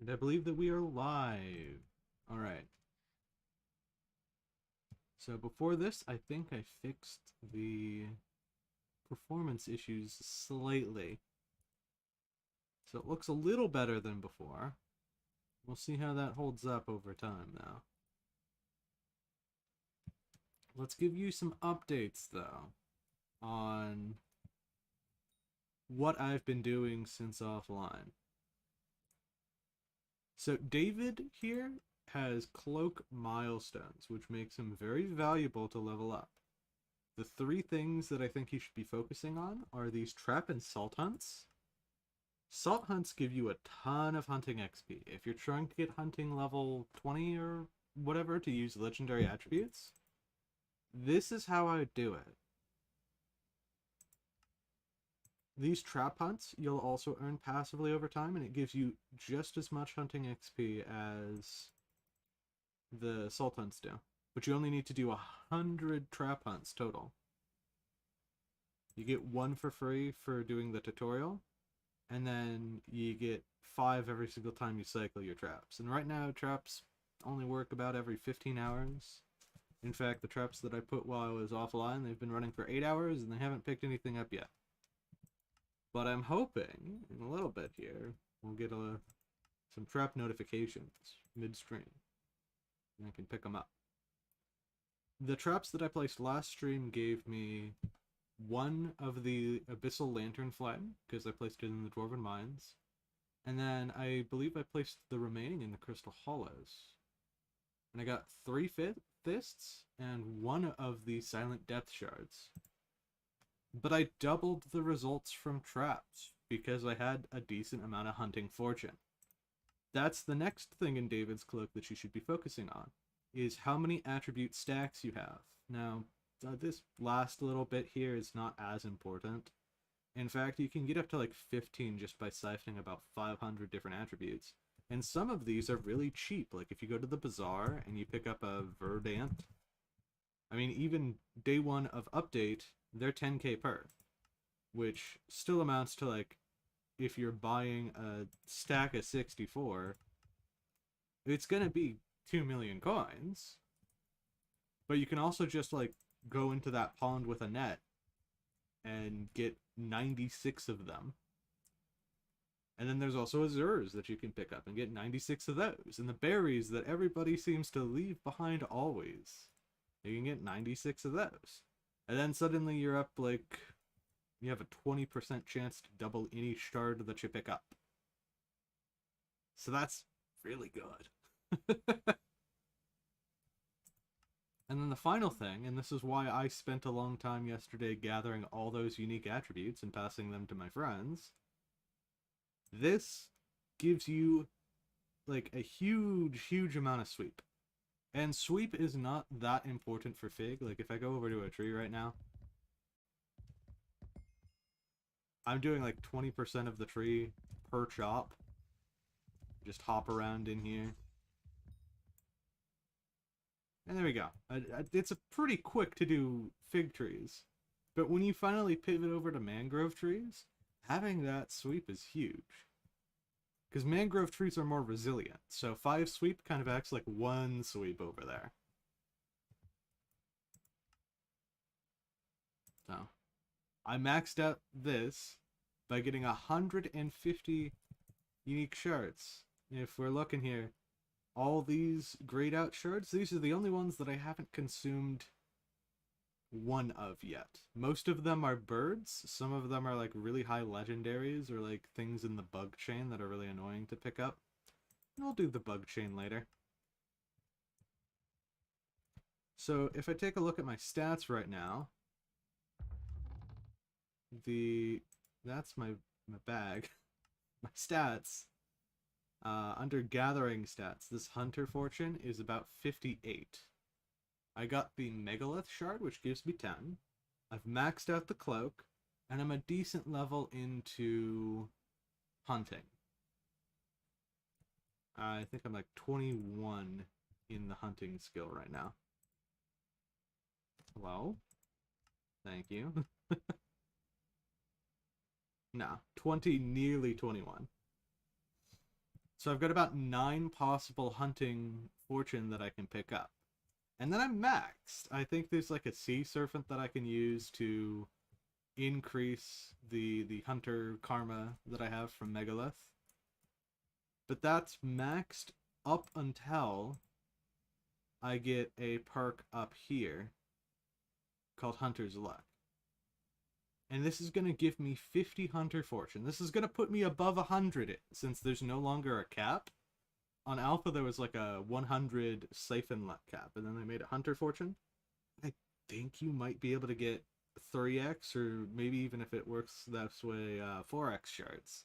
And I believe that we are live. All right. So before this, I think I fixed the performance issues slightly. So it looks a little better than before. We'll see how that holds up over time now. Let's give you some updates though on what I've been doing since offline. So David here has Cloak milestones, which makes him very valuable to level up. The three things that I think you should be focusing on are these trap and salt hunts. Salt hunts give you a ton of hunting XP. If you're trying to get hunting level 20 or whatever to use legendary attributes, this is how I would do it. These trap hunts you'll also earn passively over time, and it gives you just as much hunting XP as the salt hunts do. But you only need to do 100 trap hunts total. You get one for free for doing the tutorial, and then you get 5 every single time you cycle your traps. And right now, traps only work about every 15 hours. In fact, the traps that I put while I was offline, they've been running for 8 hours, and they haven't picked anything up yet. But I'm hoping, in a little bit here, we'll get some trap notifications midstream, and I can pick them up. The traps that I placed last stream gave me one of the Abyssal Lantern Flame, because I placed it in the Dwarven Mines. And then I believe I placed the remaining in the Crystal Hollows. And I got 3 fists and one of the Silent Death Shards. But I doubled the results from traps, because I had a decent amount of hunting fortune. That's the next thing in David's Cloak that you should be focusing on, is how many attribute stacks you have. Now, this last little bit here is not as important. In fact, you can get up to like 15 just by siphoning about 500 different attributes. And some of these are really cheap. Like if you go to the bazaar and you pick up a Verdant, I mean, even day 1 of update, they're 10k per. Which still amounts to like, if you're buying a stack of 64, it's gonna be 2 million coins. But you can also just like go into that pond with a net and get 96 of them. And then there's also Azures that you can pick up and get 96 of those. And the berries that everybody seems to leave behind always, you can get 96 of those. And then suddenly you're up like, you have a 20% chance to double any shard that you pick up. So that's really good. And then the final thing, and this is why I spent a long time yesterday gathering all those unique attributes and passing them to my friends. This gives you like a huge amount of sweep. And sweep is not that important for Fig. Like if I go over to a tree right now, I'm doing like 20% of the tree per chop. Just hop around in here. And there we go. It's a pretty quick to do fig trees. But when you finally pivot over to mangrove trees, having that sweep is huge. Because mangrove trees are more resilient, so 5 sweep kind of acts like 1 sweep over there. So, I maxed out this by getting 150 unique shards. If we're looking here, all these grayed out shards, these are the only ones that I haven't consumed one of yet. Most of them are birds. Some of them are like really high legendaries or like things in the bug chain that are really annoying to pick up. I'll do the bug chain later. So if I take a look at my stats right now, that's my bag. My stats. Under gathering stats, this hunter fortune is about 58. I got the megalith shard, which gives me 10. I've maxed out the cloak, and I'm a decent level into hunting. I think I'm like 21 in the hunting skill right now. Hello? Thank you. No, 20, nearly 21. So I've got about 9 possible hunting fortune that I can pick up. And then I'm maxed. I think there's like a sea serpent that I can use to increase the hunter karma that I have from Megalith. But that's maxed up until I get a perk up here called Hunter's Luck. And this is going to give me 50 Hunter Fortune. This is going to put me above 100 since there's no longer a cap. On Alpha, there was like a 100 Siphon Luck cap, and then they made it Hunter Fortune. I think you might be able to get 3x, or maybe even if it works that way, 4x shards.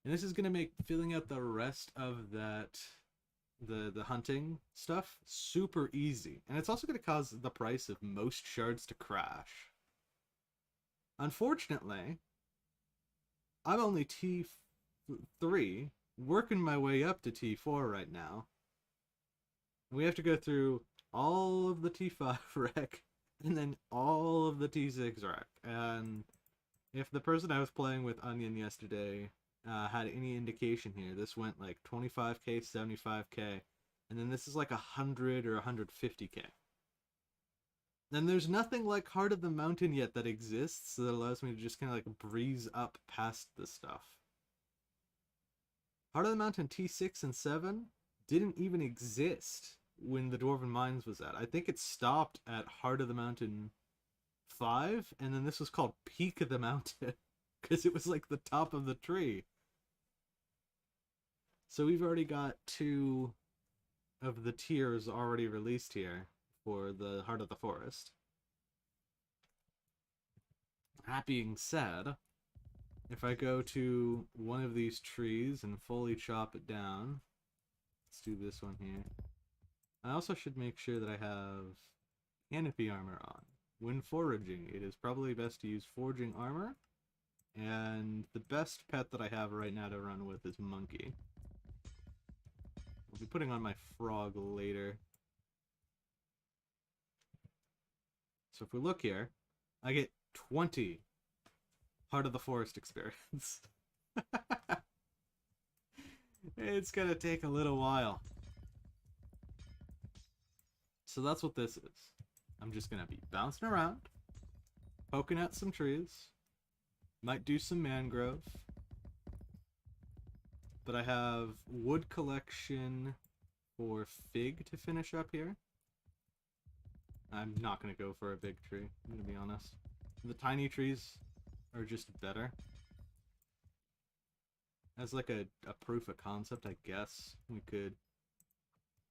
And this is going to make filling out the rest of that, the hunting stuff, super easy. And it's also going to cause the price of most shards to crash. Unfortunately, I'm only T3, working my way up to T4 right now. We have to go through all of the T5 wreck, and then all of the T6 wreck. And if the person I was playing with, Onion, yesterday, had any indication here, this went like 25k, 75k, and then this is like 100 or 150k. Then there's nothing like Heart of the Mountain yet that exists that allows me to just kind of like breeze up past this stuff. Heart of the Mountain T6 and 7 didn't even exist when the Dwarven Mines was at. I think it stopped at Heart of the Mountain 5, and then this was called Peak of the Mountain because it was like the top of the tree. So we've already got 2 of the tiers already released here for the Heart of the Forest. That being said, if I go to one of these trees and fully chop it down, let's do this one here. I also should make sure that I have canopy armor on. When foraging, it is probably best to use foraging armor, and the best pet that I have right now to run with is Monkey. I'll be putting on my frog later. So if we look here, I get 20 Heart of the Forest experience. It's gonna take a little while. So that's what this is. I'm just gonna be bouncing around, poking at some trees, might do some mangrove, but I have wood collection for fig to finish up here. I'm not going to go for a big tree, I'm going to be honest. The tiny trees are just better. As like a proof of concept, I guess, we could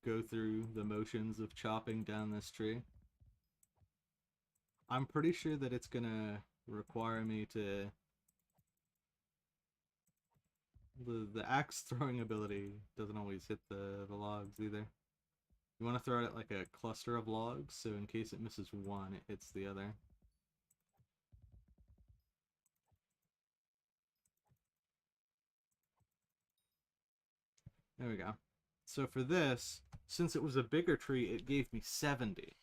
go through the motions of chopping down this tree. I'm pretty sure that it's going to require me to... The axe throwing ability doesn't always hit the logs either. You want to throw it at like a cluster of logs, so in case it misses one, it hits the other. There we go. So for this, since it was a bigger tree, it gave me 70.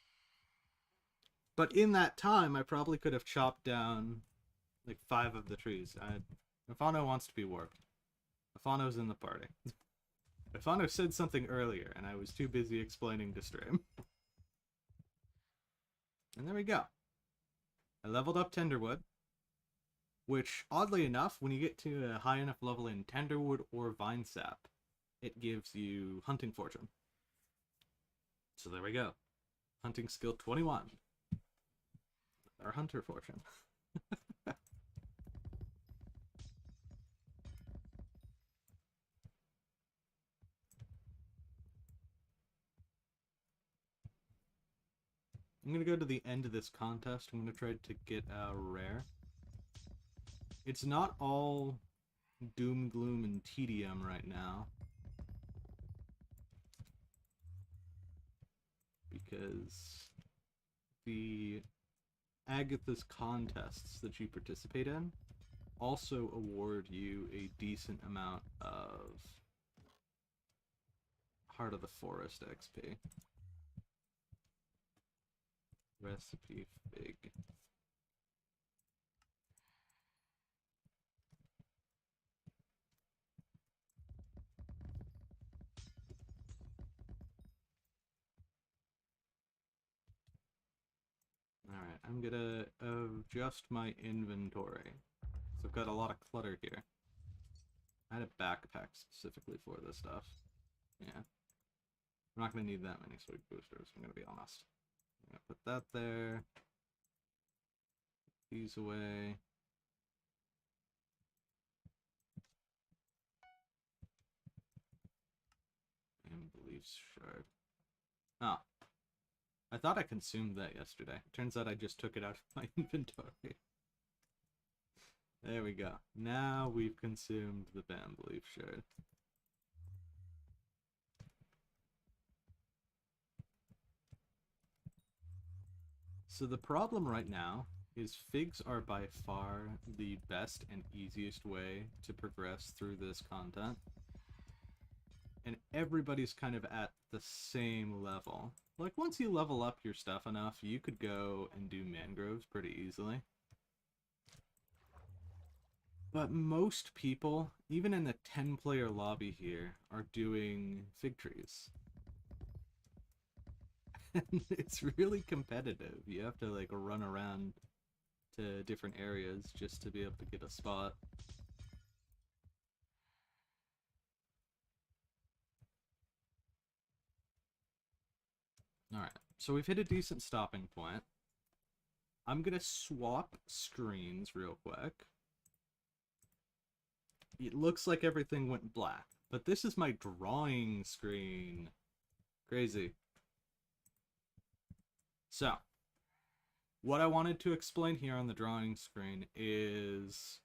But in that time, I probably could have chopped down like 5 of the trees. Afano wants to be warped. Afano's in the party. Afano said something earlier, and I was too busy explaining to stream. And there we go. I leveled up Tenderwood, which, oddly enough, when you get to a high enough level in Tenderwood or Vine Sap, it gives you Hunting Fortune. So there we go. Hunting skill 21. Our Hunter Fortune. I'm going to go to the end of this contest. I'm going to try to get a rare. It's not all doom, gloom, and tedium right now. Because the Agatha's contests that you participate in also award you a decent amount of Heart of the Forest XP. Recipe fig. I'm gonna adjust my inventory. So I've got a lot of clutter here. I had a backpack specifically for this stuff. Yeah. I'm not gonna need that many sweep boosters, I'm gonna be honest. I'm gonna put that there. These away. And beliefs shard. Oh. I thought I consumed that yesterday. Turns out I just took it out of my inventory. There we go. Now we've consumed the Bam Belief Shard. So the problem right now is figs are by far the best and easiest way to progress through this content. And everybody's kind of at the same level. Like, once you level up your stuff enough, you could go and do mangroves pretty easily. But most people, even in the 10-player lobby here, are doing fig trees. And it's really competitive. You have to, like, run around to different areas just to be able to get a spot. Alright, so we've hit a decent stopping point. I'm gonna swap screens real quick. It looks like everything went black, but this is my drawing screen. Crazy. So, what I wanted to explain here on the drawing screen is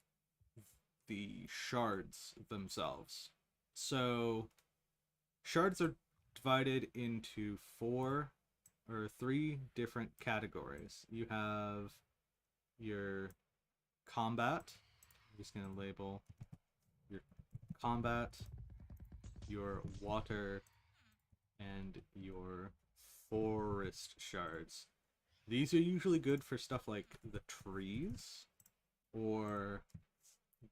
the shards themselves. So, shards are divided into three different categories. You have your combat. I'm just going to label your combat, your water, and your forest shards. These are usually good for stuff like the trees or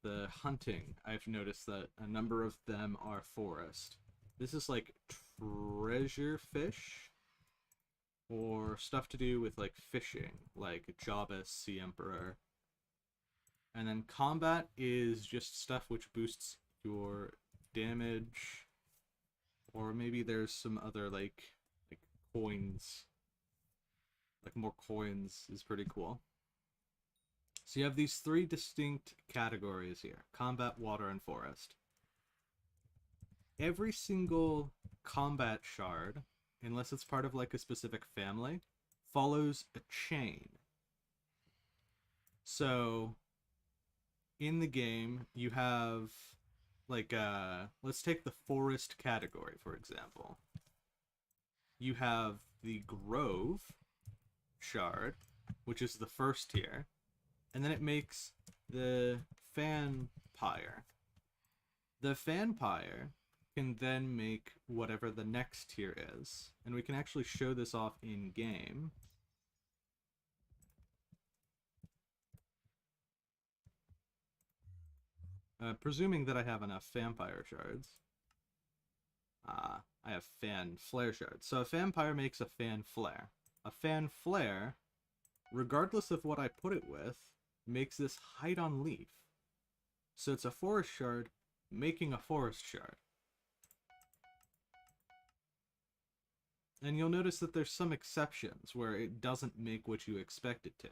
the hunting. I've noticed that a number of them are forest. This is like treasure fish or stuff to do with like fishing, like Jabba, Sea Emperor. And then combat is just stuff which boosts your damage, or maybe there's some other like coins. Like more coins is pretty cool. So you have these three distinct categories here: combat, water, and forest. Every single combat shard, unless it's part of like a specific family, follows a chain. So in the game you have like let's take the forest category for example. You have the grove shard, which is the first tier, and then it makes the fanpire. The fanpire can then make whatever the next tier is, and we can actually show this off in game. Presuming that I have enough vampire shards. I have fan flare shards. So a vampire makes a fan flare. A fan flare, regardless of what I put it with, makes this hide on leaf. So it's a forest shard making a forest shard. And you'll notice that there's some exceptions where it doesn't make what you expect it to.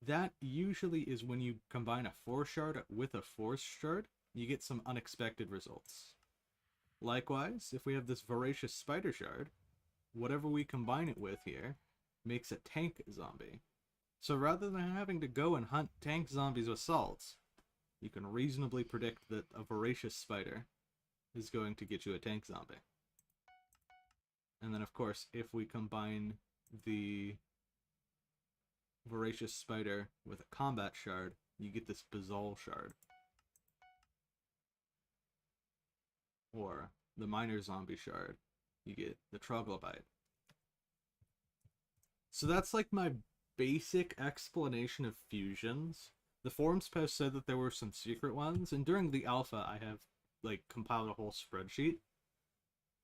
That usually is when you combine a forest shard with a forest shard, you get some unexpected results. Likewise, if we have this voracious spider shard, whatever we combine it with here makes a tank zombie. So rather than having to go and hunt tank zombies with salts, you can reasonably predict that a voracious spider is going to get you a tank zombie. And then of course, if we combine the voracious spider with a combat shard, you get this Bazal shard. Or the miner zombie shard, you get the Troglodyte. So that's like my basic explanation of fusions. The forums post said that there were some secret ones, and during the alpha I have like compiled a whole spreadsheet.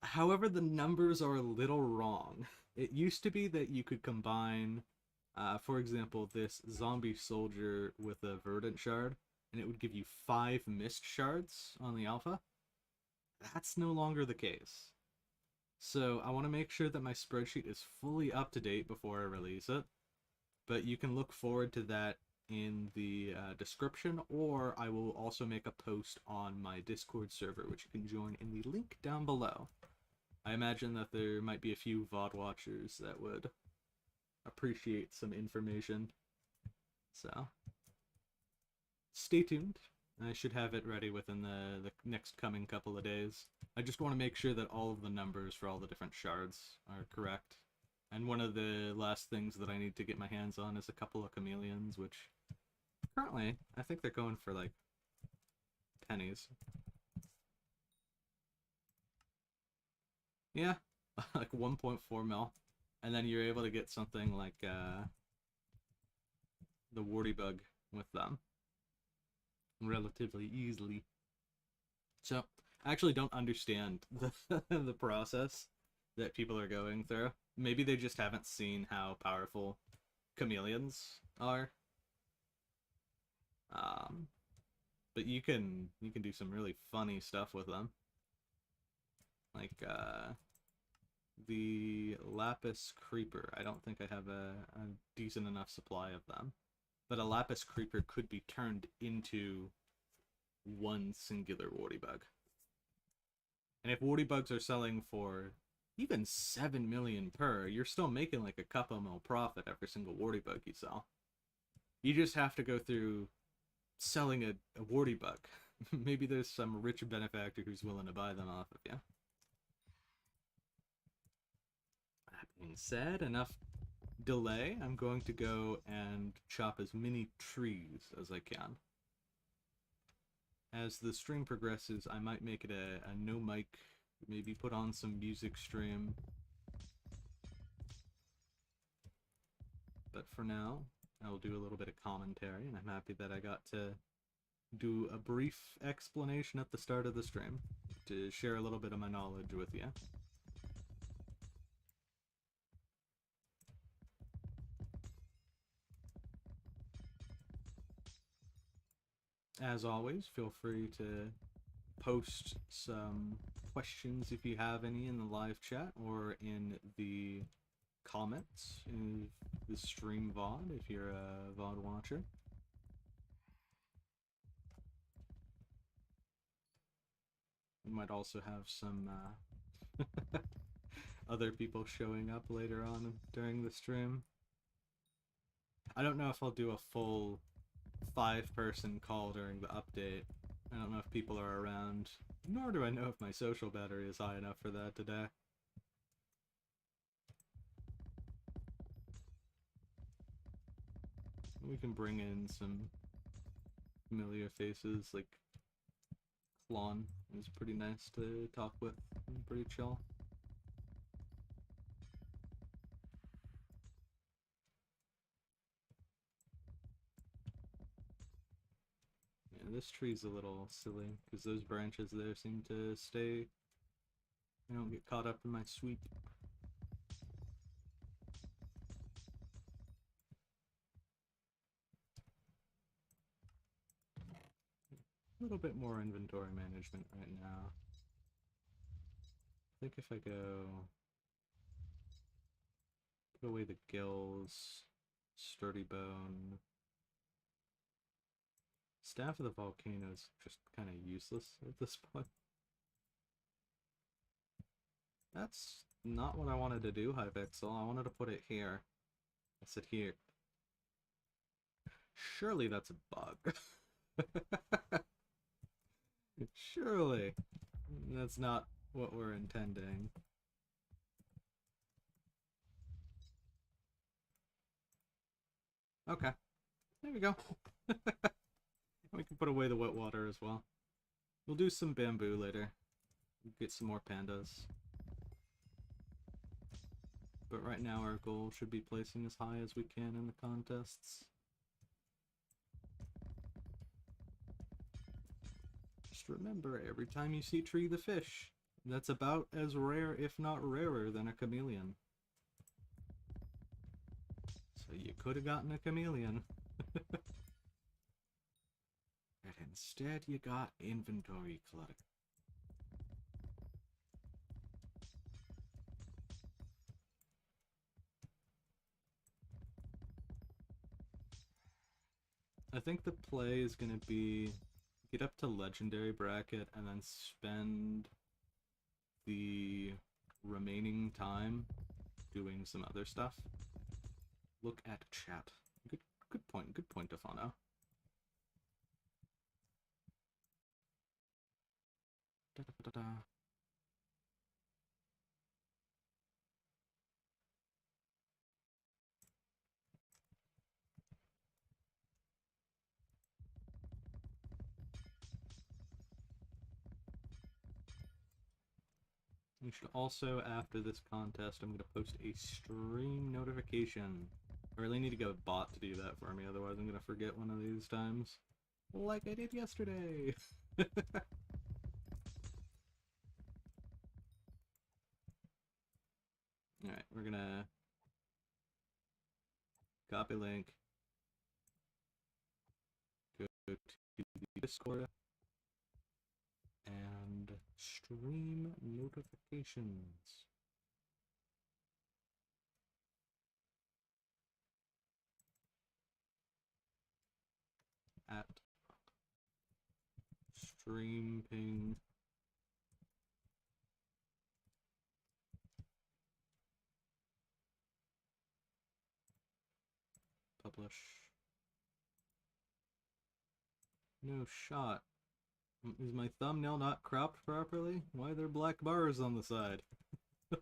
However, the numbers are a little wrong. It used to be that you could combine For example, this zombie soldier with a verdant shard, and it would give you 5 mist shards on the alpha. That's no longer the case. So I want to make sure that my spreadsheet is fully up to date before I release it. But you can look forward to that in the description, or I will also make a post on my Discord server, which you can join in the link down below. I imagine that there might be a few VOD watchers that would appreciate some information. So, stay tuned. I should have it ready within the next coming couple of days. I just want to make sure that all of the numbers for all the different shards are correct. And one of the last things that I need to get my hands on is a couple of chameleons, which currently I think they're going for like pennies. Yeah, like 1.4 mil. And then you're able to get something like the warty bug with them relatively easily. So I actually don't understand the process that people are going through. Maybe they just haven't seen how powerful chameleons are. But you can do some really funny stuff with them. Like the lapis creeper. I don't think I have a decent enough supply of them. But a lapis creeper could be turned into one singular warty bug. And if warty bugs are selling for even 7 million per, you're still making like a couple mil profit every single warty bug you sell. You just have to go through selling a warty bug. Maybe there's some rich benefactor who's willing to buy them off of you. That being said, enough delay. I'm going to go and chop as many trees as I can. As the stream progresses, I might make it a no mic, maybe put on some music stream. But for now, I will do a little bit of commentary, and I'm happy that I got to do a brief explanation at the start of the stream to share a little bit of my knowledge with you. As always, feel free to post some questions if you have any in the live chat or in the comments in the stream VOD if you're a VOD watcher. We might also have some other people showing up later on during the stream. I don't know if I'll do a full 5-person call during the update. I don't know if people are around, nor do I know if my social battery is high enough for that today. We can bring in some familiar faces, like Klon is pretty nice to talk with, and pretty chill. Yeah, this tree's a little silly, because those branches there seem to stay. I don't get caught up in my sweep. A little bit more inventory management right now. I think if I go put away the gills, sturdy bone, staff of the volcano is just kind of useless at this point. That's not what I wanted to do, Hypixel. I wanted to put it here. I said here. Surely that's a bug. Surely. That's not what we're intending. Okay. There we go. We can put away the wet water as well. We'll do some bamboo later. Get some more pandas. But right now our goal should be placing as high as we can in the contests. Just remember, every time you see Tree the Fish, that's about as rare, if not rarer, than a chameleon. So You could have gotten a chameleon. But instead you got inventory clutter. I think the play is going to be get up to legendary bracket and then spend the remaining time doing some other stuff. Look at chat. Good point, Defano. We should also, after this contest, I'm going to post a stream notification. I really need to get a bot to do that for me, otherwise I'm going to forget one of these times. Like I did yesterday! Alright, we're gonna copy link, go to the Discord, and stream notifications. At stream ping publish. No shot. Is my thumbnail not cropped properly? Why are there black bars on the side? I'll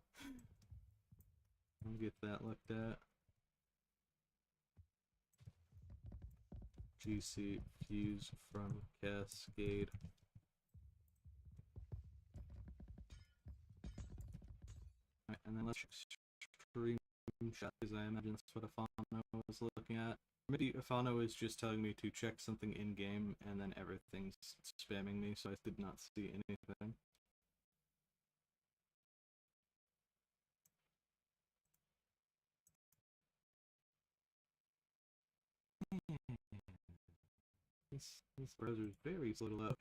get that looked at. GC fuse from Cascade. Alright, and then let's stream shot, because I imagine that's what Afano was looking at. Maybe Afano is just telling me to check something in-game, and then everything's spamming me, so I did not see anything. This browser is very slow to load.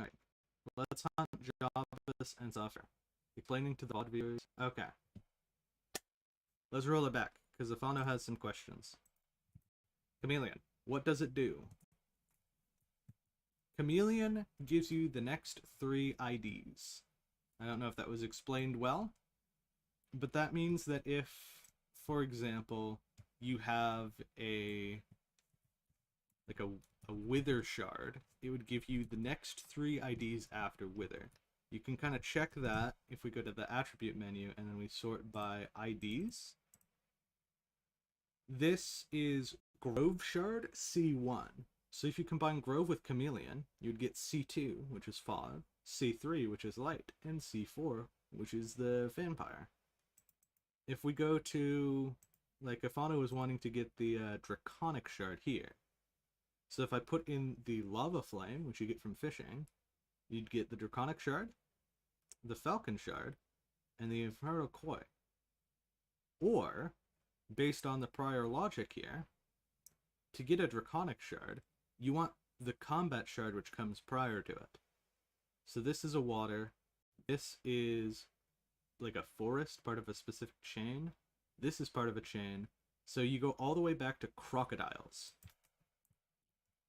Alright, let's hunt Javas and Zephyr. Explaining to the VOD viewers. Okay. Let's roll it back, because Afano has some questions. Chameleon, what does it do? Chameleon gives you the next 3 IDs. I don't know if that was explained well, but that means that if, for example, you have a wither shard, it would give you the next 3 IDs after wither. You can kind of check that if we go to the attribute menu and then we sort by IDs. This is Grove Shard C1. So if you combine Grove with Chameleon, you'd get C2, which is Fog, C3, which is Light, and C4, which is the Vampire. If we go to, like, Afano was wanting to get the Draconic Shard here. So if I put in the Lava Flame, which you get from fishing, you'd get the Draconic Shard, the Falcon Shard, and the Infernal Koi. Or, based on the prior logic here, to get a Draconic Shard, you want the Combat Shard, which comes prior to it. So this is a water, this is like a forest, part of a specific chain, this is part of a chain, so you go all the way back to crocodiles.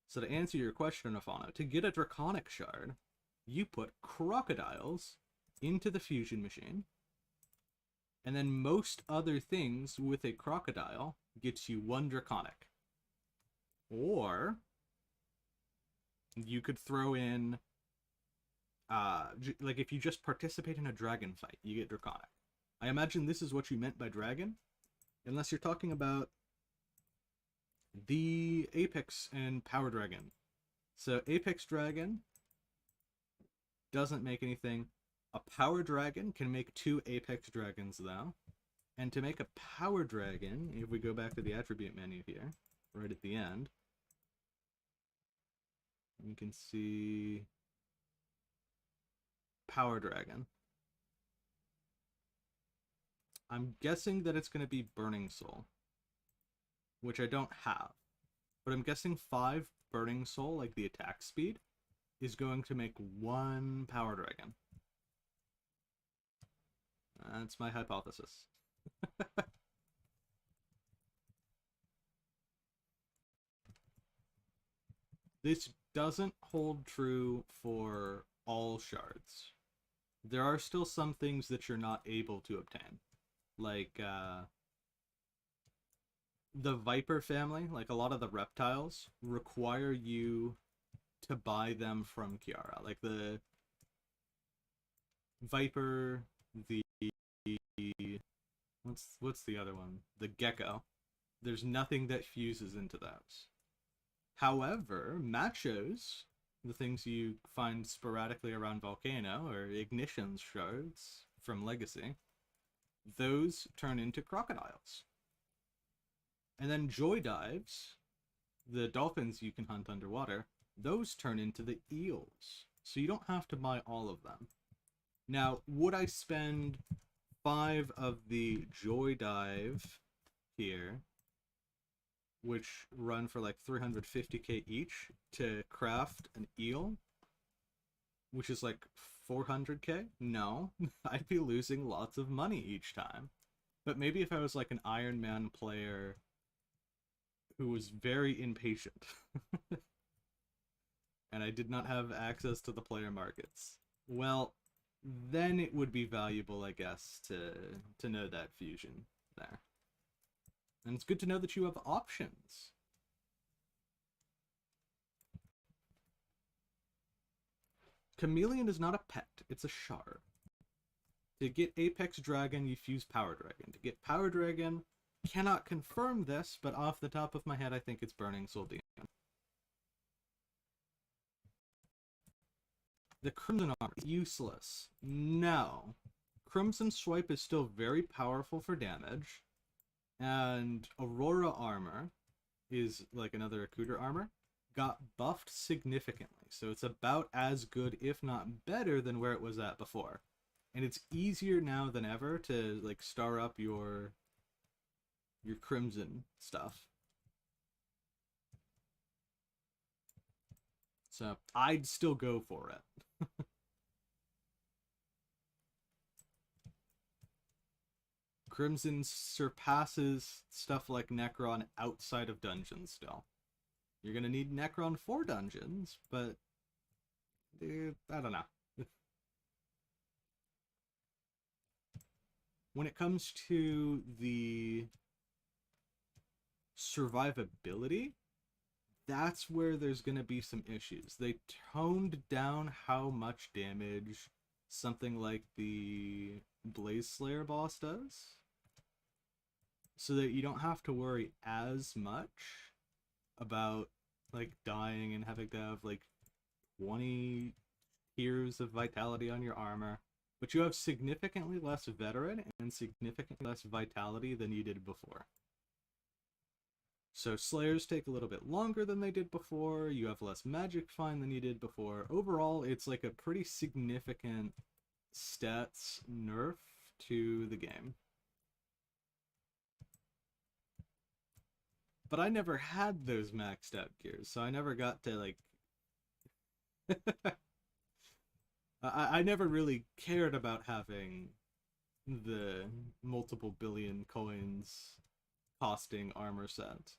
So to answer your question, Afano, to get a Draconic Shard, you put crocodiles into the fusion machine, and then most other things with a crocodile gets you 1 Draconic. Or you could throw in, like if you just participate in a dragon fight, you get Draconic. I imagine this is what you meant by dragon, unless you're talking about the Apex and Power Dragon. So Apex Dragon doesn't make anything. A Power Dragon can make 2 Apex Dragons though. And to make a Power Dragon, if we go back to the attribute menu here, right at the end, You can see Power Dragon. I'm guessing that it's going to be Burning Soul, which I don't have. But I'm guessing 5 Burning Soul, like the attack speed, is going to make 1 Power Dragon. That's my hypothesis. This doesn't hold true for all shards. There are still some things that you're not able to obtain. Like, the Viper family, like a lot of the reptiles, require you to buy them from Kiara. Like the Viper, the... What's the other one? The Gecko. There's nothing that fuses into those. However, machos, the things you find sporadically around Volcano, or ignition shards from Legacy, those turn into crocodiles. And then joy dives, the dolphins you can hunt underwater, those turn into the eels. So you don't have to buy all of them. Now, would I spend 5 of the joy dive here, which run for like 350k each, to craft an eel, which is like 400k? No, I'd be losing lots of money each time. But maybe if I was like an Iron Man player who was very impatient and I did not have access to the player markets, well, then it would be valuable, I guess, to know that fusion there. And it's good to know that you have options. Chameleon is not a pet, it's a shard. To get Apex Dragon, you fuse Power Dragon. To get Power Dragon, cannot confirm this, but off the top of my head, I think it's Burning Soul Demon. The Crimson Armor, useless. No. Crimson Swipe is still very powerful for damage. And Aurora Armor is like another Akuter armor, got buffed significantly. So it's about as good, if not better, than where it was at before. And it's easier now than ever to like star up your Crimson stuff. So I'd still go for it. Crimson surpasses stuff like Necron outside of dungeons still. You're going to need Necron for dungeons, but I don't know. When it comes to the survivability, that's where there's going to be some issues. They toned down how much damage something like the Blaze Slayer boss does, so that you don't have to worry as much about like dying and having to have like 20 tiers of vitality on your armor, but you have significantly less veteran and significantly less vitality than you did before. So Slayers take a little bit longer than they did before, you have less magic find than you did before. Overall, it's like a pretty significant stats nerf to the game. But I never had those maxed out gears, so I never got to like... I never really cared about having the multiple billion coins costing armor set.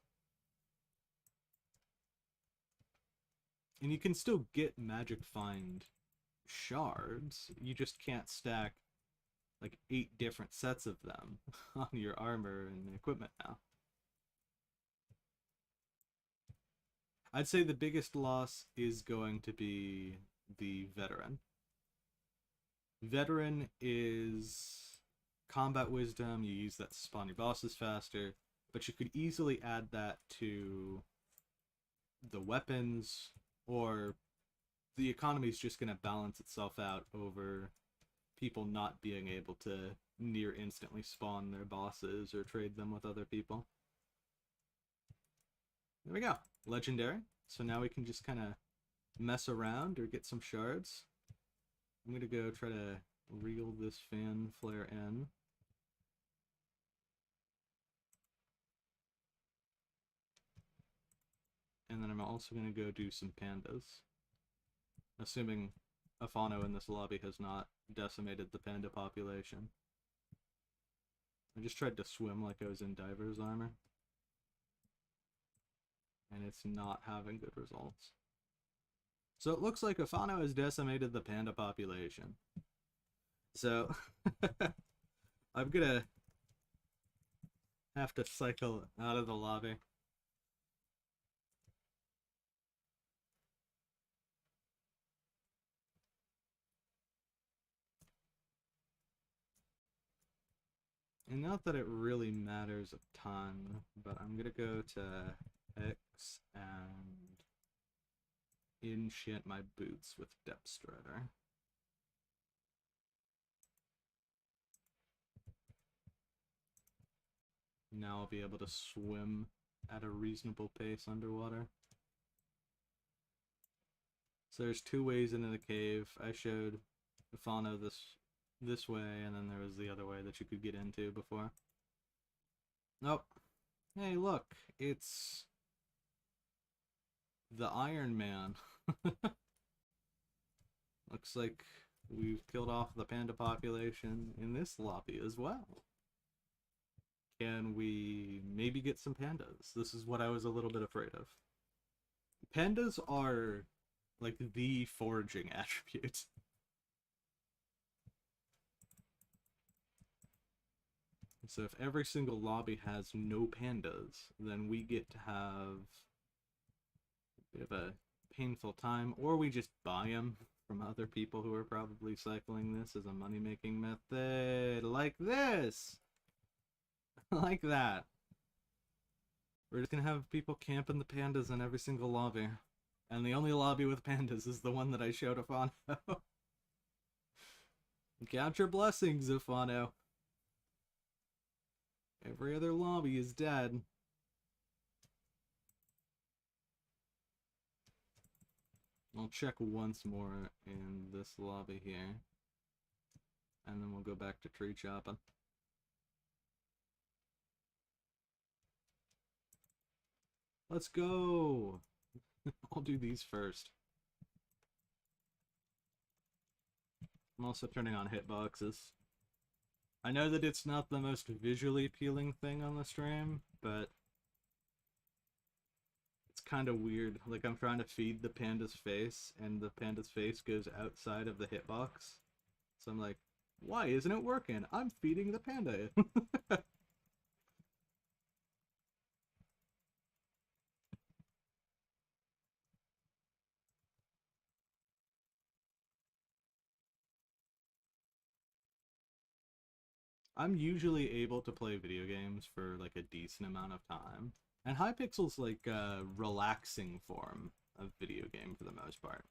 And you can still get magic find shards, you just can't stack like 8 different sets of them on your armor and equipment now. I'd say the biggest loss is going to be the veteran. Veteran is combat wisdom, you use that to spawn your bosses faster, but you could easily add that to the weapons, or the economy is just going to balance itself out over people not being able to near instantly spawn their bosses or trade them with other people. There we go. Legendary. So now we can just kind of mess around or get some shards, I'm gonna go try to reel this fan flare in. And then I'm also gonna go do some pandas. Assuming a fauna in this lobby has not decimated the panda population. I just tried to swim like I was in diver's armor. And it's not having good results. So it looks like a fauna has decimated the panda population. So I'm gonna have to cycle out of the lobby. And not that it really matters a ton, but I'm gonna go to X and enchant my boots with Depth Strider. Now I'll be able to swim at a reasonable pace underwater. So there's two ways into the cave. I showed the fauna this way, and then there was the other way that you could get into before. Nope. Hey, look, it's the Iron Man. Looks like we've killed off the panda population in this lobby as well. Can we maybe get some pandas? This is what I was a little bit afraid of. Pandas are like the foraging attribute. So if every single lobby has no pandas, then we get to have a bit of a painful time, or we just buy them from other people who are probably cycling this as a money-making method, like this! Like that. We're just gonna have people camping the pandas in every single lobby. And the only lobby with pandas is the one that I showed Afano. Count your blessings, Afano. Every other lobby is dead. I'll check once more in this lobby here. And then we'll go back to tree chopping. Let's go! I'll do these first. I'm also turning on hitboxes. I know that it's not the most visually appealing thing on the stream, but it's kind of weird. Like, I'm trying to feed the panda's face, and the panda's face goes outside of the hitbox. So I'm like, why isn't it working? I'm feeding the panda. I'm usually able to play video games for like a decent amount of time. And Hypixel's like a relaxing form of video game for the most part.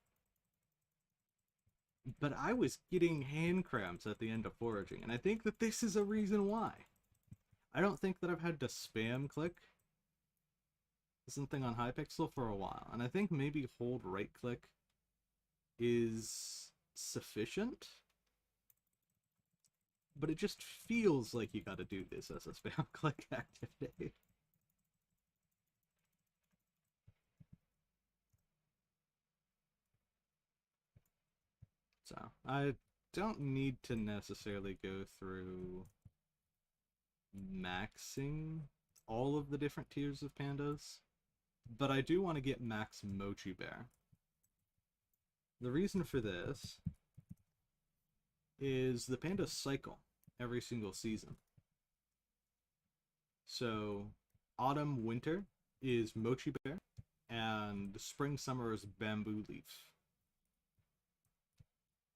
But I was getting hand cramps at the end of Foraging, and I think that this is a reason why. I don't think that I've had to spam click something on Hypixel for a while, and I think maybe hold right click is sufficient. But it just feels like you gotta do this as a spam click activity. So, I don't need to necessarily go through maxing all of the different tiers of pandas, but I do want to get max Mochi Bear. The reason for this is the pandas cycle every single season. So, autumn, winter is Mochi Bear, and spring, summer is Bamboo Leaf.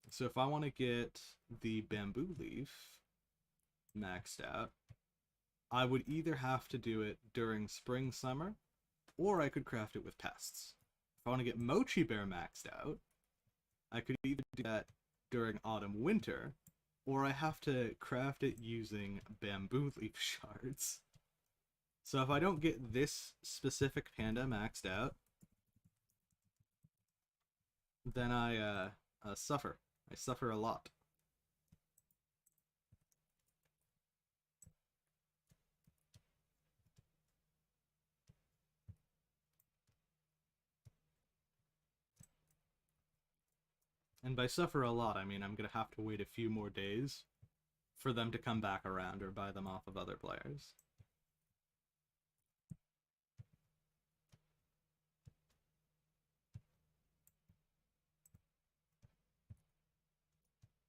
So if I want to get the Bamboo Leaf maxed out, I would either have to do it during spring, summer, or I could craft it with pests. If I want to get Mochi Bear maxed out, I could either do that during autumn, winter, or I have to craft it using Bamboo Leaf shards. So if I don't get this specific panda maxed out, then I suffer. I suffer a lot. And by suffer a lot, I mean I'm gonna have to wait a few more days for them to come back around or buy them off of other players.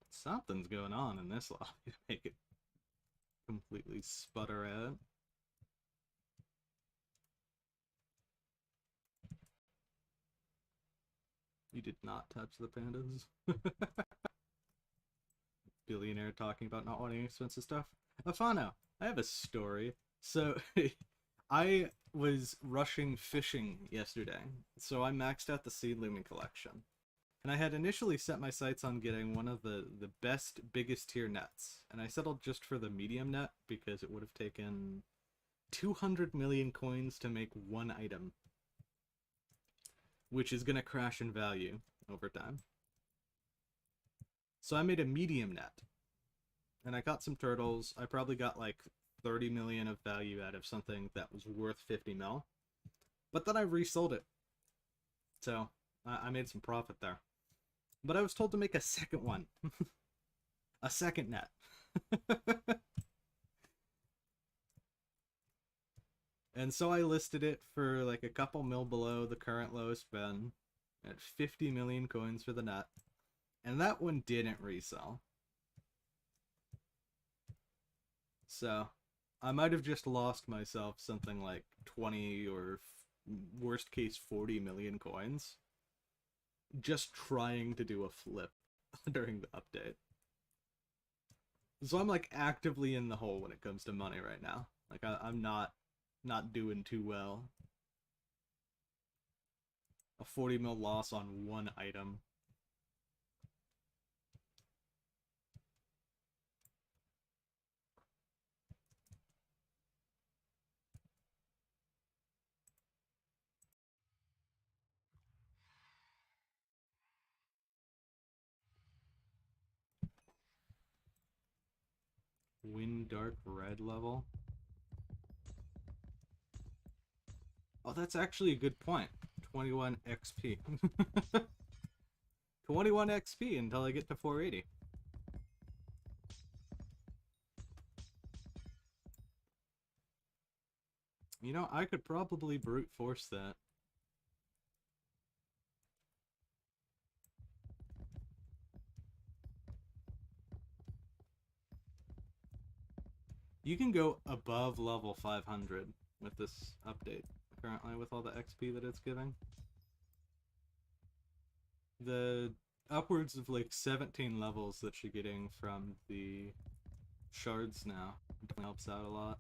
Something's going on in this lobby to make it completely sputter out. You did not touch the pandas. Billionaire talking about not wanting expensive stuff. Afano, I have a story. So, I was rushing fishing yesterday, so I maxed out the seedling collection. And I had initially set my sights on getting one of the best, biggest tier nets. And I settled just for the medium net because it would have taken 200 million coins to make one item, which is going to crash in value over time. So I made a medium net. And I got some turtles. I probably got like 30 million of value out of something that was worth 50 mil. But then I resold it. So I made some profit there. But I was told to make a second one. A second net. And so I listed it for like a couple mil below the current lowest bin at 50 million coins for the net. And that one didn't resell. So I might have just lost myself something like 20 or worst case 40 million coins just trying to do a flip during the update. So I'm like actively in the hole when it comes to money right now. Like I'm not doing too well. A 40 mil loss on one item. Wind Dark Red level. Oh, that's actually a good point. 21 XP. 21 XP until I get to 480. You know, I could probably brute force that. You can go above level 500 with this update, currently, with all the XP that it's giving. The upwards of like 17 levels that you're getting from the shards now definitely helps out a lot.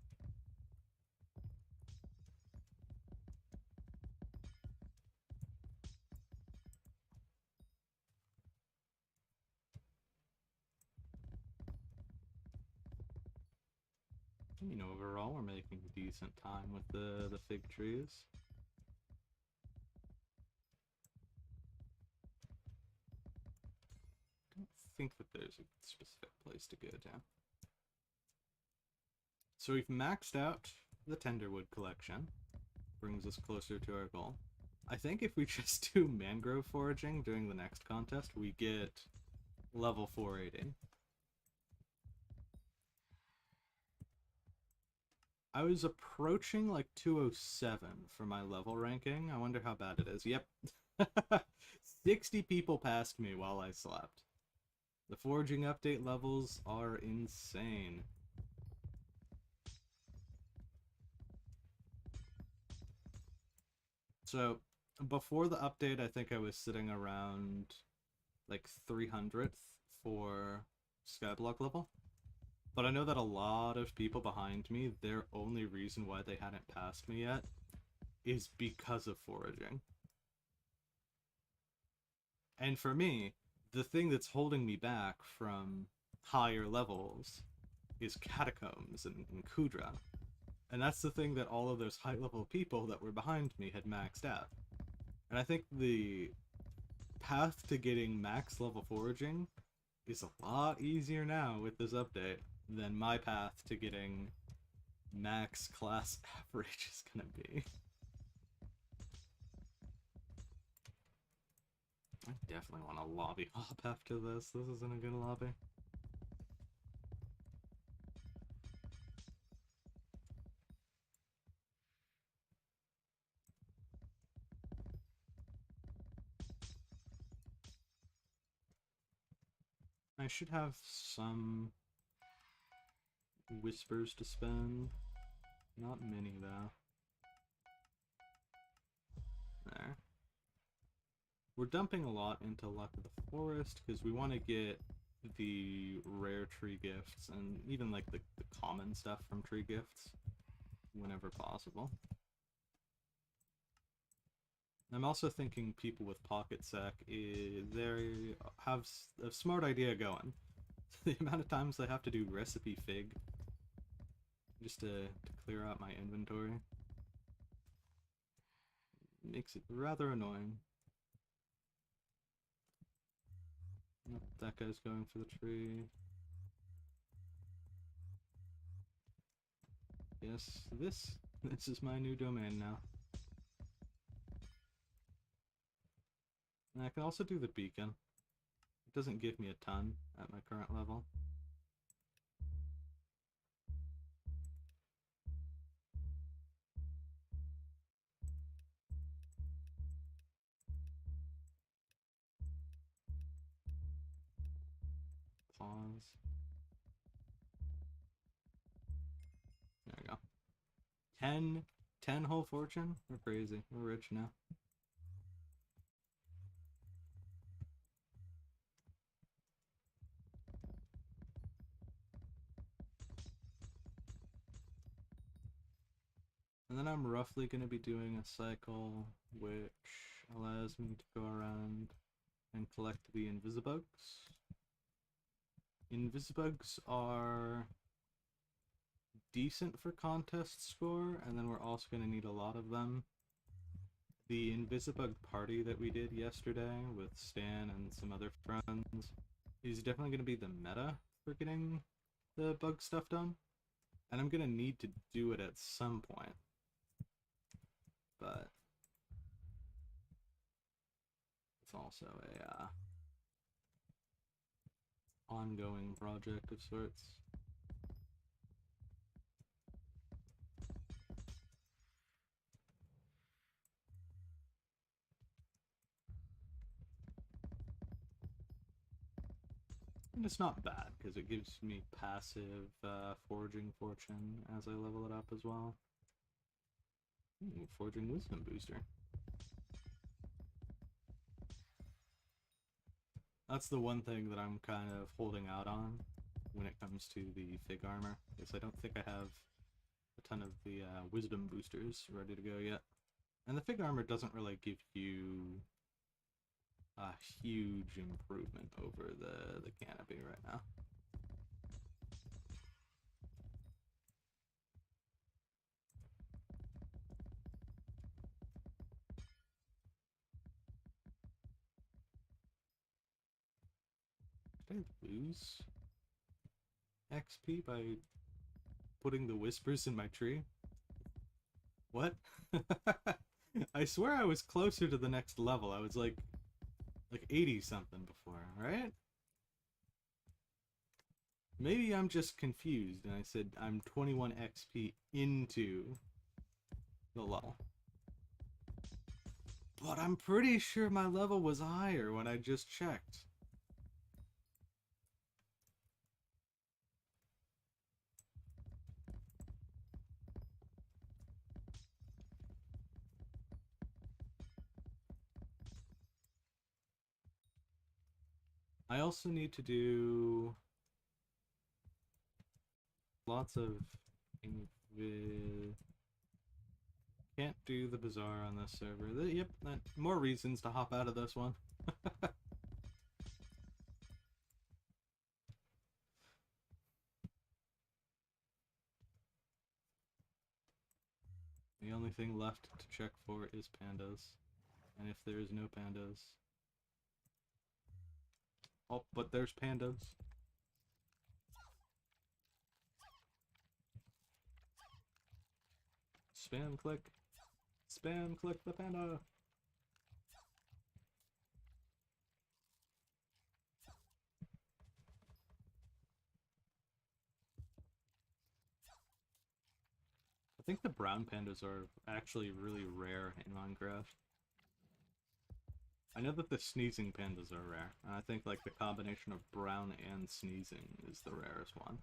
You know, overall we're making decent time with the fig trees. I don't think that there's a specific place to go down. So we've maxed out the Tenderwood collection. Brings us closer to our goal. I think if we just do mangrove foraging during the next contest, we get level 480. I was approaching like 207 for my level ranking. I wonder how bad it is. Yep. 60 people passed me while I slept. The foraging update levels are insane. So, before the update, I think I was sitting around like 300th for Skyblock level. But I know that a lot of people behind me, their only reason why they hadn't passed me yet is because of foraging. And for me, the thing that's holding me back from higher levels is Catacombs and Kudra. And that's the thing that all of those high level people that were behind me had maxed out. And I think the path to getting max level foraging is a lot easier now with this update than my path to getting max class average is gonna be. I definitely want to lobby hop after this. This isn't a good lobby. I should have some whispers to spend. Not many, though. There. We're dumping a lot into Luck of the Forest because we want to get the rare tree gifts and even like the common stuff from tree gifts whenever possible. I'm also thinking people with Pocket Sack, they have a smart idea going. The amount of times they have to do recipe fig just to clear out my inventory makes it rather annoying. Nope, that guy's going for the tree. Yes, this is my new domain now. And I can also do the beacon. It doesn't give me a ton at my current level. Pause. There we go. 10 whole fortune? We're crazy. We're rich now. And then I'm roughly going to be doing a cycle which allows me to go around and collect the invisibugs. Invisibugs are decent for contest score, and then we're also going to need a lot of them. The Invisibug party that we did yesterday with Stan and some other friends is definitely going to be the meta for getting the bug stuff done. And I'm going to need to do it at some point. But it's also a ongoing project of sorts. And it's not bad, because it gives me passive foraging fortune as I level it up as well. Ooh, foraging wisdom booster. That's the one thing that I'm kind of holding out on when it comes to the fig armor, is I don't think I have a ton of the wisdom boosters ready to go yet. And the fig armor doesn't really give you a huge improvement over the canopy right now. Did I lose XP by putting the whispers in my tree? What? I swear I was closer to the next level. I was like 80 something before, right? Maybe I'm just confused and I said I'm 21 XP into the level. But I'm pretty sure my level was higher when I just checked. I also need to do lots of can't do the bazaar on this server. Yep, more reasons to hop out of this one. The only thing left to check for is pandas. And if there is no pandas, Oh, but there's pandas. Spam click. Spam click the panda. I think the brown pandas are actually really rare in Minecraft. I know that the sneezing pandas are rare, and I think like the combination of brown and sneezing is the rarest one.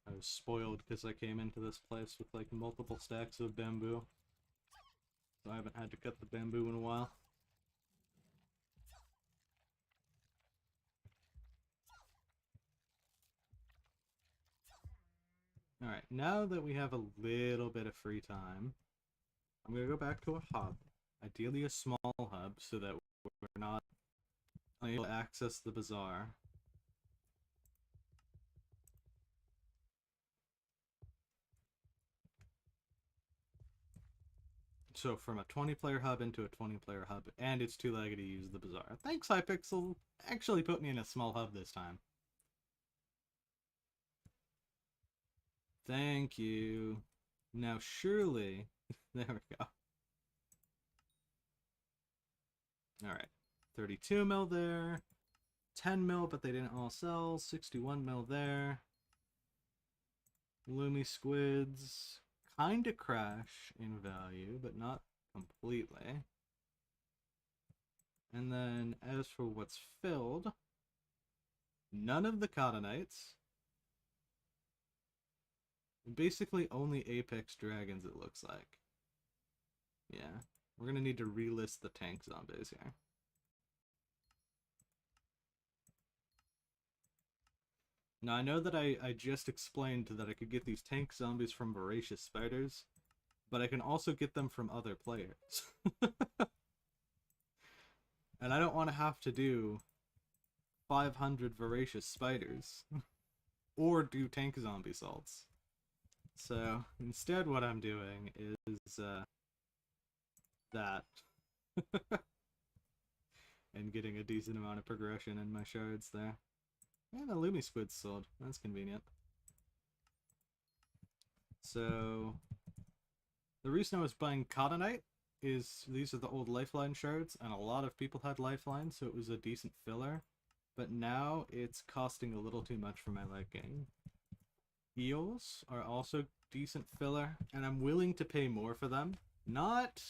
I was spoiled because I came into this place with like multiple stacks of bamboo. So I haven't had to cut the bamboo in a while. Alright, now that we have a little bit of free time, I'm going to go back to a hub. Ideally a small hub so that we're not able to access the bazaar. So from a 20-player hub into a 20-player hub, and it's too laggy to use the bazaar. Thanks, Hypixel. Actually put me in a small hub this time. Thank you. Now surely... There we go. Alright. 32 mil there. 10 mil, but they didn't all sell. 61 mil there. Loomy squids kinda crash in value, but not completely. And then as for what's filled, none of the Cottonites. Basically only Apex Dragons, it looks like. Yeah, we're gonna need to relist the tank zombies here. Now I know that I just explained that I could get these tank zombies from voracious spiders, but I can also get them from other players. And I don't want to have to do 500 voracious spiders or do tank zombie salts. So instead what I'm doing is that and getting a decent amount of progression in my shards there. And the Loomy squid's sold. That's convenient. So the reason I was buying Cottonite is these are the old lifeline shards, and a lot of people had lifelines, so it was a decent filler. But now it's costing a little too much for my liking. Eels are also decent filler, and I'm willing to pay more for them. Not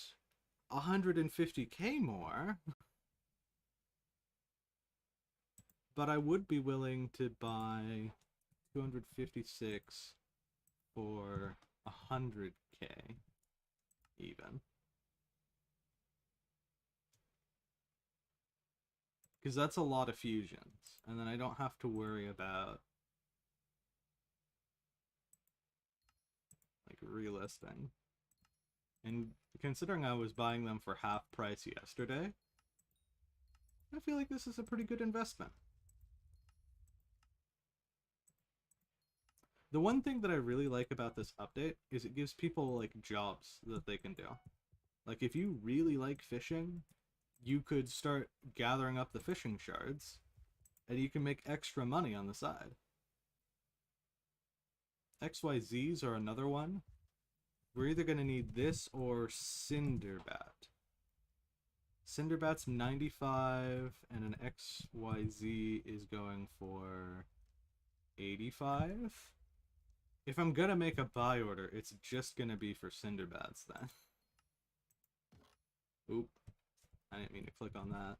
150k more, but I would be willing to buy 256 for 100k even. Because that's a lot of fusions, and then I don't have to worry about like relisting. And considering I was buying them for half price yesterday, I feel like this is a pretty good investment. The one thing that I really like about this update is it gives people like jobs that they can do. Like if you really like fishing, you could start gathering up the fishing shards and you can make extra money on the side. XYZs are another one. We're either going to need this or Cinderbat. Cinderbat's 95 and an XYZ is going for 85. If I'm gonna make a buy order, it's just gonna be for Cinderbats then. Oop. I didn't mean to click on that.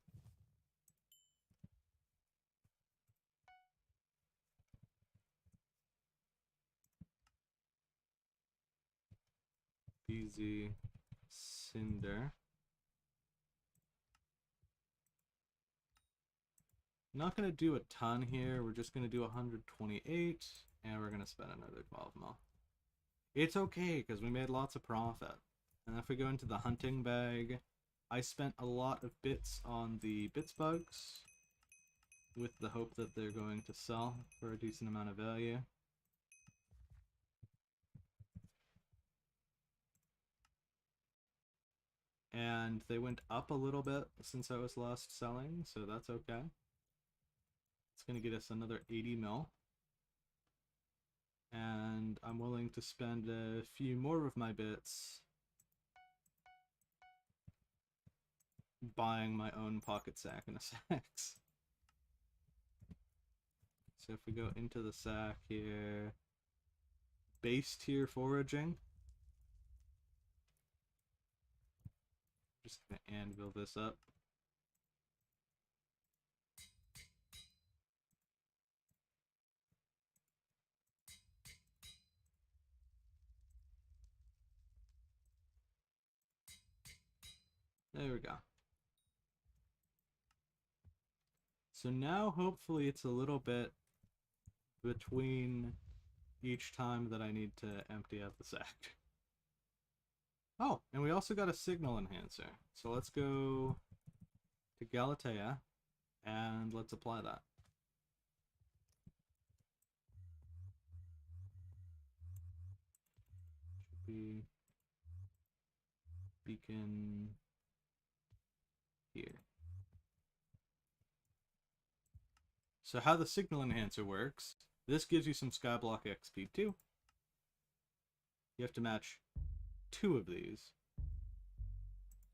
BZ Cinder. Not gonna do a ton here. We're just gonna do 128, and we're gonna spend another 12 mil. It's okay because we made lots of profit. And if we go into the hunting bag, I spent a lot of bits on the bits bugs with the hope that they're going to sell for a decent amount of value. And they went up a little bit since I was last selling, so that's okay. It's going to get us another 80 mil. And I'm willing to spend a few more of my bits buying my own pocket sack and a sacks. So if we go into the sack here, base tier foraging. Just gonna anvil this up. There we go. So now hopefully it's a little bit between each time that I need to empty out the sack. Oh, and we also got a signal enhancer. So let's go to Galatea and let's apply that. Should be beacon here. So how the signal enhancer works, this gives you some Skyblock XP too. You have to match 2 of these.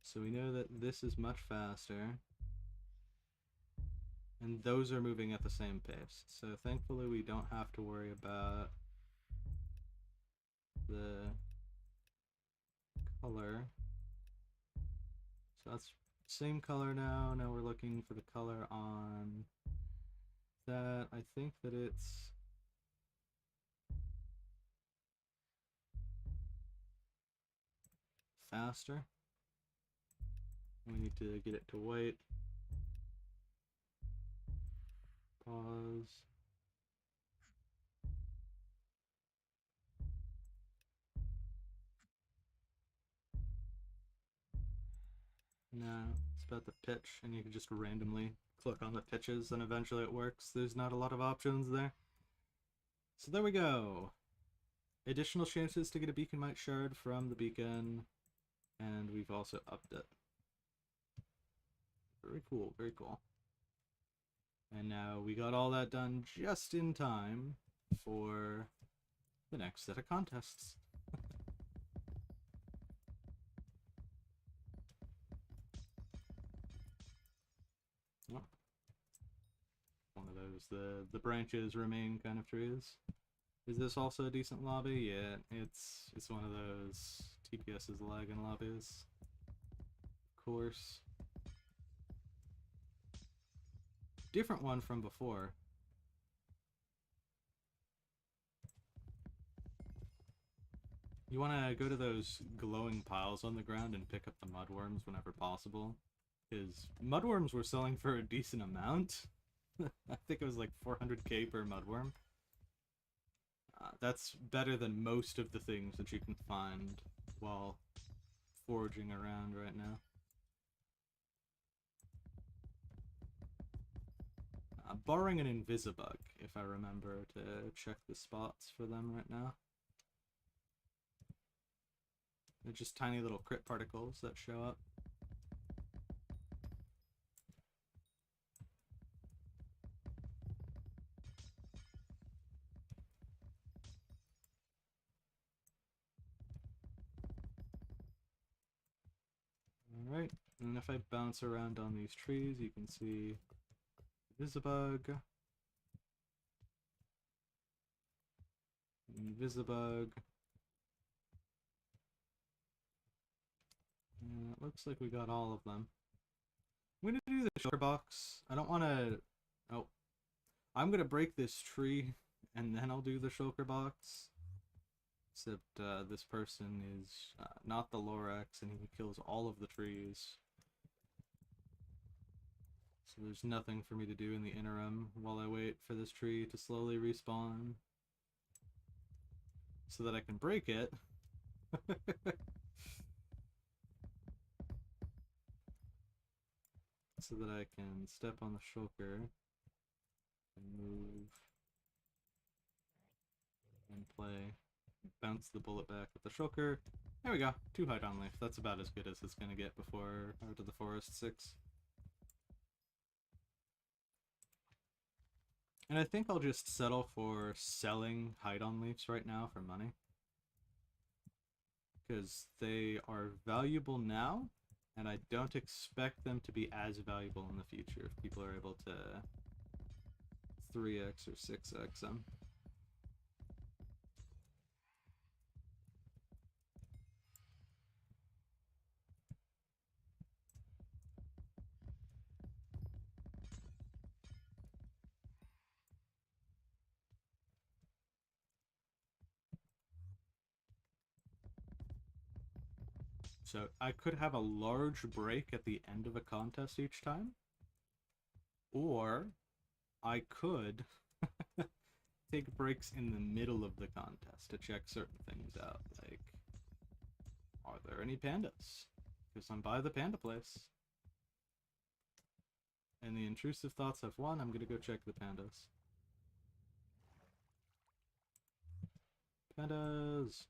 So we know that this is much faster. And those are moving at the same pace. So thankfully we don't have to worry about the color. So that's same color now. Now we're looking for the color on that. I think that it's faster. We need to get it to white. Pause. No, it's about the pitch, and you can just randomly click on the pitches, and eventually it works. There's not a lot of options there. So there we go. Additional chances to get a beacon mite shard from the beacon, and we've also upped it. Very cool, very cool. And now we got all that done just in time for the next set of contests. Oh. One of those, the branches remain kind of trees. Is this also a decent lobby? Yeah, it's one of those TPS is lagging lobbies. Of course. Different one from before. You want to go to those glowing piles on the ground and pick up the mudworms whenever possible. Because mudworms were selling for a decent amount. I think it was like 400k per mudworm. That's better than most of the things that you can find while foraging around right now. Barring an invisibug, if I remember to check the spots for them right now. They're just tiny little crit particles that show up. Alright, and if I bounce around on these trees, you can see Invisibug, Invisibug. And it looks like we got all of them. I'm gonna do the shulker box. I don't want to. Oh, I'm gonna break this tree, and then I'll do the shulker box. Except this person is not the Lorax, and he kills all of the trees. So there's nothing for me to do in the interim while I wait for this tree to slowly respawn. So that I can break it. So that I can step on the shulker and move and play, bounce the bullet back with the shulker, There we go. 2 height on leaf. That's about as good as it's gonna get before Out of the Forest 6. And I think I'll just settle for selling height on leaves right now for money. Because they are valuable now, and I don't expect them to be as valuable in the future if people are able to 3x or 6x them. So I could have a large break at the end of a contest each time, or I could take breaks in the middle of the contest to check certain things out, like, are there any pandas? Because I'm by the panda place. And the intrusive thoughts have won, I'm gonna go check the pandas. Pandas!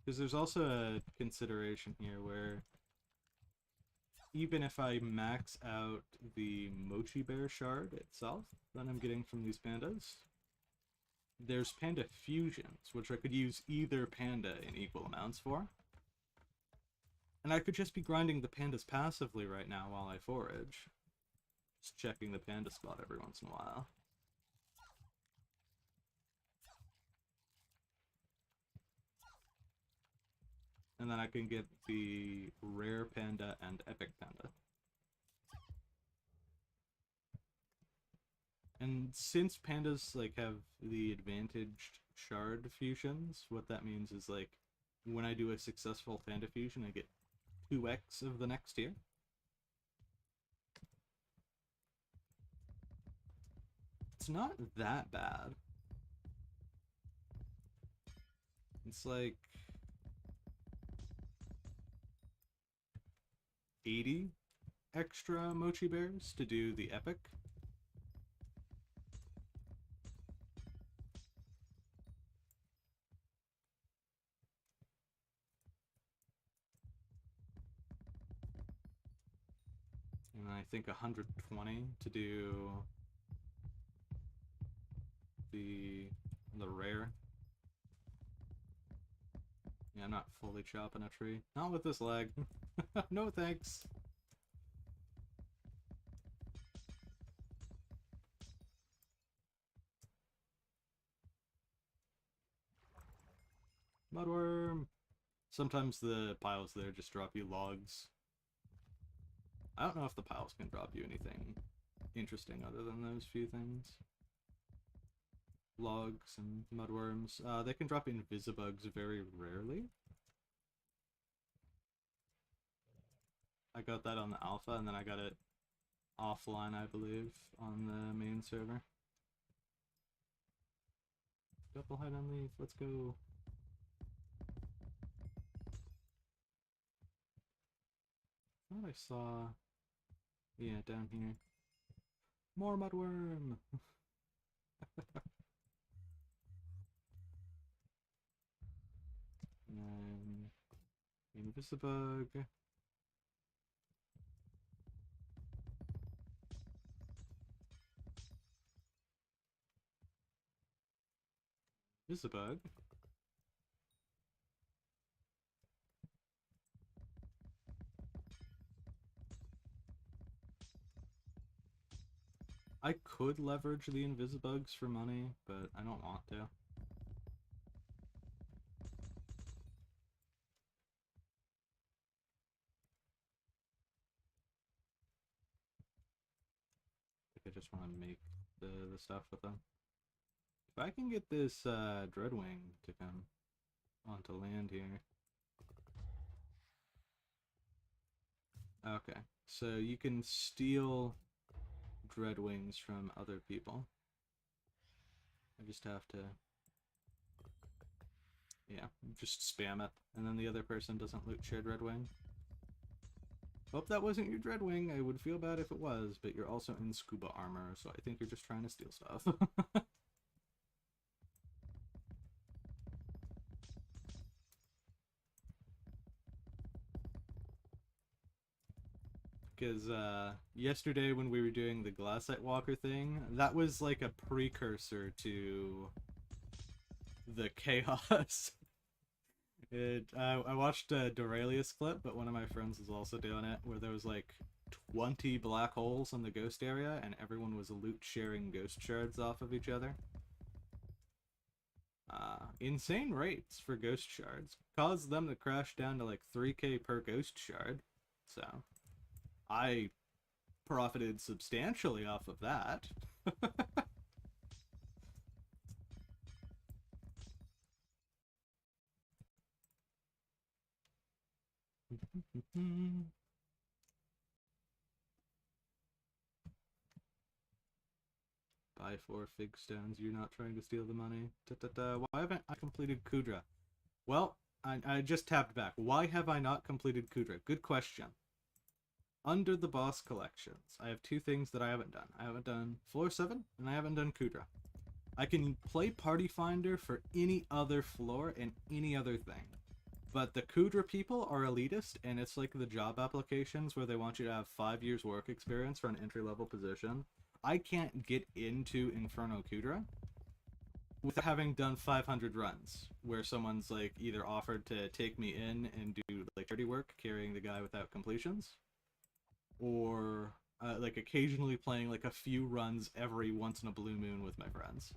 Because there's also a consideration here where even if I max out the Mochi Bear shard itself that I'm getting from these pandas, there's panda fusions, which I could use either panda in equal amounts for. And I could just be grinding the pandas passively right now while I forage. Just checking the panda spot every once in a while. And then I can get the rare panda and epic panda. And since pandas like have the advantaged shard fusions, what that means is like when I do a successful panda fusion, I get 2x of the next tier. It's not that bad. It's like 80 extra Mochi Bears to do the epic. And I think 120 to do the rare. Yeah, I'm not fully chopping a tree. Not with this lag. No thanks. Mudworm! Sometimes the piles there just drop you logs. I don't know if the piles can drop you anything interesting other than those few things. Logs and mudworms. They can drop invisibugs very rarely. I got that on the alpha, and then I got it offline, I believe, on the main server. Double hide on leaf, let's go. I thought I saw... Yeah, down here. More mudworm! And invisibug. Invisibug. I could leverage the invisibugs for money, but I don't want to. I just want to make the stuff with them. If I can get this Dreadwing to come onto land here. Okay, so you can steal Dreadwings from other people. I just have to... Yeah, just spam it, and then the other person doesn't loot shared Dreadwing. Hope that wasn't your Dreadwing. I would feel bad if it was, but you're also in scuba armor, so I think you're just trying to steal stuff. Because yesterday when we were doing the Glassite Walker thing, that was like a precursor to the chaos. I watched a Dorelius clip, but one of my friends was also doing it, where there was like 20 black holes in the ghost area, and everyone was loot sharing ghost shards off of each other. Insane rates for ghost shards. Caused them to crash down to like 3k per ghost shard. So, I profited substantially off of that. Buy 4 fig stones. You're not trying to steal the money. Why haven't I completed Kudra? Well, I just tapped back. Why have I not completed Kudra? Good question. Under the boss collections, I have 2 things that I haven't done. I haven't done floor 7, and I haven't done Kudra. I can play Party Finder for any other floor and any other thing. But the Kudra people are elitist, and it's like the job applications where they want you to have 5 years work experience for an entry-level position. I can't get into Inferno Kudra without having done 500 runs, where someone's like either offered to take me in and do like dirty work carrying the guy without completions, or like occasionally playing like a few runs every once in a blue moon with my friends.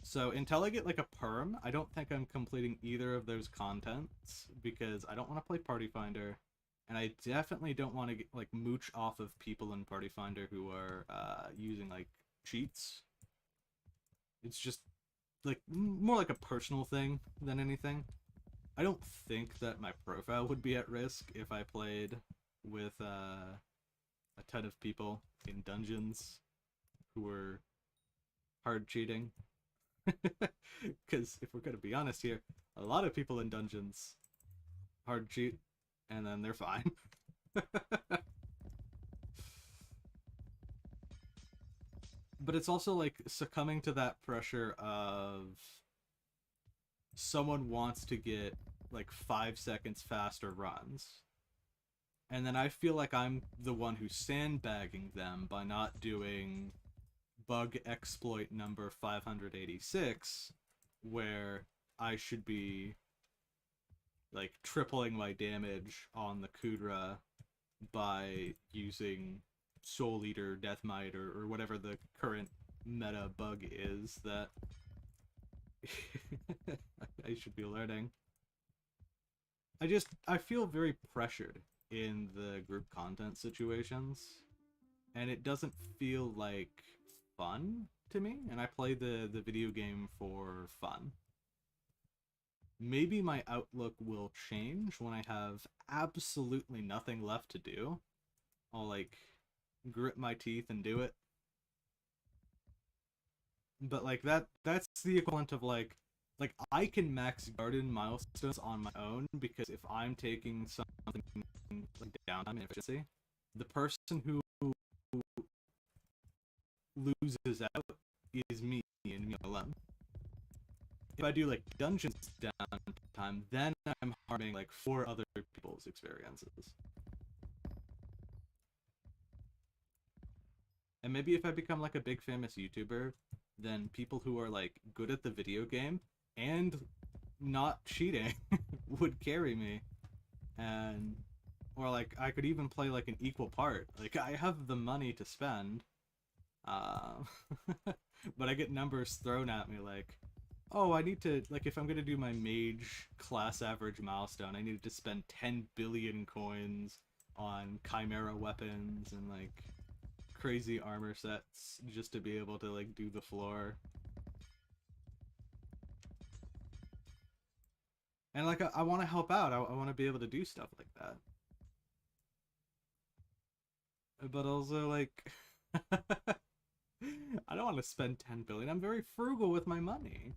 So until I get like a perm, I don't think I'm completing either of those contents, because I don't want to play Party Finder, and I definitely don't want to get, like, mooch off of people in Party Finder who are using like cheats. It's just like more like a personal thing than anything. I don't think that my profile would be at risk if I played with a ton of people in dungeons who were hard cheating. Because if we're gonna be honest here, a lot of people in dungeons hard cheat, and then they're fine. But it's also like succumbing to that pressure of someone wants to get like 5 seconds faster runs, and then I feel like I'm the one who's sandbagging them by not doing bug exploit number 586, where I should be like tripling my damage on the Kudra by using Soul Eater, Deathmite, or whatever the current meta bug is that I should be learning. I feel very pressured in the group content situations, and it doesn't feel like fun to me, and I play the video game for fun. Maybe my outlook will change when I have absolutely nothing left to do. I'll like grit my teeth and do it. But like that's the equivalent of like I can max garden milestones on my own, because if I'm taking something like downtime and efficiency, the person who loses out is me and me alone. If I do like dungeons downtime, then I'm harming like 4 other people's experiences. And maybe if I become like a big famous YouTuber, then people who are like good at the video game and not cheating would carry me. And or like I could even play like an equal part. Like I have the money to spend, but I get numbers thrown at me like, oh, I need to, like, if I'm gonna do my mage class average milestone, I need to spend 10 billion coins on chimera weapons and like crazy armor sets just to be able to like do the floor. And like I want to help out. I want to be able to do stuff like that. But also like I don't want to spend 10 billion. I'm very frugal with my money.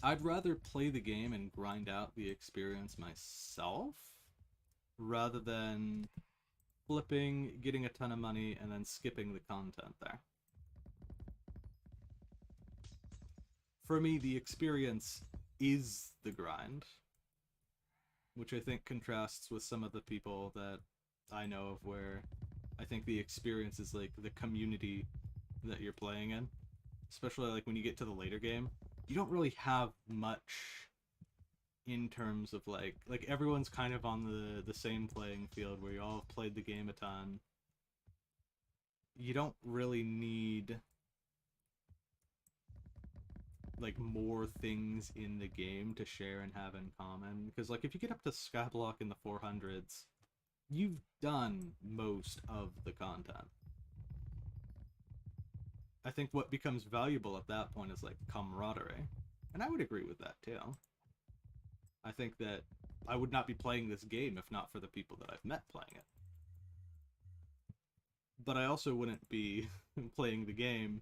I'd rather play the game and grind out the experience myself rather than flipping, getting a ton of money, and then skipping the content there. For me, the experience is the grind, which I think contrasts with some of the people that I know of where I think the experience is like the community that you're playing in. Especially like when you get to the later game, you don't really have much in terms of like everyone's kind of on the same playing field where you all have played the game a ton. You don't really need like more things in the game to share and have in common, because like if you get up to Skyblock in the 400s, you've done most of the content. I think what becomes valuable at that point is like camaraderie, and I would agree with that too. I think that I would not be playing this game if not for the people that I've met playing it. But I also wouldn't be playing the game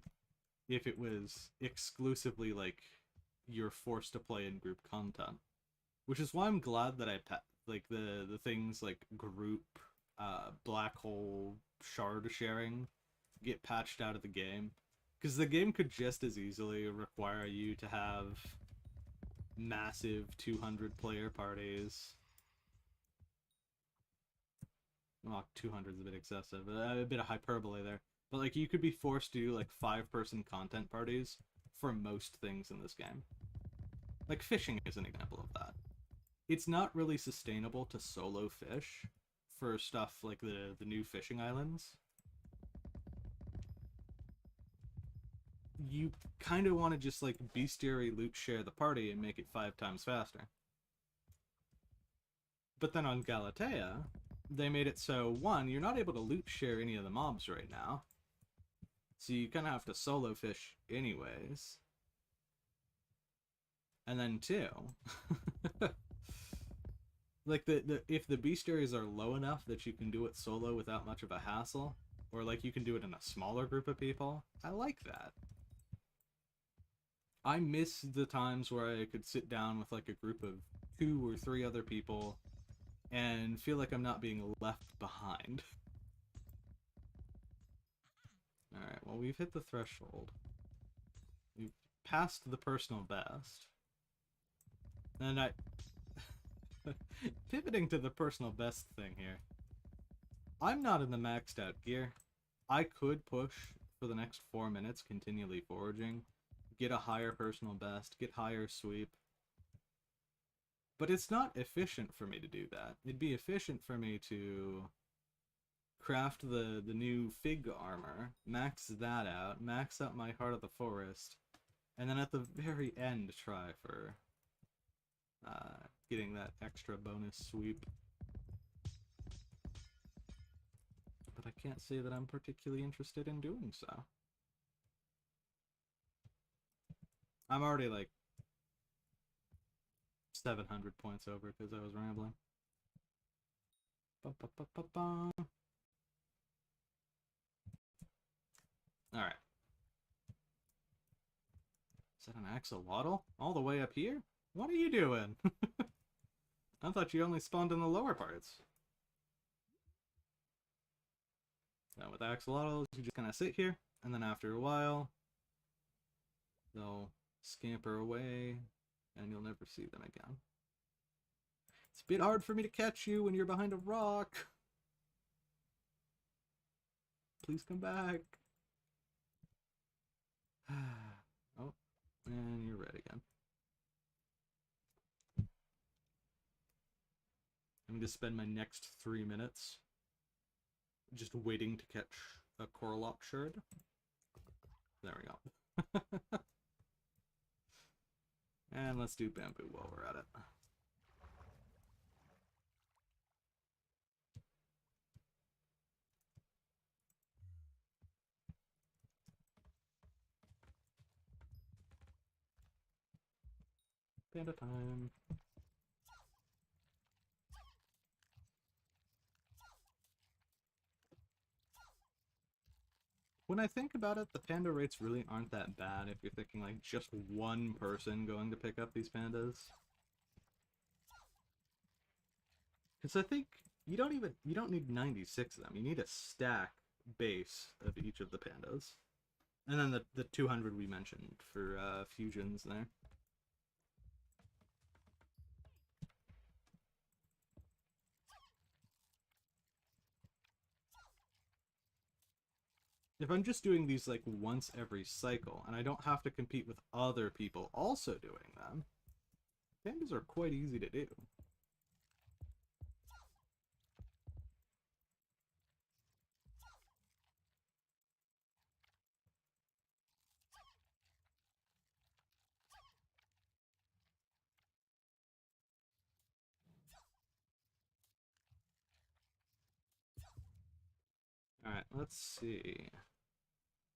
if it was exclusively like you're forced to play in group content, which is why I'm glad that like the things like group, black hole, shard sharing get patched out of the game, because the game could just as easily require you to have massive 200 player parties. Well, 200 is a bit excessive, a bit of hyperbole there. But like you could be forced to do like 5-person content parties for most things in this game. Like fishing is an example of that. It's not really sustainable to solo fish for stuff like the new fishing islands. You kind of want to just like bestiary loot share the party and make it 5 times faster. But then on Galatea, they made it so, one, you're not able to loot share any of the mobs right now. So you kind of have to solo fish anyways. And then two, like if the bestiaries are low enough that you can do it solo without much of a hassle, or like you can do it in a smaller group of people, I like that. I miss the times where I could sit down with like a group of 2 or 3 other people and feel like I'm not being left behind. Alright, well, we've hit the threshold. We've passed the personal best. And I... pivoting to the personal best thing here. I'm not in the maxed out gear. I could push for the next 4 minutes continually foraging, get a higher personal best, get higher sweep. But it's not efficient for me to do that. It'd be efficient for me to craft the new fig armor, max that out, max out my Heart of the Forest, and then at the very end try for getting that extra bonus sweep. But I can't say that I'm particularly interested in doing so. I'm already like 700 points over because I was rambling. Alright. Is that an axolotl? All the way up here? What are you doing? I thought you only spawned in the lower parts. Now with axolotls, you just kind of sit here, and then after a while, they'll scamper away, and you'll never see them again. It's a bit hard for me to catch you when you're behind a rock. Please come back. Oh, and you're red again. I'm going to spend my next 3 minutes just waiting to catch a Corlock shard. There we go. And let's do bamboo while we're at it. Panda time. when I think about it, the panda rates really aren't that bad if you're thinking like just one person going to pick up these pandas. Because I think you don't need 96 of them. You need a stack base of each of the pandas. And then the 200 we mentioned for fusions there. If I'm just doing these like once every cycle, and I don't have to compete with other people also doing them, pandas are quite easy to do. Alright, let's see.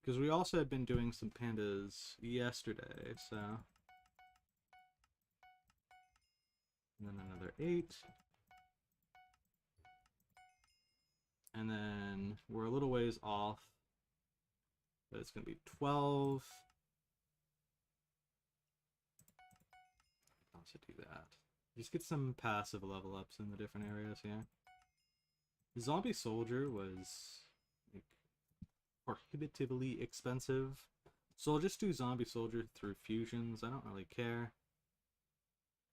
Because we also had been doing some pandas yesterday, so... And then another 8. And then we're a little ways off. But it's going to be 12. Also do that. Just get some passive level ups in the different areas here. The zombie soldier was like, prohibitively expensive. So I'll just do zombie soldier through fusions. I don't really care.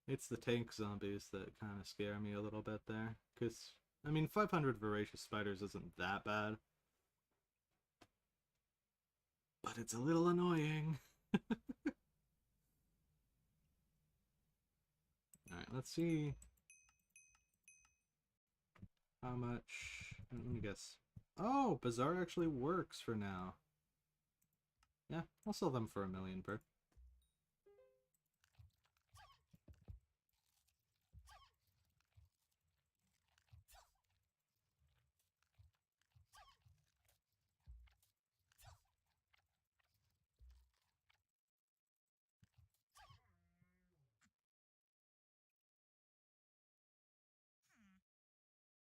It's the tank zombies that kind of scare me a little bit there. Because, I mean, 500 voracious spiders isn't that bad. But it's a little annoying. Alright, let's see how much... Let me guess. Oh, Bazaar actually works for now. Yeah, I'll sell them for 1 million per.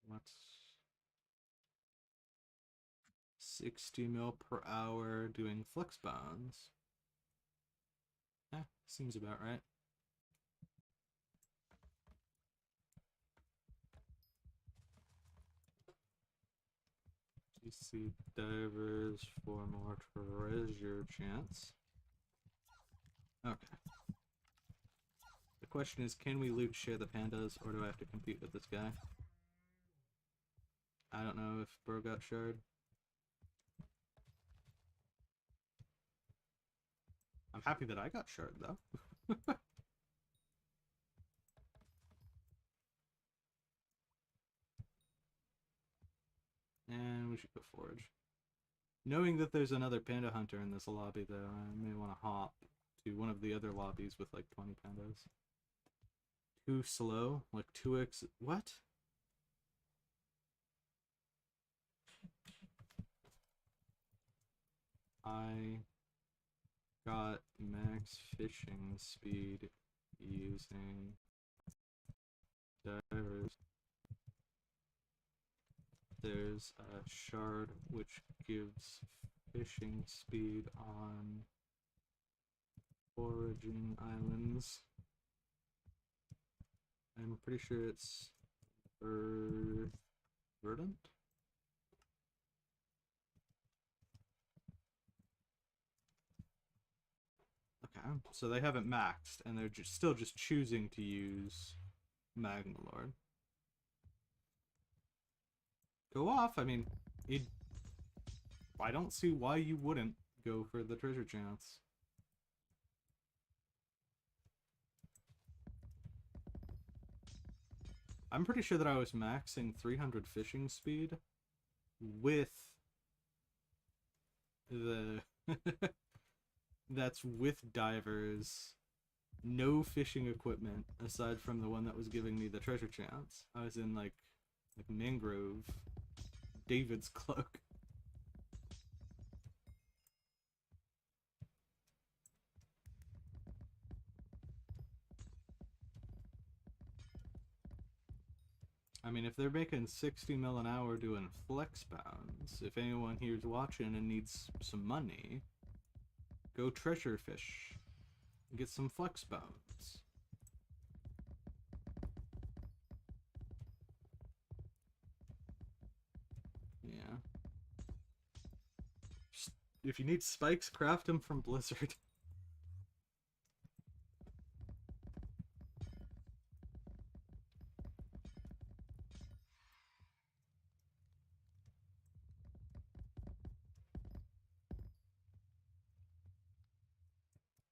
What's 60 mil per hour doing flex bonds? Yeah, seems about right. GC divers for more treasure chance. Okay. The question is, can we loot share the pandas, or do I have to compete with this guy? I don't know if bro got shard. I'm happy that I got shard, though. And we should go forage. Knowing that there's another panda hunter in this lobby, though, I may want to hop to one of the other lobbies with like 20 pandas. Too slow? Like 2x... What? I got max fishing speed using divers. There's a shard which gives fishing speed on foraging islands. I'm pretty sure it's verdant. Okay, so they haven't maxed, and they're still just choosing to use Magma Lord. Go off. I mean, I don't see why you wouldn't go for the treasure chance. I'm pretty sure that I was maxing 300 fishing speed with the... That's with divers, no fishing equipment aside from the one that was giving me the treasure chance. I was in like mangrove, David's cloak. I mean, if they're making 60 mil an hour doing flex bounds, if anyone here's watching and needs some money, go treasure fish and get some flex bounds. Yeah. Just, if you need spikes, craft them from Blizzard.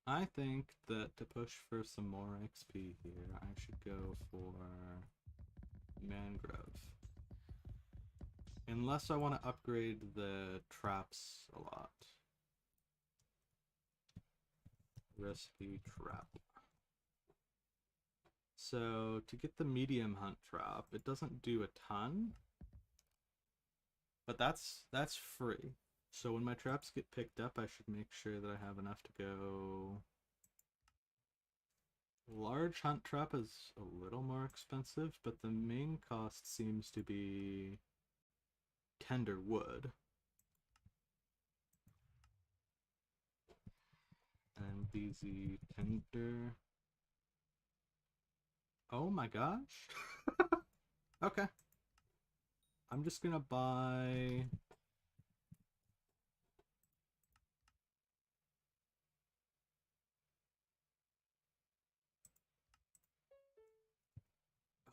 I think that to push for some more XP here, I should go for mangrove. Unless I want to upgrade the traps a lot. Recipe trap. So to get the medium hunt trap, it doesn't do a ton, but that's free. So when my traps get picked up, I should make sure that I have enough to go. Large hunt trap is a little more expensive, but the main cost seems to be tender wood. And BZ tender. Oh my gosh. Okay. I'm just gonna buy.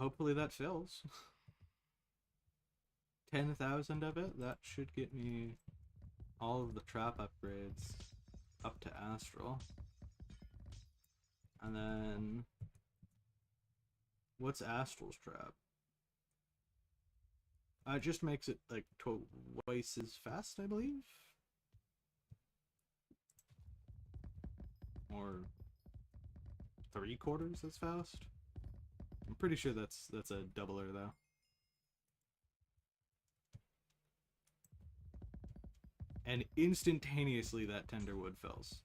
Hopefully that fills. 10,000 of it. That should get me all of the trap upgrades up to Astral. And then what's Astral's trap? It just makes it like twice as fast, I believe. Or 3/4 as fast. I'm pretty sure that's a doubler though. And instantaneously that tender wood fills.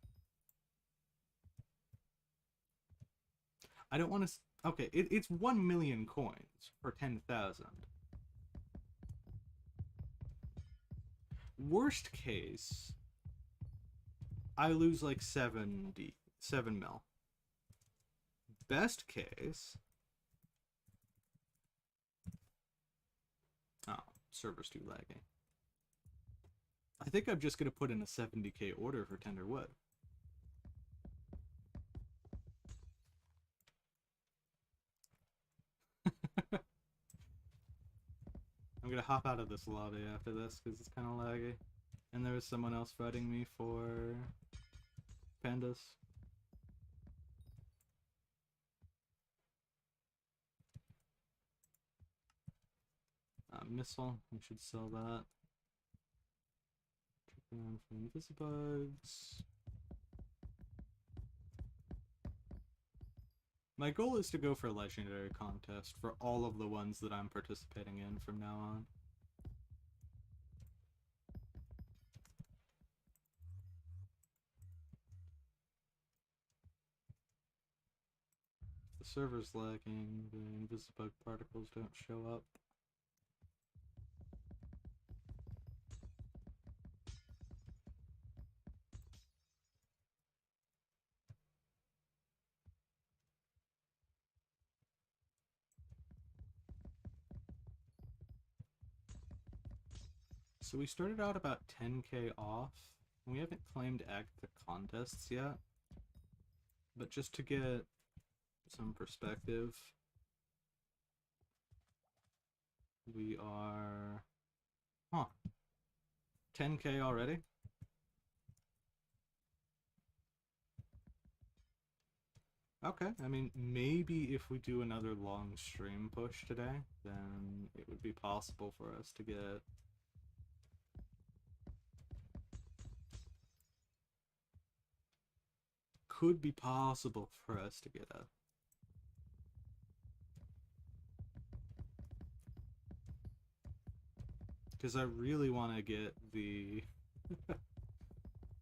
I don't want to. Okay, it's 1 million coins for 10,000. Worst case, I lose like 7 mil. Best case. Oh, server's too laggy. I think I'm just gonna put in a 70k order for tender wood. I'm gonna hop out of this lobby after this because it's kind of laggy. And there was someone else fighting me for pandas. Missile, we should sell that. Check around for invisibugs. My goal is to go for a legendary contest for all of the ones that I'm participating in from now on. The server's lagging, the invisibug particles don't show up. So we started out about 10k off. We haven't claimed active contests yet. But just to get some perspective, we are 10k already. Okay, I mean, maybe if we do another long stream push today, then it would be possible for us to get could be possible for us to get a because I really want to get the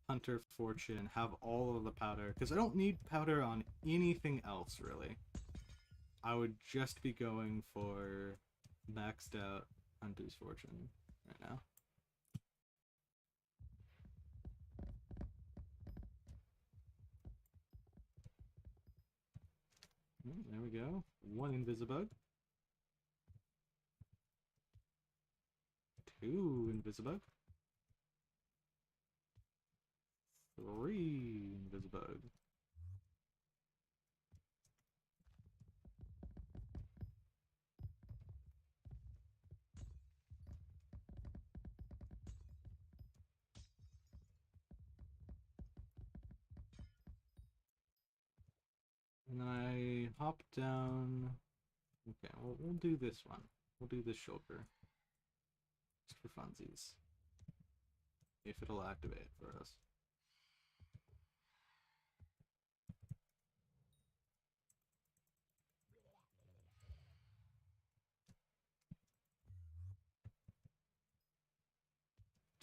Hunter Fortune, have all of the powder, because I don't need powder on anything else, really. I would just be going for maxed out Hunter's Fortune right now. There we go. 1 Invisibug. 2 Invisibug. 3 Invisibug. And then I hop down. Okay, well, we'll do this one. We'll do this shulker. Just for funsies. If it'll activate for us.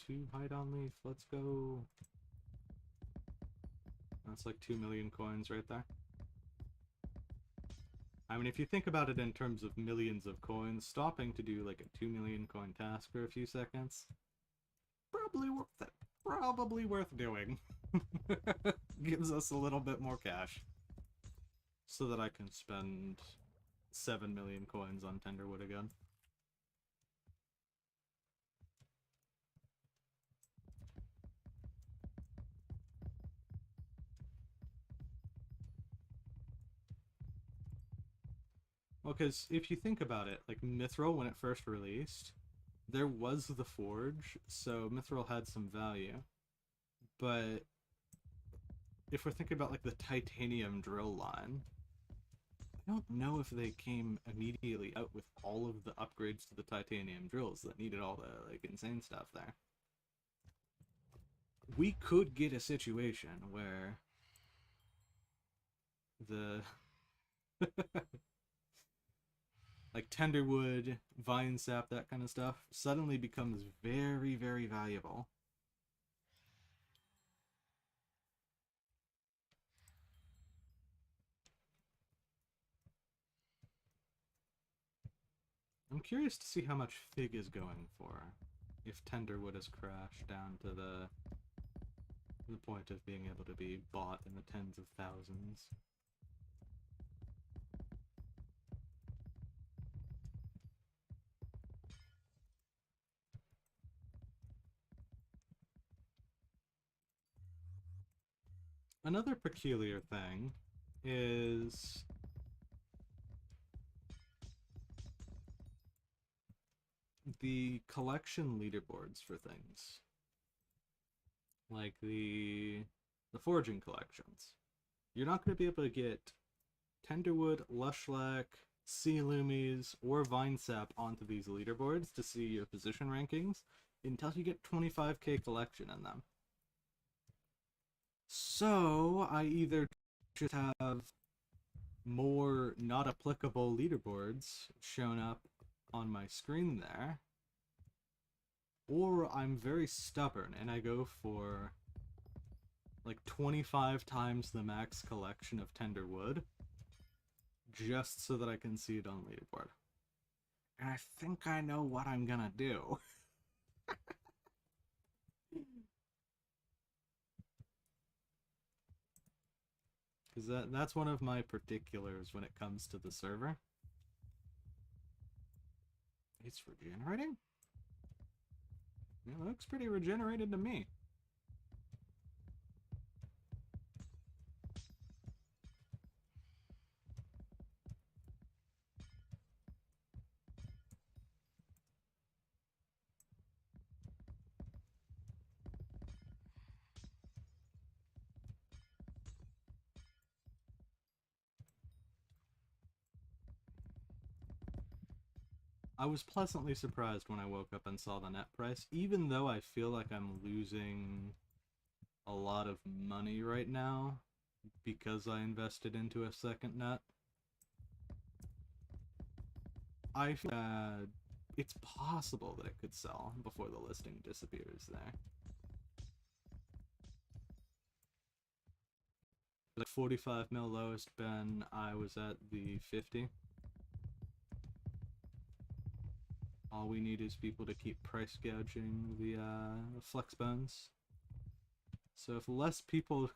Two hide on leaf, let's go. That's like 2 million coins right there. I mean, if you think about it in terms of millions of coins, stopping to do like a 2 million coin task for a few seconds, probably worth it. Probably worth doing. Gives us a little bit more cash. So that I can spend 7 million coins on Tenderwood again. Well, because if you think about it, like Mithril, when it first released, there was the forge, so Mithril had some value. But if we're thinking about like the titanium drill line, I don't know if they came immediately out with all of the upgrades to the titanium drills that needed all the like insane stuff there. We could get a situation where the like Tenderwood, Vine Sap, that kind of stuff, suddenly becomes very, very valuable. I'm curious to see how much Fig is going for if Tenderwood has crashed down to the point of being able to be bought in the tens of thousands. Another peculiar thing is the collection leaderboards for things. Like the foraging collections. You're not going to be able to get Tenderwood, Lushlack, Sea Loomies, or Vine Sap onto these leaderboards to see your position rankings until you get 25k collection in them. So I either just have more not applicable leaderboards shown up on my screen there, or I'm very stubborn and I go for like 25 times the max collection of Tenderwood just so that I can see it on leaderboard. And I think I know what I'm gonna do. Because that's one of my particulars when it comes to the server. It's regenerating? It looks pretty regenerated to me. I was pleasantly surprised when I woke up and saw the net price, even though I feel like I'm losing a lot of money right now because I invested into a second net. I feel that it's possible that it could sell before the listing disappears there. Like 45 mil lowest Ben, I was at the 50. All we need is people to keep price gouging the flex bones. So if less people...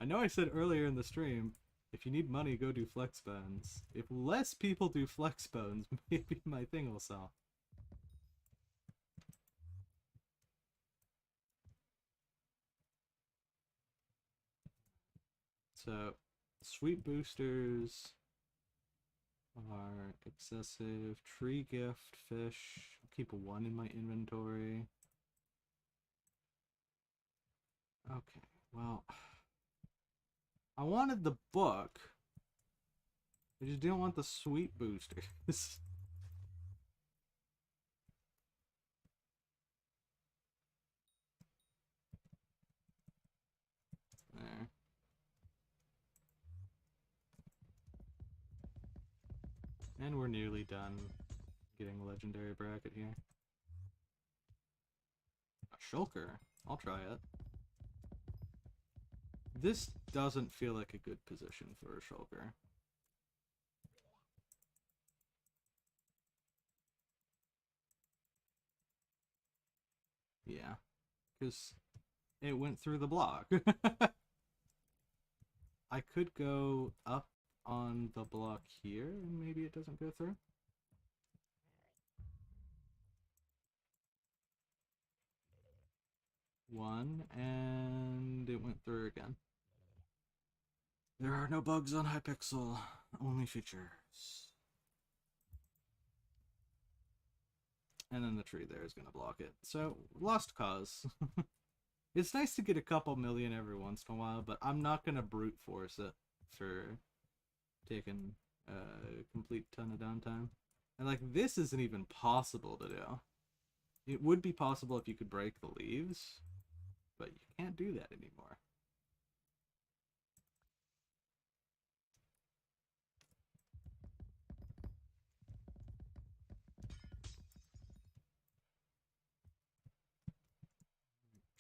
I know I said earlier in the stream, if you need money, go do flex bones. If less people do flex bones, maybe my thing will sell. So, sweet boosters are excessive. Tree gift, fish. I'll keep one in my inventory. Okay, well, I wanted the book. I just didn't want the sweet boosters. There. And we're nearly done getting a legendary bracket here. A shulker. I'll try it. This doesn't feel like a good position for a shulker. Yeah, because it went through the block. I could go up on the block here and maybe it doesn't go through. One, and it went through again. There are no bugs on Hypixel, only features. And then the tree there is going to block it. So, lost cause. It's nice to get a couple million every once in a while, but I'm not going to brute force it for taking a complete ton of downtime. And, like, this isn't even possible to do. It would be possible if you could break the leaves, but you can't do that anymore.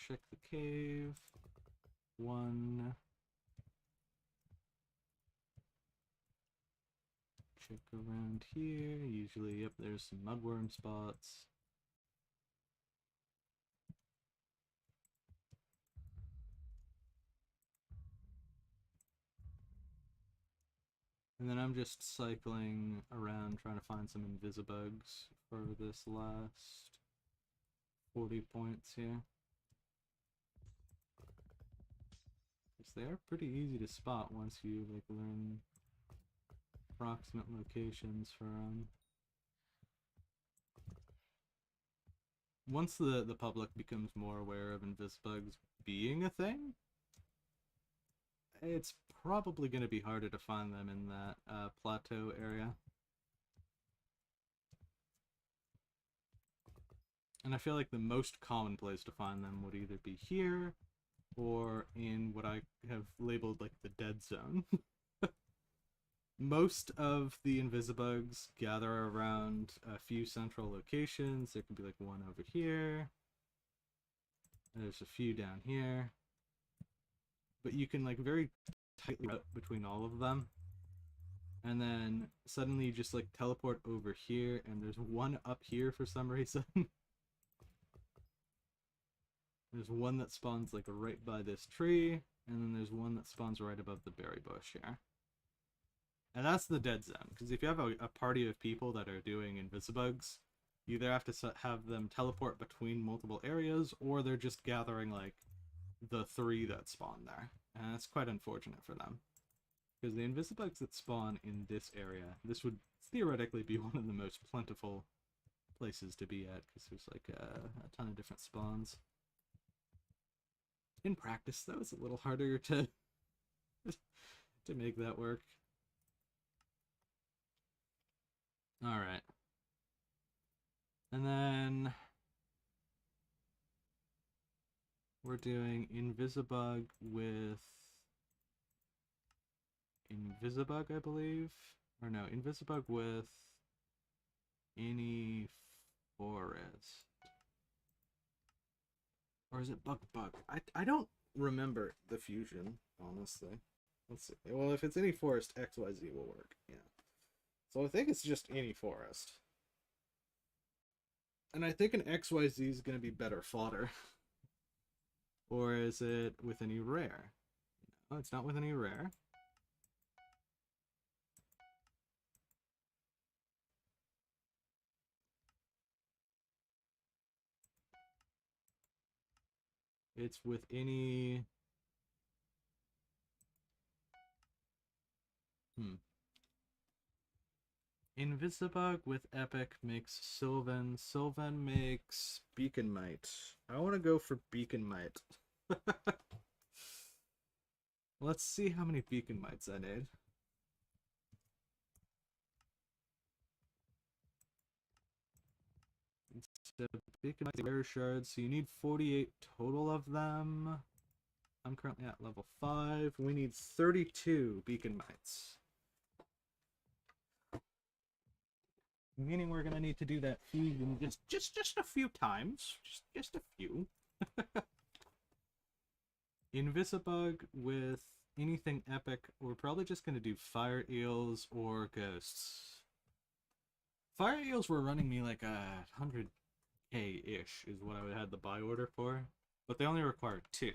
Check the cave. One. Check around here. Usually, yep, there's some mudworm spots. And then I'm just cycling around trying to find some invisibugs for this last 40 points here. Because they are pretty easy to spot once you like learn approximate locations for once the public becomes more aware of invisibugs being a thing, it's probably going to be harder to find them in that plateau area. And I feel like the most common place to find them would either be here or in what I have labeled like the dead zone. Most of the invisibugs gather around a few central locations. There could be like one over here. There's a few down here. But you can like very tightly route between all of them. And then suddenly you just like teleport over here and there's one up here for some reason. There's one that spawns like right by this tree, and then there's one that spawns right above the berry bush here. And that's the dead zone, because if you have a party of people that are doing invisibugs, you either have to have them teleport between multiple areas, or they're just gathering like the 3 that spawn there. And that's quite unfortunate for them. Because the invisibugs that spawn in this area, this would theoretically be one of the most plentiful places to be at, because there's like a ton of different spawns. In practice, though, it's a little harder to to make that work. Alright. And then we're doing Invisibug with Invisibug, I believe. Or no, Invisibug with any forest. Or is it Bug? I don't remember the fusion, honestly. Let's see. Well, if it's any forest, XYZ will work. Yeah. So I think it's just any forest. And I think an XYZ is going to be better fodder. Or is it with any rare? No, it's not with any rare. It's with any... Invisibug with Epic makes Sylvan. Sylvan makes Beacon Might. I want to go for Beacon Might. Let's see how many Beacon Mites I need. So Beacon Mites rare shards, so you need 48 total of them. I'm currently at level 5. We need 32 Beacon Mites. Meaning we're gonna need to do that fusion just a few times. Just a few. Invisibug with anything epic. We're probably just gonna do fire eels or ghosts. Fire eels were running me like 100k-ish is what I would have the buy order for. But they only require 2.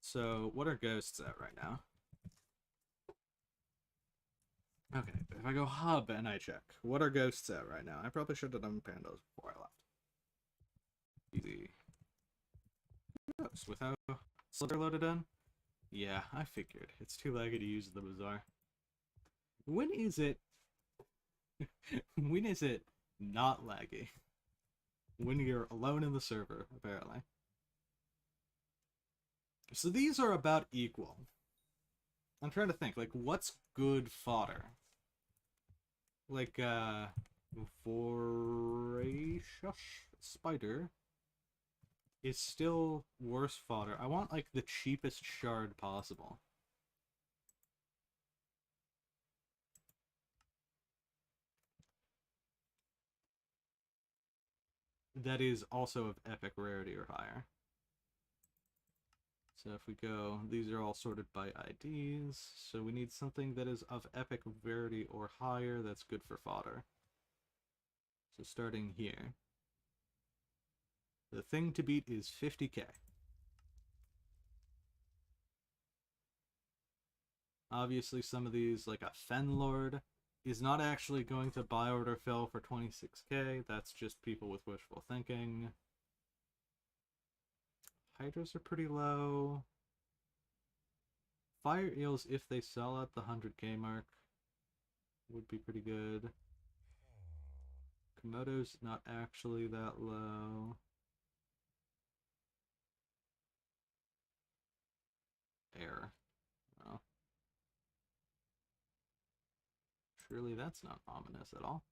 So what are ghosts at right now? Okay, if I go hub and I check, what are ghosts at right now? I probably should have done pandas before I left. Easy. Ghosts without Slither loaded in? Yeah, I figured. It's too laggy to use the bazaar. When is it... when is it not laggy? When you're alone in the server, apparently. So these are about equal. I'm trying to think, like, what's good fodder? Like, Voracious Spider is still worse fodder. I want, like, the cheapest shard possible. That is also of epic rarity or higher. So if we go, these are all sorted by IDs, so we need something that is of epic rarity or higher that's good for fodder. So starting here. The thing to beat is 50k. Obviously some of these, like a Fenlord, is not actually going to buy order fill for 26k, that's just people with wishful thinking. Hydras are pretty low. Fire eels, if they sell at the 100k mark, would be pretty good. Komodo's not actually that low. Air. Oh. Surely that's not ominous at all.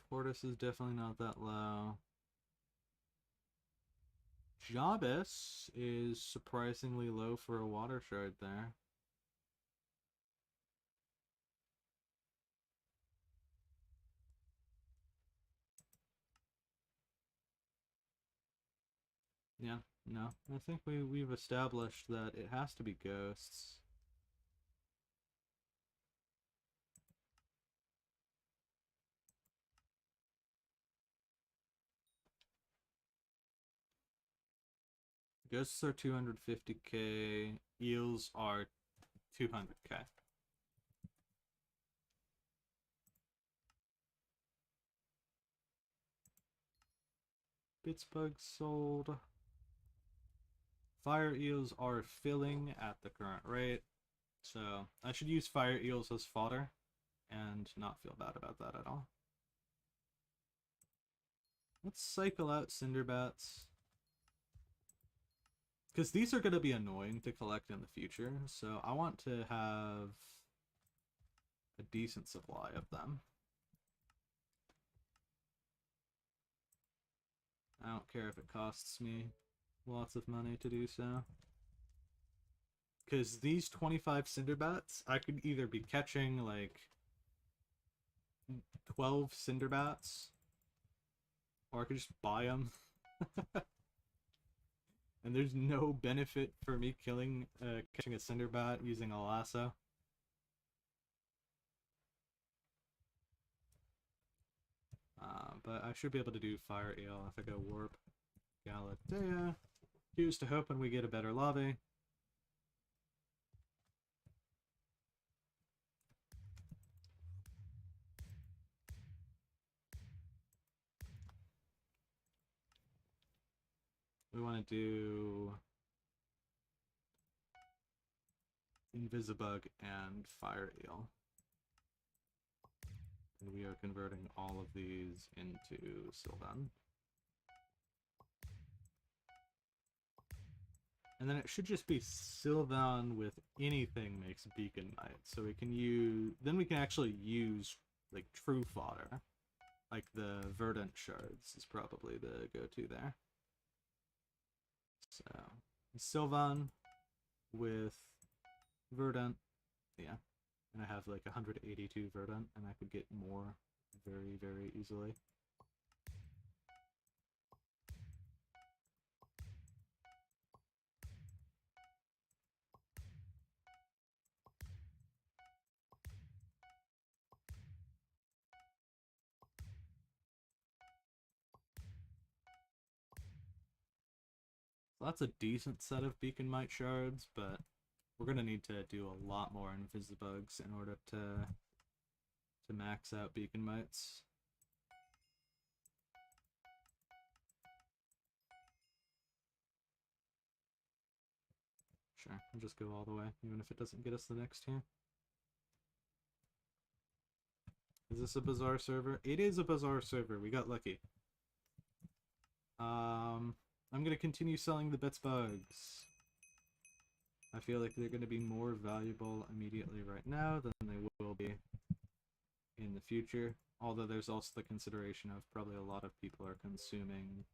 Tortoise is definitely not that low. Jabus is surprisingly low for a water shard there. Yeah, no. I think we've established that it has to be ghosts. Ghosts are 250k, eels are 200k. Bitsbug sold. Fire eels are filling at the current rate, so I should use fire eels as fodder and not feel bad about that at all. Let's cycle out Cinderbats, because these are going to be annoying to collect in the future, so I want to have a decent supply of them. I don't care if it costs me lots of money to do so. Because these 25 Cinderbats, I could either be catching like 12 Cinderbats, or I could just buy them. And there's no benefit for me catching a cinderbat using a lasso. But I should be able to do fire ale if I go warp Galatea. Here's to hoping we get a better lobby. We want to do Invisibug and Fire Eel. And we are converting all of these into Sylvan. And then it should just be Sylvan with anything makes Beacon Might. So we can use, then we can actually use like true fodder. Like the Verdant Shards is probably the go-to there. So Sylvan with Verdant, yeah. And I have like 182 Verdant, and I could get more very, very easily. So that's a decent set of Beacon Might shards, but we're gonna need to do a lot more Invisibugs in order to max out Beacon Mites. Sure, we'll just go all the way, even if it doesn't get us the next tier. Is this a bizarre server? It is a bizarre server. We got lucky. I'm gonna continue selling the bits bugs. I feel like they're gonna be more valuable immediately right now than they will be in the future. Although there's also the consideration of probably a lot of people are consuming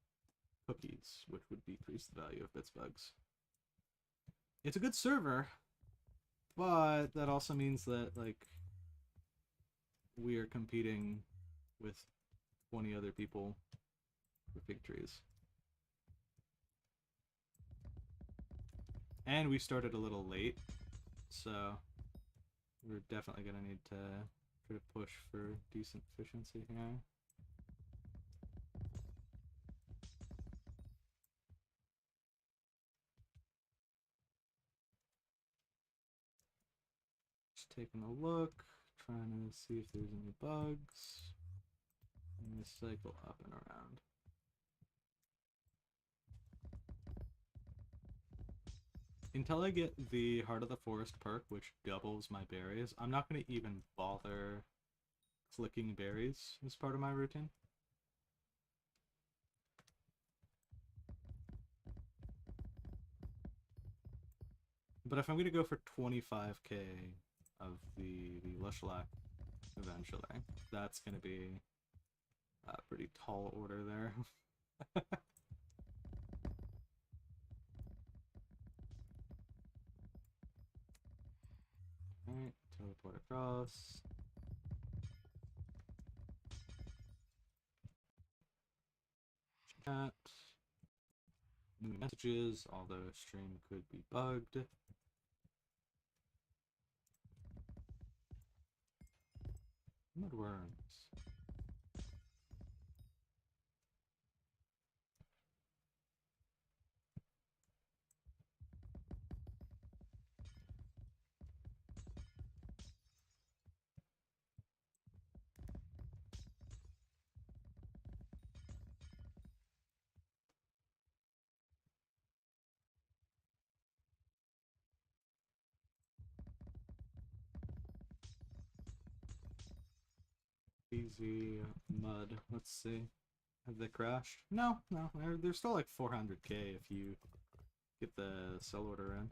cookies, which would decrease the value of bits bugs. It's a good server, but that also means that like we are competing with 20 other people for fig trees. And we started a little late, so we're definitely going to need to try to push for decent efficiency here. Just taking a look, trying to see if there's any bugs. And we cycle up and around. Until I get the Heart of the Forest perk, which doubles my berries, I'm not going to even bother clicking berries as part of my routine. But if I'm going to go for 25k of the Lushlack eventually, that's going to be a pretty tall order there. Alright, teleport across. Chat. New messages, although stream could be bugged. Mudworms. Easy mud. Let's see. Have they crashed? No, no. They're still like 400k if you get the sell order in.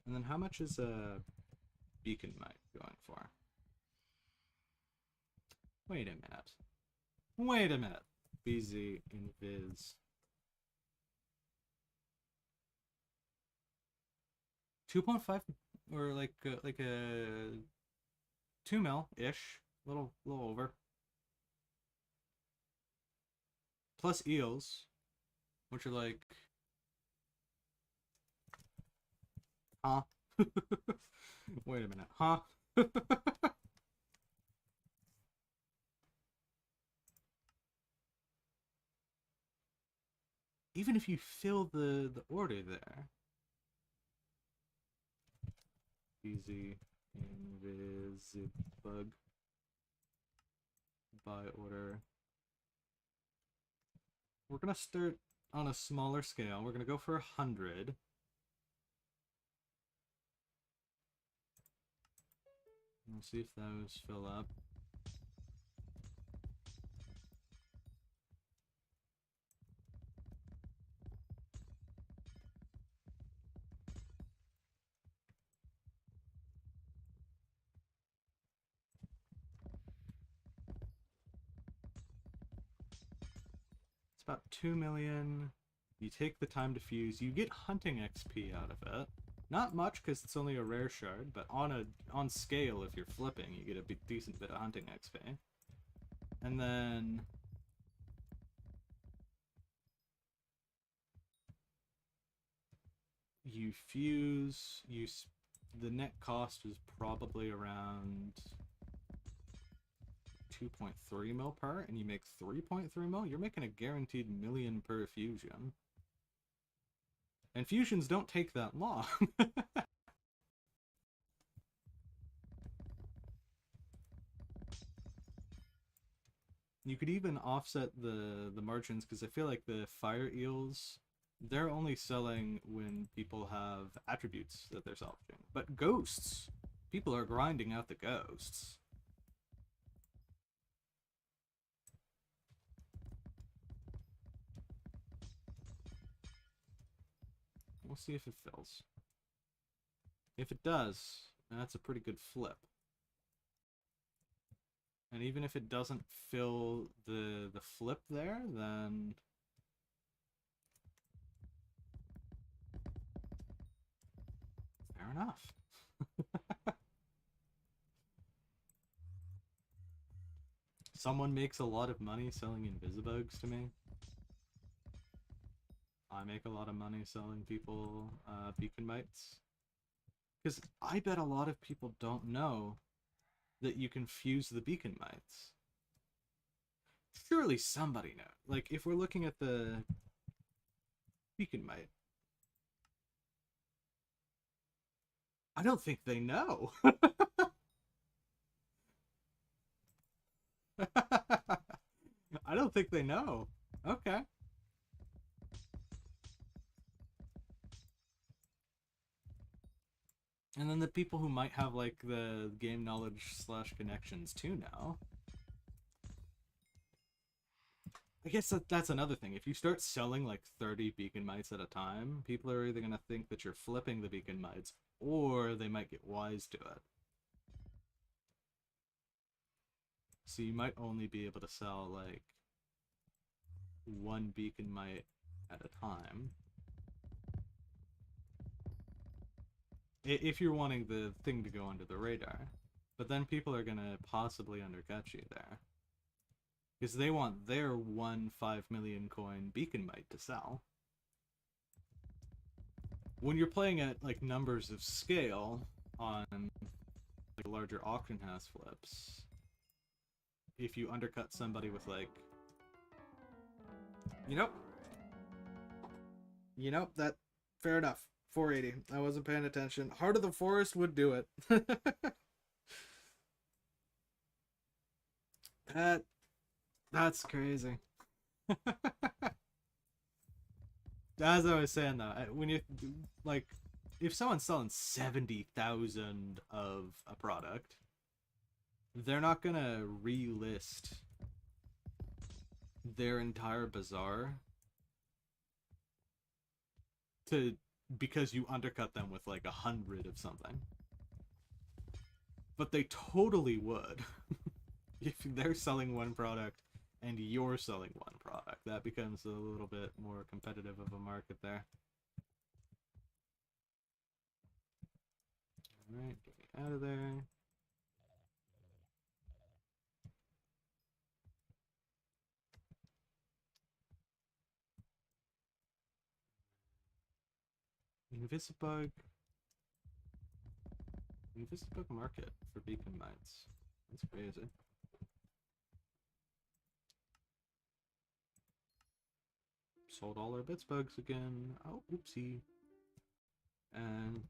And then how much is a Beacon Might going for? Wait a minute. Wait a minute. BZ Invis. 2.5 or like a 2 mil ish, little over. Plus eels, which are like, huh? Wait a minute, huh? Even if you fill the order there. Easy invisibug by order. We're gonna start on a smaller scale. We're gonna go for 100. We'll see if those fill up. It's about 2 million. You take the time to fuse. You get hunting XP out of it. Not much because it's only a rare shard, but on scale, if you're flipping, you get a decent bit of hunting XP. And then you fuse. The net cost is probably around 2.3 mil per, and you make 3.3 mil. You're making a guaranteed million per fusion. And fusions don't take that long. You could even offset the margins, because I feel like the fire eels, they're only selling when people have attributes that they're salvaging. But ghosts, people are grinding out the ghosts. We'll see if it fills. If it does, that's a pretty good flip. And even if it doesn't fill the flip there, then fair enough. Someone makes a lot of money selling invisibugs to me. I make a lot of money selling people beacon mites. Because I bet a lot of people don't know that you can fuse the beacon mites. Surely somebody knows. Like, if we're looking at the beacon mite, I don't think they know. I don't think they know. Okay. And then the people who might have like the game knowledge / connections too now. I guess that's another thing. If you start selling like 30 beacon mites at a time, people are either going to think that you're flipping the beacon mites, or they might get wise to it. So you might only be able to sell like 1 beacon mite at a time. If you're wanting the thing to go under the radar. But then people are going to possibly undercut you there. Because they want their 5 million coin beacon mite to sell. When you're playing at like numbers of scale on like a larger auction house flips, if you undercut somebody with like, that fair enough. 480. I wasn't paying attention. Heart of the Forest would do it. That's crazy. As I was saying though, when you like, if someone's selling 70,000 of a product, they're not gonna relist their entire bazaar because you undercut them with like 100 of something. But they totally would. If they're selling one product and you're selling one product, that becomes a little bit more competitive of a market there. Alright, get me out of there. Invisibug. Invisibug market for beacon mines. That's crazy. Sold all our bits bugs again. Oh, oopsie. And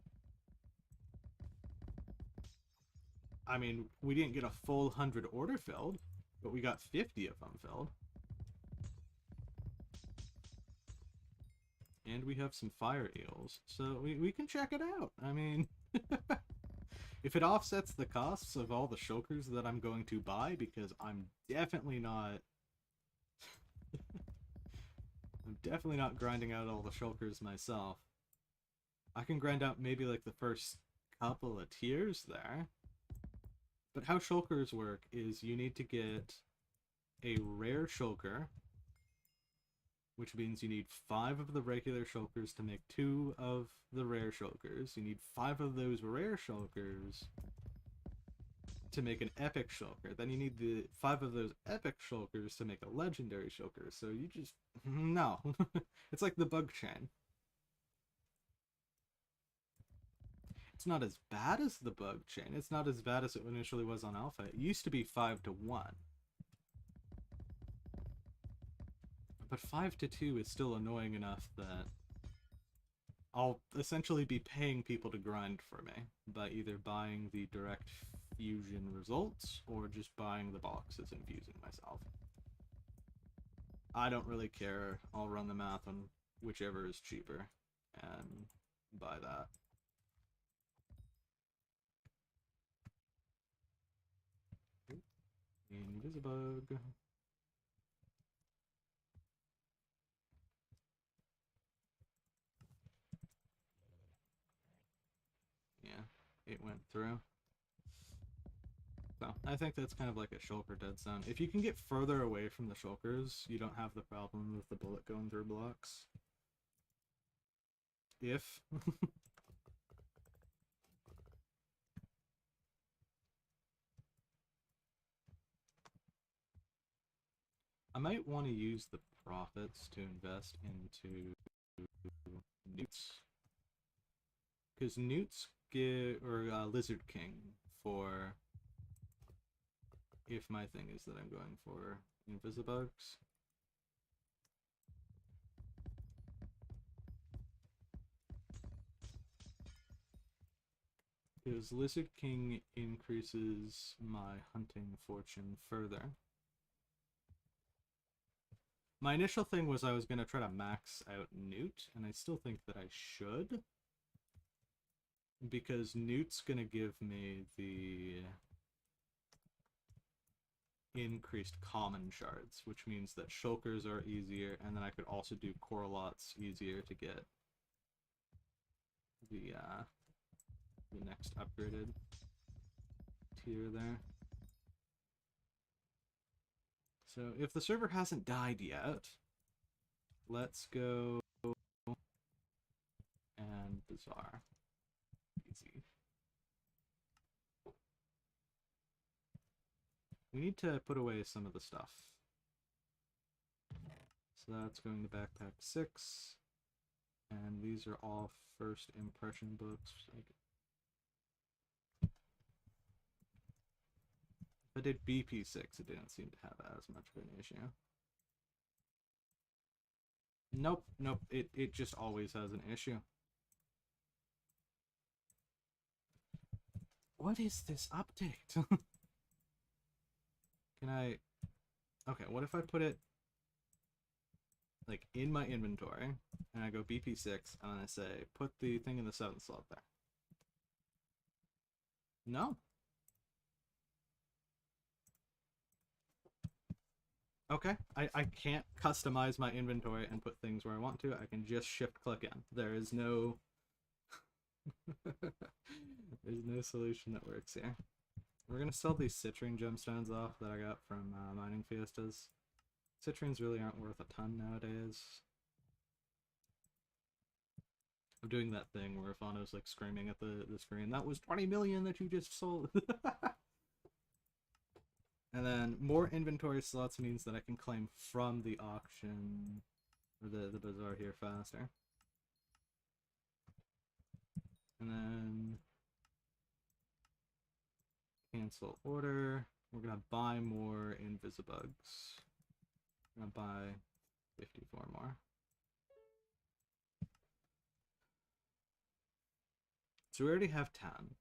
I mean, we didn't get a full 100 order filled, but we got 50 of them filled. And we have some fire eels, so we can check it out. I mean, if it offsets the costs of all the shulkers that I'm going to buy, because I'm definitely not... I'm definitely not grinding out all the shulkers myself. I can grind out maybe like the first couple of tiers there. But how shulkers work is you need to get a rare shulker, which means you need 5 of the regular shulkers to make 2 of the rare shulkers. You need 5 of those rare shulkers to make an epic shulker. Then you need the 5 of those epic shulkers to make a legendary shulker. So you just... no. It's like the bug chain. It's not as bad as the bug chain. It's not as bad as it initially was on alpha. It used to be 5 to 1. But 5 to 2 is still annoying enough that I'll essentially be paying people to grind for me by either buying the direct fusion results or just buying the boxes and fusing myself. I don't really care. I'll run the math on whichever is cheaper and buy that. Invisibug. Yeah, it went through. So I think that's kind of like a shulker dead zone. If you can get further away from the shulkers, you don't have the problem with the bullet going through blocks. If. I might want to use the profits to invest into newts. Because newts give, or Lizard King for, if my thing is that I'm going for Invisibugs. Because Lizard King increases my hunting fortune further. My initial thing was I was going to try to max out Newt, and I still think that I should. Because Newt's going to give me the increased common shards, which means that shulkers are easier, and then I could also do coralots easier to get the next upgraded tier there. So if the server hasn't died yet, let's go and Bazaar. Easy. We need to put away some of the stuff. So that's going to backpack 6. And these are all first impression books. If I did BP6, it didn't seem to have as much of an issue. Nope, nope, it just always has an issue. What is this update? Can I... Okay, what if I put it like in my inventory and I go BP6 and I say put the thing in the 7th slot there? No. Okay, I can't customize my inventory and put things where I want to. I can just shift click in. There is no... There's no solution that works here. We're going to sell these citrine gemstones off that I got from mining fiestas. Citrines really aren't worth a ton nowadays. I'm doing that thing where Fano's like screaming at the screen, that was 20 million that you just sold. And then more inventory slots means that I can claim from the auction, or the bazaar here faster. And then cancel order. We're gonna buy more invisibugs. I'm gonna buy 54 more. So we already have 10.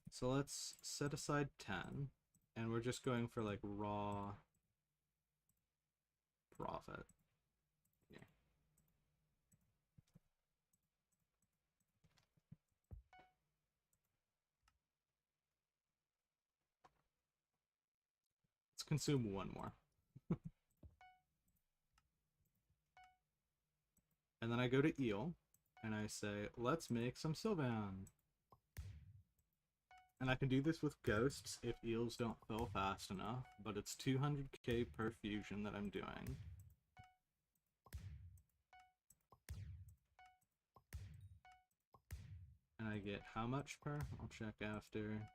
So let's set aside 10. And we're just going for like raw profit. Yeah. Let's consume one more. And then I go to eel and I say, let's make some Sylvan. And I can do this with ghosts if eels don't fill fast enough, but it's 200k per fusion that I'm doing. And I get how much per? I'll check after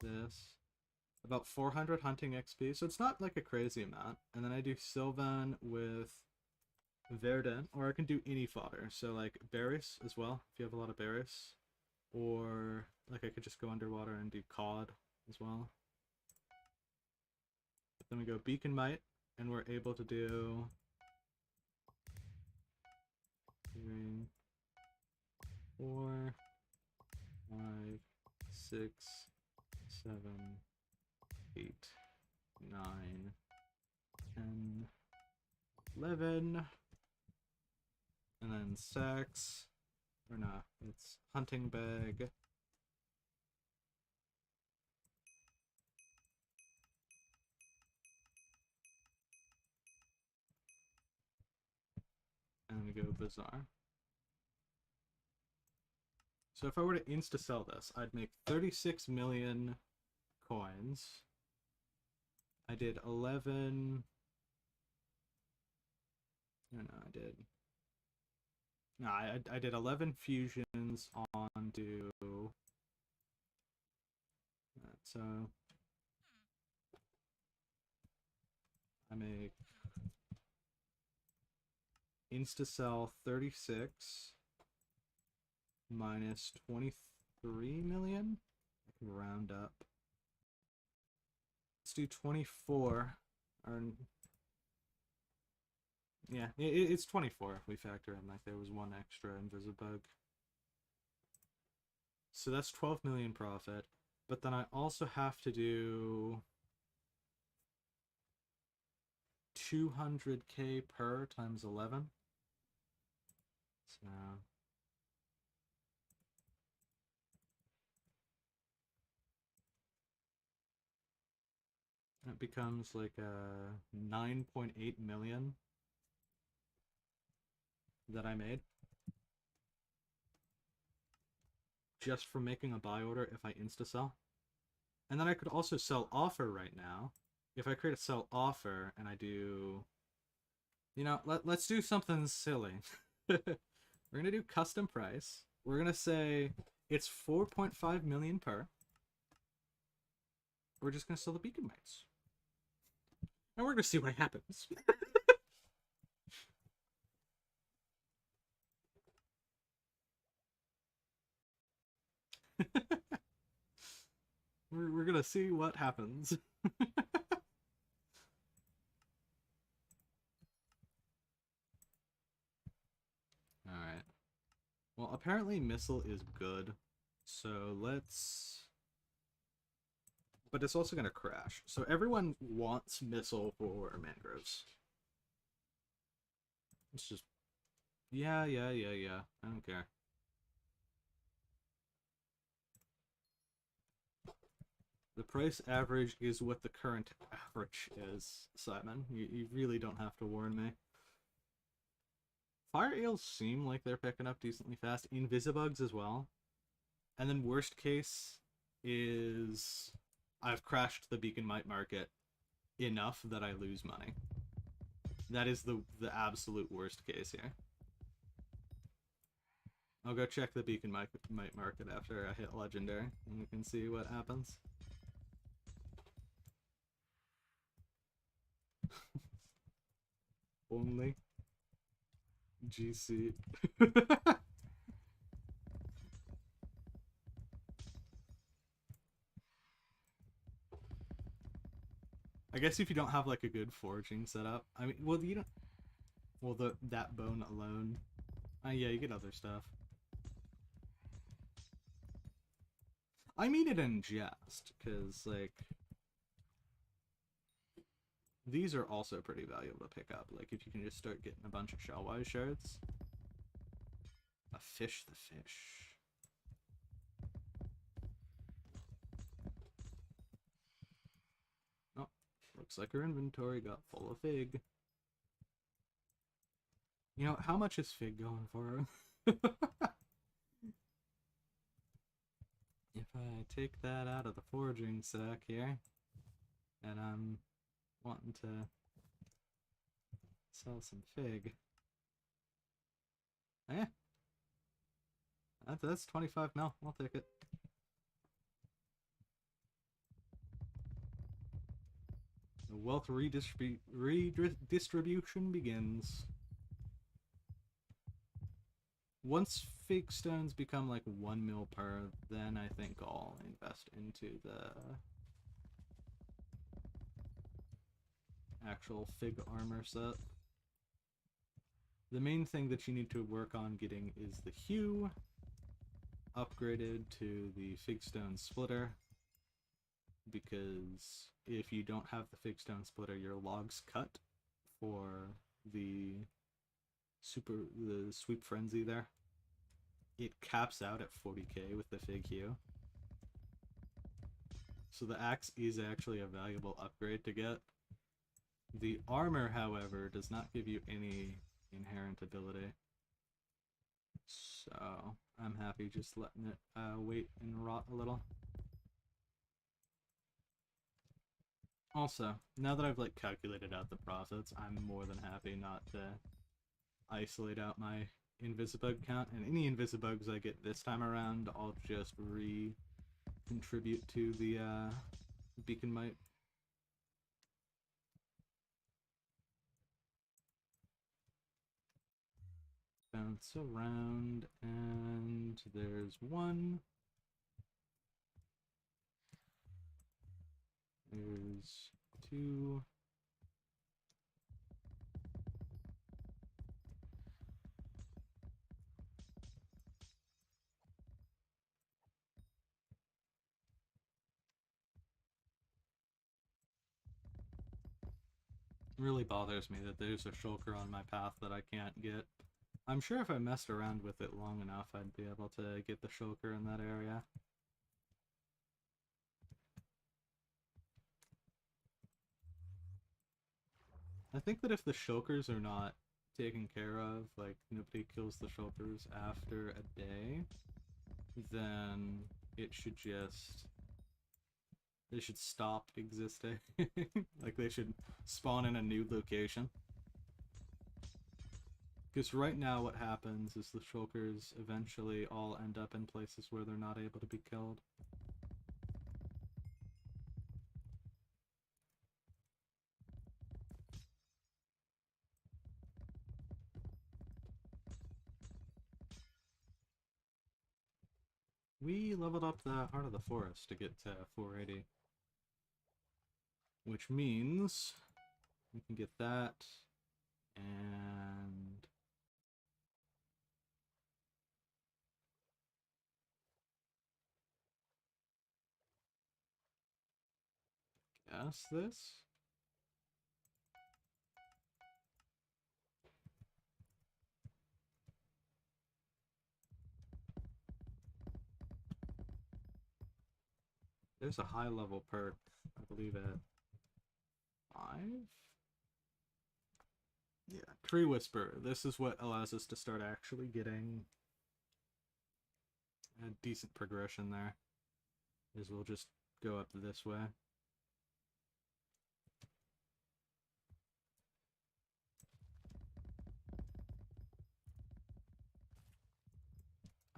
this. About 400 hunting XP, so it's not like a crazy amount. And then I do Sylvan with Verden, or I can do any fodder. So like berries as well, if you have a lot of berries. Or like I could just go underwater and do cod as well. But then we go beacon mite, and we're able to do 3, 4, 5, 6, 7, 8, 9, 10, 11, and then sacks, or not, it's hunting bag. And we go bazaar. So if I were to insta-sell this, I'd make 36 million coins. I did 11... No, I did... No, I did 11 fusions onto... So... I make... Insta-sell 36... minus 23 million. I can round up. Let's do 24. Or yeah, it's 24 if we factor in like there was one extra invisibug. So that's 12 million profit. But then I also have to do 200k per times 11. So it becomes like a 9.8 million that I made just from making a buy order if I insta sell. And then I could also sell offer right now. If I create a sell offer and I do, you know, let's do something silly. We're gonna do custom price. We're gonna say it's 4.5 million per. We're just gonna sell the beacon mites. And we're gonna see what happens. we're gonna see what happens. Alright. Well, apparently missile is good. So let's... But it's also gonna crash. So everyone wants missile for mangroves. It's just... Yeah. I don't care. The price average is what the current average is, Simon. You really don't have to warn me. Fire eels seem like they're picking up decently fast. Invisibugs as well. And then worst case is I've crashed the beacon mite market enough that I lose money. That is the absolute worst case here. I'll go check the beacon might market after I hit legendary, and we can see what happens. Only GC. I guess if you don't have like a good foraging setup, I mean, well, you don't. Well, that bone alone. Yeah, you get other stuff. I mean it in jest, because like these are also pretty valuable to pick up. Like if you can just start getting a bunch of shellwise shards. A fish the fish. Oh, looks like her inventory got full of fig. You know, how much is fig going for? If I take that out of the foraging sack here, and I'm wanting to sell some fig. Eh. That's 25 mil. I'll take it. The wealth redistribution begins. Once fig stones become like 1 mil per, then I think I'll invest into the actual fig armor set. The main thing that you need to work on getting is the hue upgraded to the fig stone splitter, because if you don't have the fig stone splitter, your logs cut for the sweep frenzy there. It caps out at 40k with the fig hue. So the axe is actually a valuable upgrade to get. The armor, however, does not give you any inherent ability. So I'm happy just letting it wait and rot a little. Also, now that I've like calculated out the profits, I'm more than happy not to isolate out my invisibug count, and any invisibugs I get this time around, I'll just contribute to the beacon mite. Bounce around, and there's one. There's two. It really bothers me that there's a shulker on my path that I can't get. I'm sure if I messed around with it long enough, I'd be able to get the shulker in that area. I think that if the shulkers are not taken care of, like nobody kills the shulkers after a day, then it should just... they should stop existing. Like they should spawn in a new location. Because right now what happens is the shulkers eventually all end up in places where they're not able to be killed. We leveled up the Heart of the Forest to get to 480. Which means we can get that, and guess this? There's a high level perk, I believe at 5? Yeah, Tree Whisper. This is what allows us to start actually getting a decent progression there. Is we'll just go up this way.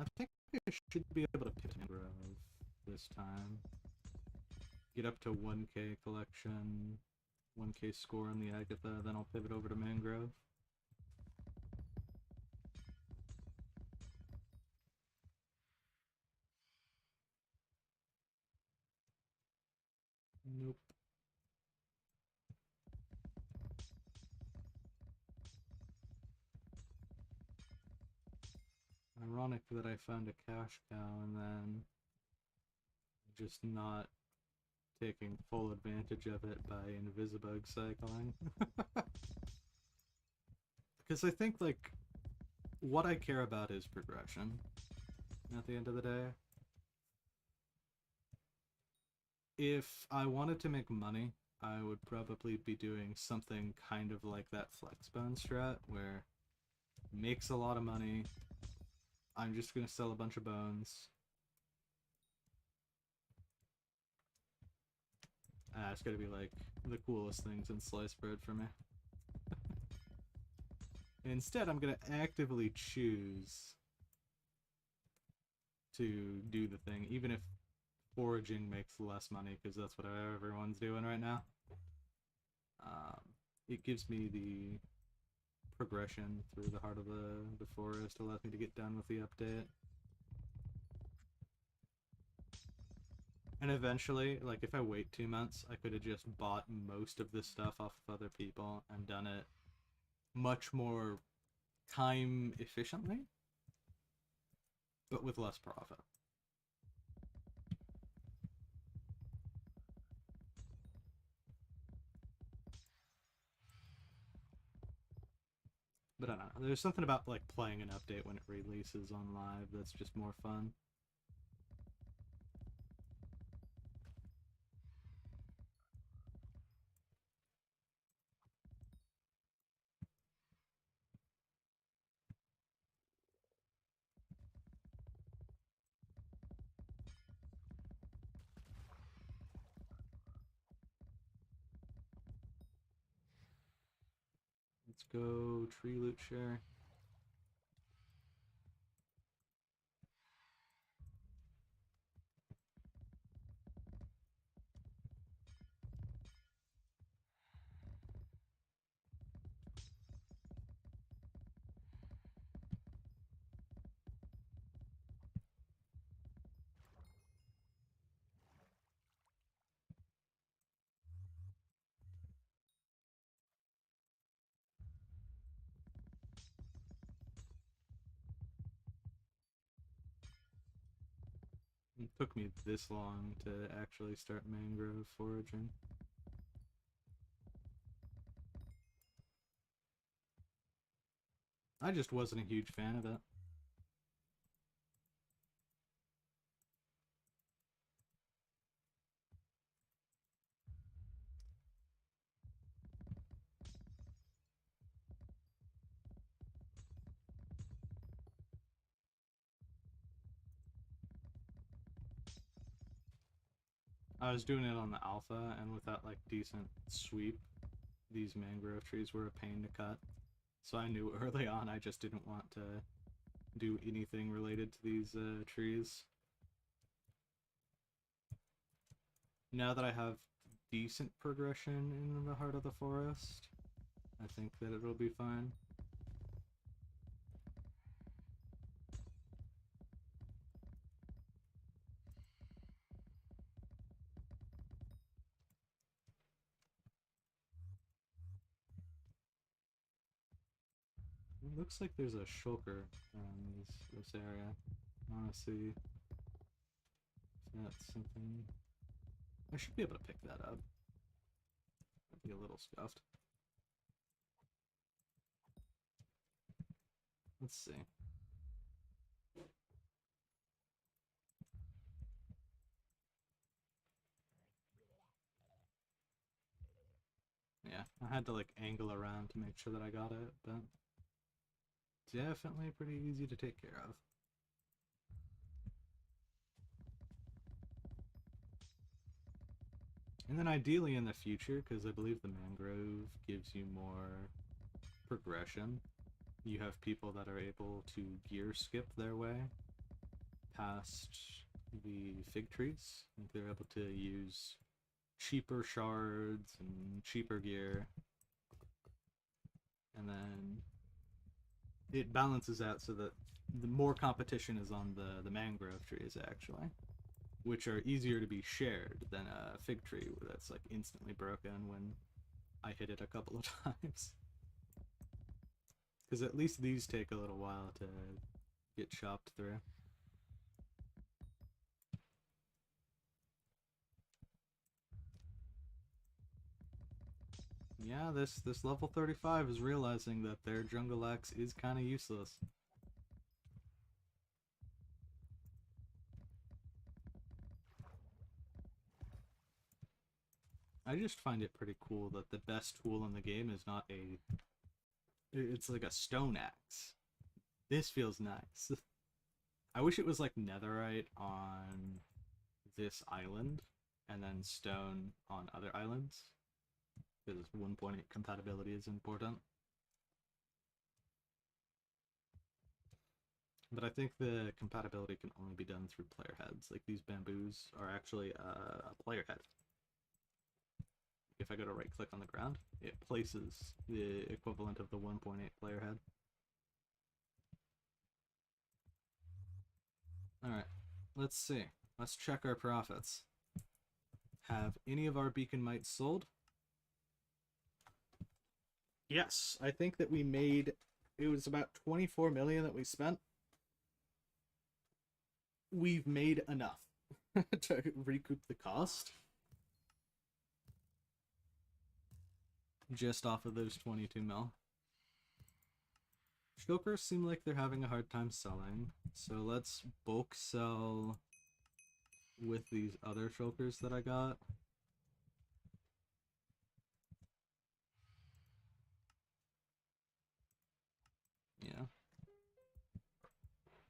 I think I should be able to pick mangrove this time. Get up to 1k collection, 1k score on the Agatha, then I'll pivot over to mangrove. Nope. Ironic that I found a cash cow and then just not taking full advantage of it by invisibug cycling. Because I think, like, what I care about is progression at the end of the day. If I wanted to make money, I would probably be doing something kind of like that flexbone strat, where it makes a lot of money, I'm just gonna sell a bunch of bones. It's gonna be like the coolest things in sliced bread for me. Instead, I'm gonna actively choose to do the thing, even if foraging makes less money, because that's what everyone's doing right now. It gives me the progression through the heart of the forest, allows me to get done with the update. And eventually, like, if I wait 2 months, I could have just bought most of this stuff off of other people and done it much more time efficiently, but with less profit. But I don't know, there's something about, like, playing an update when it releases on live that's just more fun. Let's go tree loot share. It took me this long to actually start mangrove foraging. I just wasn't a huge fan of it. I was doing it on the alpha, and with that, like, decent sweep, these mangrove trees were a pain to cut. So I knew early on I just didn't want to do anything related to these trees. Now that I have decent progression in the heart of the forest, I think that it'll be fine. It looks like there's a shulker in this area. I want to see if that's something. I should be able to pick that up. I'd be a little scuffed. Let's see. Yeah, I had to, like, angle around to make sure that I got it, but definitely pretty easy to take care of. And then ideally in the future, because I believe the mangrove gives you more progression, you have people that are able to gear skip their way past the fig trees. I think they're able to use cheaper shards and cheaper gear. And then it balances out so that the more competition is on the mangrove trees, actually, which are easier to be shared than a fig tree that's like instantly broken when I hit it a couple of times. Because at least these take a little while to get chopped through. Yeah, this level 35 is realizing that their jungle axe is kind of useless. I just find it pretty cool that the best tool in the game is not a... It's like a stone axe. This feels nice. I wish it was like netherite on this island and then stone on other islands, because 1.8 compatibility is important. But I think the compatibility can only be done through player heads. Like these bamboos are actually a player head. If I go to right click on the ground, it places the equivalent of the 1.8 player head. Alright, let's see. Let's check our profits. Have any of our beacon mites sold? Yes, I think that we made... It was about 24 million that we spent. We've made enough to recoup the cost. Just off of those 22 mil. Shulkers seem like they're having a hard time selling, so let's bulk sell with these other shulkers that I got. Yeah.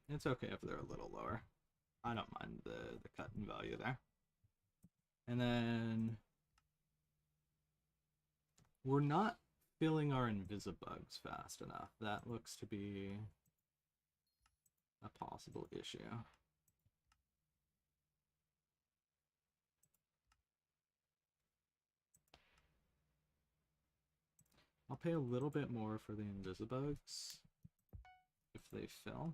It's okay if they're a little lower. I don't mind the cut in value there. And then we're not filling our invisibugs fast enough. That looks to be a possible issue. I'll pay a little bit more for the invisibugs if they fill.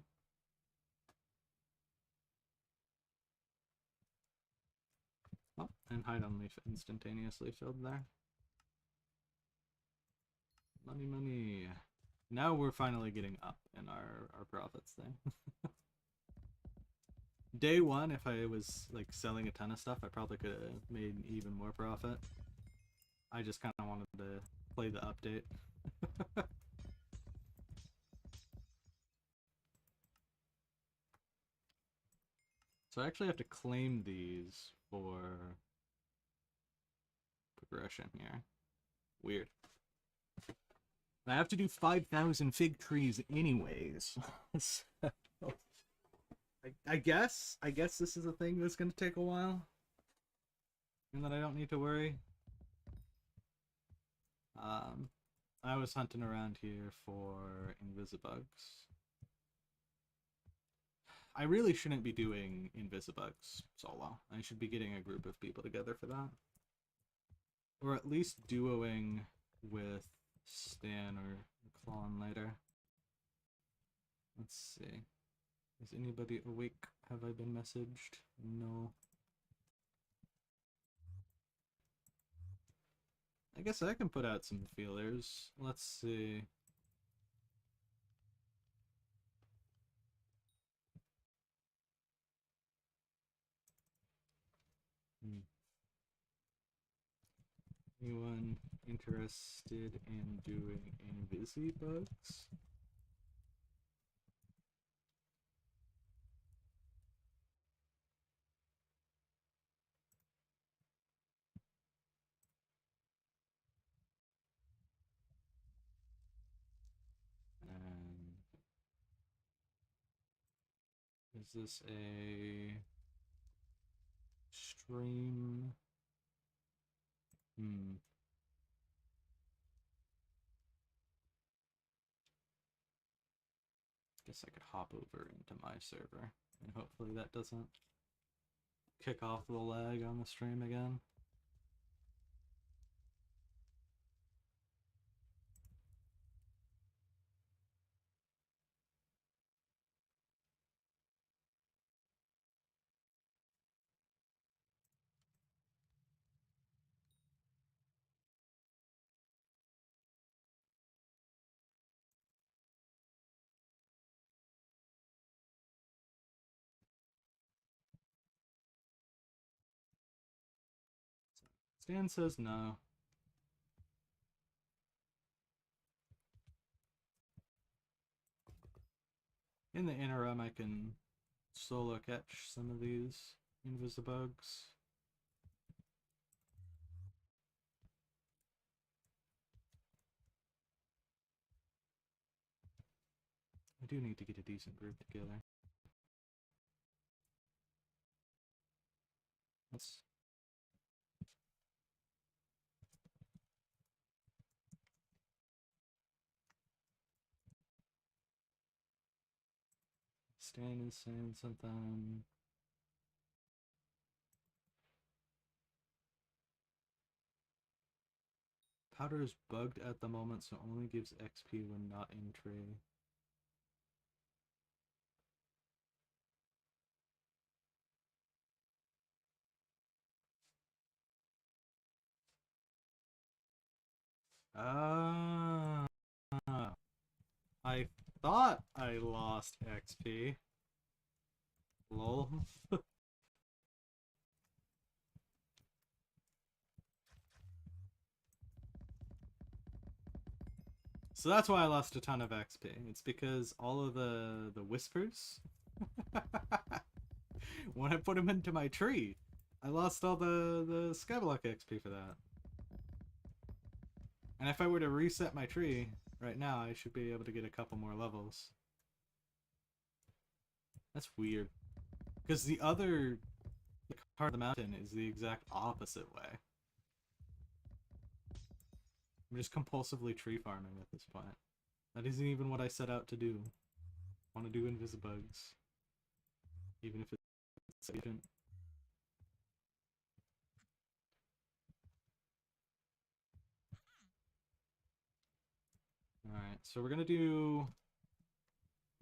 Oh, and hide only instantaneously filled there. Money, money. Now we're finally getting up in our profits thing. Day one, if I was like selling a ton of stuff, I probably could have made even more profit. I just kind of wanted to play the update. So I actually have to claim these for progression here. Weird. I have to do 5,000 fig trees anyways. So, I guess this is a thing that's going to take a while. And that I don't need to worry. I was hunting around here for invisibugs. I really shouldn't be doing invisibugs solo. I should be getting a group of people together for that. Or at least duoing with Stan or Klon later. Let's see. Is anybody awake? Have I been messaged? No. I guess I can put out some feelers. Let's see. Anyone interested in doing invisibugs? Is this a stream? Guess I could hop over into my server. And hopefully that doesn't kick off the lag on the stream again. Stan says no. In the interim, I can solo catch some of these invisibugs. I do need to get a decent group together. Let's... Stan is saying something. Powder is bugged at the moment, so only gives XP when not in tree. I thought I lost XP. Lol. So that's why I lost a ton of XP. It's because all of the whispers, when I put them into my tree, I lost all the Skyblock XP for that. And if I were to reset my tree right now, I should be able to get a couple more levels. That's weird. Because the other part of the mountain is the exact opposite way. I'm just compulsively tree farming at this point. That isn't even what I set out to do. I want to do invisibugs. Even if it's agent. Alright, so we're gonna do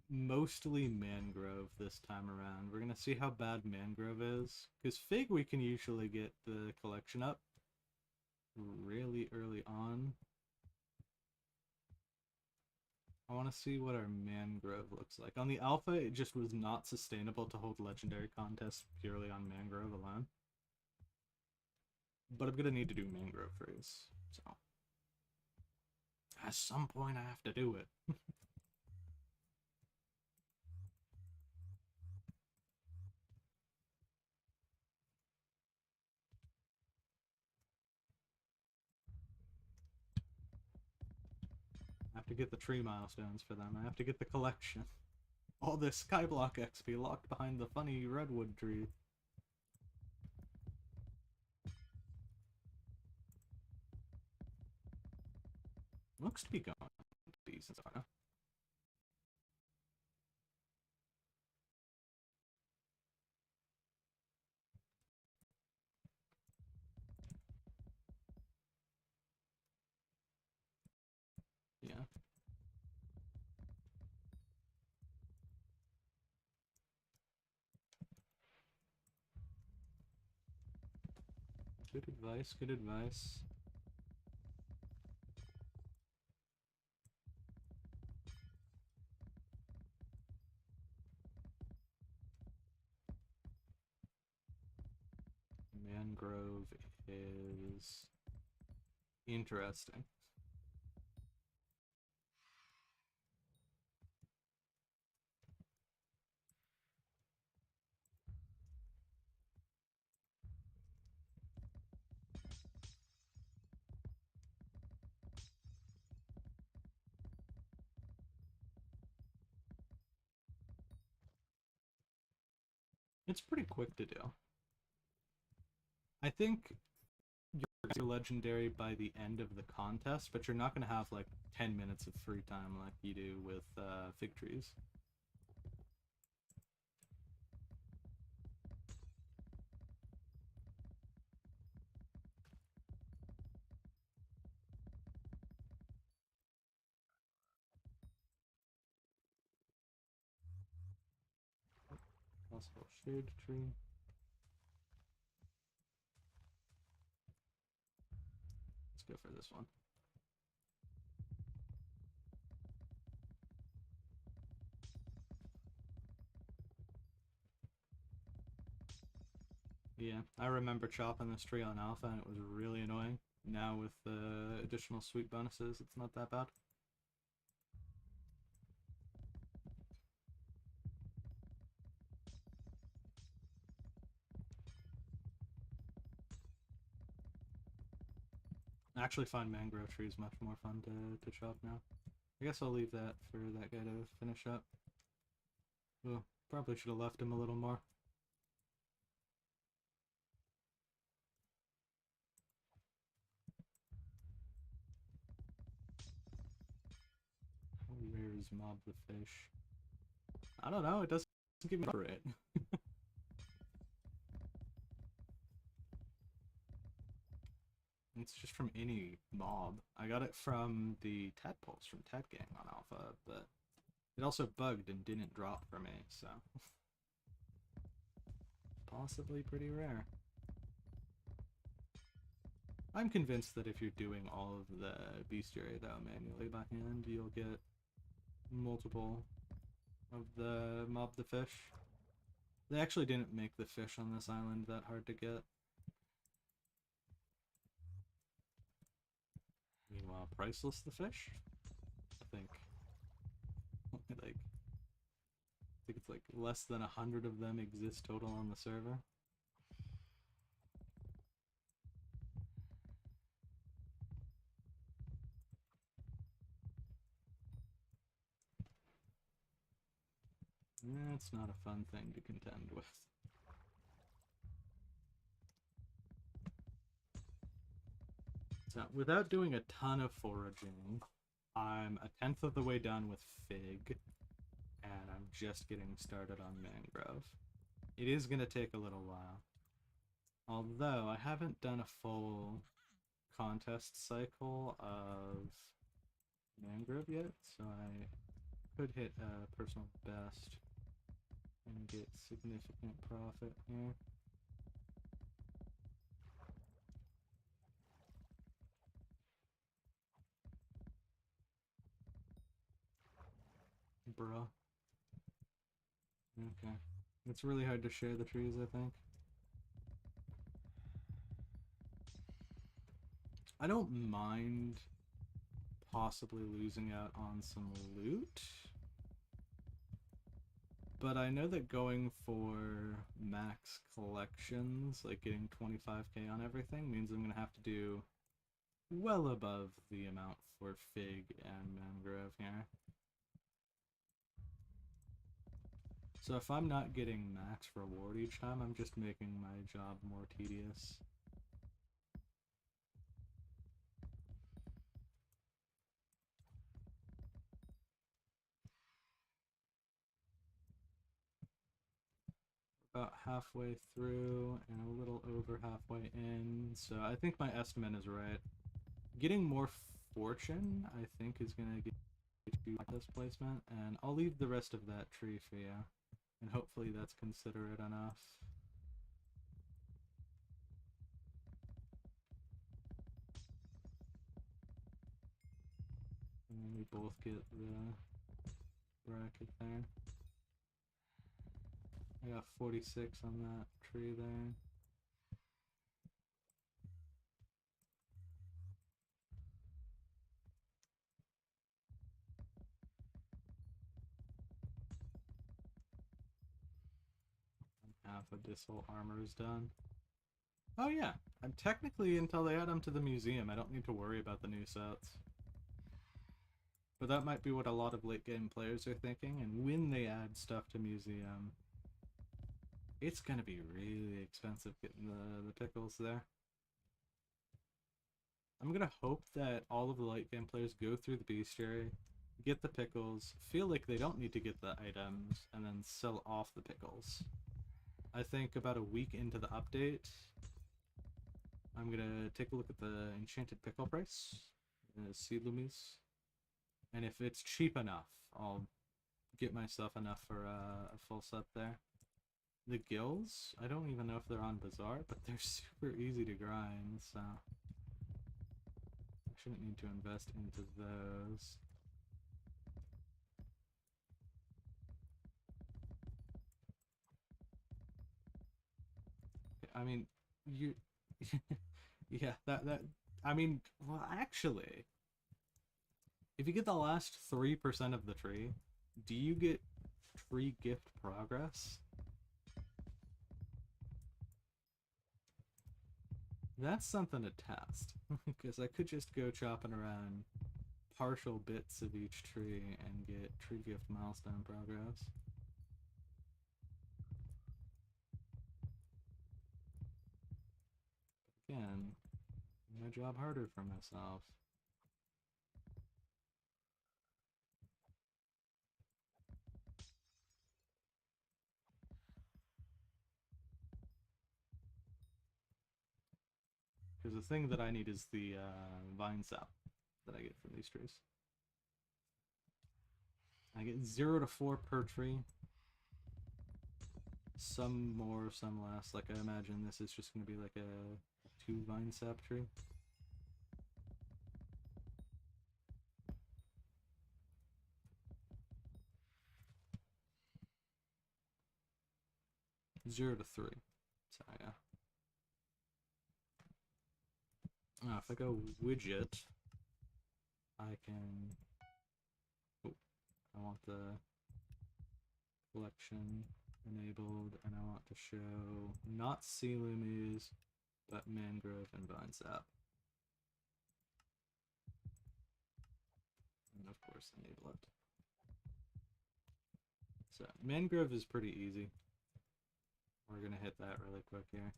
mostly mangrove this time around. We're gonna see how bad mangrove is. Because fig we can usually get the collection up really early on. I want to see what our mangrove looks like. On the alpha, it just was not sustainable to hold legendary contests purely on mangrove alone. But I'm gonna need to do mangrove trees, so at some point I have to do it. I have to get the tree milestones for them. I have to get the collection. All this Skyblock XP locked behind the funny redwood tree. Looks to be going decent. Yeah. Good advice, good advice. Mangrove is interesting. It's pretty quick to do. I think you're legendary by the end of the contest, but you're not going to have like 10 minutes of free time like you do with fig trees. Possible shade tree. Let's go for this one. Yeah, I remember chopping this tree on alpha and it was really annoying. Now with the additional sweet bonuses, it's not that bad. I actually find mangrove trees much more fun to chop now. I guess I'll leave that for that guy to finish up. Well, probably should have left him a little more. How rare is mob the fish? I don't know, it doesn't give me it. It's just from any mob. I got it from the tadpoles from Tad Gang on alpha, but it also bugged and didn't drop for me, so possibly pretty rare. I'm convinced that if you're doing all of the bestiary though manually by hand, you'll get multiple of the mob the fish. They actually didn't make the fish on this island that hard to get. Meanwhile, priceless the fish? I think it's like less than 100 of them exist total on the server. That's not a fun thing to contend with. So, without doing a ton of foraging, I'm a 10th of the way done with fig, and I'm just getting started on mangrove. It is going to take a little while. Although, I haven't done a full contest cycle of mangrove yet, so I could hit a personal best and get significant profit here. Bruh. Okay. It's really hard to share the trees, I think. I don't mind possibly losing out on some loot, but I know that going for max collections, like getting 25k on everything, means I'm going to have to do well above the amount for fig and mangrove here. So if I'm not getting max reward each time, I'm just making my job more tedious. About halfway through and a little over halfway in, so I think my estimate is right. Getting more fortune, I think, is going to get you this placement, and I'll leave the rest of that tree for you, and hopefully that's considerate enough. And then we both get the bracket there. I got 46 on that tree there. Half abyssal armor is done. Oh yeah, I'm technically, until they add them to the museum, I don't need to worry about the new sets. But that might be what a lot of late game players are thinking, and when they add stuff to museum, it's gonna be really expensive getting the pickles there. I'm gonna hope that all of the late game players go through the bestiary, get the pickles, feel like they don't need to get the items, and then sell off the pickles. I think about a week into the update, I'm gonna take a look at the enchanted pickle price, see Lumis, and if it's cheap enough, I'll get myself enough for a full set there. The gills, I don't even know if they're on Bazaar, but they're super easy to grind, so I shouldn't need to invest into those. I mean, you, yeah, I mean, well, actually, if you get the last 3% of the tree, do you get tree gift progress? That's something to test, because I could just go chopping around partial bits of each tree and get tree gift milestone progress. Again, my job harder for myself. Because the thing that I need is the vine sap that I get from these trees. I get 0 to 4 per tree. Some more, some less. Like, I imagine this is just going to be like a 2 vine sap tree. Zero to 3. So, yeah. If I go widget, I can... Oh, I want the collection enabled, and I want to show not sea loomies, but mangrove and vine sap. And of course, enable it. So, mangrove is pretty easy. We're gonna hit that really quick here.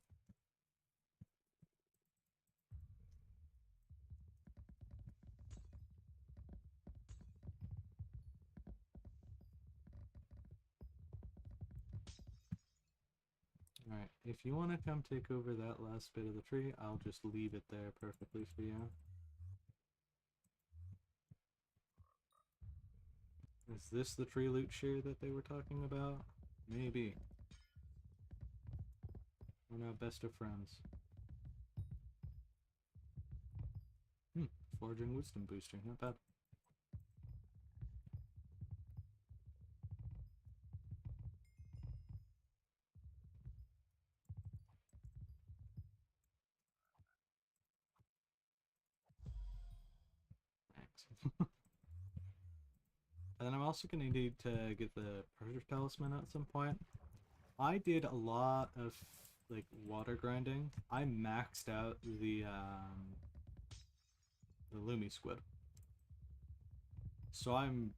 Alright, if you want to come take over that last bit of the tree, I'll just leave it there perfectly for you. Is this the tree loot share that they were talking about? Maybe. We're now best of friends. Foraging wisdom booster, not bad. Thanks. And then I'm also going to need to get the pressure talisman at some point. I did a lot of like water grinding. I maxed out the Lumi squid. So I'm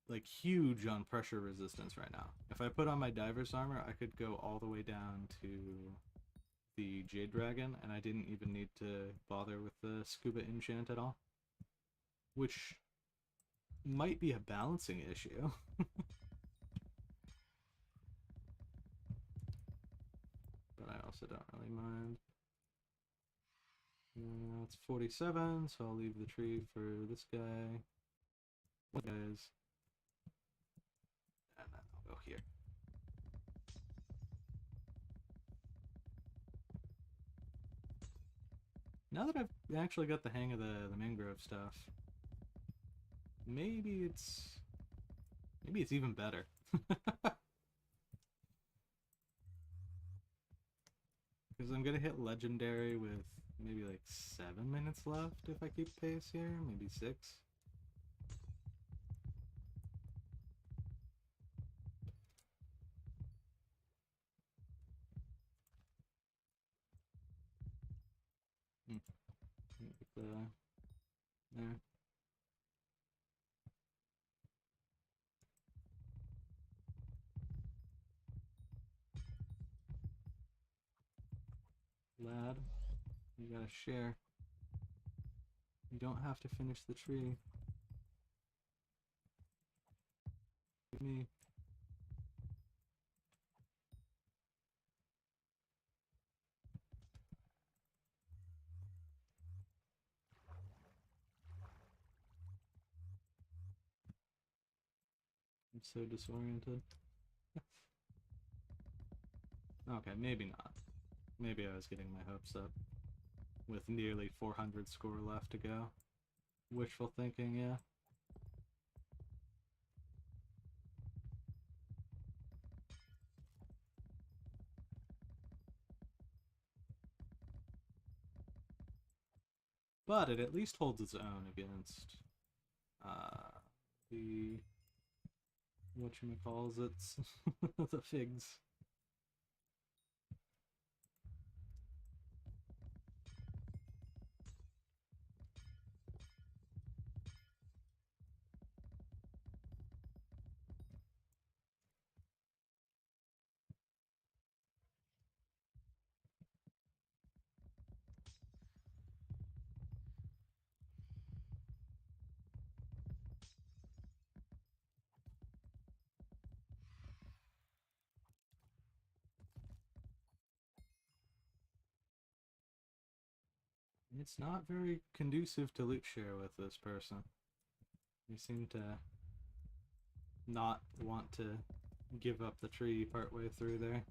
like huge on pressure resistance right now. If I put on my diver's armor, I could go all the way down to the Jade Dragon, and I didn't even need to bother with the scuba enchant at all. Which might be a balancing issue. But I also don't really mind. It's 47, so I'll leave the tree for this guy. What guys? And then I'll go here. Now that I've actually got the hang of the mangrove stuff, maybe it's even better. Because I'm gonna hit legendary with maybe like 7 minutes left if I keep pace here, maybe 6. There. Lad, you gotta share. You don't have to finish the tree. Give me. I'm so disoriented. Okay, maybe not. Maybe I was getting my hopes up. With nearly 400 score left to go. Wishful thinking, yeah. But it at least holds its own against the whatchamacallits, the figs. It's not very conducive to loot share with this person. They seem to not want to give up the tree partway through there.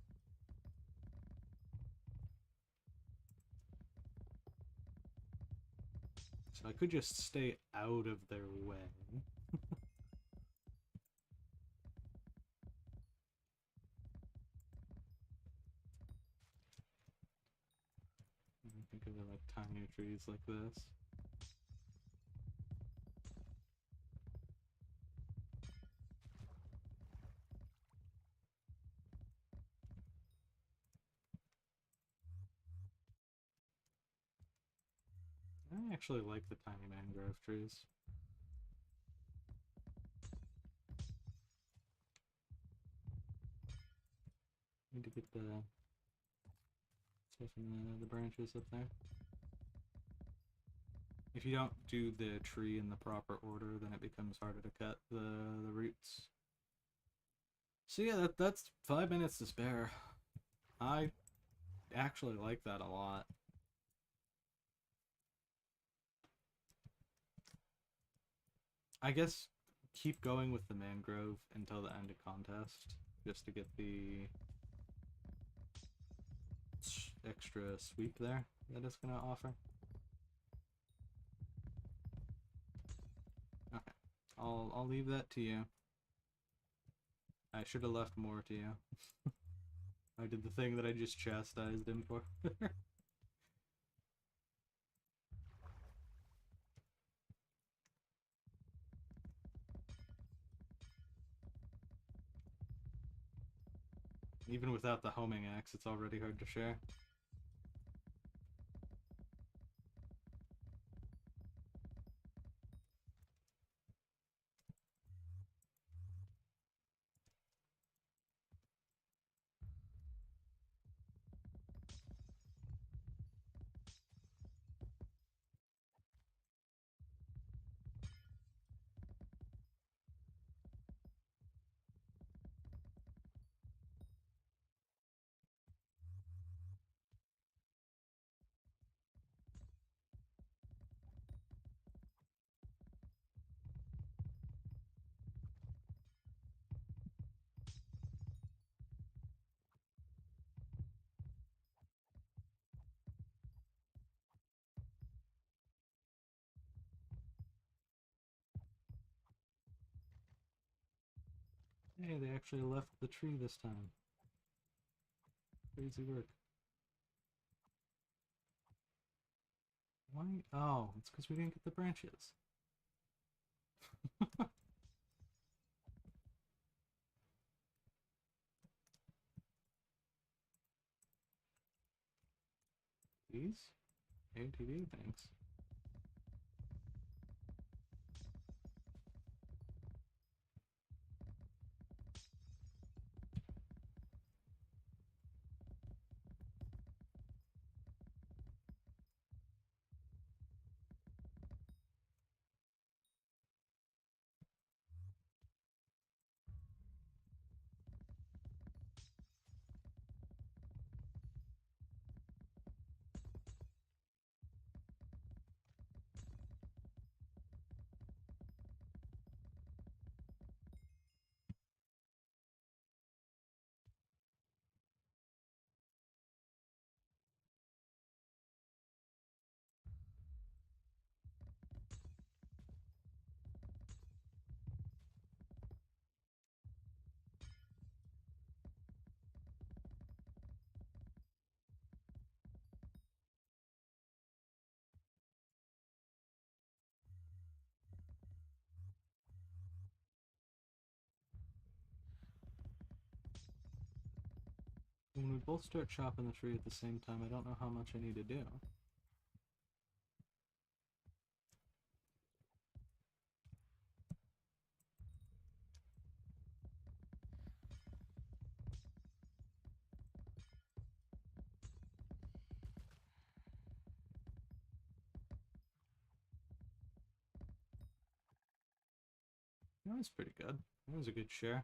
So I could just stay out of their way. Think of it like tiny trees like this. I actually like the tiny mangrove trees. Need to get the stuff in the branches up there. If you don't do the tree in the proper order, then it becomes harder to cut the roots. So yeah, that's 5 minutes to spare. I actually like that a lot. I guess keep going with the mangrove until the end of contest, just to get the extra sweep there that it's gonna offer. Okay, I'll leave that to you. I should have left more to you. I did the thing that I just chastised him for. Even without the homing axe, it's already hard to share. Hey, they actually left the tree this time. Crazy work. Why? Oh, it's because we didn't get the branches. These? ATV, thanks. we both start chopping the tree at the same time, I don't know how much I need to do. That was pretty good. That was a good share.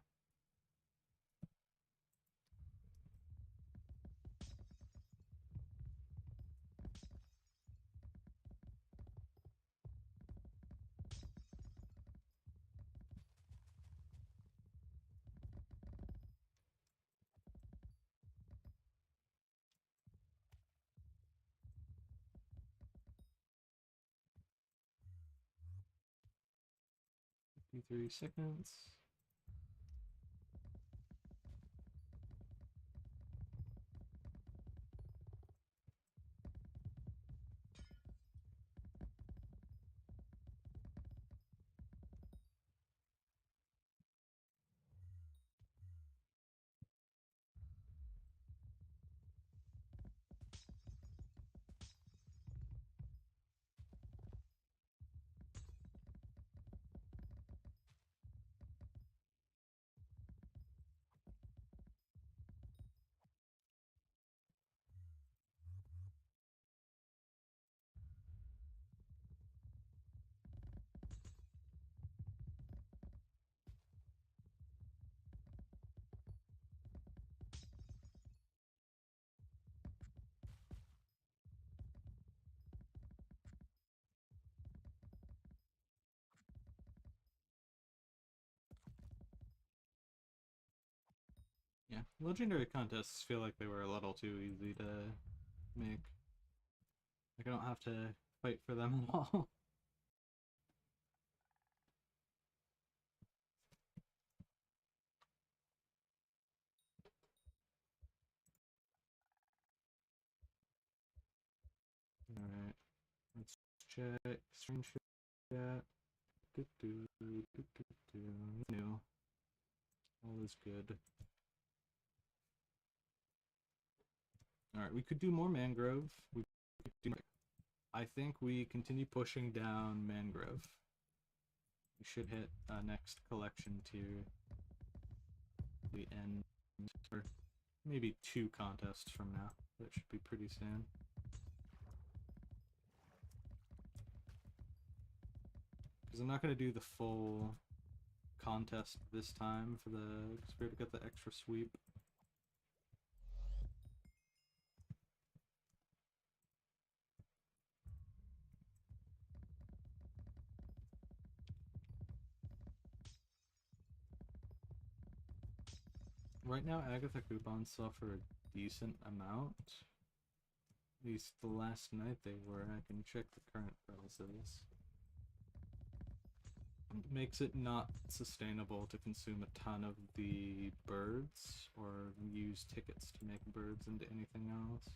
Three seconds. Yeah, legendary contests feel like they were a little too easy to make. Like I don't have to fight for them at all. Alright, let's check screen chat. New. All is good. Alright, we could do more mangrove. I think we continue pushing down mangrove. We should hit next collection tier the end, or maybe 2 contests from now. That should be pretty soon. Because I'm not going to do the full contest this time for the, because we already got the extra sweep. Right now, Agatha coupons suffer a decent amount. At least the last night they were. I can check the current prices. It makes it not sustainable to consume a ton of the birds or use tickets to make birds into anything else.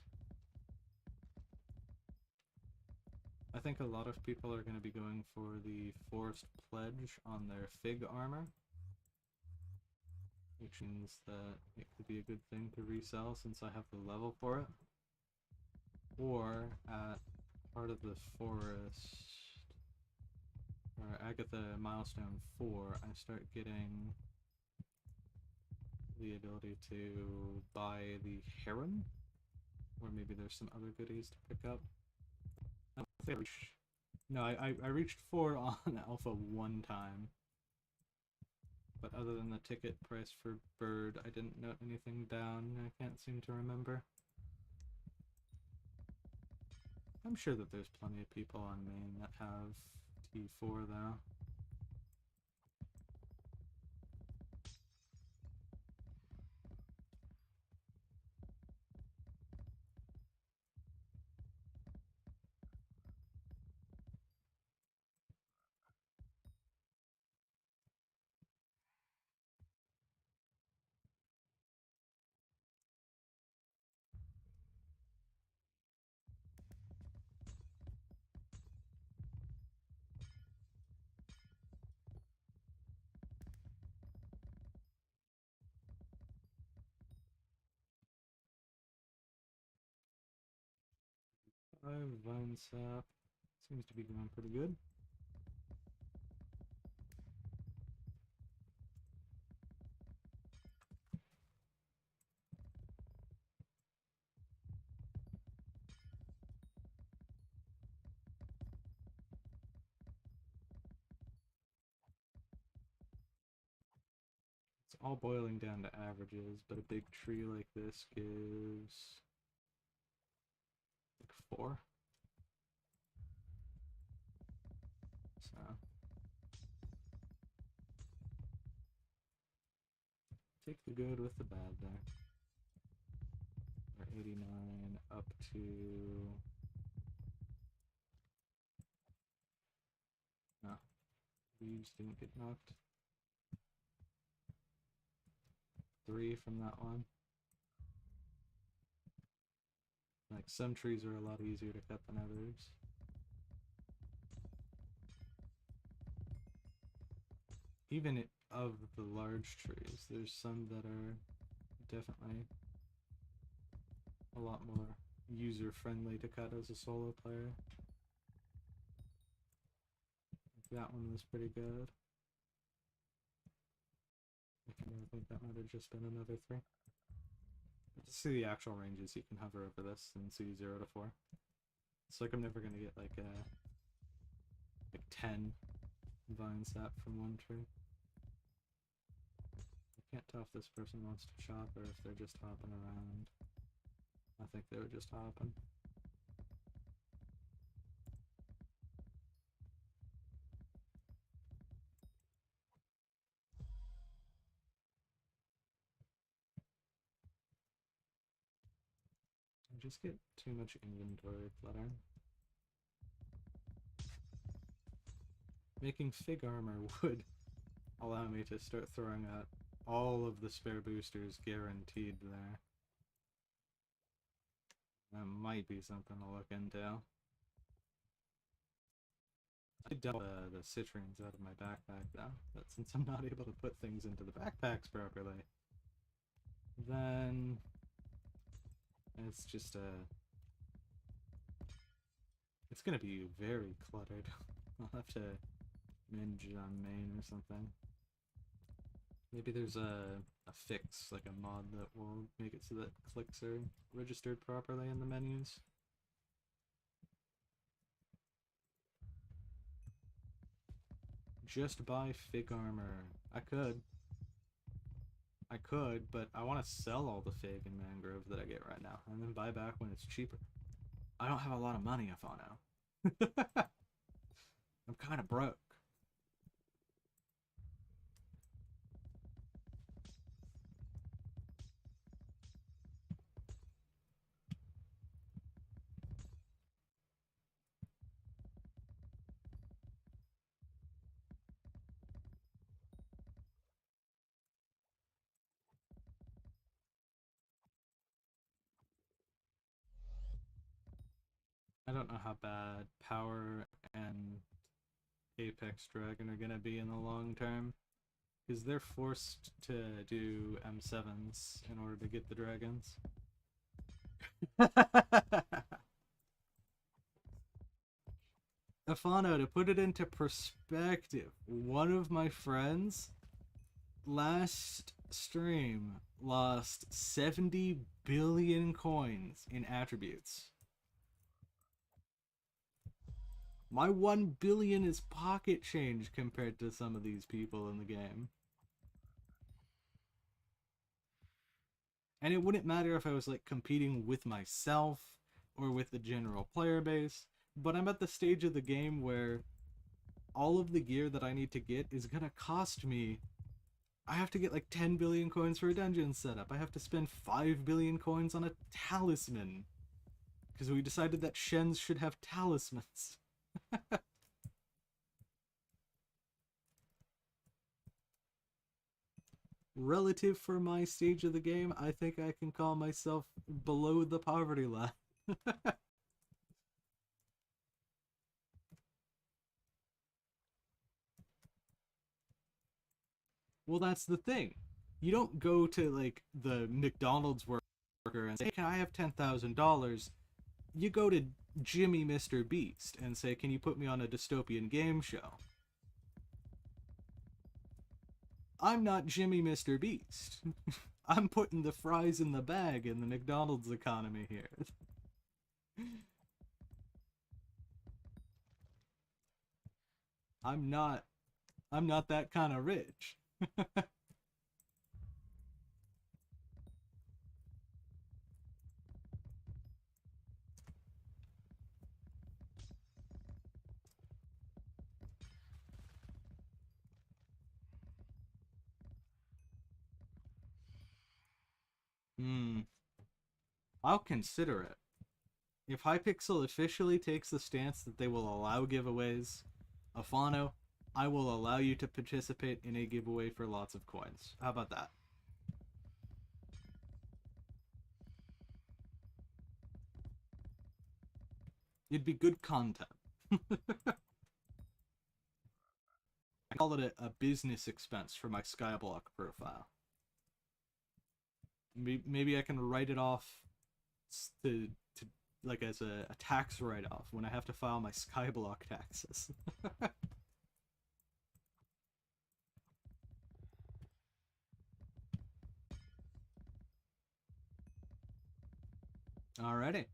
I think a lot of people are going to be going for the forest pledge on their fig armor, which means that it could be a good thing to resell since I have the level for it. Or at part of the forest, or Agatha milestone 4, I start getting the ability to buy the heron, or maybe there's some other goodies to pick up. No, I reached 4 on alpha 1 time. But other than the ticket price for bird, I didn't note anything down. I can't seem to remember. I'm sure that there's plenty of people on main that have T4 though. 5 vine sap. Seems to be going pretty good. It's all boiling down to averages, but a big tree like this gives like 4. So take the good with the bad there. We're 89 up to... No, leaves didn't get knocked. 3 from that one. Like, some trees are a lot easier to cut than others. Even of the large trees, there's some that are definitely a lot more user-friendly to cut as a solo player. That one was pretty good. I think that might have just been another 3. To see the actual ranges, you can hover over this and see 0 to 4. It's like I'm never gonna get like 10 vine sap from one tree. I can't tell if this person wants to chop or if they're just hopping around. I think they were just hopping. I just get too much inventory clutter. Making fig armor would allow me to start throwing out all of the spare boosters guaranteed there. That might be something to look into. I dumped the citrines out of my backpack though, but since I'm not able to put things into the backpacks properly, then it's just it's gonna be very cluttered. I'll have to minge it on main or something. Maybe there's a fix, like a mod that will make it so that clicks are registered properly in the menus. Just buy fig armor. I could, but I want to sell all the fig and mangrove that I get right now, and then buy back when it's cheaper. I don't have a lot of money, Afano. I'm kind of broke. I don't know how bad Power and Apex Dragon are gonna be in the long term, because they're forced to do M7s in order to get the dragons. Afano, to put it into perspective, one of my friends last stream lost 70 billion coins in attributes. My 1 billion is pocket change compared to some of these people in the game. And it wouldn't matter if I was like competing with myself or with the general player base, but I'm at the stage of the game where all of the gear that I need to get is gonna cost me. I have to get like 10 billion coins for a dungeon setup. I have to spend 5 billion coins on a talisman. Because we decided that Shens should have talismans. Relative for my stage of the game, I think I can call myself below the poverty line. Well, that's the thing. You don't go to like the McDonald's worker and say, hey, can I have $10,000? You go to Jimmy Mr. Beast and say, can you put me on a dystopian game show? I'm not Jimmy Mr. Beast. I'm putting the fries in the bag in the McDonald's economy here. I'm not that kind of rich. Hmm. I'll consider it. If Hypixel officially takes the stance that they will allow giveaways, Afano, I will allow you to participate in a giveaway for lots of coins. How about that? It'd be good content. I call it a business expense for my Skyblock profile. Maybe I can write it off to like as a tax write-off when I have to file my Skyblock taxes. Alrighty.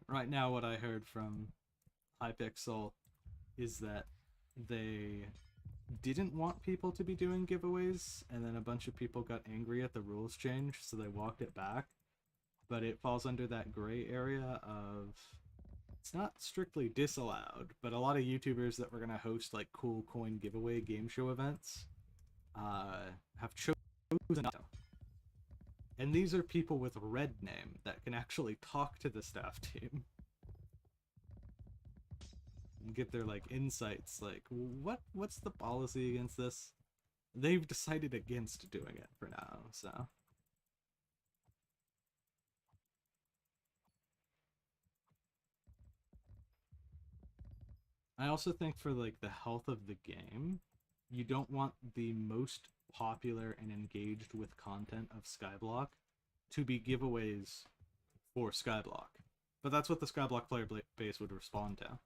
Right now, what I heard from Hypixel is that they didn't want people to be doing giveaways, and then a bunch of people got angry at the rules change, so they walked it back. But it falls under that gray area of it's not strictly disallowed, but a lot of YouTubers that were gonna host like cool coin giveaway game show events have chosen not to. And these are people with red name that can actually talk to the staff team and get their like insights like what's the policy against this? They've decided against doing it for now, so I also think for like the health of the game, you don't want the most popular and engaged with content of Skyblock to be giveaways for Skyblock. But that's what the Skyblock player base would respond to.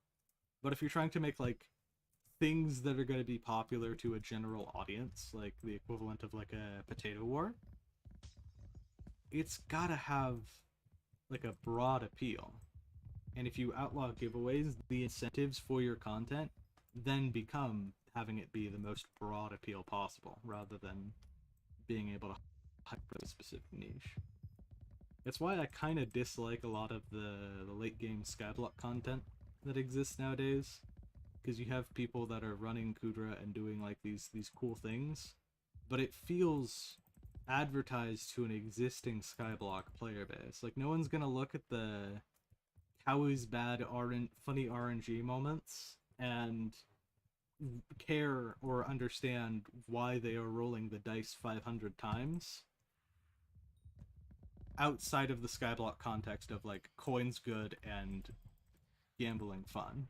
But if you're trying to make like things that are going to be popular to a general audience, like the equivalent of like a potato war, it's gotta have like a broad appeal. And if you outlaw giveaways, the incentives for your content then become having it be the most broad appeal possible, rather than being able to hyper a specific niche. It's why I kind of dislike a lot of the late game Skyblock content that exists nowadays, because you have people that are running Kudra and doing like these cool things, but it feels advertised to an existing Skyblock player base. Like no one's gonna look at the how is bad funny RNG moments and care or understand why they are rolling the dice 500 times outside of the Skyblock context of like coins good and gambling fun.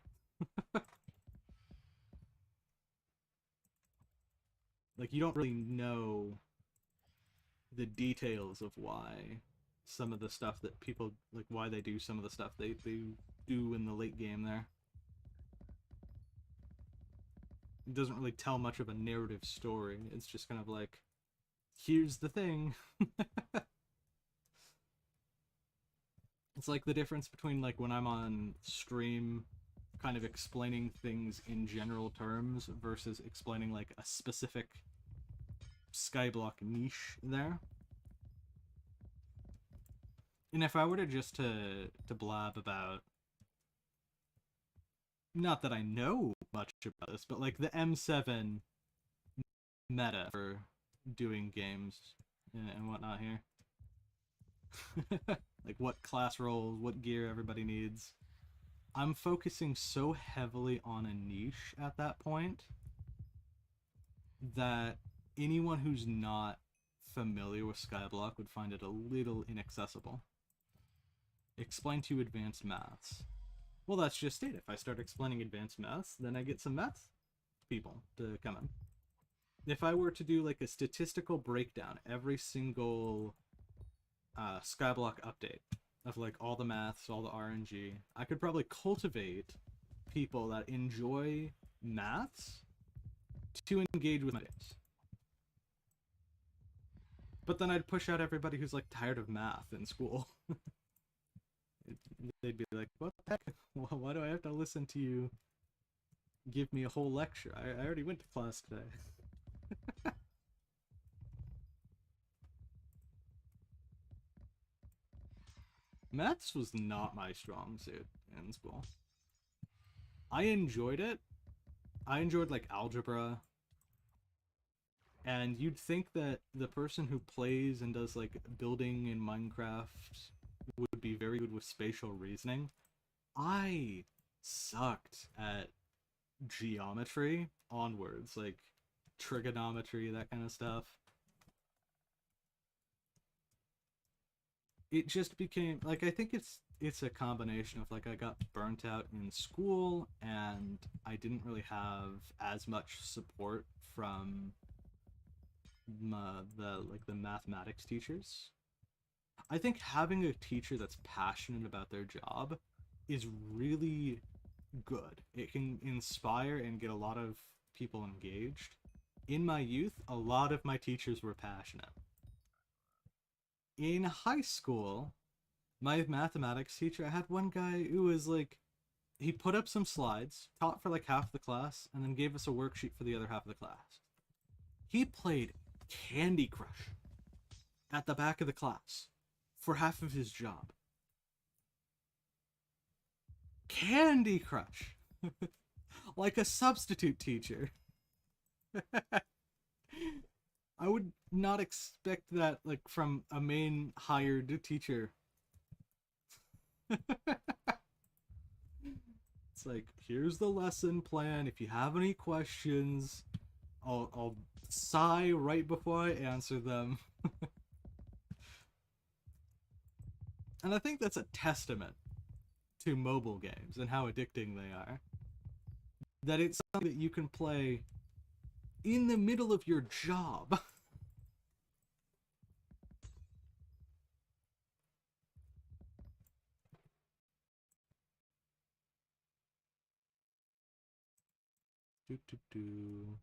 Like you don't really know the details of why some of the stuff that people like why they do some of the stuff they do in the late game there. It doesn't really tell much of a narrative story. It's just kind of like, here's the thing. It's like the difference between like when I'm on stream kind of explaining things in general terms versus explaining like a specific Skyblock niche there. And if I were to just to blab about, not that I know much about this, but like the M7 meta for doing games and whatnot here. Like what class roles, what gear everybody needs. I'm focusing so heavily on a niche at that point that anyone who's not familiar with Skyblock would find it a little inaccessible. Explain to you advanced maths. Well, that's just it. If I start explaining advanced maths, then I get some math people to come in. If I were to do like a statistical breakdown every single Skyblock update of like all the maths, all the RNG, I could probably cultivate people that enjoy maths to engage with my days. But then I'd push out everybody who's like tired of math in school. They'd be like, what the heck? Why do I have to listen to you give me a whole lecture? I already went to class today. Maths was not my strong suit in school. I enjoyed it. I enjoyed like algebra. And you'd think that the person who plays and does like building in Minecraft would be very good with spatial reasoning. I sucked at geometry onwards, like trigonometry, that kind of stuff. It just became like, I think it's a combination of like I got burnt out in school and I didn't really have as much support from the mathematics teachers. I think having a teacher that's passionate about their job is really good. It can inspire and get a lot of people engaged. In my youth, a lot of my teachers were passionate. In high school, my mathematics teacher, I had one guy who was like, he put up some slides, taught for like half the class, and then gave us a worksheet for the other half of the class. He played Candy Crush at the back of the class for half of his job. Candy Crush! Like a substitute teacher. I would not expect that like from a main hired teacher. It's like, here's the lesson plan. If you have any questions, I'll sigh right before I answer them. And I think that's a testament to mobile games and how addicting they are. That it's something that you can play in the middle of your job. do, do, do.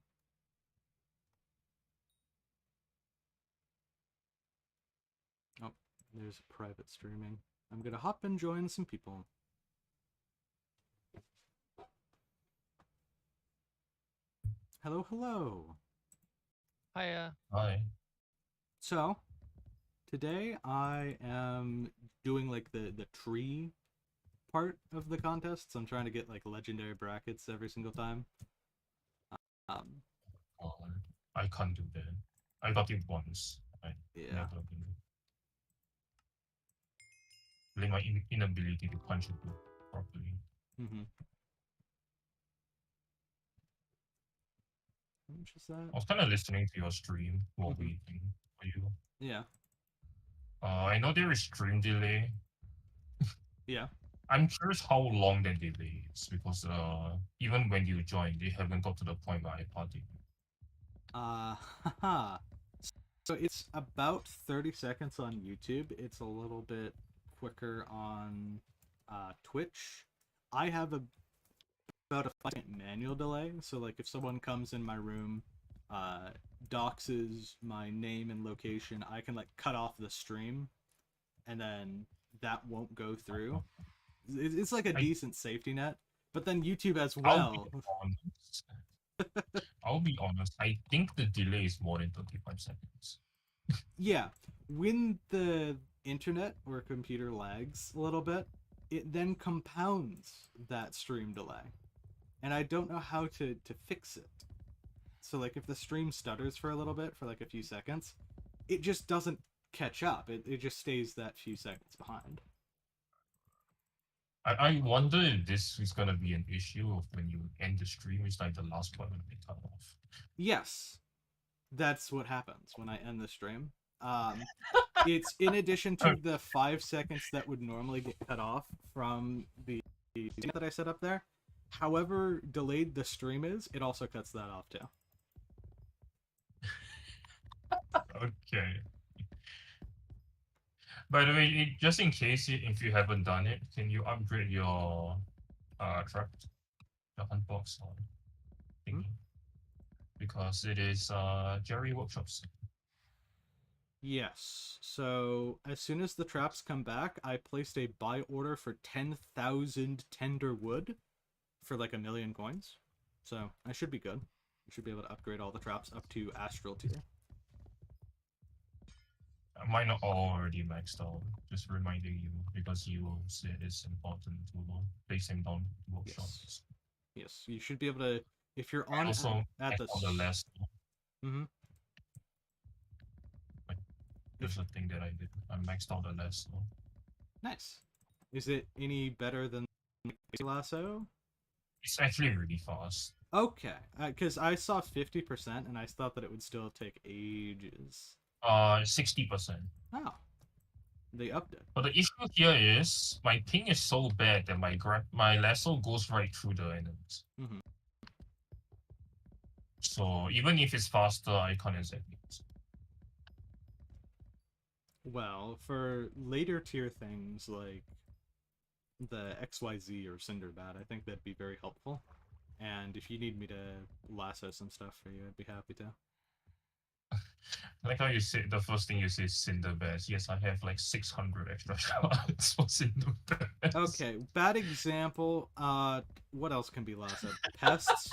Oh, there's private streaming. I'm gonna hop and join some people. Hello, hello. Hiya. Hi. So, today I am doing like the tree part of the contest. So I'm trying to get like legendary brackets every single time. Um, I can't do that. I got it once. I yeah. never been. Like my inability to punch it properly. Mm-hmm. How much is that? I was kind of listening to your stream while waiting for you. Yeah. I know there is stream delay. Yeah. I'm curious how long the delay is because even when you join, they haven't got to the point where I party. Haha. So it's about 30 seconds on YouTube. It's a little bit quicker on Twitch. I have about a 5-second manual delay. So like if someone comes in my room, doxes my name and location, I can like cut off the stream, and then that won't go through. It's like a decent safety net. But then YouTube as well. I'll be honest. I think the delay is more than 35 seconds. Yeah, when the internet or computer lags a little bit, it then compounds that stream delay. And I don't know how to fix it. So like if the stream stutters for a little bit, for like a few seconds, it just doesn't catch up. It just stays that few seconds behind. I wonder if this is gonna be an issue of when you end the stream, it's like the last one when they cut off. Yes, that's what happens when I end the stream. It's in addition to the 5 seconds that would normally get cut off from the that I set up there. However delayed the stream is, it also cuts that off too. Okay. By the way, just in case if you haven't done it, can you upgrade your trap, the hunt box or thingy? Because it is Jerry Workshops. Yes. So as soon as the traps come back, I placed a buy order for 10,000 tender wood for like 1,000,000 coins. So I should be good. I should be able to upgrade all the traps up to astral tier. Mine are already maxed out. Just reminding you because you said it's important to place them down workshops. Yes, you should be able to if you're I on also at maxed out the last. Mm-hmm. There's a thing that I did. I maxed out the last one. Nice. Is it any better than lasso? It's actually really fast. Okay, because I saw 50% and I thought that it would still take ages. 60%. Oh, they upped it. But the issue here is my ping is so bad that my lasso goes right through the enemies. Mm-hmm. So even if it's faster, I can't exactly use it. Well, for later tier things like the XYZ or Cinderbat, I think that'd be very helpful. And if you need me to lasso some stuff for you, I'd be happy to. I like how you say the first thing you say is Cinderbat. Yes, I have like 600 extra cards for Cinderbat. Okay, bad example. What else can be lassoed? Pests?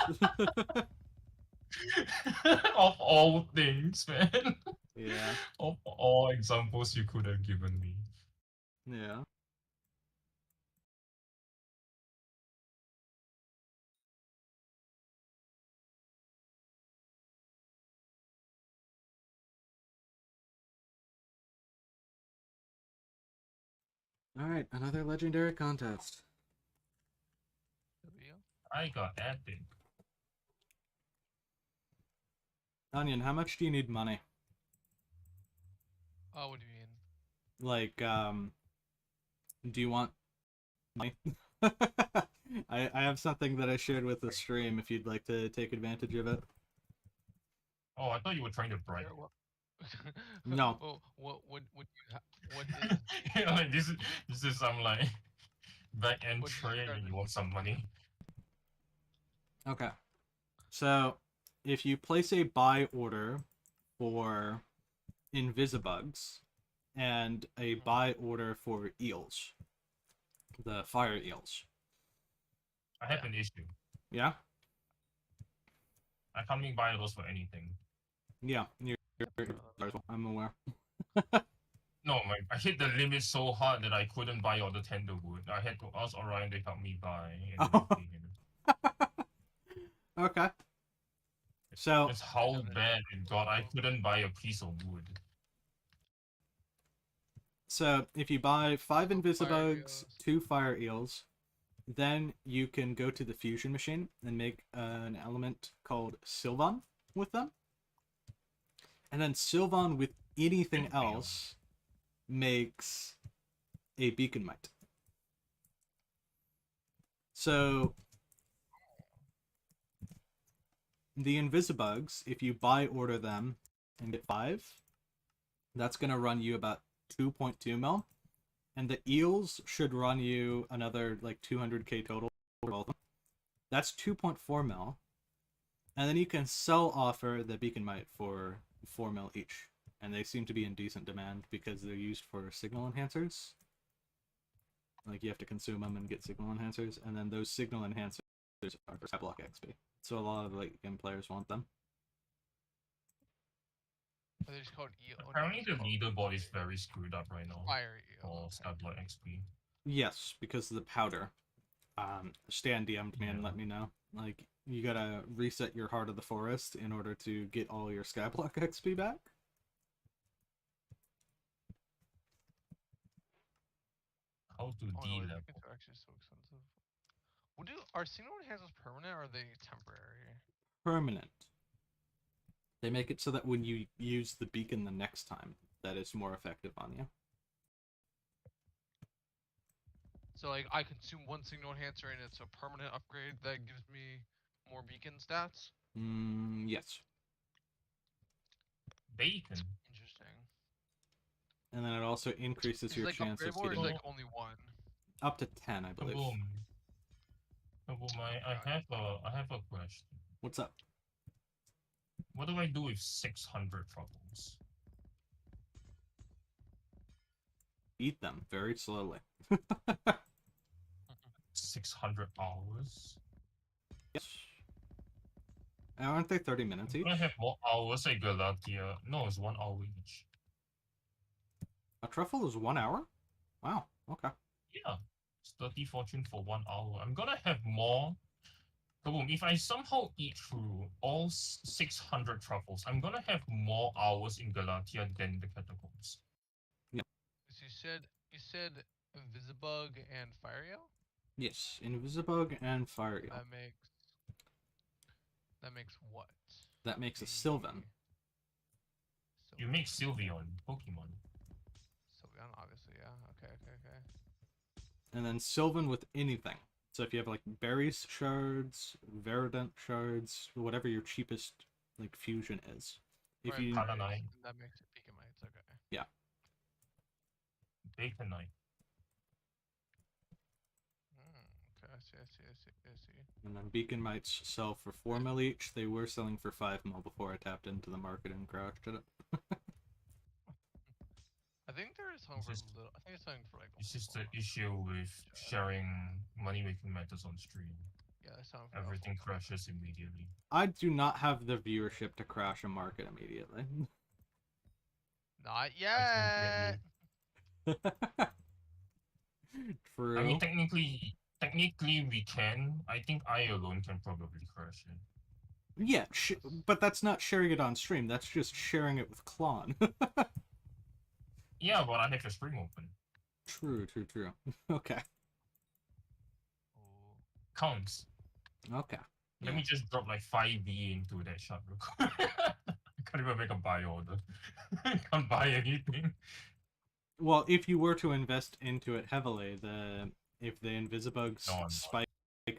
Of all things, man. Yeah. Of all examples you could have given me. Yeah. Alright, another legendary contest. I got added. Onion, how much do you need money? Oh, what do you mean? Like, do you want money? I have something that I shared with the stream if you'd like to take advantage of it. Oh, I thought you were trying to bribe. No. Oh, what is? You know, like, this is some like back end What trade and strategy? you want some money. Okay. So, if you place a buy order for Invisibugs and a buy order for eels, the fire eels. I have an issue. Yeah? I can't even buy those for anything. Yeah, I'm aware. No, I hit the limit so hard that I couldn't buy all the tender wood. I had to ask Orion to help me buy. Oh. Okay. So That's how bad it got. I couldn't buy a piece of wood. So if you buy 5 Invisibugs, eels. 2 fire eels, then you can go to the fusion machine and make an element called Sylvan with them. And then Sylvan with anything else makes a beacon mite. So the Invisibugs, if you buy order them and get 5, that's going to run you about 2.2 mil. And the eels should run you another like 200k total. That's 2.4 mil. And then you can sell offer the beacon mite for 4 mil each. And they seem to be in decent demand because they're used for signal enhancers. Like you have to consume them and get signal enhancers, and then those signal enhancers are for Skyblock XP. So a lot of late game players want them. They're just called eel. Apparently the leaderboard is very screwed up right now Fire eel. for Skyblock XP. Yes, because of the powder. Stan DM'd me and let me know. Like, you gotta reset your Heart of the Forest in order to get all your Skyblock XP back. How to Oh, no, D-level? it's actually so expensive. What are signal enhancers permanent or are they temporary? Permanent. They make it so that when you use the beacon the next time, that is more effective on you. So like I consume one signal enhancer and it's a permanent upgrade that gives me more beacon stats. Yes. Bacon. Interesting. And then it also increases Is your it like chance of upgradable or is getting it like only one? up to 10, I believe. Kaboom. Kaboom, I have a question. What's up? What do I do with 600 truffles? Eat them very slowly. 600 hours? Yes. Aren't they 30 minutes each? I have more hours at Galatia. No, it's 1 hour each. A truffle is 1 hour? Wow, okay. Yeah. It's 30 fortune for 1 hour. I'm gonna have more. Kaboom, if I somehow eat through all 600 truffles, I'm gonna have more hours in Galatia than the catacombs. So you said Invisibug and Fire Yell? Yes, Invisibug and Fire Eel. That makes what? That makes a Sylvan. You make Sylveon Pokemon. Sylveon, obviously, yeah. Okay. And then Sylvan with anything. So if you have like berries shards, Verdant shards, whatever your cheapest like fusion is. If Right, you Palanite. that makes it Beacon Mites, okay. Baconite. Okay, I see. and then Beacon Mites sell for 4 mil each. They were selling for 5 mil before I tapped into the market and crashed it. I think there is some for little. I think it's something for like. It's just almost the issue with sharing money-making methods on stream. Yeah, that's something for Everything crashes immediately. I do not have the viewership to crash a market immediately. Not I yet. True. I mean, technically we can. I think I alone can probably crash it. Yeah, but that's not sharing it on stream. That's just sharing it with Klon. Yeah, but I have the stream open. True. Okay. Ooh. Counts. Okay. Let Yeah. me just drop like 5B into that shot real quick. I can't even make a buy order. I can't buy anything. Well, if you were to invest into it heavily, if the Invisibugs No, I'm not. spike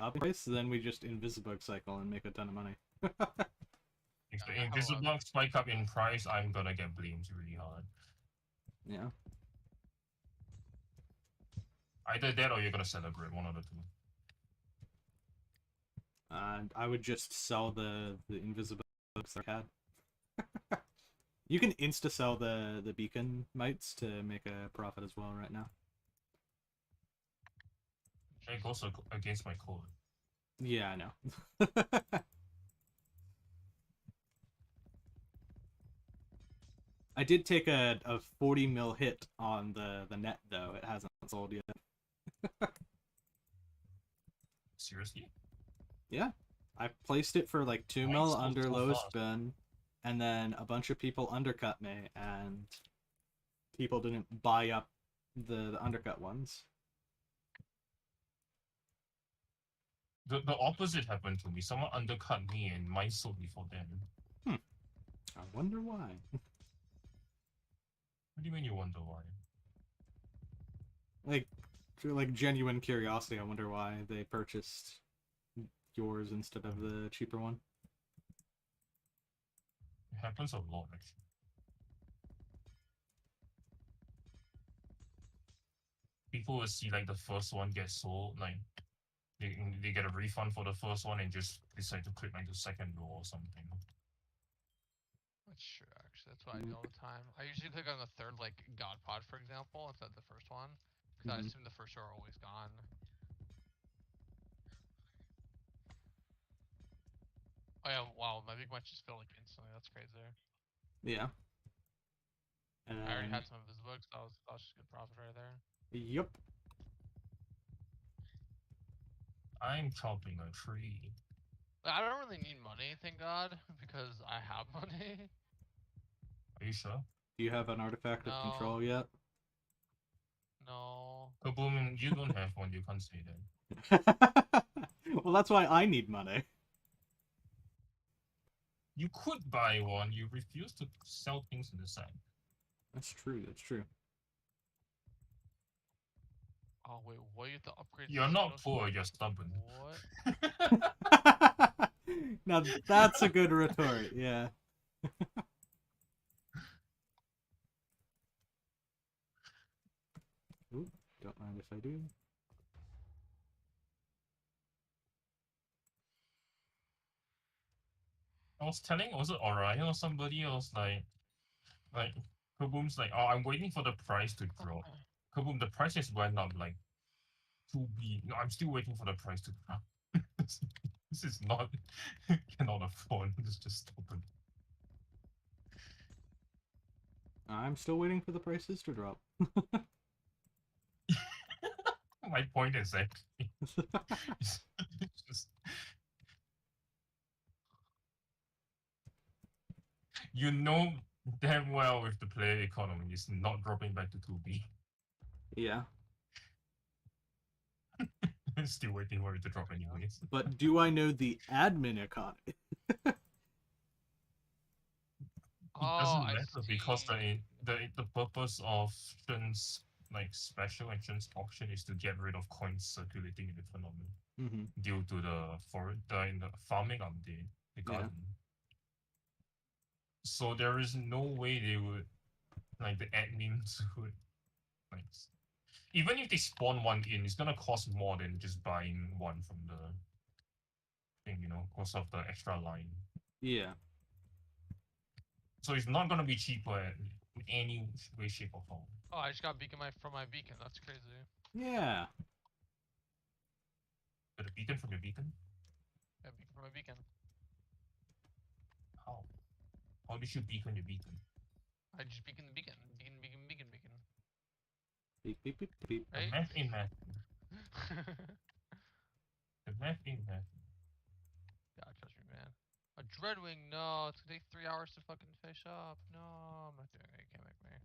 up in price, then we just Invisibug cycle and make a ton of money. If the Yeah, Invisible spike up in price, I'm gonna get blamed really hard. Yeah. Either that or you're gonna celebrate, one of the two. I would just sell the Invisibugs I had. You can insta sell the Beacon Mites to make a profit as well right now. It goes against my code. Yeah, I know. I did take a 40 mil hit on the net though. It hasn't sold yet. Seriously? Yeah. I placed it for like 2 Why mil so under fast? lowest bin, and then a bunch of people undercut me, and people didn't buy up the undercut ones. The opposite happened to me. Someone undercut me and mine sold before them. I wonder why. What do you mean you wonder why? Like genuine curiosity, I wonder why they purchased yours instead of the cheaper one. It happens a lot actually. People will see like the first one get sold, like they get a refund for the first one and just decide to click like the second row or something. That's true, actually. That's what I do all the time. I usually click on the third, like, God Pod, for example, instead of the first one. Because I assume the first two are always gone. Oh yeah, wow, my big match just filled like instantly. That's crazy. Yeah. And I already had some of his books. That was just good profit right there. Yep. I'm chopping a tree. I don't really need money, thank God, because I have money. Are you sure? Do you have an artifact of control yet? No. Kaboom, you don't have one, you can't say that. Well, that's why I need money. You could buy one, you refuse to sell things in the side. That's true. Oh wait, what? You have to upgrade. You're the not skill poor, tree? you're stubborn. What? Now that's a good retort, yeah. Ooh, don't mind if I do. I was telling, was it Orion or somebody else, like, Kaboom's like, oh, I'm waiting for the price to drop. Kaboom, the price just went up like 2B. No, I'm still waiting for the price to drop. This is not, cannot afford. This is just stupid. I'm still waiting for the prices to drop. My point is actually, it's just, you know damn well if the player economy is not dropping back to 2B. Yeah. Still waiting for it to drop anyways. But do I know the admin economy? It Oh, doesn't I matter because see. the purpose of Shen's like special entrance auction is to get rid of coins circulating in the tournament Mm-hmm. due to the farming update, the Yeah. garden. So there is no way they would like the admins would like even if they spawn one in, it's gonna cost more than just buying one from the thing, because of the extra line. Yeah. So it's not gonna be cheaper in any way, shape, or form. Oh, I just got beacon from my beacon. That's crazy. Yeah. But a beacon from your beacon? Yeah, beacon from my beacon. How? How did you beacon your beacon? I just beacon the beacon. Beacon. Beep, beep, beep, beep. The Right? math ain't math. The math ain't math. Yeah, trust me, man. A Dreadwing, no, it's gonna take 3 hours to fucking fish up. No, I'm not doing it. You can't make me.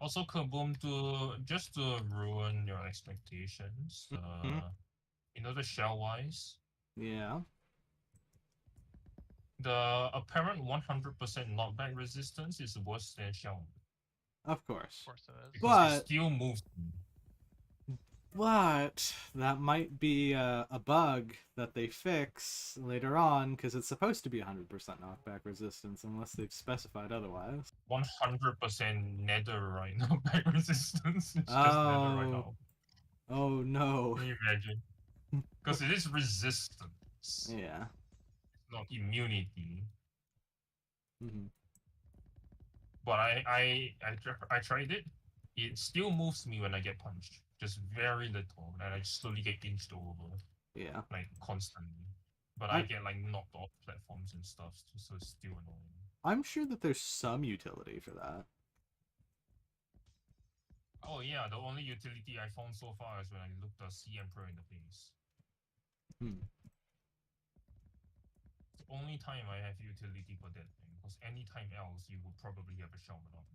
Also, Kaboom, to ruin your expectations, Mhm. the shell-wise, Yeah. the apparent 100% knockback resistance is worse than shell. Of course. Of course it is. Because But- it still moves. But that might be a bug that they fix later on because it's supposed to be 100% knockback resistance unless they've specified otherwise. 100% netherite knockback resistance. It's just netherite out. Oh no. Can you imagine? Because it is resistance, Yeah. not immunity. Mm-hmm. But I tried it. It still moves me when I get punched. Just very little, and I slowly get inched over, Yeah. like constantly. But I- I get like knocked off platforms and stuff, so it's still annoying. I'm sure that there's some utility for that. Oh yeah, the only utility I found so far is when I looked the Sea Emperor in the face. Hmm. It's the only time I have utility for that thing, because any time else you would probably have a shaman on.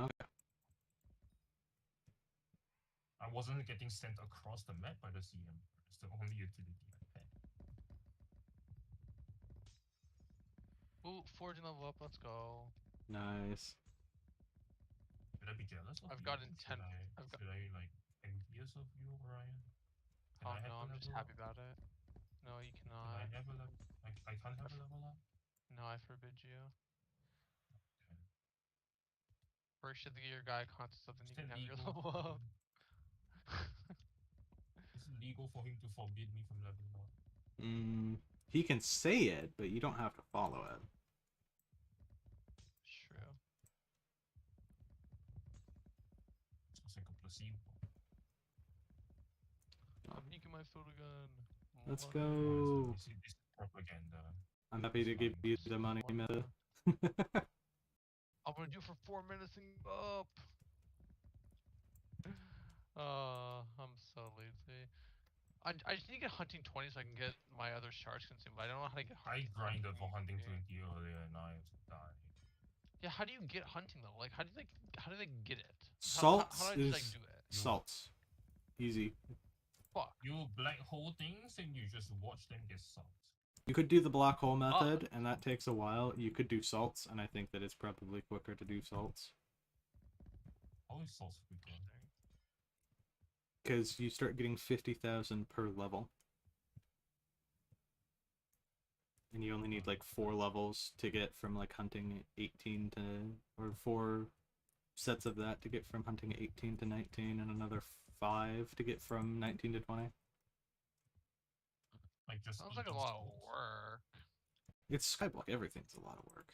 Okay. I wasn't getting sent across the map by the Sea Emperor. It's the only utility I had. Ooh, foraging level up. Let's go. Nice. Should I be jealous of I've you? gotten 10. Should I like envious of you, Orion? Can Oh I have no, a I'm just level happy up? about it. No, you Can I cannot. have a level? I can't have a level up? No, I forbid you. Okay. First, you have to get your guy contest up, then you Is can it have your legal? level up. Is it legal for him to forbid me from leveling up? He can say it, but you don't have to follow it. True. It's like a placebo. I'm making my food again. Let's Money. go. This is propaganda. I'm happy to give you the money method. I'm gonna do it for 4 minutes and give up. I'm so lazy. I just need to get hunting 20 so I can get my other shards consumed, but I don't know how to get I hunting. grinded for hunting 20. 20 earlier and I died. Yeah, how do you get hunting though? Like, how do they get it? Salts How do I just like is do it? salts. Easy. Fuck. You black hole things and you just watch them get sucked. You could do the black hole method, and that takes a while. You could do salts, and I think that it's probably quicker to do salts. How is sauce quicker? Because you start getting 50,000 per level. And you only need like 4 levels to get from like hunting 18 to, or 4 sets of that to get from hunting 18 to 19, and another 5 to get from 19 to 20. Like just Sounds like a eating lot of souls. work. It's Skyblock, everything's a lot of work.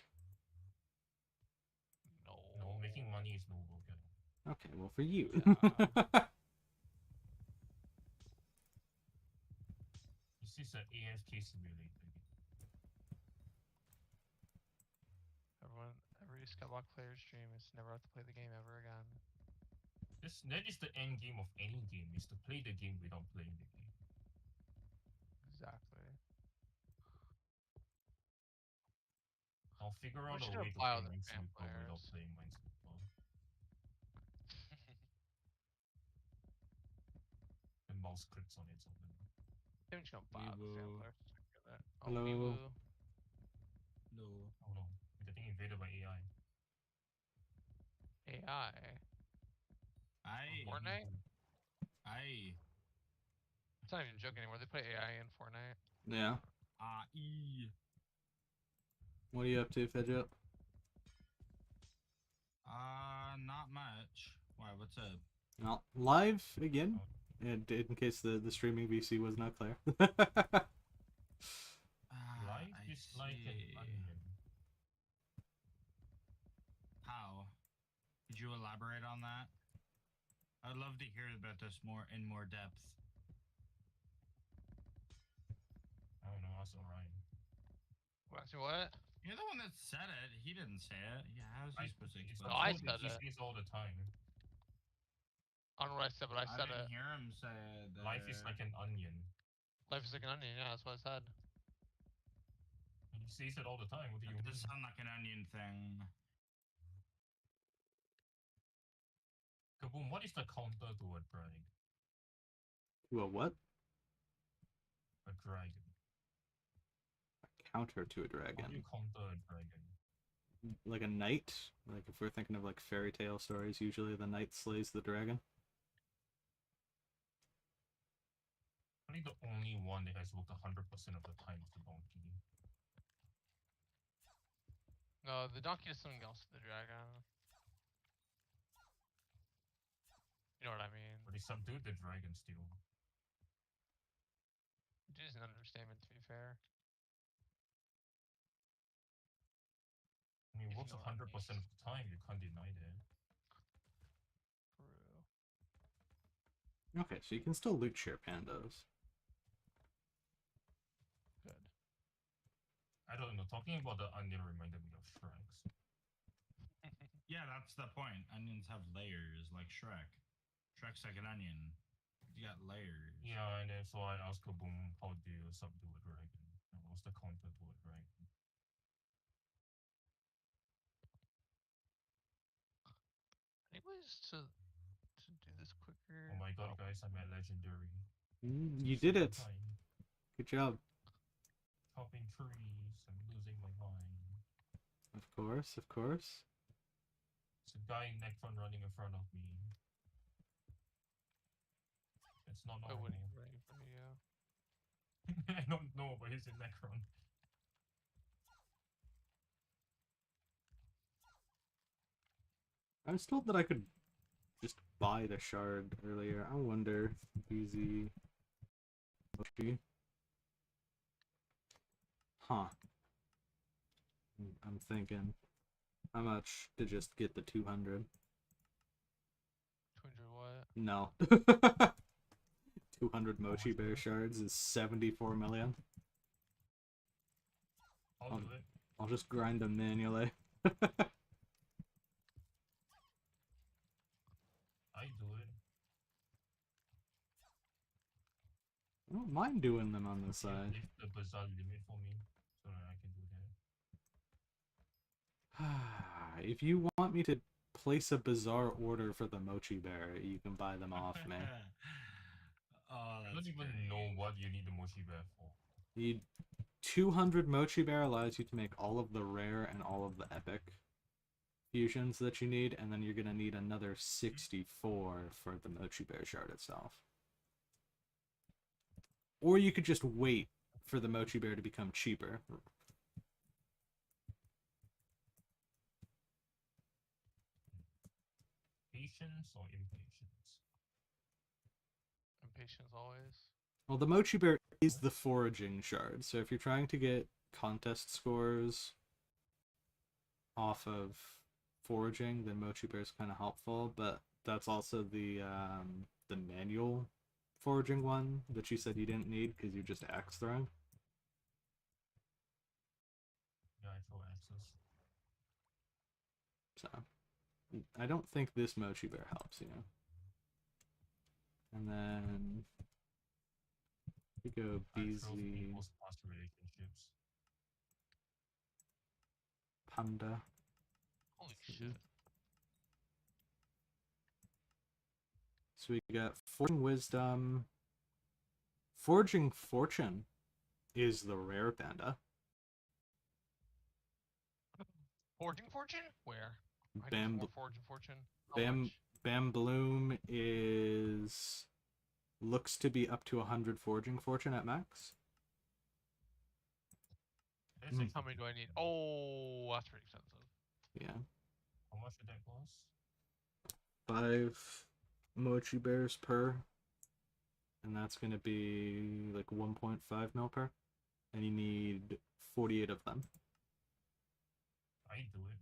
No, making money is no work. Okay, well for you. This is an AFK simulator. Every Skyblock player's dream is to never have to play the game ever again. That is the end game of any game, is to play the game without playing the game. Exactly. I'll figure out a should way to apply play on the fan Minesweeper without players. playing Minesweeper. The mouse clicks on its own. I'm just gonna buy out the fan players. Oh, Hello. Miwoo. No. Oh no, we're getting invaded by AI. AI. Fortnite? It's not even a joke anymore. They put AI in Fortnite. Yeah. AI. What are you up to, Fedget? Not much. Why, what's up? Well, live again, in case the streaming VC was not clear. Life I is like an see. onion. How? Could you elaborate on that? I'd love to hear about this in more depth. I don't know, that's Orion. What? You're the one that said it. He didn't say it. Yeah, how's he supposed to explain I it? said He it. says all the time. I don't know what I said, but I said didn't it. hear him say it. Life is like an onion. Life is like an onion. Yeah, that's what I said. He says it all the time. What do you It mean? does sound like an onion thing. Kaboom, what is the counter to a drag? Well, what? A dragon. Counter to a How do dragon. you counter a dragon? Like a knight? Like if we're thinking of like fairy tale stories, usually the knight slays the dragon. I think the only one that has worked 100% of the time is the donkey. No, the donkey does something else to the dragon. You know what I mean? But he subdued the dragon still. It is an understatement, to be fair. I mean, If works you know what I 100% of the time, you can't deny that. True. Okay, so you can still loot share pandas. Good. I don't know, talking about the onion reminded me of Shreks. Yeah, that's the point. Onions have layers, like Shrek. Shrek's like an onion. You got layers. Yeah, and then so I asked Kaboom, how do you subdue a dragon? And what's the counter to a dragon? Anyways, to do this quicker. Oh my god, guys, I'm at legendary. You did it! Good job. Chopping trees, I'm losing my mind. Of course, of course. It's a guy Necron running in front of me. It's not I normal. wouldn't even run in front of you. I don't know, but he's in Necron. I was told that I could just buy the shard earlier. I wonder, easy. Huh. I'm thinking, how much to just get the 200? 200 what? No. 200 Mochi Bear shards is 74 million. I'll do it. I'll just grind them manually. I do it. I don't mind doing them on the You side. lift the bazaar limit for me so that I can do that. If you want me to place a bizarre order for the Mochi Bear, you can buy them off me. Oh, I don't even know what you need the Mochi Bear for. You 200 Mochi Bear allows you to make all of the rare and all of the epic. fusions that you need, and then you're gonna need another 64 for the Mochi Bear shard itself. Or you could just wait for the Mochi Bear to become cheaper. Patience or impatience? Impatience always. Well, the Mochi Bear is the foraging shard, so if you're trying to get contest scores off of foraging, then Mochi Bear is kind of helpful, but that's also the manual foraging one that you said you didn't need because you're just axe throwing. Yeah, I throw axes. So I don't think this Mochi Bear helps you. And then we go I throw Beezy, people's past relationships. Panda. Holy shit. So we got Foraging Wisdom. Foraging Fortune is the rare panda. Foraging Fortune? Where? I need Bam, more Foraging Fortune. How Bam, much? Bam Bloom is looks to be up to 100 Foraging Fortune at max. It's Mm. How many do I need? Oh, that's pretty expensive. Yeah. How much did that cost? 5 Mochi Bears per. And that's going to be like 1.5 mil per. And you need 48 of them. I do it.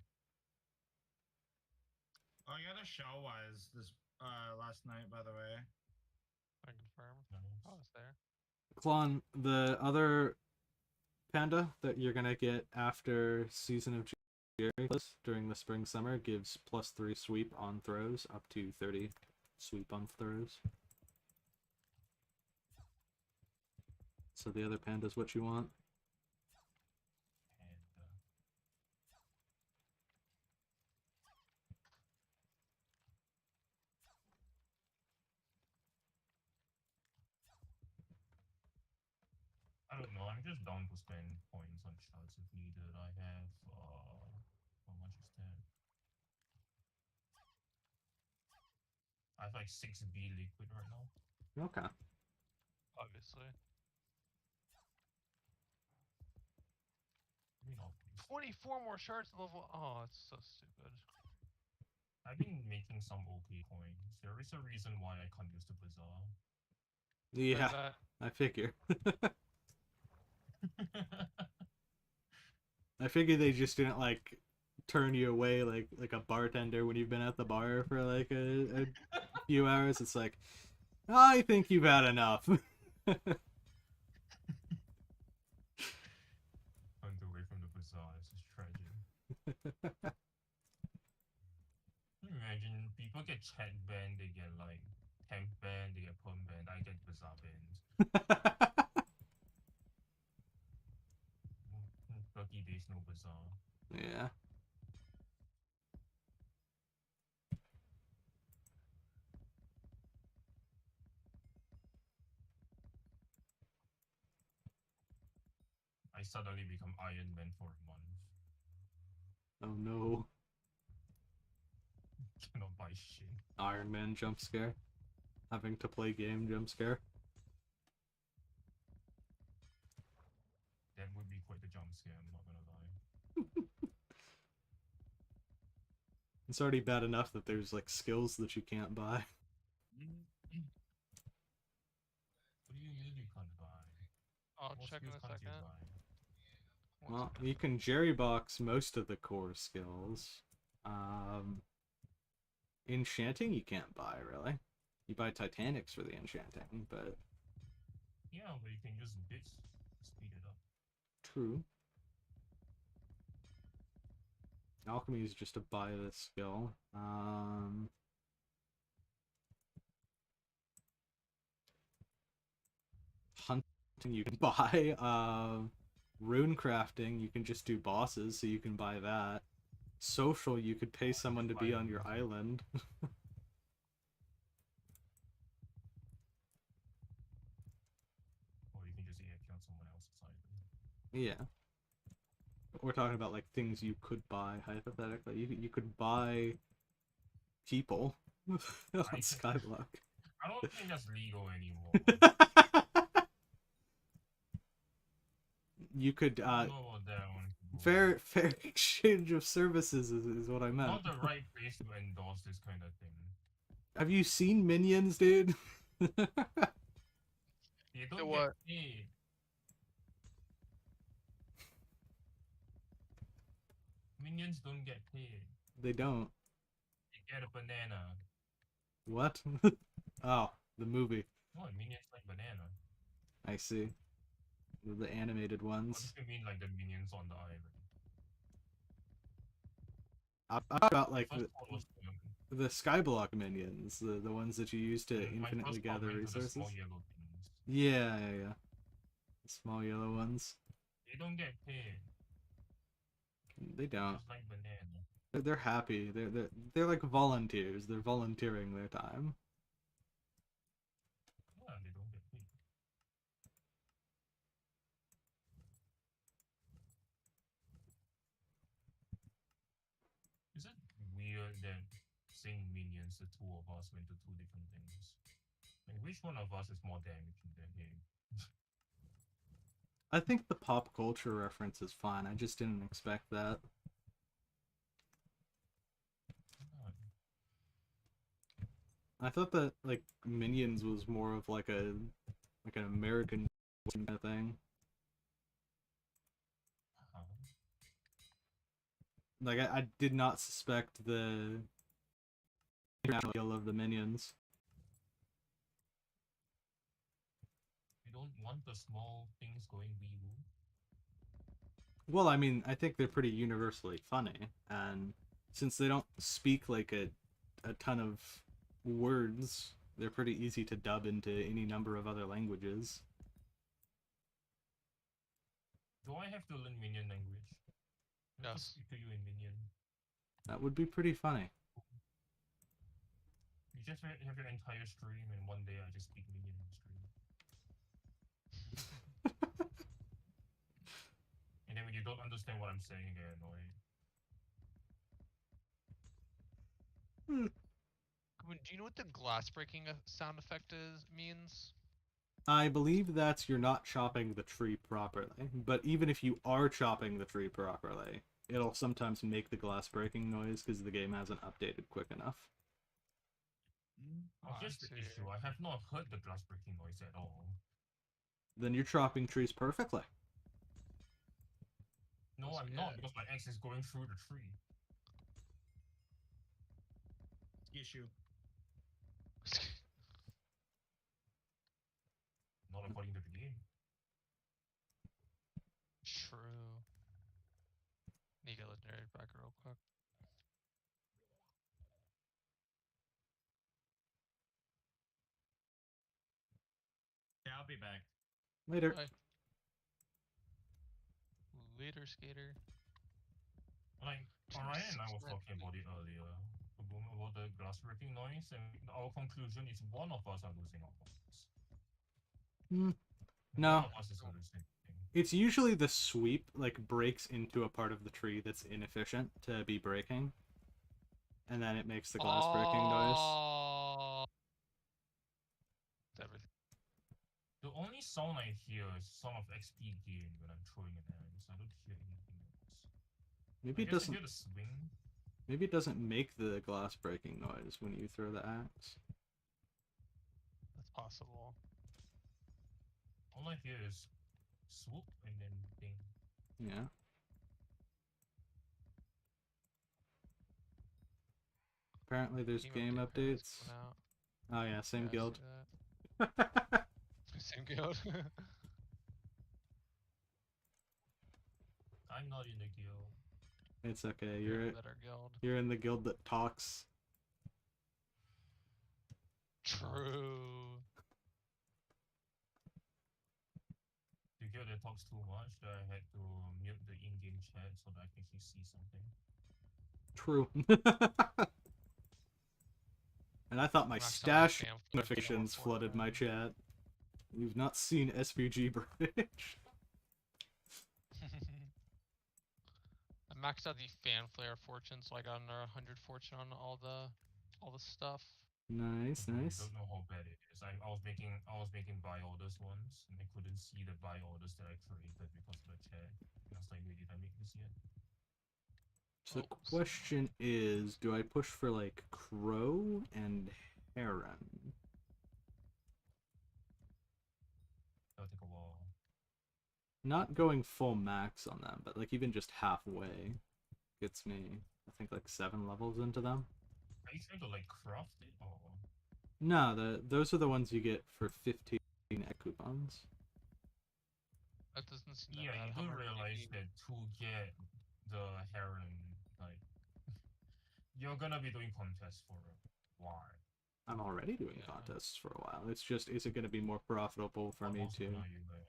Oh, I got a shell-wise this last night, by the way. I confirm. Nice. Oh, it's there. Klon, the other panda that you're going to get after Season of Jerry during the spring summer gives +3 sweep on throws, up to 30 sweep on throws. So the other panda is what you want. And I don't know. I'm just down to spend points on shards if needed. I have how much is that? I have like 6B liquid right now. Okay. Obviously. I mean, please. 24 more shards to level. Oh, it's so stupid. I've been making some okay coins. There is a reason why I can't use the bazaar. Yeah, That I figure. I figure they just didn't like turn you away like a bartender when you've been at the bar for like a few hours. It's like, I think you've had enough. Hunt away from the bazaar. This is tragic. Imagine people get chat banned, they get like temp banned, they get perm banned. I get bazaar banned. 30 days no bazaar. Yeah. I suddenly become Iron Man for a month. Oh no. Cannot buy shit. Iron Man jump scare. Having to play game jump scare. That would be quite the jump scare, I'm not gonna lie. It's already bad enough that there's like skills that you can't buy. What do you mean you can't buy? I'll What check in skills a can't you second. buy? Well, you can jerry box most of the core skills. Enchanting you can't buy, really. You buy Titanics for the enchanting, but... Yeah, but you can use bits to speed it up. True. Alchemy is just to buy this skill. Hunting you can buy. Rune crafting you can just do bosses, so you can buy that. Social you could pay someone to be on your island. Or you can just AFK on someone else's island. Yeah. We're talking about like things you could buy hypothetically. You could buy people on Skyblock. I don't think that's legal anymore. You could I don't know about that one. fair exchange of services is what I meant. Not the right place to endorse this kind of thing. Have you seen Minions, dude? They don't what? get paid. Minions don't get paid. They don't. They get a banana. What? Oh, the movie. Oh, Minions like banana. I see. The animated What ones. do you mean like the minions on the island? I'm talking about like First part was the Skyblock minions, the ones that you use to my infinitely first part gather went to the resources. small yellow things. Yeah. The small yellow ones. They don't get paid. They don't. Just like banana. They're happy. They're like volunteers. They're volunteering their time. Yeah, they don't get paid. Is it weird that saying minions, the two of us went to two different things? Like, which one of us is more damaging than him? I think the pop culture reference is fine. I just didn't expect that. I thought that like Minions was more of like an American kind of thing. Like I did not suspect the international of the Minions. You don't want the small things going wee woo. Well, I mean, I think they're pretty universally funny, and since they don't speak like a ton of words, they're pretty easy to dub into any number of other languages. Do I have to learn minion language? I have to Yes. speak to you in minion. That would be pretty funny. You just have your entire stream, and one day I just speak minion on stream. And then when you don't understand what I'm saying, you get annoyed. Do you know what the glass breaking sound effect means? I believe that's you're not chopping the tree properly, but even if you are chopping the tree properly, it'll sometimes make the glass breaking noise because the game hasn't updated quick enough. Oh, here's the issue. I have not heard the glass breaking noise at all. Then you're chopping trees perfectly. No, I'm not, because my axe is going through the tree. Issue. Not according to the game. True. Need to get legendary back real quick. Yeah, I'll be back. Later. Bye. Later, skater. Like, Orion and I was talking about it earlier. About the glass breaking noise, and our conclusion is one of us are losing our points. No. One of us is losing. It's usually the sweep, like, breaks into a part of the tree that's inefficient to be breaking. And then it makes the glass breaking noise. Everything. The only sound I hear is sound of XP gain when I'm throwing an axe. I don't hear anything else. Maybe it I guess I doesn't. hear the swing. Maybe it doesn't make the glass breaking noise when you throw the axe. That's possible. All I hear is swoop and then ding. Yeah. Apparently there's game updates. Oh yeah, same guild. Same guild. I'm not in the guild. It's okay. You're in a better guild. You're in the guild that talks. True. The guild that talks too much that I had to mute the in-game chat so that I can actually see something. True. And I thought my stash notifications flooded my chat. You've not seen SVG Bridge. maxed out the fanflare fortune, so I got another 100 fortune on all the stuff. Nice, I nice. don't know how bad it is. I was making buy orders once, and I couldn't see the buy orders that I created because of the chat. And I was like, wait, did I make this yet? So the Oh, question is, do I push for like crow and heron? That'll take a while. Not going full max on them, but like even just halfway gets me, I think, like 7 levels into them. Are you trying to like craft it or? No, those are the ones you get for 15 egg coupons. that doesn't seem that Yeah, bad. you How do much realize maybe- that to get the heron, like, you're gonna be doing contests for a while. I'm already doing Yeah. contests for a while. It's just, is it going to be more profitable for How me often to are you there?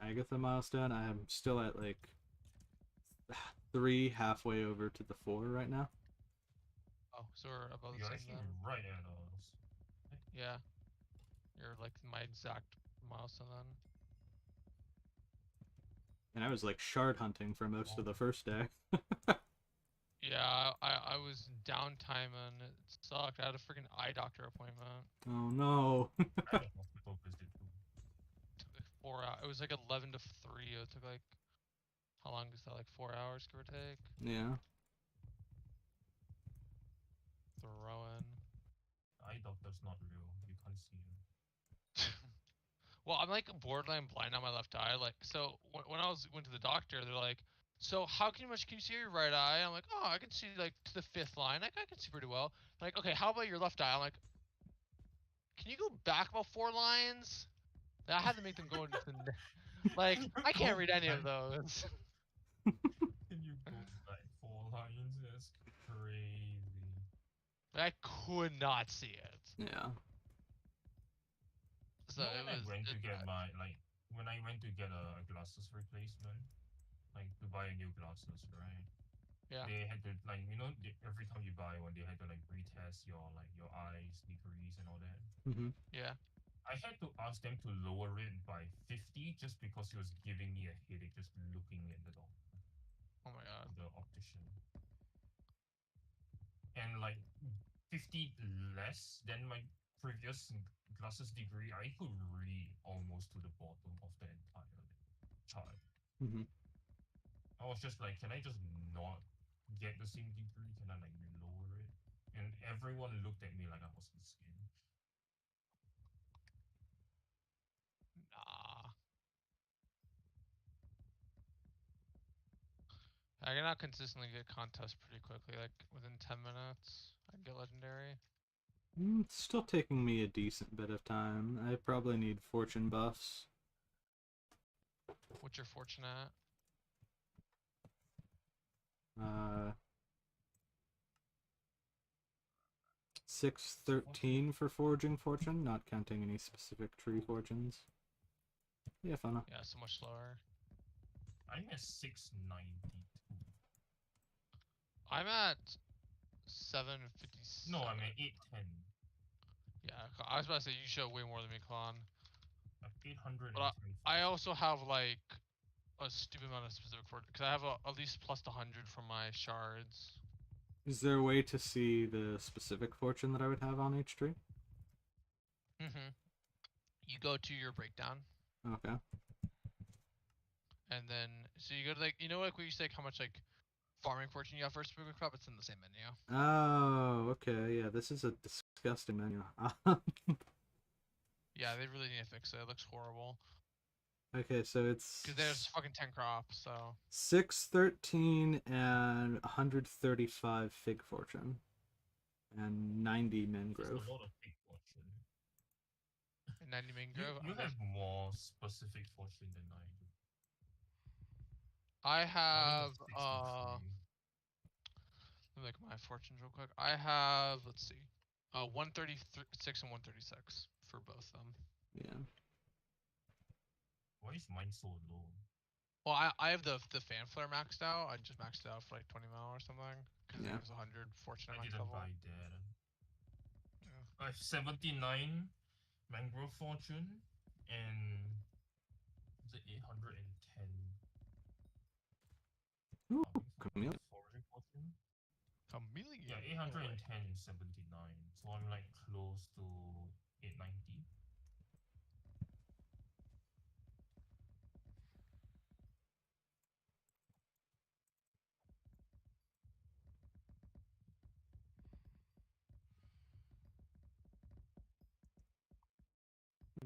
Agatha milestone? I am still at like 3 halfway over to the 4 right now. Oh, so we're about the You're same actually then. right at us. Yeah. You're like my exact milestone then. And I was like shard hunting for most of the first day. Yeah, I was downtime and it sucked. I had a freaking eye doctor appointment. Oh no. I had a hospital visit too. It took like 4 hours. It was like 11 to 3. It took like, how long is that? Like 4 hours, give or take? Yeah. Throwing. Eye doctor's not real. You can't see him. Well, I'm like borderline blind on my left eye. Like, so when I went to the doctor, they're like, "So how much can you see your right eye?" I'm like, "Oh, I can see like to the 5th line. Like, I can see pretty well." They're like, "Okay, how about your left eye?" I'm like, "Can you go back about 4 lines?" I had to make them go into the like, I can't read any of those. Can you go back 4 lines? That's crazy. I could not see it. Yeah. So You know, it when I was. went to get my when I went to get a glasses replacement, like to buy a new glasses, right? Yeah. They had to every time you buy one, they had to like retest your eyes degrees and all that. Mm-hmm. Yeah. I had to ask them to lower it by 50 just because it was giving me a headache just looking at the doctor, Oh my god. the optician. And like 50 less than my previous glasses degree, I could read almost to the bottom of the entire chart. Mm-hmm. I was just like, can I just not get the same degree? Can I like lower it? And everyone looked at me like I was insane. Nah. I can now consistently get contests pretty quickly, like within 10 minutes. I get legendary. It's still taking me a decent bit of time. I probably need fortune buffs. What's your fortune at? 613 for foraging fortune, not counting any specific tree fortunes. Yeah, fun. Yeah, so much slower. I'm at 692. I'm at 757. No, I'm at 810. Yeah, I was about to say you show way more than me, Klon. I'm 825. But I also have like a stupid amount of specific fortune because I have at least plus 100 from my shards. Is there a way to see the specific fortune that I would have on each tree? You go to your breakdown, Okay. and then so you go to like like where you say how much like farming fortune you have for a specific crop. It's in the same menu. Oh, okay. Yeah, this is a disgusting menu. Yeah, they really need to fix it. It looks horrible. Okay, so it's Because there's fucking 10 crops, so. 613 and 135 fig fortune. And 90 mangrove. That's a lot of big fortune. 90 mangrove. You have more specific fortune than I do. I have I let me look at my fortunes real quick. I have, let's see, 136 and 136 for both of them. Yeah. Why is mine so low? Well, I have the fan flare maxed out. I just maxed it out for like 20 mil or something. Because Yeah. it was 100 fortune I at max didn't level. buy that. Yeah. I have 79 mangrove fortune and the 810 chameleon. Foraging potion. Chameleon. Yeah, no way. 810 is 79. So I'm like close to 890.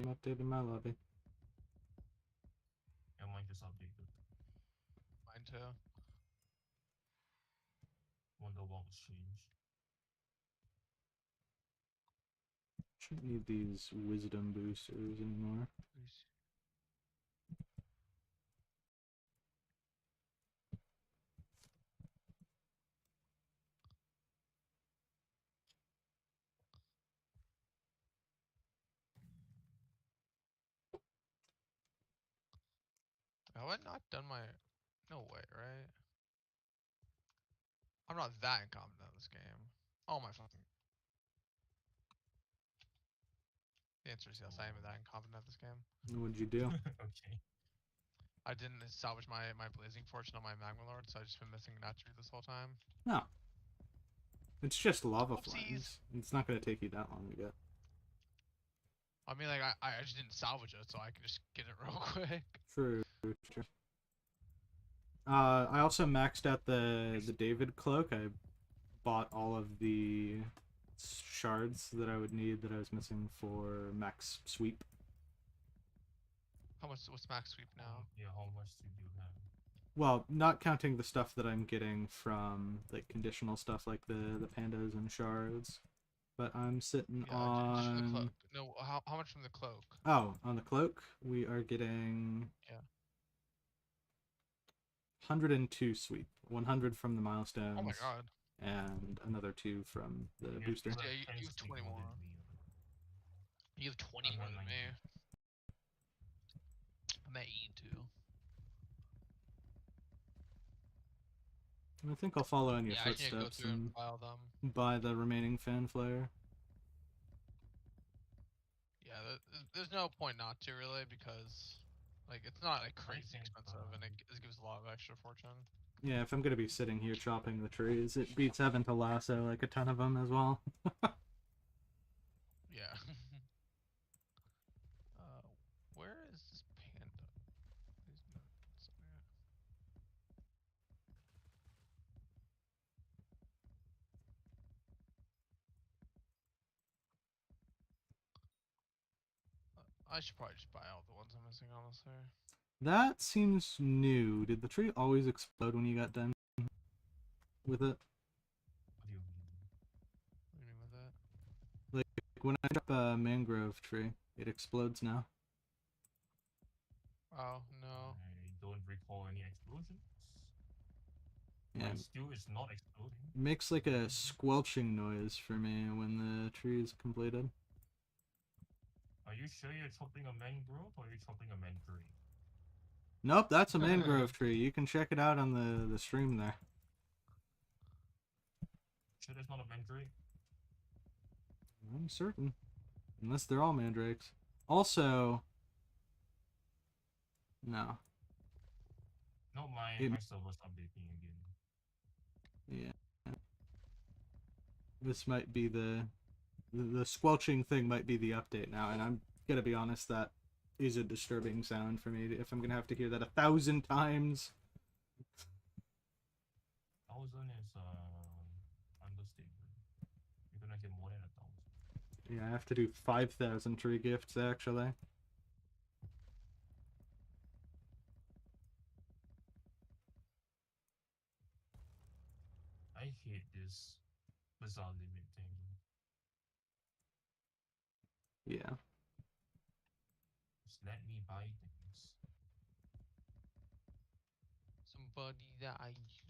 I'm updating my lobby. Yeah, mine just updated. Mine too. Wonder what was changed. Shouldn't need these wisdom boosters anymore. Have I not done my? No way, right? I'm not that incompetent at this game. Oh my fucking. The answer is yes. I am that incompetent at this game. What'd you do? Okay. I didn't salvage my blazing fortune on my magma lord, so I've just been missing Natri this whole time. No. It's just lava Whoopsies. flames. It's not gonna take you that long to get. I mean, like I just didn't salvage it, so I can just get it real quick. True. I also maxed out the David cloak. I bought all of the shards that I would need that I was missing for max sweep. How much? What's max sweep now? Yeah, how much do you have? Well, not counting the stuff that I'm getting from like conditional stuff like the pandas and shards. But I'm sitting Yeah, just from the cloak. on. No, how much from the cloak? Oh, on the cloak, we are getting. Yeah. 102 sweep. 100 from the milestones. Oh my god. And another 2 from the booster. Yeah, you have 20 more. You have 20 more than me. I'm at 82. I think I'll follow in your Yeah, I can't go footsteps through and and file them. buy the remaining fan flare. Yeah, there's no point not to really because, like, it's not like crazy expensive and it gives a lot of extra fortune. Yeah, if I'm gonna be sitting here chopping the trees, it beats having to lasso like a ton of them as well. Yeah. Where is this panda? These nuts. I should probably just buy all the ones I'm missing, honestly. That seems new. Did the tree always explode when you got done with it? What do you mean? What do you mean with that? Like when I drop a mangrove tree, it explodes now. Oh, no. I don't recall any explosions. Yeah, Mine still is not exploding. makes like a squelching noise for me when the tree is completed. Are you sure you're chopping a mangrove or are you chopping a mandrake? Nope, that's a mangrove tree. You can check it out on the stream there. Sure there's not a mandrake? I'm certain. Unless they're all mandrakes. Also... No. No, my server's updating again. Yeah. This might be the squelching thing might be the update now, and I'm gonna be honest, that is a disturbing sound for me if I'm gonna have to hear that 1,000 times. 1,000 is understatement. You're gonna get more than 1,000. Yeah, I have to do 5,000 tree gifts actually. I hate this bizarre limit thing. Yeah. Just let me buy things. Somebody that I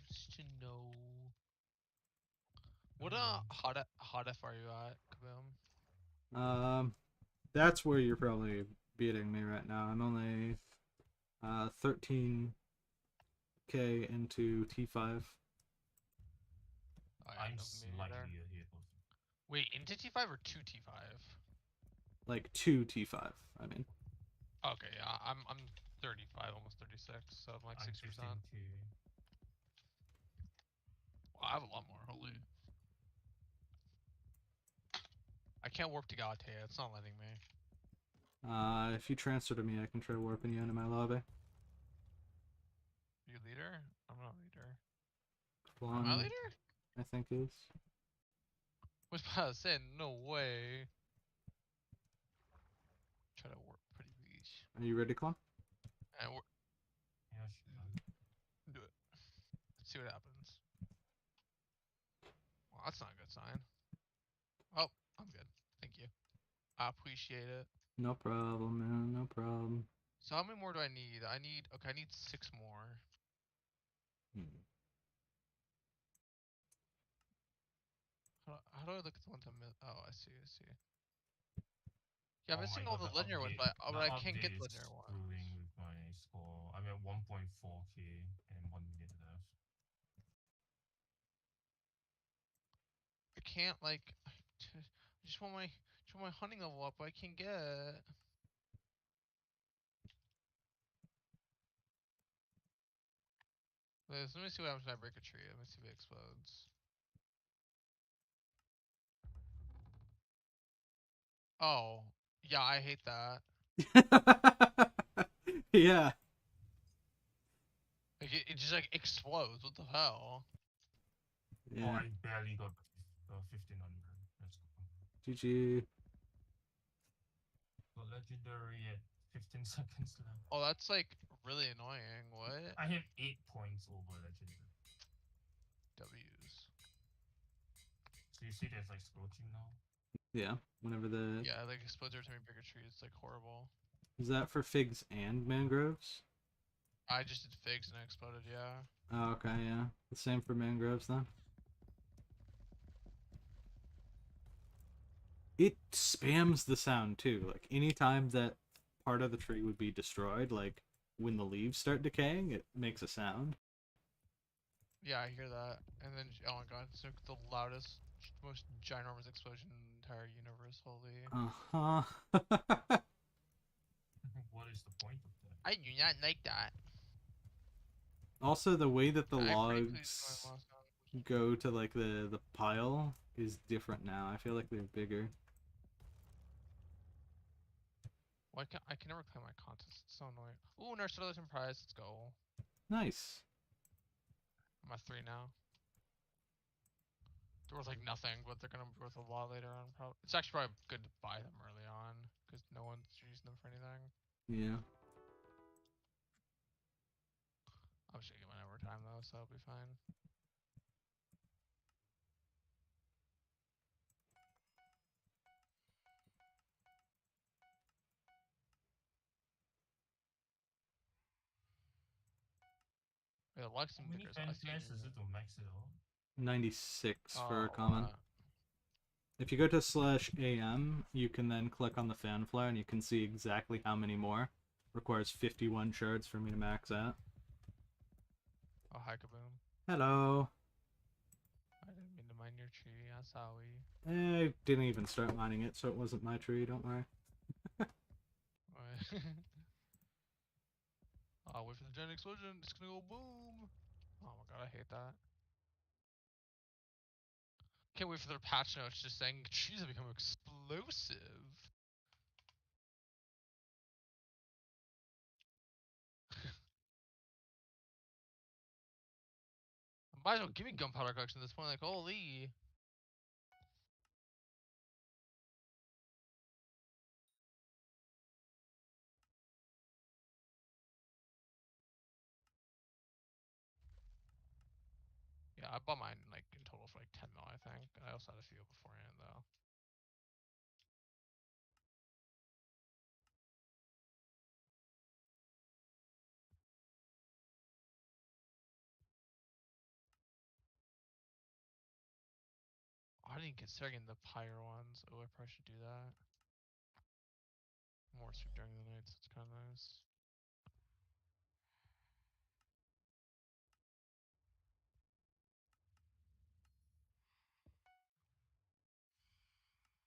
used to know. What hot F are you at, Kaboom? That's where you're probably beating me right now. I'm only 13k into T5. Oh, yeah, I'm no, me slightly neither. ahead of you. Wait, into T5 or to T5? Like 2 T5, I mean. Okay, yeah, I'm 35, almost 36, so I'm like 6%. 15K. Oh, I have a lot more. Holy. I can't warp to Galatea. It's not letting me. If you transfer to me, I can try warping you into my lobby. You leader? I'm not leader. Come Am I on, leader? I think is. Was about to say no way. Try to warp pretty please. Are you ready, Clone? And warp. Yeah, sure. Do it. Let's see what happens. Well, that's not a good sign. Oh, I'm good. Thank you. I appreciate it. No problem, man. No problem. So how many more do I need? I need 6 more. Hmm. How do I look at the ones I'm missing? Oh, I see. Yeah, I'm Oh missing my all god, the linear ones, but the I can't get update the is linear ones. screwing with my score. I'm at 1.4k and 1 minute left. I can't like. I just want my hunting level up. But I can't get. Let me see what happens when I break a tree. Let me see if it explodes. Oh, yeah, I hate that. Yeah. Like it just like explodes. What the hell? Oh, Yeah. I barely got the 1500. Let's go. GG. Got legendary at 15 seconds left. Oh, that's like really annoying. What? I have 8 points over legendary. W's. So you see there's like scorching now? Yeah. Whenever the Yeah, like explodes every time you break a tree. It's like horrible. is that for figs and mangroves? I just did figs and it exploded. Yeah. Oh, okay, yeah. The same for mangroves then. It spams the sound too. Like anytime that part of the tree would be destroyed, like when the leaves start decaying, it makes a sound. Yeah, I hear that. And then, oh my god, it's like the loudest, most ginormous explosion in the entire universe. Holy. Uh-huh. What is the point of that? I do not like that. Also, the way that the I'm pretty pleased with logs my last one. go to like the pile is different now. I feel like they're bigger. Well, I can never claim my contests. It's so annoying. Ooh, Nurse Relation Prize. Let's go. Nice. I'm at 3 now. They're worth like nothing, but they're gonna be worth a lot later on. Probably. It's actually probably good to buy them early on because no one's using them for anything. Yeah. I'm just gonna get mine over time though, so I'll be fine. Yeah, the luck How seem many bigger. fan flares is it to max it out? 96 for a Oh, common. If you go to /am, you can then click on the fan flare and you can see exactly how many more. Requires 51 shards for me to max out. Oh, hi, Kaboom. Hello. I didn't mean to mine your tree. I'm sorry. I didn't even start mining it, so it wasn't my tree, don't worry. I'll wait for the giant explosion. It's gonna go boom. Oh my god, I hate that. Can't wait for their patch notes just saying trees have become explosive. Might as well give me gunpowder collection at this point. Like, holy. Yeah, I bought mine like in total for like 10 mil, I think. I also had a few beforehand though. Oh, I didn't consider getting the pyre ones. Oh, I probably should do that. More sleep during the nights. It's kind of nice.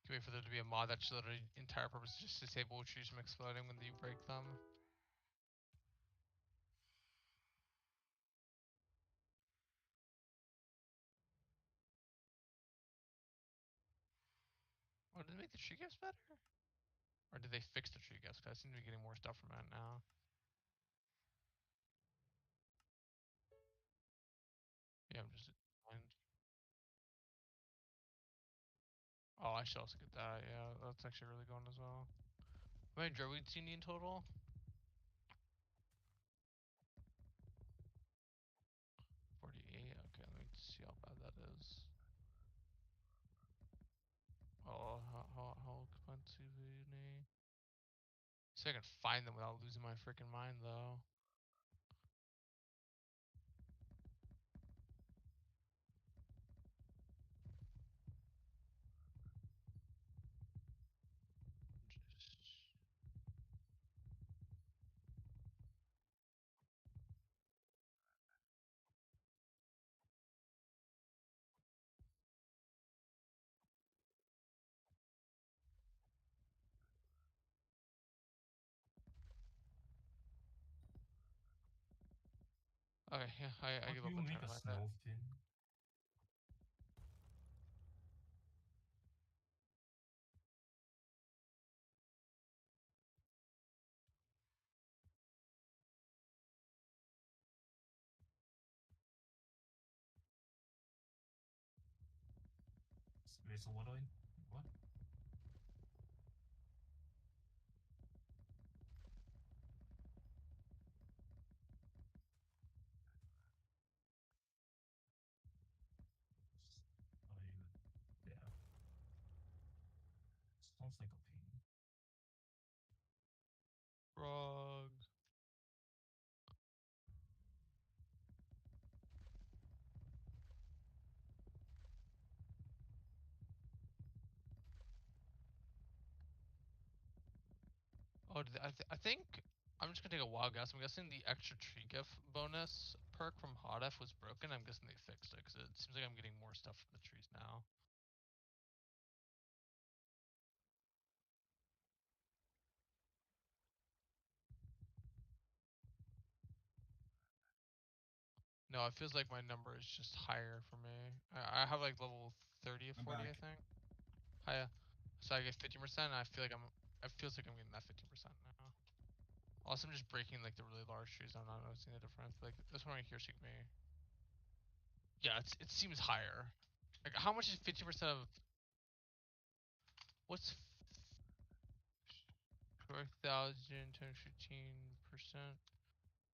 Can wait for there to be a mod that's literally entire purpose is just disable trees from exploding when you break them. Did they make the tree gifts better? Or did they fix the tree gifts? Cause I seem to be getting more stuff from that now. Yeah, I'm just. Oh, I should also get that. Yeah, that's actually really going as well. How many druids do you need in total? 48. Okay, let me see how bad that is. Oh, how expensive is it? See if I can find them without losing my freaking mind, though. Okay, yeah, I How give do up you on make trying to a find that. snow fin? Wait, so what do I... What? Yeah. Sounds like a pain. Frog. Oh, I think I'm just gonna take a wild guess. I'm guessing the extra tree gift bonus perk from Hot F was broken. I'm guessing they fixed it because it seems like I'm getting more stuff from the trees now. No, it feels like my number is just higher for me. I have like level 30 or I'm 40, I back. think. Higher. So I get 50%. And I feel like it feels like I'm getting that 15% now. Also, I'm just breaking like the really large trees. I'm not noticing the difference. Like this one right here should me. Yeah, it seems higher. Like how much is 50% of what's 4,000 times 15%?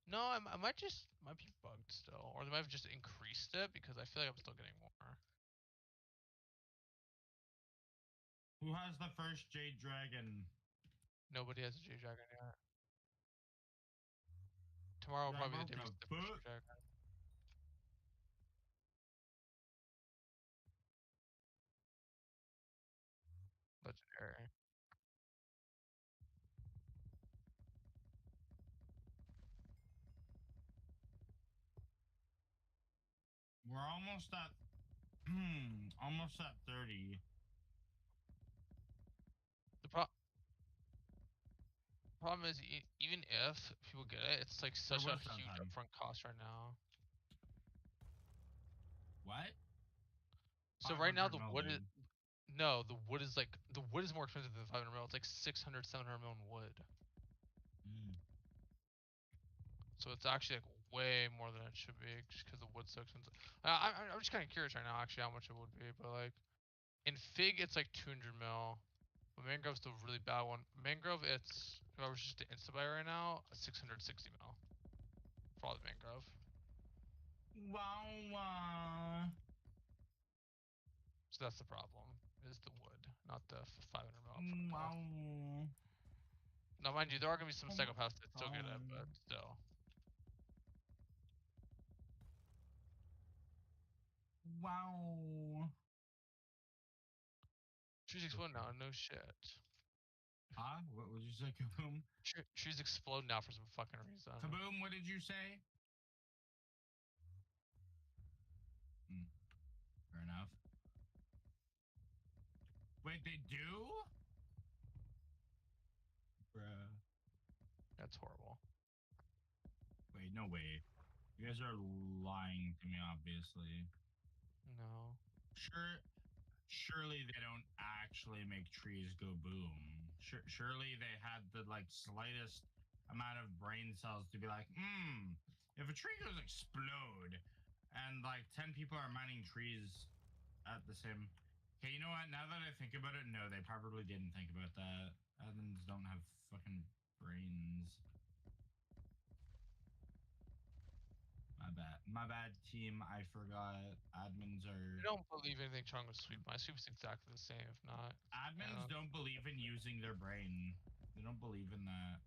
No, I might be bugged still, or they might have just increased it because I feel like I'm still getting more. Who has the first Jade Dragon? Nobody has a J Dragon yet. Tomorrow will Yeah, probably be the day we broke get a the first foot. J Dragon. Legendary. We're almost at almost at 30. The problem is, even if people get it, it's like There such a was huge downtime. upfront cost right now. What? So right now 500 the mil, wood is dude. no, the wood is more expensive than 500 mil. It's like 600, 700 mil in wood. Mm. So it's actually like way more than it should be just because the wood's so expensive. I'm just kind of curious right now, actually, how much it would be. But like in Fig, it's like 200 mil. But Mangrove's the really bad one. Mangrove, it's if I was just to insta buy right now, 660 mil for all the Mangrove. Wow. So that's the problem. Is the wood, not the 500 mil upfront cost. Wow. Now, mind you, there are gonna be some Oh my psychopaths that still get it, but God. still. Wow. Trees explode now, no shit. Huh? What would you say, Kaboom? Trees explode now for some fucking reason. Kaboom, what did you say? Fair enough. Wait, they do? Bruh. That's horrible. Wait, no way. You guys are lying to me, obviously. No. Sure. surely they don't actually make trees go boom. Surely they had the like slightest amount of brain cells to be like, if a tree goes explode, and like 10 people are mining trees at the same. Okay, you know what? Now that I think about it, no, they probably didn't think about that. Admins don't have fucking brains. My bad, team. I forgot. Admins I are. don't believe anything wrong with sweep. My sweep is exactly the same, if not. Admins don't believe in using their brain. They don't believe in that.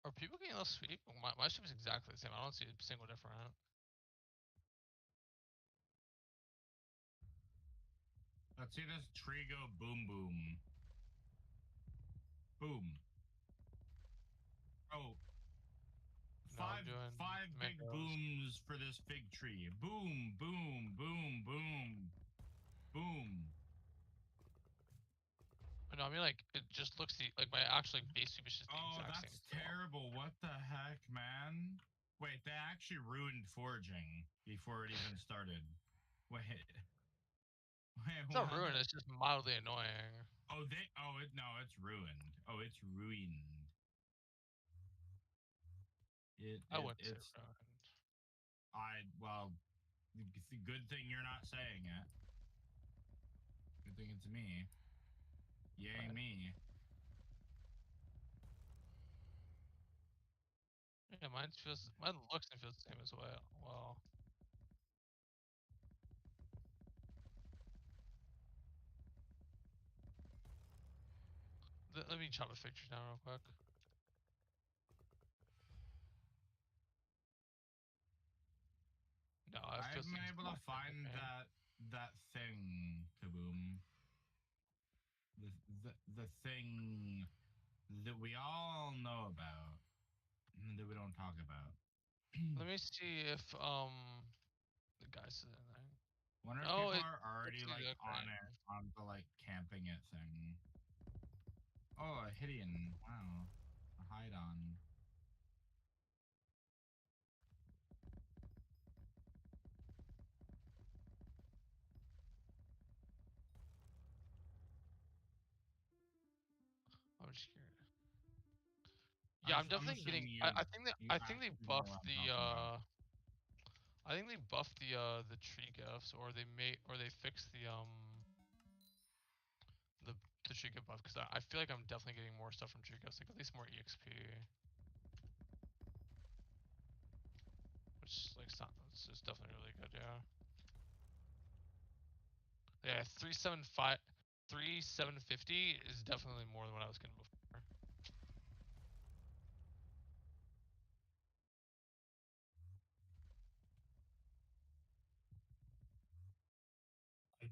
Are people getting less sweep? My sweep is exactly the same. I don't see a single different. Let's see this tree go boom boom. Boom. Oh. No, I'm doing Five big mangoes. booms for this fig tree. Boom, boom, boom, boom, boom. No, I mean like it just looks like my actually base sweep is just the Oh, exact that's same. Still. terrible. What the heck, man? Wait, they actually ruined foraging before it even started. Wait. Wait, It's not what? ruined. It's just mildly annoying. Oh, no, it's ruined. Oh, it's ruined. I wouldn't say It's, ruined. well, good thing you're not saying it. Good thing it's me. Yay, Right. me. Yeah, mine looks and feels the same as well. Let me chop the pictures down real quick. No, it I've feels the been able to exact same find to me. that thing, Kaboom. The thing that we all know about that we don't talk about. Let me see if the guy said anything. Wonder if Oh, people it are already looks the like exact on same. it on the like camping it thing. Oh, a Hideon. Wow. A hide on. I'm just curious. Yeah, I'm I'm definitely assuming getting. you you I think they actually know what buffed I'm talking about. I think they buffed the tree gifts, or they fixed the the tree gift buff, because I feel like I'm definitely getting more stuff from tree gifts, like at least more exp, which like it's just definitely really good. Yeah. Yeah, 3750 is definitely more than what I was getting before.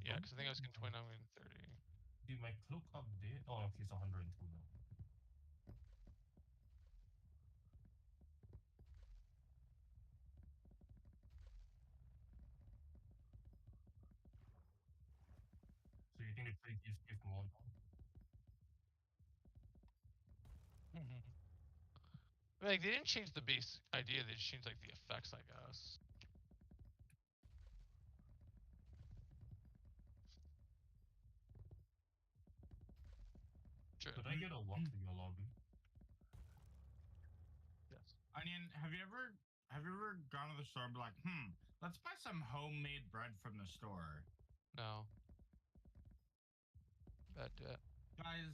Yeah, because I think I was getting 29 and 30. Did my cloak update? Oh, okay, it's 102 now. So you think the trade give more now? Like they didn't change the base idea; they just changed like the effects, I guess. True. Could I get a walk to your lobby? Yes. Onion, have you ever gone to the store and be like, let's buy some homemade bread from the store? No. That Guys,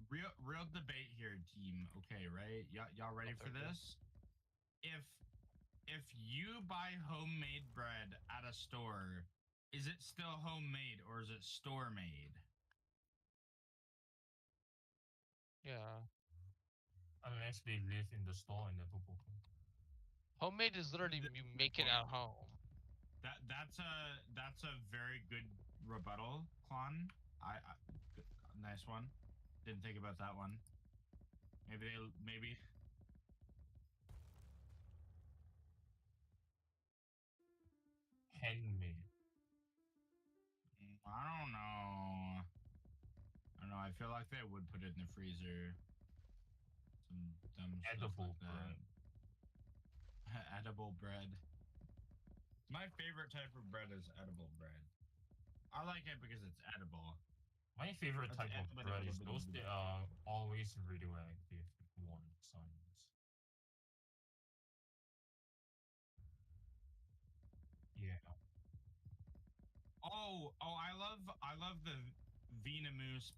real debate here, team. Okay, right? Y'all ready for Okay. this? If you buy homemade bread at a store, is it still homemade or is it store made? Yeah. Unless they live in the store and never go home. Homemade is literally Th- you Good make it point. at home. That's a very good rebuttal, Klon. Nice one. Didn't think about that one. Maybe Handmade. I don't know. I don't know. I feel like they would put it in the freezer. some dumb Edible stuff like that. Edible bread. My favorite type of bread is edible bread. I like it because it's edible. My favorite That's type of edible, bread is edible, those that are always radioactive ones. Yeah. Oh, I love the Vietnamese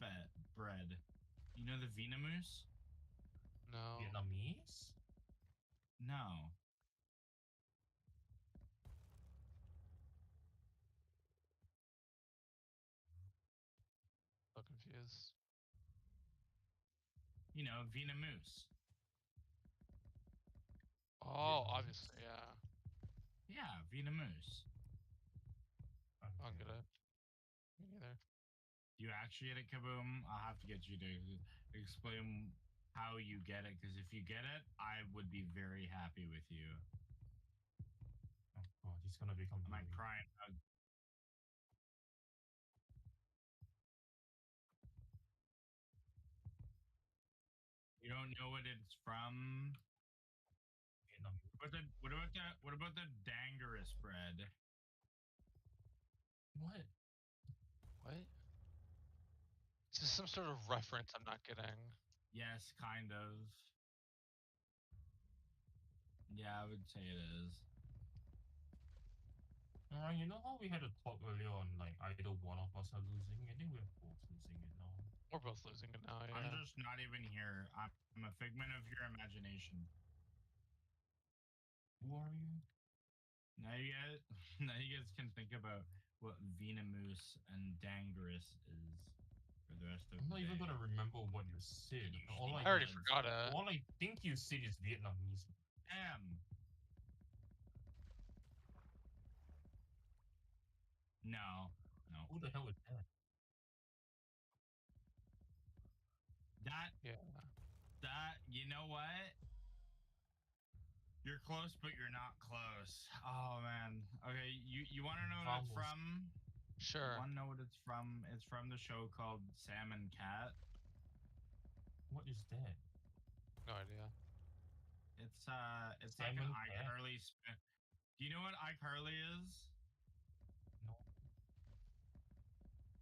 bread. You know the Vietnamese? No. Vietnamese? No. So confused. You know, Vietnamese. Oh, Vietnamese? obviously, yeah. Yeah, Vietnamese. I don't Okay. get it. Me neither. You actually get it, Kaboom? I'll have to get you to explain how you get it, because if you get it, I would be very happy with you. Oh god, he's gonna become I might really- cry and hug. You don't know what it's from? Vietnamese. What about the dangerous bread? What? What? Is this some sort of reference I'm not getting? Yes, kind of. Yeah, I would say it is. Alright, you know how we had a talk earlier on like either one of us are losing? I think we're both losing it now. We're both losing it now, I'm yeah. just not even here. I'm a figment of your imagination. Who are you? Now you guys, now you guys can think about what Venemoose and Dangerous is for the rest of I'm the not even day. gonna remember what you said. All I I, already Buds. forgot it. all I think you said is Vietnamese. Damn. No, no. Who the hell is that? Yeah. You know what? You're close, but you're not close. Oh man. Okay, you want to know what it's Vamos. from? Sure. Want to know what it's from? It's from the show called Sam and Cat. What is that? No idea. It's like Sam an and Cat? iCarly spin. Do you know what iCarly is? No.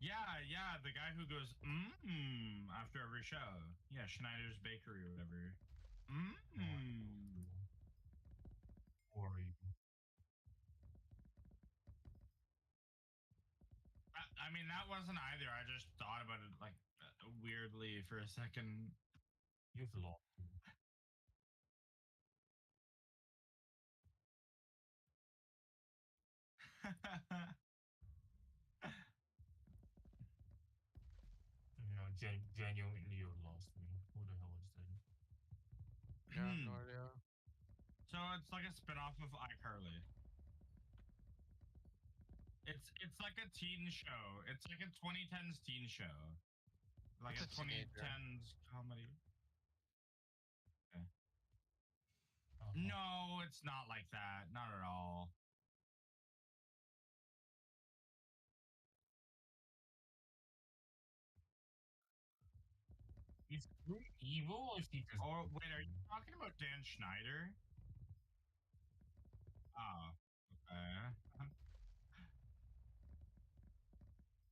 Yeah, the guy who goes after every show. Yeah, Schneider's Bakery or whatever. No, I have no clue. Who are you? I mean, that wasn't either. I just thought about it like weirdly for a second. You've lost. You know, genuinely you lost me. Who the hell is that? Yeah, I have no idea. So it's like a spin-off of iCarly. It's like a teen show. It's like a 2010s teen show. Like It's a a teenager. 2010s comedy. Uh-huh. No, it's not like that. Not at all. Is Drew evil or is he just Oh, wait, are you talking about Dan Schneider? Oh, okay.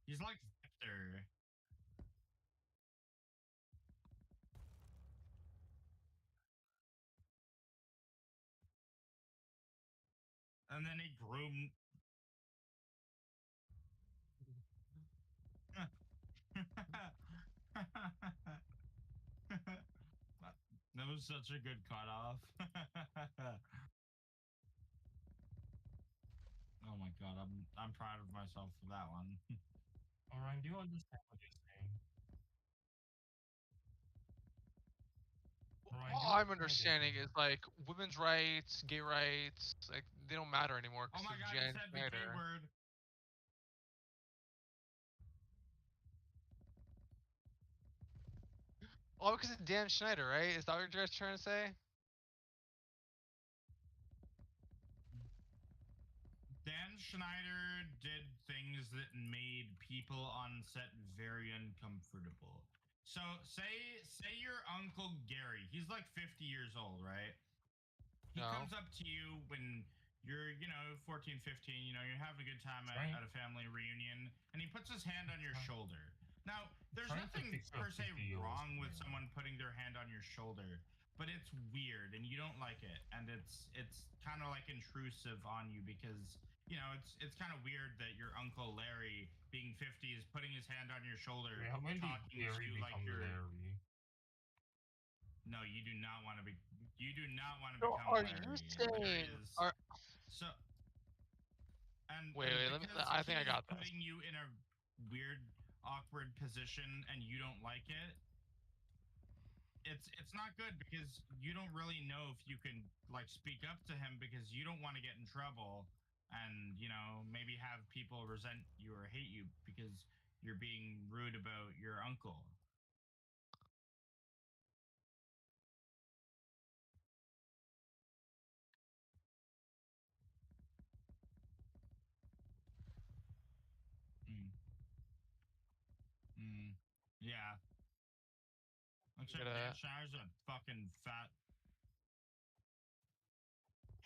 He's like Victor. And then he groomed. That was such a good cutoff. Oh my god, I'm proud of myself for that one. Alright, do you understand what you're saying? Alright, All do you I'm understand what understanding you're is like women's rights, gay rights, like they don't matter anymore Oh because my of god, he Jan said the K Schneider. word. All because of Dan Schneider, right? Is that what you're guys trying to say? Dan Schneider did things that made people on set very uncomfortable. So say your Uncle Gary. He's like 50 years old, right? He No. comes up to you when you're, 14, 15, you're having a good time Right. at a family reunion, and he puts his hand on your Okay. shoulder. Now, there's Trying to nothing picture per a se 50-year-old wrong with man. someone putting their hand on your shoulder, but it's weird and you don't like it, and it's kind of like intrusive on you because it's kind of weird that your Uncle Larry, being 50, is putting his hand on your shoulder, Wait, when did talking to Gary you like become you're. Larry? No, you do not want to be. You do not want to So become are Larry. you Larry saying? is Are so. wait, And let me. because I think I he's got this. putting you in a weird, awkward position, and you don't like it, it's not good because you don't really know if you can like speak up to him because you don't want to get in trouble and maybe have people resent you or hate you because you're being rude about your uncle. Mm, mm, yeah. Except Dan Gonna, Shire's a fucking fat,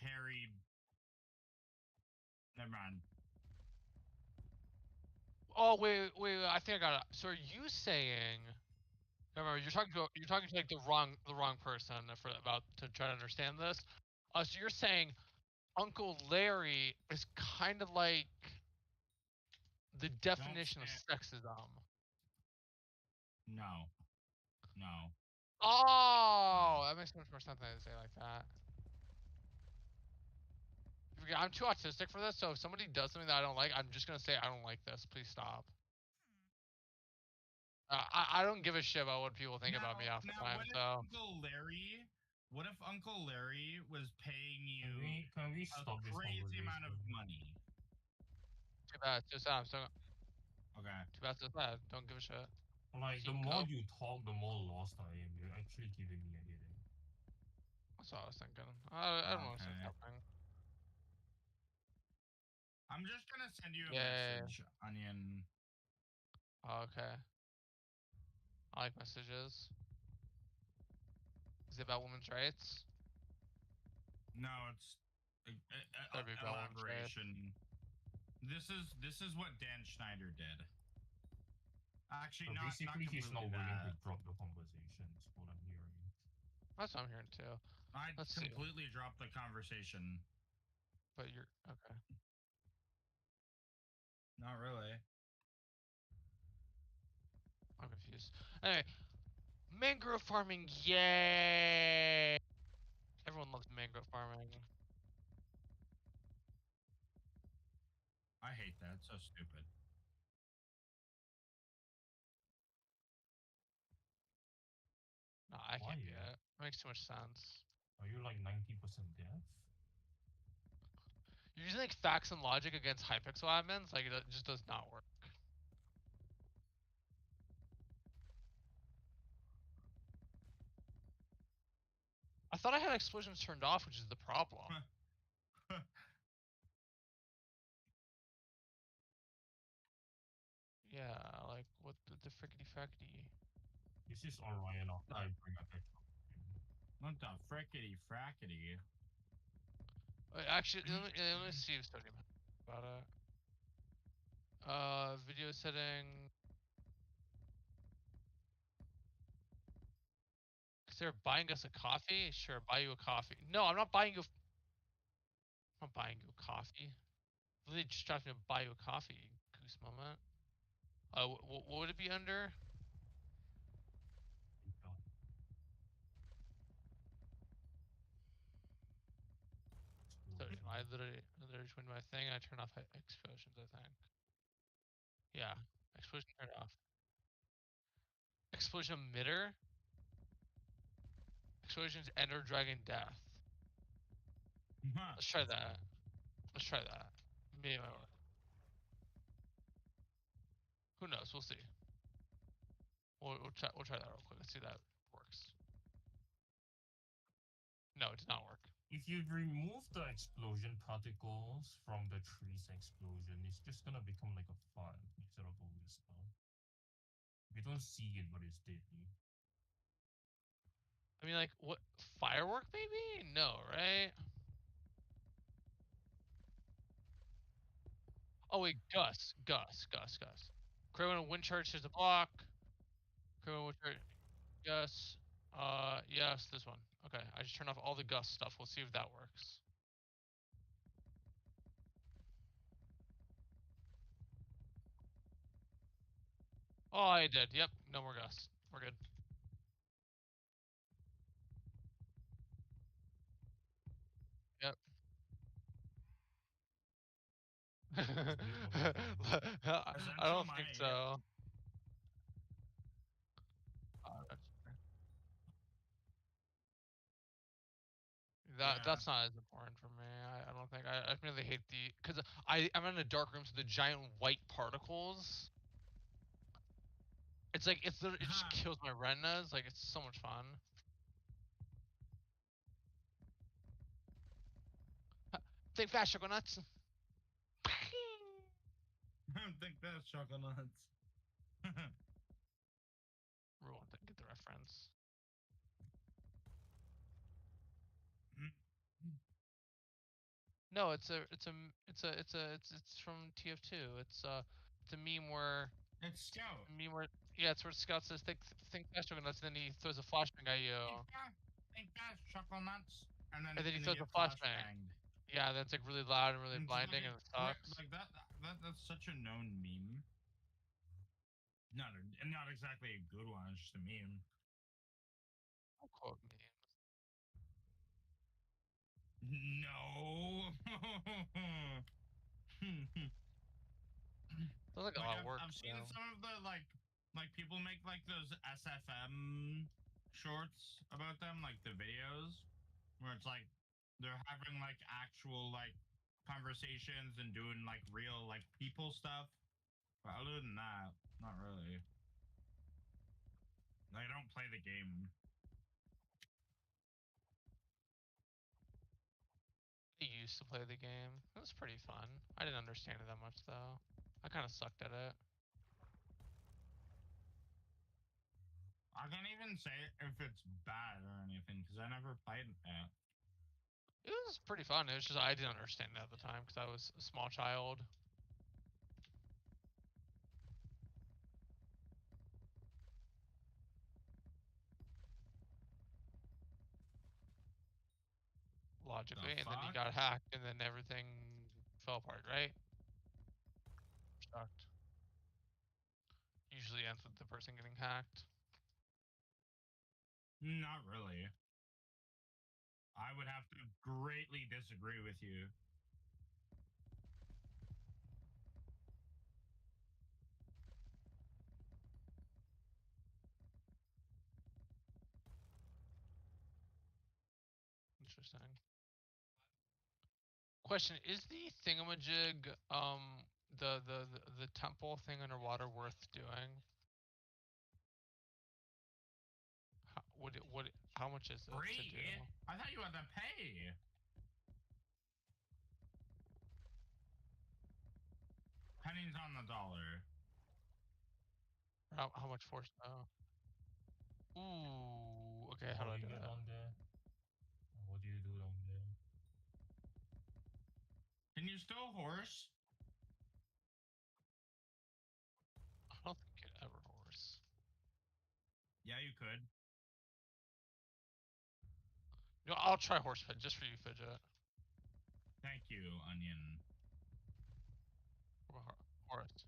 hairy. Never mind. oh wait, I think I got it. So are you saying? Remember, you're talking to like the wrong person for about to try to understand this. So you're saying Uncle Larry is kind of like the definition of say sexism. No, no. Oh, that makes much more sense than I say it like that. I'm too autistic for this, so if somebody does something that I don't like, I'm just gonna say I don't like this. Please stop. I don't give a shit about what people think about me half the time. What if So Uncle Larry? What if Uncle Larry was paying you Can we a stop this crazy amount of conversation? money? too bad. Too sad. I'm still, Okay. too bad. Too sad. Don't give a shit. Like, the Team more Coke. you talk, the more lost I am. You're actually giving me a headache. That's what I was thinking. I don't know what's Okay. happening. I'm just gonna send you a Yay. message, Onion. Oh, okay. I like messages. Is it about women's rights? No, it's Better be about women's rights. elaboration. This is what Dan Schneider did. Actually, So not basically, he's not completely willing to that. drop the conversation, is what I'm hearing. That's what I'm hearing too. I Let's see. completely dropped the conversation. But you're okay. Not really. I'm confused. Anyway, mangrove farming, yay! Everyone loves mangrove farming. I hate that. It's so stupid. No, I Why? can't do it. It makes too much sense. Are you like 90% deaf? You're using like facts and logic against Hypixel admins, like it just does not work. I thought I had explosions turned off, which is the problem. Yeah, like what the frickety frackety. This is Orion after I bring a picture. What the frickety frackety? Wait, actually, let me see if somebody about it. Video setting. Cause they're buying us a coffee. Sure, buy you a coffee. No, I'm not buying you. I'm not buying you a coffee. They just dropped me to buy you a coffee. Goose moment. What would it be under? So I literally just went to my thing and I turned off explosions, I think. Yeah, explosion turned off. Explosion emitter. Explosions ender dragon death. Let's try that. Let's try that. Maybe my Who knows? We'll see. We'll try that real quick. Let's see if that works. No, it did not work. If you remove the explosion particles from the tree's explosion, it's just gonna become like a fire instead of all this stuff. We don't see it, but it's deadly. I mean, like, what? Firework, maybe? No, right? Oh, wait, Gus. Criminal wind charge is a block. Criminal wind charge. Yes. Yes, this one. Okay, I just turned off all the Gus stuff. We'll see if that works. Oh, I did. Yep, no more Gus. We're good. Yep. I don't think so. That's fair. That's not as important for me. I don't think I really hate the because I'm in a dark room, so the giant white particles. It's like it just kills my retinas. Like it's so much fun. Think fast, sugar nuts. Think that's chocolate nuts. Everyone get the reference. No, it's from TF2. It's a meme where It's Scout. yeah, it's where Scout says think fast, sugar nuts, and then he throws a flashbang at you. Think fast, chocolate nuts. And And then he throws get a flashbang. Yeah, that's like really loud and really It's blinding, like and it sucks. Like that's such a known meme. Not exactly a good one. It's just a meme. Don't quote me. No. Sounds like a lot of work. I've seen some of the like people make like those SFM shorts about them, like the videos where it's like they're having like actual like conversations and doing like real like people stuff. But other than that, not really. I don't play the game. I used to play the game. It was pretty fun. I didn't understand it that much though. I kind of sucked at it. I can't even say if it's bad or anything because I never played it. It was pretty fun. It was just I didn't understand it at the time because I was a small child. Logically, and then he got hacked, and then everything fell apart, right? Sucked. Usually ends with the person getting hacked. Not really. I would have to greatly disagree with you. Interesting. Question: is the thingamajig, the temple thing underwater worth doing? How much is it to Free? do? I thought you had to pay. Pennies on the dollar. How much force though? Ooh, okay, how do I do get that? on there? What do you do down there? Can you still horse? I don't think you could ever horse. Yeah, you could. You know, I'll try horse fidget just for you, fidget. Thank you, Onion. Horse.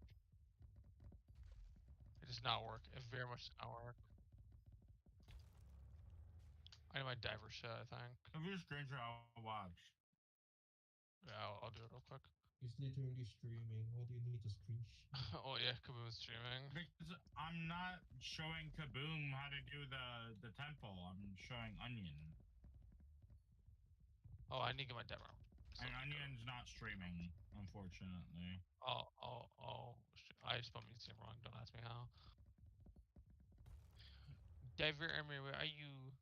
It does not work. It very much does not work. I need my diver shit, I think. If you screenshot, I'll watch. Yeah, I'll do it real quick. It's literally streaming. What do you need to screenshot? Oh yeah, Kaboom's streaming. Because I'm not showing Kaboom how to do the temple. I'm showing Onion. Oh, I need to get my diver. And Onion's not streaming, unfortunately. I spelled me wrong. Don't ask me how. Diver Emery, where are you?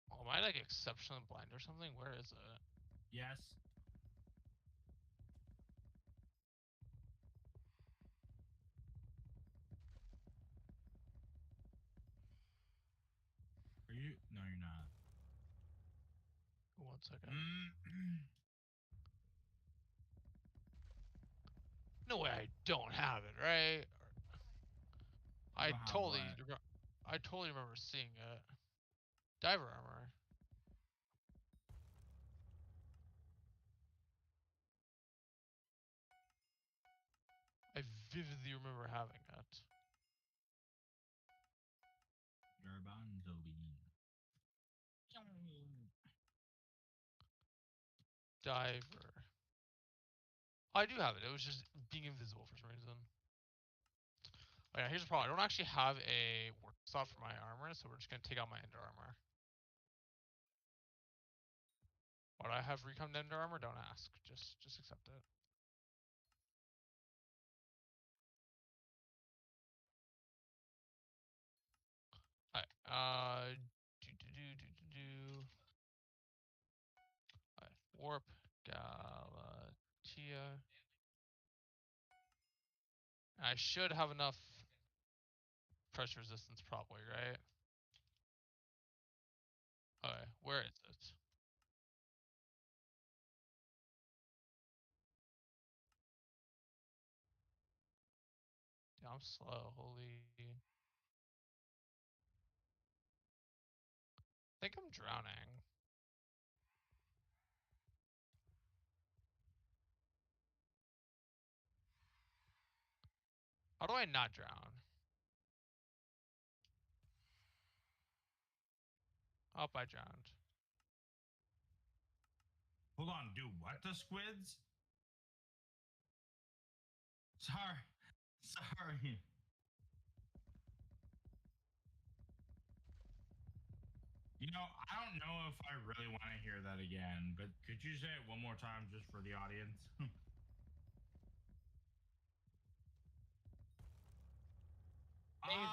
Oh, am I like exceptionally blind or something? Where is it? Yes. No, you're not. 1 second. Mm. No way I don't have it, right? I don't have totally, what? I totally remember seeing it. Diver armor. I vividly remember having it. Garbanzoline. Diver. I do have it. It was just being invisible for some reason. Oh yeah, here's the problem. I don't actually have a work slot for my armor, so we're just gonna take out my ender armor. Why do I have recon ender armor? Don't ask. Just accept it. Alright. Alright. Warp Galatia. I should have enough pressure resistance, probably, right? Okay, where is it? Yeah, I'm slow. Holy. I think I'm drowning. How do I not drown? Oh, I drowned. Hold on, do what to squids? Sorry. Sorry. You know, I don't know if I really want to hear that again, but could you say it one more time just for the audience?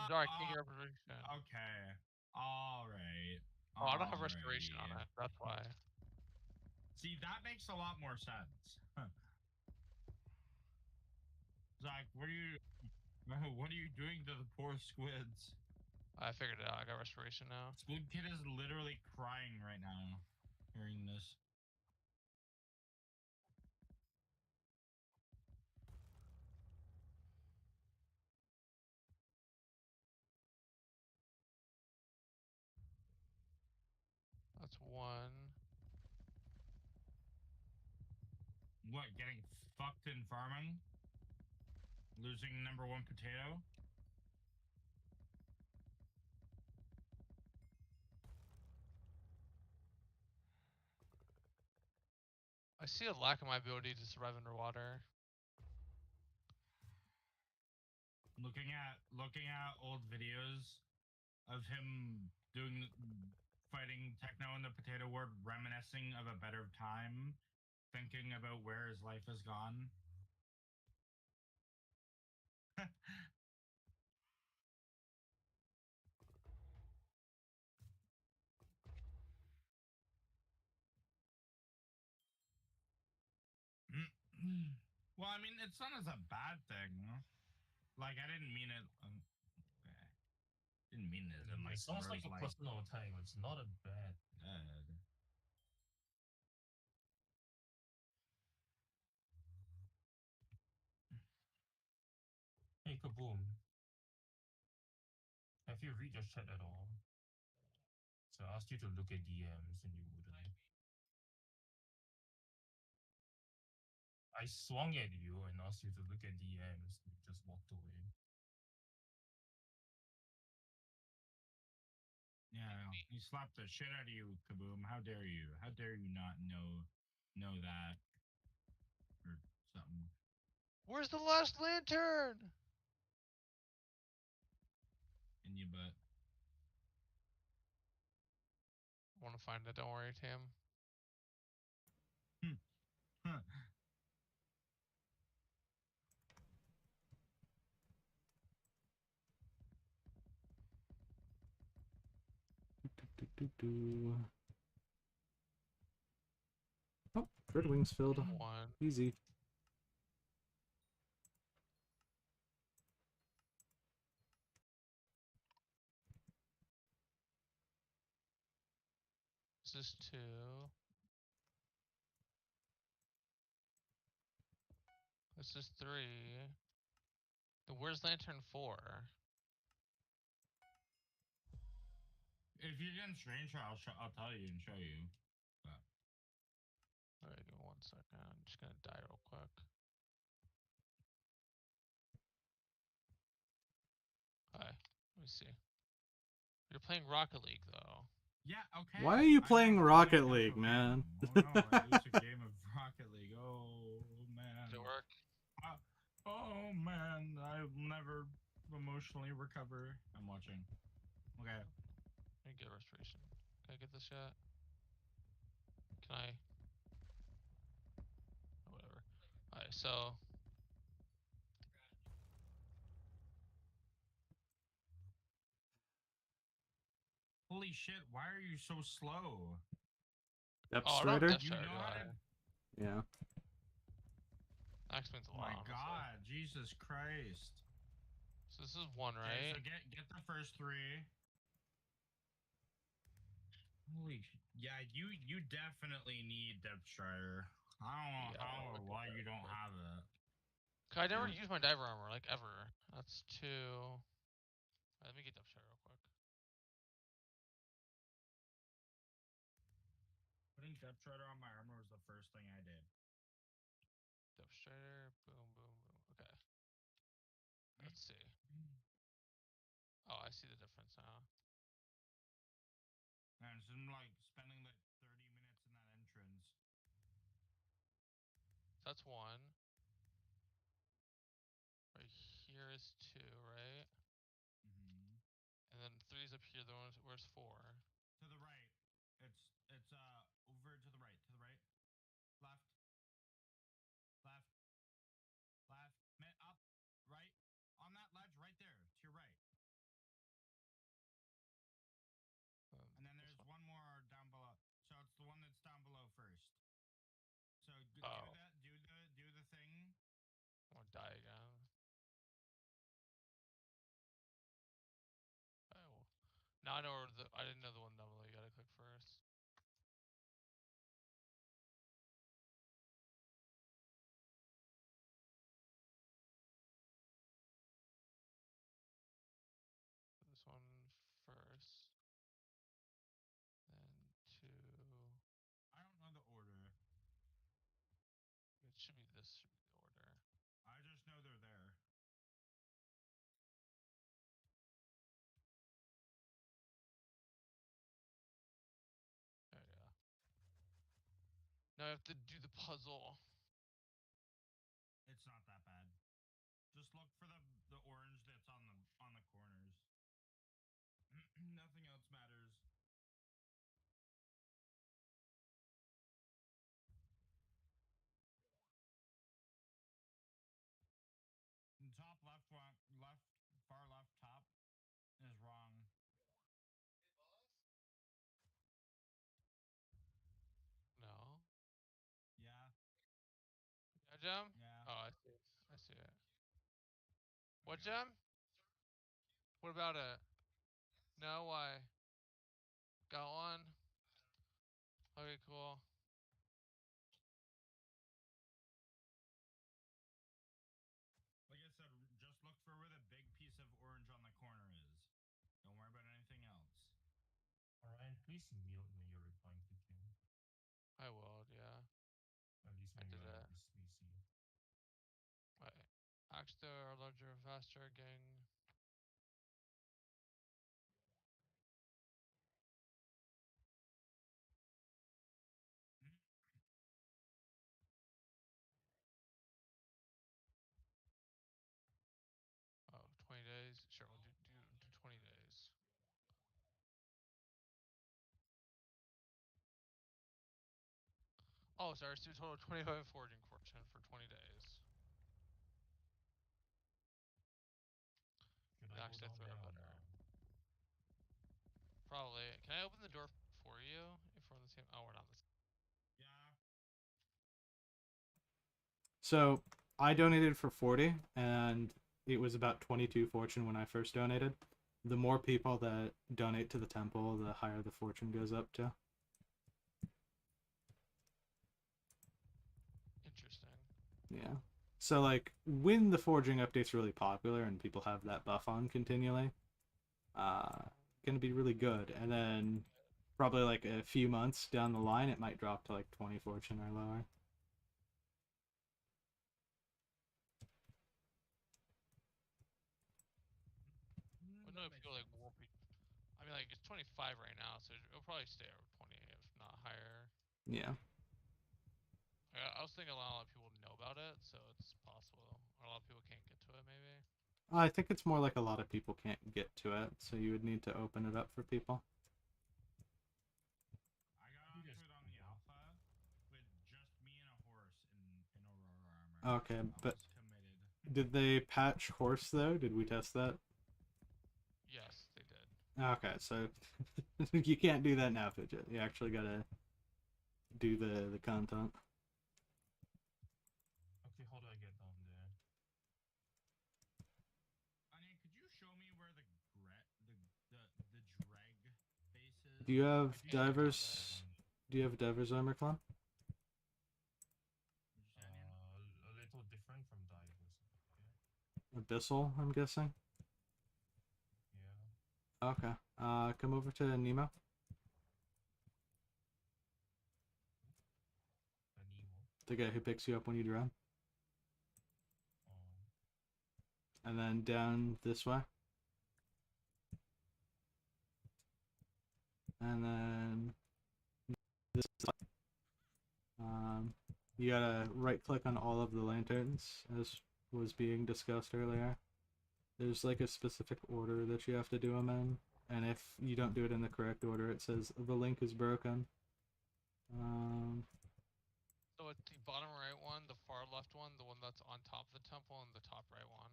Sorry, I can't hear restoration. Okay. All right. Oh, I don't have restoration on Alrighty. it. That's why. See, that makes a lot more sense. Zach, what are you doing to the poor squids? I figured it out. I got restoration now. Squid Kid is literally crying right now, hearing this. That's one. What, getting fucked in farming? Losing number one potato? I see a lack of my ability to survive underwater. Looking at old videos of him doing fighting techno in the potato world, reminiscing of a better time, thinking about where his life has gone. Well, I mean, it's not as a bad thing. Like, I didn't mean it. Didn't mean it in like. It sounds like a like personal attack. It's not a bad. Hey, Kaboom. Have you read your chat at all? So I asked you to look at DMs and you wouldn't. I swung at you and asked you to look at DMs and you just walked away. Yeah, he slapped the shit out of you, Kaboom. How dare you? How dare you not know that or something? Where's the last lantern? In your butt. I want to find it. Don't worry, Tim. Huh. Oh, Dread Wings filled. One. Easy. This is 2. This is 3. Then where's lantern 4? If you get in screenshot, I'll tell you and show you. But Alright, give me 1 second. I'm just gonna die real quick. Hi. Let me see. You're playing Rocket League though. yeah, okay. Why are you I playing never Rocket played League, man? Oh no, it's a game of Rocket League. Oh man. Did it work? Oh man, I'll never emotionally recover. I'm watching. Okay. Let me get restoration. Can I get this yet? Can I? Oh, whatever. Alright, so. Holy shit, why are you so slow? Depth Oh, I don't have Strider? Death You Strider, know do how I? to. Yeah. That explains a Oh my lot, honestly. god, Jesus Christ. So this is 1, Okay, right? so get the first 3. Holy yeah, you definitely need Depth Strider. I don't know Yeah, how I'll or look why at you that don't quick. have it. 'Cause I never Yeah. use my diver armor, like, ever. That's 2. Alright, let me get Depth Strider real quick. Putting Depth Strider on my armor was the first thing I did. Depth Strider, boom, boom, boom. Okay. Let's see. Oh, I see the difference now. And so I'm like spending like 30 minutes in that entrance. So that's 1. Right here is 2, right? Mm-hmm. And then 3's up here. Where's 4? To the right. It's over to the right. To the right. Left. Left. Left. Up. Right. On that ledge right there. To your right. And then there's one more down below. So it's the one that's down below first. So Oh. do the thing. I'm gonna die again. Oh. Now I know where I didn't know the one down below. You gotta click first. This one first. Then 2. I don't know the order. It should be this should be the order. I just know they're there. There you go. Now I have to do the puzzle. It's not that bad. Just look for the orange that's on the corners. Nothing else matters. The top left one, far left top is wrong. No. Yeah. Yeah, gem? Yeah. Oh, I see it. I see it. What gem? What about it? No, why? Got one? Okay, cool. Like I said, just look for where the big piece of orange on the corner is. Don't worry about anything else. Alright, please mute when you're replying to Kim. I will, yeah. At least I when did you're it. busy. Wait. Axter are larger, faster, gang. Oh, 20 days? Sure, we'll do 20 days. Oh, sorry, so a total of 25 foraging fortune for 20 days. Should I Actually, go I down throw there it or better. no? Probably. Can I open the door for you if we're on the same? Oh, we're not the same. Yeah. So I donated for 40, and it was about 22 fortune when I first donated. The more people that donate to the temple, the higher the fortune goes up to. Yeah. So like when the foraging update's really popular and people have that buff on continually, gonna be really good. And then probably like a few months down the line, it might drop to like 20 fortune or lower. I know if you like won't be. I mean, like it's 25 right now, so it'll probably stay over 20, if not higher. Yeah. I was thinking a lot of people know about it, so it's possible. Or a lot of people can't get to it, maybe. I think it's more like a lot of people can't get to it, so you would need to open it up for people. I got onto it on the alpha with just me and a horse in Aurora armor. Okay, I but was committed. did they patch horse though? Did we test that? Yes, they did. Okay, so you can't do that now, Fidget. You actually gotta do the content. Okay, how do I get down there? Onion, could you show me where the dreg base is? Do you have I can't get down divers? Do you have divers armor clan? What'd you say, Onion? A little different from divers. Okay. Abyssal, I'm guessing. Yeah. Okay. Come over to Nemo. The Nemo. The guy who picks you up when you drown. Um, And then down this way. And then this side. You gotta right click on all of the lanterns as was being discussed earlier. There's like a specific order that you have to do them in, and if you don't do it in the correct order, it says the link is broken. So it's the bottom right one, the far left one, the one that's on top of the temple, and the top right one.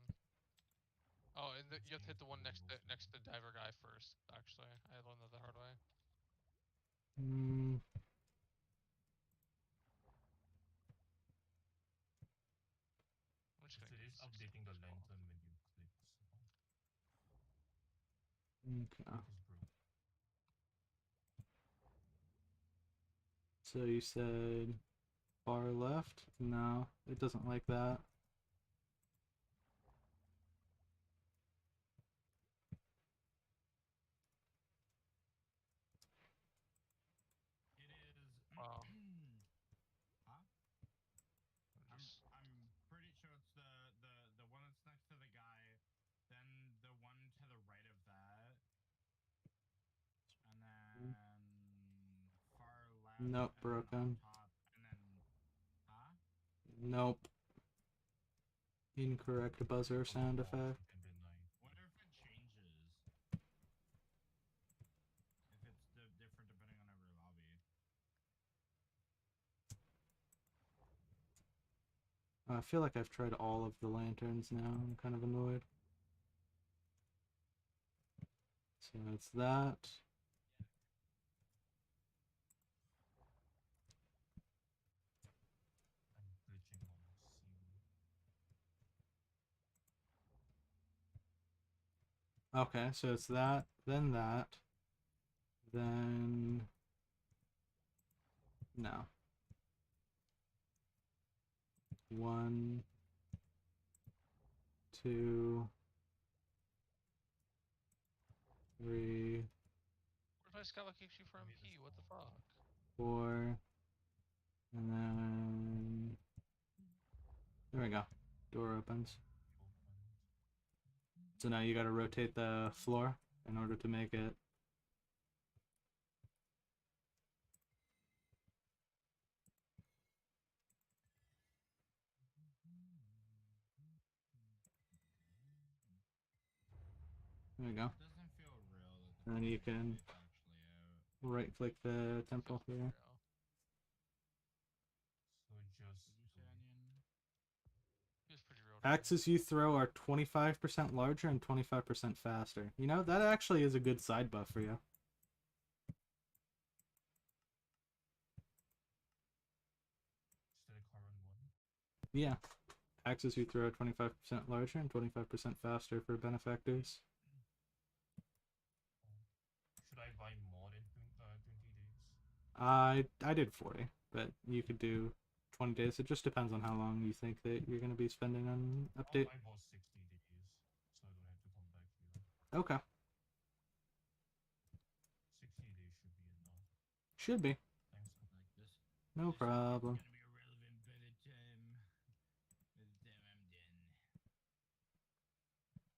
Oh, and you have to hit the one next to the diver guy first. Actually, I learned that the hard way. mm, I'm just so gonna it give is 60 updating the as well. lantern when you click. So okay. it is broken. So you said far left? No, it doesn't like that. It is. Wow. Huh? I'm just I'm pretty sure it's the one that's next to the guy, then the one to the right of that, and then far left. Nope, and then on broken. top, and then. Huh? Nope. Incorrect buzzer sound effect. Can be nice. Wonder if it changes. If it's different depending on every lobby. I feel like I've tried all of the lanterns now. I'm kind of annoyed. So it's that. I'm glitching on C. Okay, so it's that, then that, then no. 1, 2, 3, What if my Skyblock keeps you from Maybe MP? this What the one. fuck? 4, and then there we go. Door opens. So now you gotta rotate the floor in order to make it. There we go. It doesn't feel real. And then you can It's actually out. right click the temple Feels here. real. So just. Did you say onion? Feels pretty real. to me. Axes you throw are 25% larger and 25% faster. You know, that actually is a good side buff for you. Is the current one? Yeah. Axes you throw are 25% larger and 25% faster for benefactors. Should I buy more than 20 days? I did 40, but you could do 20 days. It just depends on how long you think that you're going to be spending on update. I bought 60 days, so I don't have to come back here. Okay. 60 days should be enough. Should be. Thanks. Like this. No problem. It's gonna be irrelevant by the time. By the time I'm done.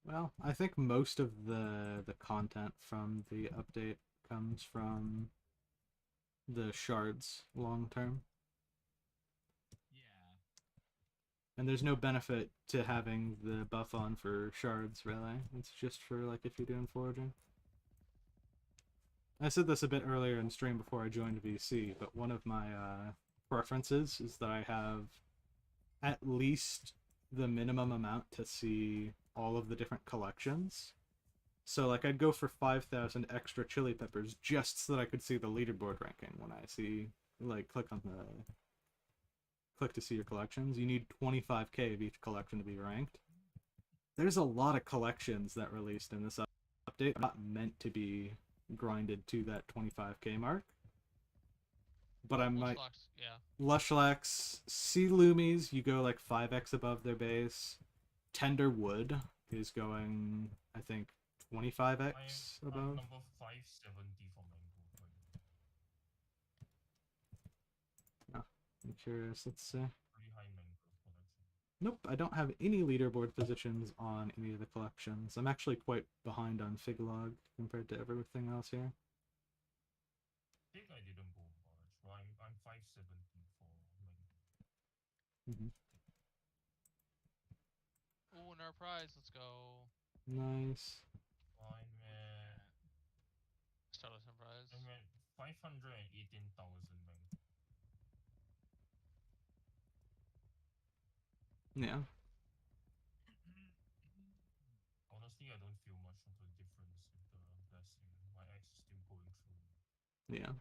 Well, I think most of the content from the update comes from the shards long term. Yeah. And there's no benefit to having the buff on for shards, really. It's just for, like, if you're doing foraging. I said this a bit earlier in stream before I joined VC, but one of my preferences is that I have at least the minimum amount to see all of the different collections. So, like, I'd go for 5,000 extra chili peppers just so that I could see the leaderboard ranking when I see, like, click to see your collections. You need 25k of each collection to be ranked. There's a lot of collections that released in this update not meant to be grinded to that 25k mark. But I might... Yeah. Lushlex, Sea Loomies, you go like 5x above their base. Tender Wood is going, I think, 25x I'm above. number 570 for mango. I'm curious, let's see. Pretty high mango collection. Nope, I don't have any leaderboard positions on any of the collections. I'm actually quite behind on Figlog compared to everything else here. I think I didn't go much. Well, I'm 570 for mango. Ooh, and our prize. Let's go. Nice. I'm at Starless and prize. 518,000 mango. Yeah. Honestly, I don't feel much of a difference with the blessing. My ex is still going through. Yeah.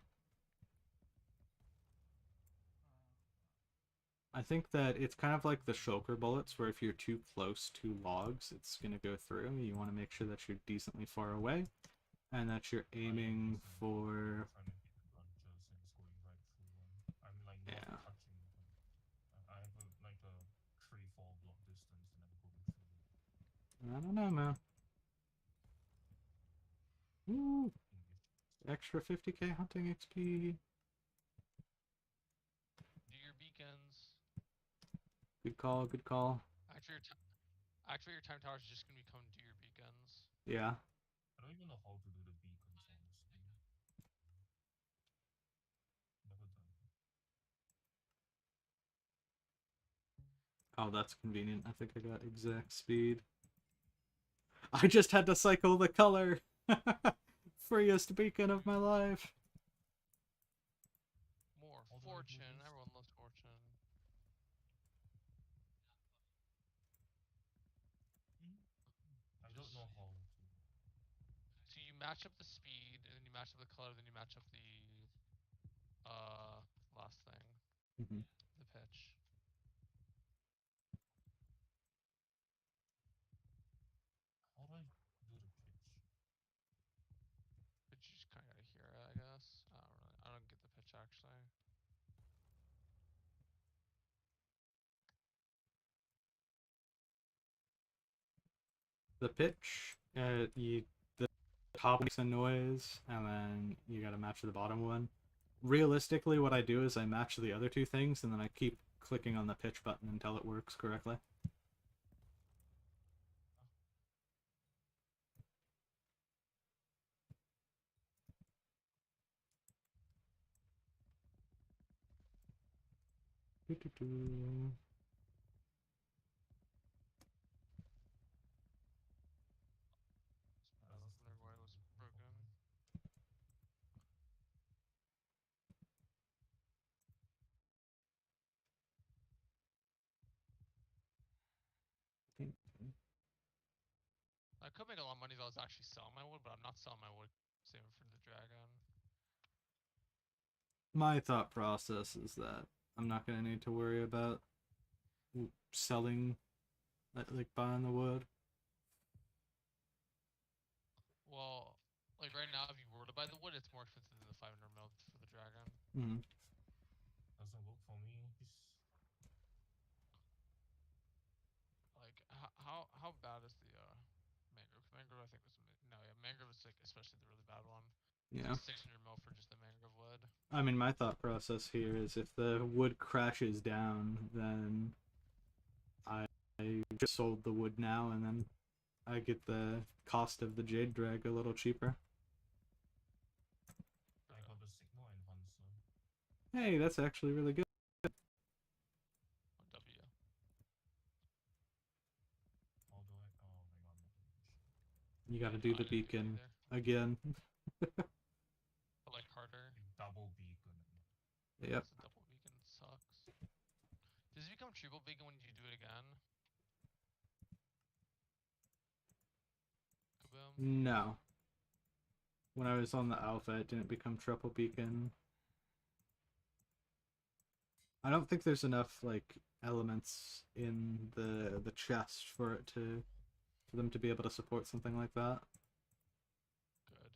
I think that it's kind of like the shulker bullets, where if you're too close to logs, it's going to go through. You want to make sure that you're decently far away, and that you're aiming for... Trying to hit the branches and it's going right through them. I'm like not Yeah. touching them. I have like a 3-4 block distance and I'm going through. I don't know, man. Woo! Extra 50k hunting XP. Do your beacons. Good call, good call. Actually, your time towers are just gonna become do your beacons. Yeah. I don't even know how to do the beacons, honestly. Never done it. Oh, that's convenient. I think I got exact speed. I just had to cycle the color. Freest beacon of my life. More Although fortune. Everyone loves fortune. I don't know how to. So you match up the speed, and then you match up the color, then you match up the last thing, Mm-hmm. the pitch. How do I do the pitch? But you just kind of gotta hear it, I guess. I don't get the pitch actually. The pitch, the top makes a noise, and then you gotta match the bottom one. Realistically, what I do is I match the other two things, and then I keep clicking on the pitch button until it works correctly. Doo-doo-doo. Their way was broken. I could make a lot of money if I was actually selling my wood, but I'm not selling my wood. Saving for the dragon. My thought process is that I'm not gonna need to worry about selling, like buying the wood. Well, like right now, if you were to buy the wood, it's more expensive than the 500 mil for the dragon. Mm-hmm. Doesn't work for me. how bad is the mangrove? Mangrove, I think was no, yeah, mangrove is like especially the really bad one. It's Yeah. like 600 mil for just the mangrove wood. I mean, my thought process here is if the wood crashes down, then I just sold the wood now, and then I get the cost of the jade drag a little cheaper. I got the signal enhancer. Hey, that's actually really good. Oh, W. How do I? Oh my god, I'm not doing shit. You gotta No, do I the didn't do it beacon either. again. But like harder. Double beacon. Yep. So double beacon sucks. Does it become triple beacon when you do it again? Kaboom. No. When I was on the alpha, it didn't become triple beacon. I don't think there's enough like elements in the chest for it to for them to be able to support something like that. Good.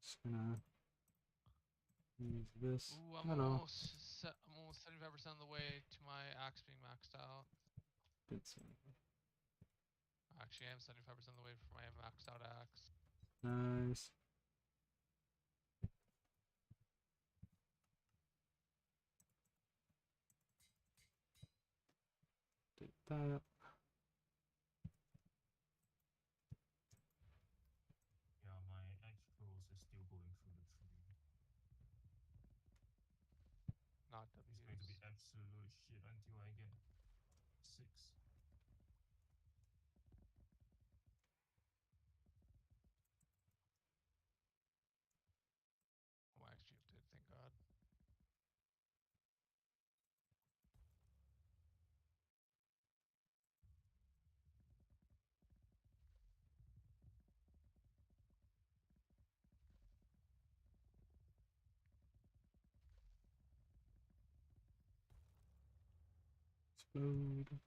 Just gonna use this. Ooh, I'm Hello. almost 75% of the way to my axe being maxed out. Did some. Actually, I'm 75% of the way for my maxed out axe. Nice. Did that. Yeah, my X close is still going through the tree. Not It's going to be W's. absolute shit until I get 6. Oh, my XP updated, thank God. Explode.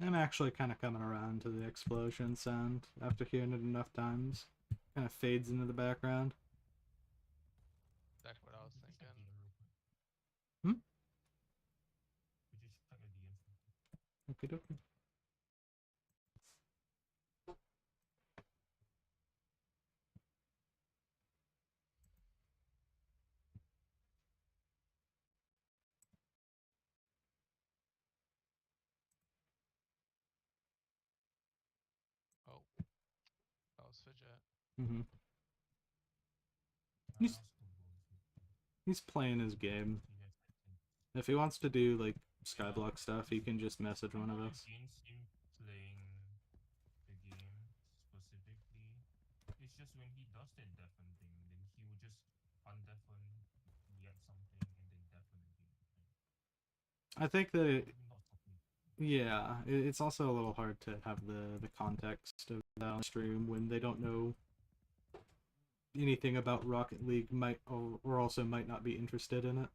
I'm actually kind of coming around to the explosion sound after hearing it enough times. Kind of fades into the background. Exactly what I was Could you check thinking. DM real quick? Hmm? Could you check the DM for me? Okay, dokie. Oh, that was fidget. Mm-hmm. I He's asked to go with you. he's playing his game. He has taken. If he wants to do like Skyblock stuff, he can just message one of I'm us. against him playing the game specifically. It's just when he does that deafen thing, then he will just undeafen, get something, and then deafen again. I think that Maybe not something. yeah, it's also a little hard to have the context of that on stream when they don't know anything about Rocket League, might or also might not be interested in it.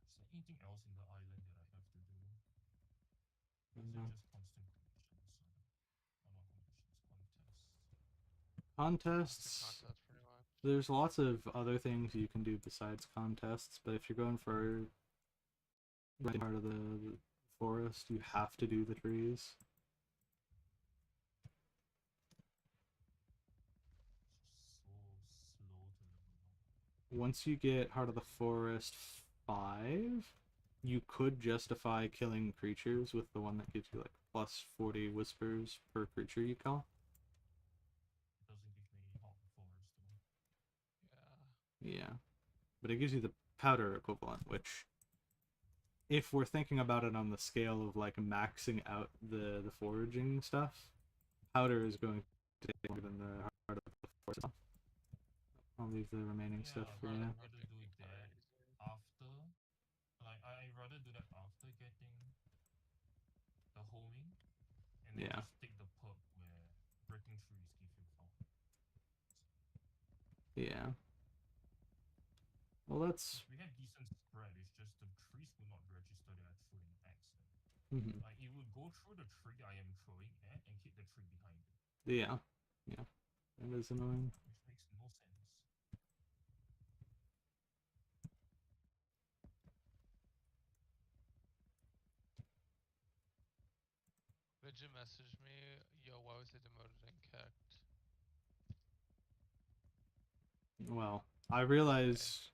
Is there anything else in the island that I have to do? Or is it No. just constant completions? Or not completions, contests. Contests. Contest, pretty much. There's lots of other things you can do besides contests, but if you're going for part of the forest, you have to do the trees. It's so slow to level up. Once you get Heart of the Forest 5, you could justify killing creatures with the one that gives you like plus 40 whispers per creature you kill. It doesn't give me hot forest though. Yeah. Yeah. But it gives you the powder equivalent, which if we're thinking about it on the scale of like maxing out the foraging stuff, powder is going to take longer than the heart of the forest. I'll leave the remaining stuff for I'd you. rather do that after. Like I'd rather do that after getting the homing, and then Yeah. just take the perk where breaking trees give you farm. Yeah. Well, that's. We had decent spread. It's just the trees would not register that I threw an axe at. Mhm. Like it would go through the tree I am throwing at and hit the tree behind it, Yeah. Yeah. That is annoying. which makes no sense. Legit messaged me, yo, why was I demoted and kicked? Well, I realize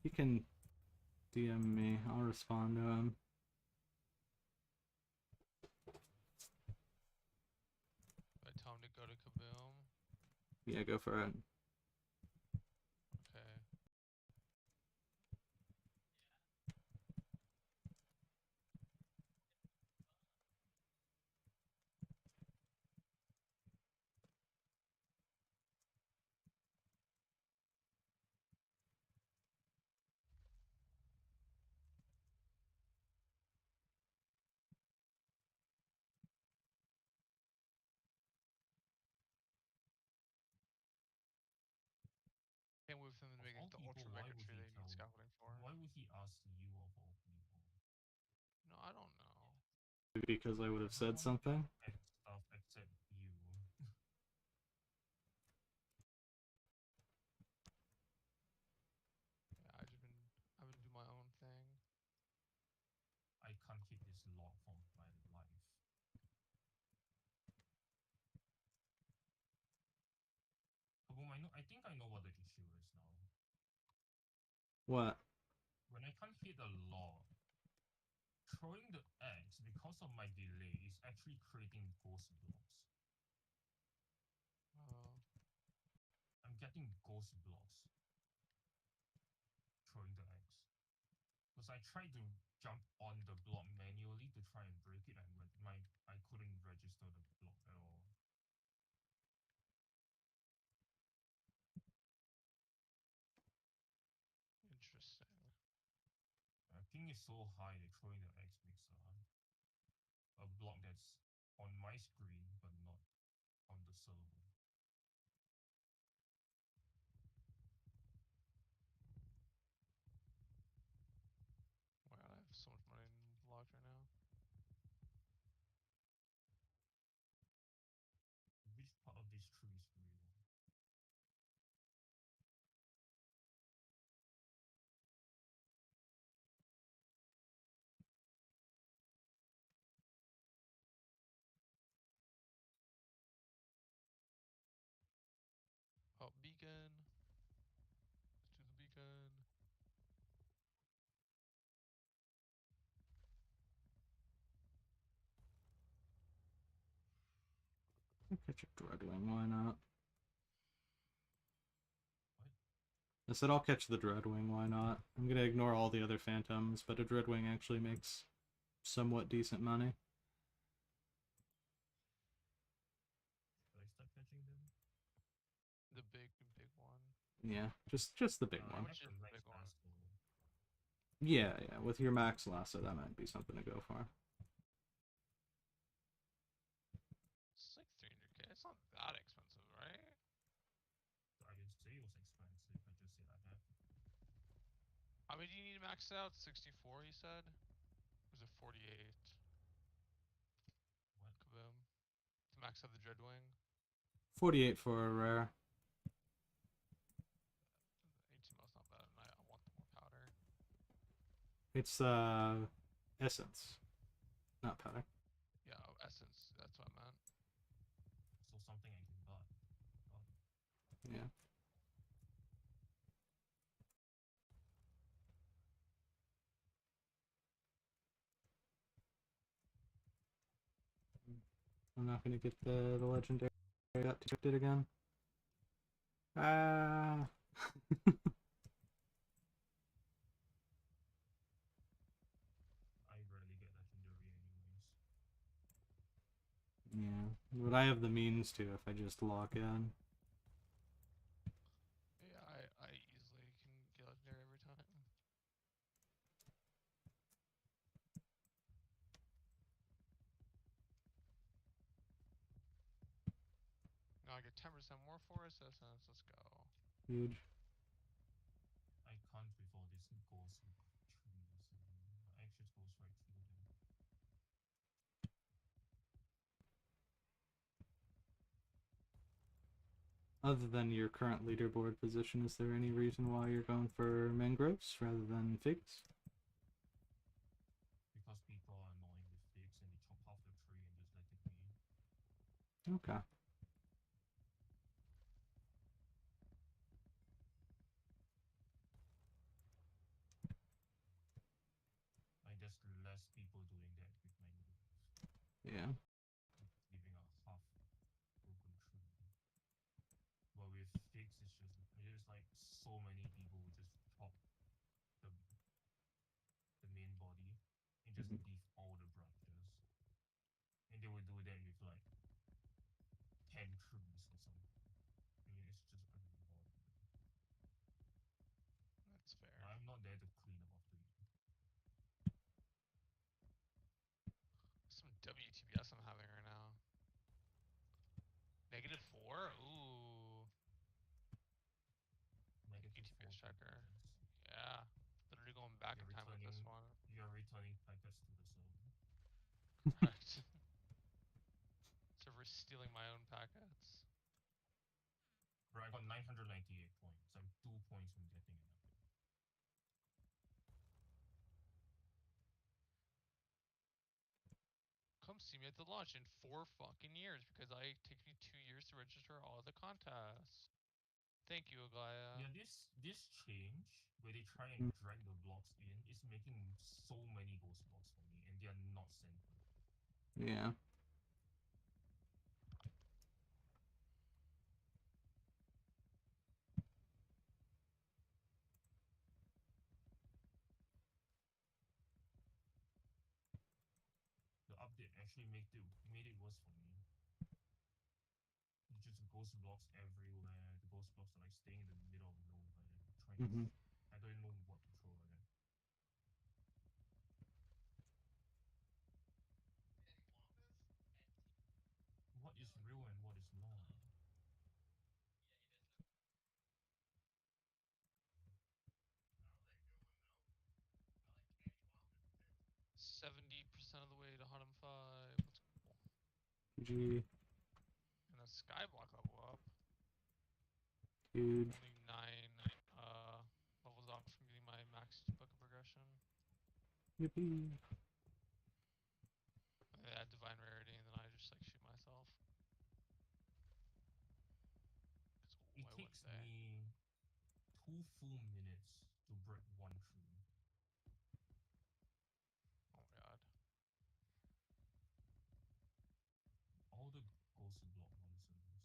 he can DM me. I'll respond to him. I tell him to go to Kaboom. Yeah, go for it. Okay. Can't wait for them to Of make all it the people, ultra why mega would tree he they tell? need scaffolding for. Why would he ask you of all people? No, I don't know. Because I would have said Everyone something. and stuff except you. Yeah, I've been doing my own thing. I can't hit this log for my life. Kaboom, I think I know what the issue is now. What? When I can't hit a log, throwing the axe because of my delay is actually creating ghost blocks. Oh. I'm getting ghost blocks throwing the axe. Because I tried to jump on the block manually to try and break it, and I couldn't register the block at all. Interesting. Ping is so high that throwing the axe makes a block that's on my screen but not on the server. Wow, I have so much money in logs right now. Which part of this tree is real? Oh, beacon. Let's do the beacon. I'll catch a Dreadwing, why not? What? I said I'll catch the Dreadwing, why not? I'm gonna ignore all the other phantoms, but a Dreadwing actually makes somewhat decent money. Should I start catching them? The big one. Yeah, just the big I one. much have is the the max big one? lasso. Yeah, with your max lasso, that might be something to go for. It's like 300k. It's not that expensive, right? I didn't say it was expensive. I just said I have. How many do you need to max out? 64, you said? Or was it 48? What? Kaboom. To max out the Dreadwing? 48 for a rare. 18 mil's not bad, and I want more powder. It's essence, not powder. Yeah, essence. That's what I meant. So something I can buy. Got it. Yeah. I'm not gonna get the legendary got tipped again. Ah. I rarely get legendary anyways. Yeah, but I have have the means to if I just log in. Yeah, I easily can get legendary every time. Now I get 10% more forest essence. Let's go. Huge. I can't with all these ghost trees. I just goes right through them. Other than your current leaderboard position, is there any reason why you're going for mangroves rather than figs? Because people are annoying with figs and they chop half the tree and just let it be. Okay. Like there's less people doing that with mangroves. Yeah. Leaving a half broken tree. But with figs, it's like so many people who just chop the main body and just Mhm. leave all the branches. And they will do that with like 10 trees or something. I mean, it's just annoying. That's fair. I'm not there to clean up after you. Some WTBS I'm having right now. -4? Ooh. Negative UTBS 4 tracker. points. Yeah. Literally going back in time with this one. You're returning packets to the server. Right. Server stealing my own packets. Bro, I got 998 points. I'm 2 points from getting an epic. Come see me at the launch in 4 fucking years because it takes me 2 years to register all the contests. Thank you, Aglaya. Yeah, this change where they try and drag the blocks in is making so many ghost blocks for me, and they are not centered. Yeah. The update actually made it worse for me. It's just ghost blocks everywhere. The ghost blocks are like staying in the middle of nowhere. Trying Mhm. I don't know what to throw at them. What is real and what is not? 70% of the way to Hunnam 5. Let's go. GG. And a Skyblock level up. Huge. Only 9 levels off from getting my max book of progression. Yippee. I add divine rarity and then I just like shoot myself. It takes me 2 full minutes to break one tree. Oh my god. All the ghost block nonsense.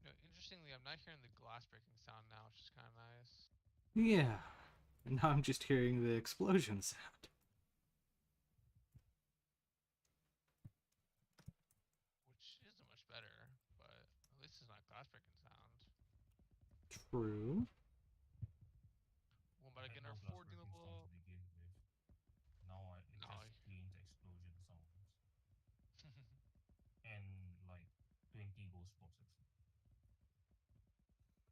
You know, interestingly, I'm not hearing the glass breaking sound now, which is kind of nice. Yeah. And now I'm just hearing the explosion sound. Which isn't much better, but at least it's not glass breaking sound. True. Well, but I again, had our no glass 14 breaking level. sound to begin with. Now it No. just gains explosion sounds. And like 20 ghost blocks extra.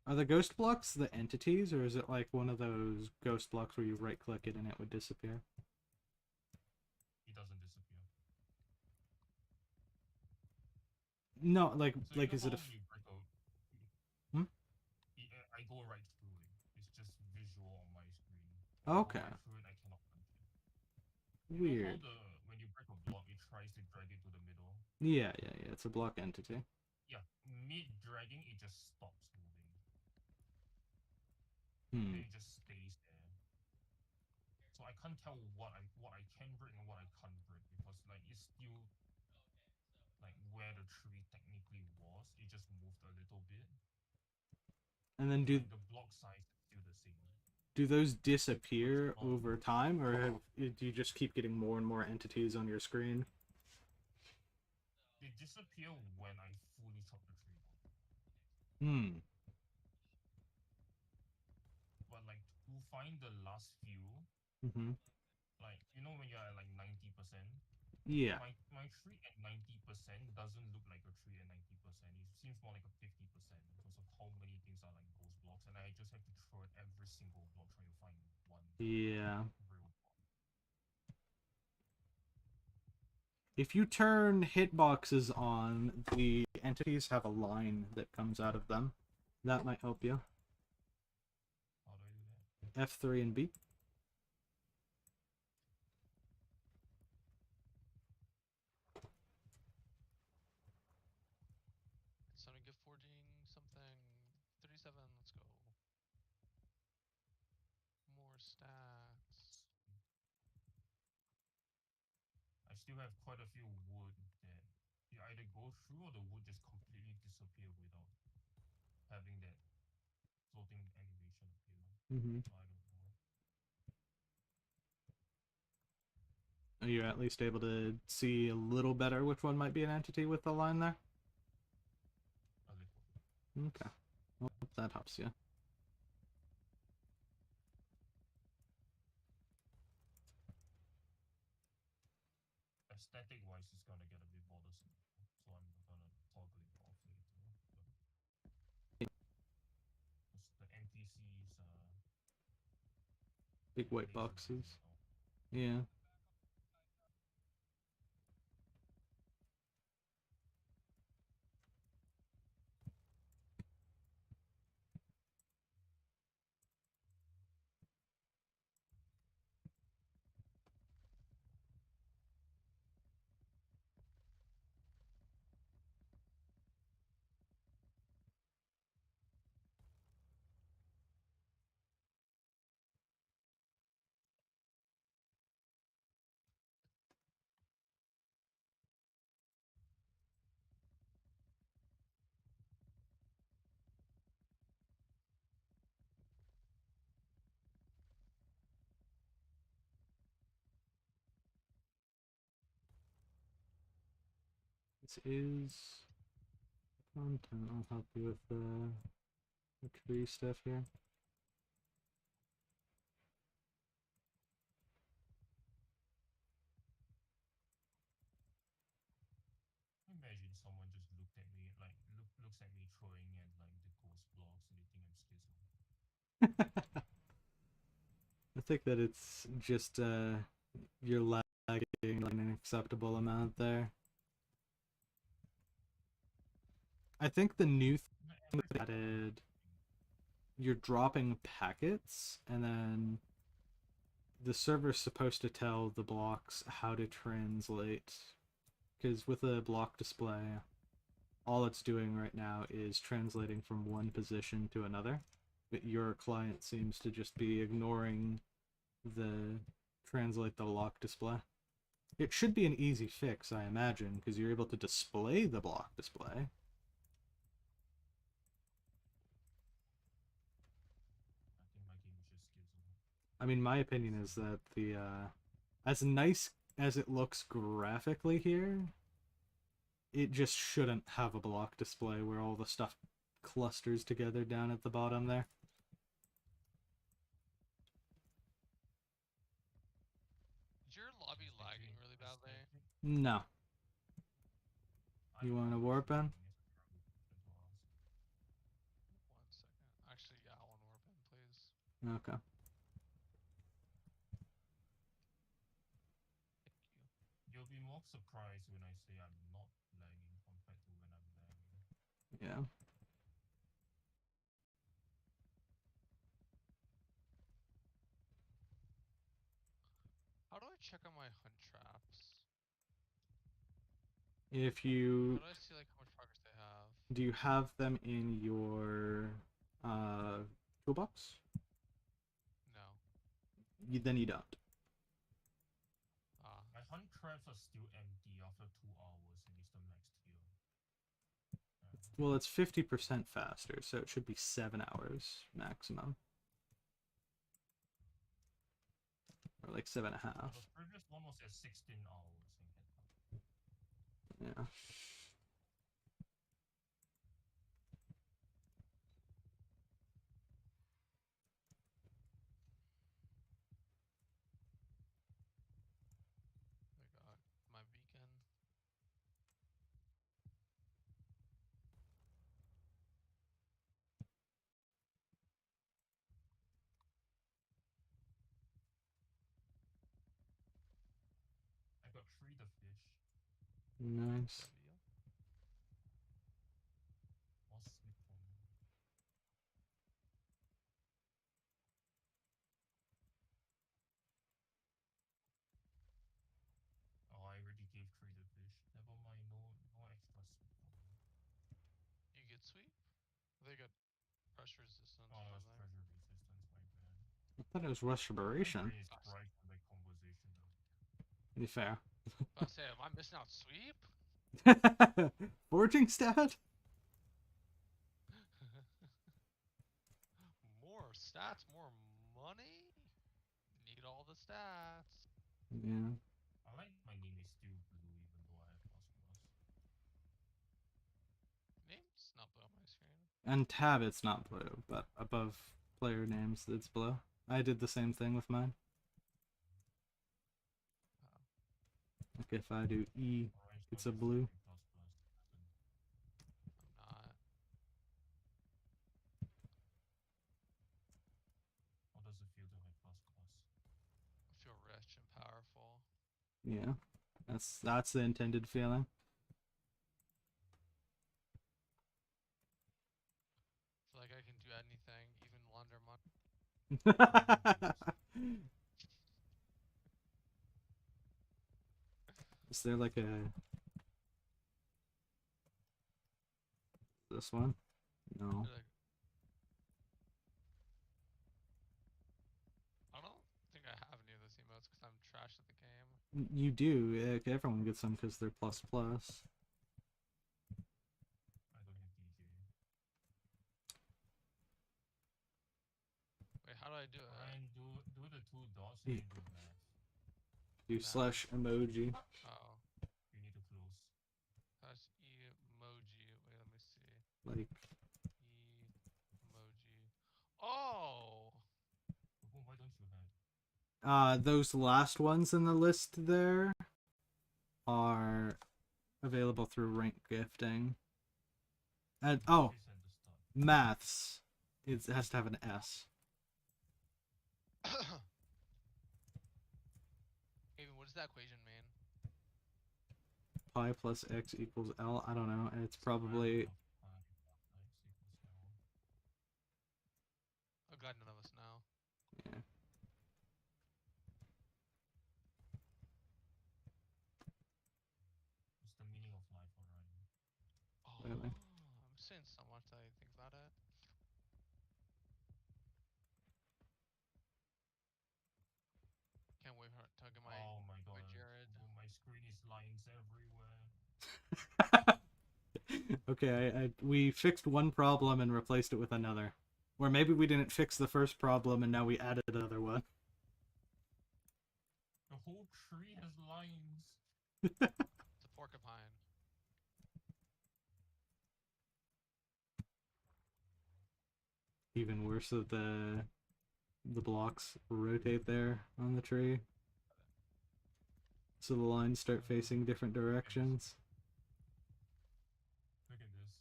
Are the ghost blocks the entities, or is it like one of those ghost blocks where you right click it and it would disappear? It doesn't disappear. No, like So like you is know it a how you break out? Hmm? I go right through it. It's just visual on my screen. Okay. I go right through it, I cannot punch it. Weird. You know how when you break a block, it tries to drag it to the middle? Yeah, yeah, yeah. It's a block entity. Yeah, mid dragging it just stops moving. Hmm. And it just stays there. So I can't tell what I can break and what I can't break because like it's still like where the tree technically was. It just moved a little bit. And then Like the block size is still the same. do those disappear not- over time, or do you just keep getting more and more entities on your screen? They disappear when I fully chop the tree down. Hmm. But like to find the last few, Mm-hmm. like you know when you're at like 90%, Yeah. my tree at 90% doesn't look like a tree at 90%. It seems more like a 50% because of how many things are like ghost blocks, and I just have to throw at every single block trying to find one Yeah. real block. If you turn hitboxes on, the entities have a line that comes out of them. That might help you. How do I do that? F3 and B. Something gift forging something. 37. Let's go. More stats. I still have quite a few wood that you either go through or the wood just completely disappear without having that floating animation appear. Mm-hmm. So I don't know. Are you at least able to see a little better which one might be an entity with the line there? A little. Okay. Well, that helps you. Aesthetic wise, it's gonna get a bit bothersome, so I'm gonna toggle it off later. Because the NPCs Big white laser boxes. beam now. Yeah. This is content. I'll help you with the tree stuff here. Imagine someone just looked at me like looks at me throwing at like the ghost blocks and they think I'm schizo. I think that it's just you're lagging an acceptable amount there. I think the new thing that they added, you're dropping packets, and then the server's supposed to tell the blocks how to translate. Because with a block display, all it's doing right now is translating from one position to another. But your client seems to just be ignoring the translate the block display. It should be an easy fix, I imagine, because you're able to display the block display. I think my game is just schizo. I mean, my opinion is that the as nice as it looks graphically here, it just shouldn't have a block display where all the stuff clusters together down at the bottom there. Is your lobby lagging really badly? No. You want to warp in? 1 second. Actually, yeah, I want to warp in, please. Okay. Thank you. You'll be more surprised when I say I'm not lagging compared to when I'm lagging. Yeah. How do I check on my hunt traps? If How you do I see like how much progress they have? do you have them in your toolbox? No. Then you don't. Ah. My hunt crabs are still empty after 2 hours and it's the max tier. Well, it's 50% faster, so it should be 7 hours maximum. Or like 7.5. The previous one was at 16 hours in Vietnam. Yeah. I got my beacon. I got 3 the fish. Nice. W. What's sleep for me? Oh, I already gave 3 the fish. Never mind, no extra sleep for me. You get sweep? They got pressure resistance Oh, from that's there. pressure resistance, my bad. I thought it was My respiration. brain is fried from that conversation though. To be fair. I say, am I missing out sweep? Foraging stat? More stats, more money. Need all the stats. Yeah. I like my name is still blue even though I have plus. Name's not blue on my screen. And tab it's not blue, but above player names it's blue. I did the same thing with mine. Like if I do E, Orange it's dog a is blue. something plus. I'm not. How does it feel to have plus? I feel rich and powerful. Yeah. That's the intended feeling. Feel like I can do anything, even launder money. Is there like a this one? No. Like, I don't think I have any of those emotes because I'm trash at the game. You do. Everyone gets them because they're plus plus. I don't have DJ. Wait, how do I do it? Ryan, do the 2 dots Yeah. and then do math. Do Math. slash emoji. Oh, You need to close. that's emoji. Wait, let me see. Like Emoji. Oh! Why don't you have? those last ones in the list there are available through rank gifting. And oh, Please at the start. maths. It has to have an S. Aiden, what does that equation mean? Pi plus x equals L. I don't know. It's probably Oh god, none of us know. yeah. What's the meaning of life, Ryan? Oh, Really? I'm saying so much that I think about it. Can't wait for to get my Oh my god. Jared. My screen is lines everywhere. Okay, we fixed one problem and replaced it with another. Or maybe we didn't fix the first problem and now we added another one. The whole tree has lines. It's a porcupine. Even worse that the blocks rotate there on the tree. So the lines start facing different directions. Look at this.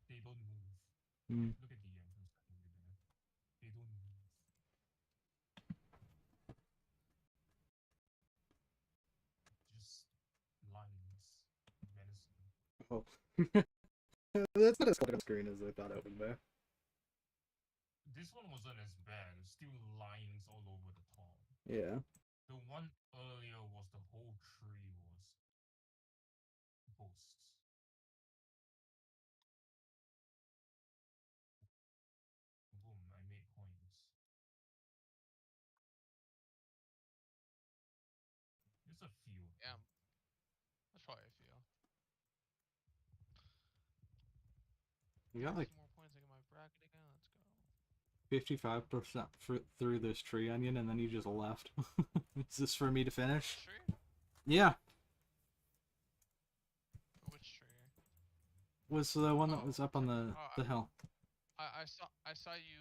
They don't move. Hmm. Look at the entrance over there. They don't move. Just lines. Medicine. Oh. That's not as clear on screen as I thought it would be. This one wasn't as bad. It's still lines all over the top. Yeah. The one earlier was the whole tree was posts. Boom, I made coins. There's a few. Yeah. That's probably a few. You got like 2 more points. I get my bracket again. Let's go. 55% through this tree onion, and then you just left. Is this for me to finish? Tree? Yeah. Which tree? Was the one that Oh, was up on the hill. I saw you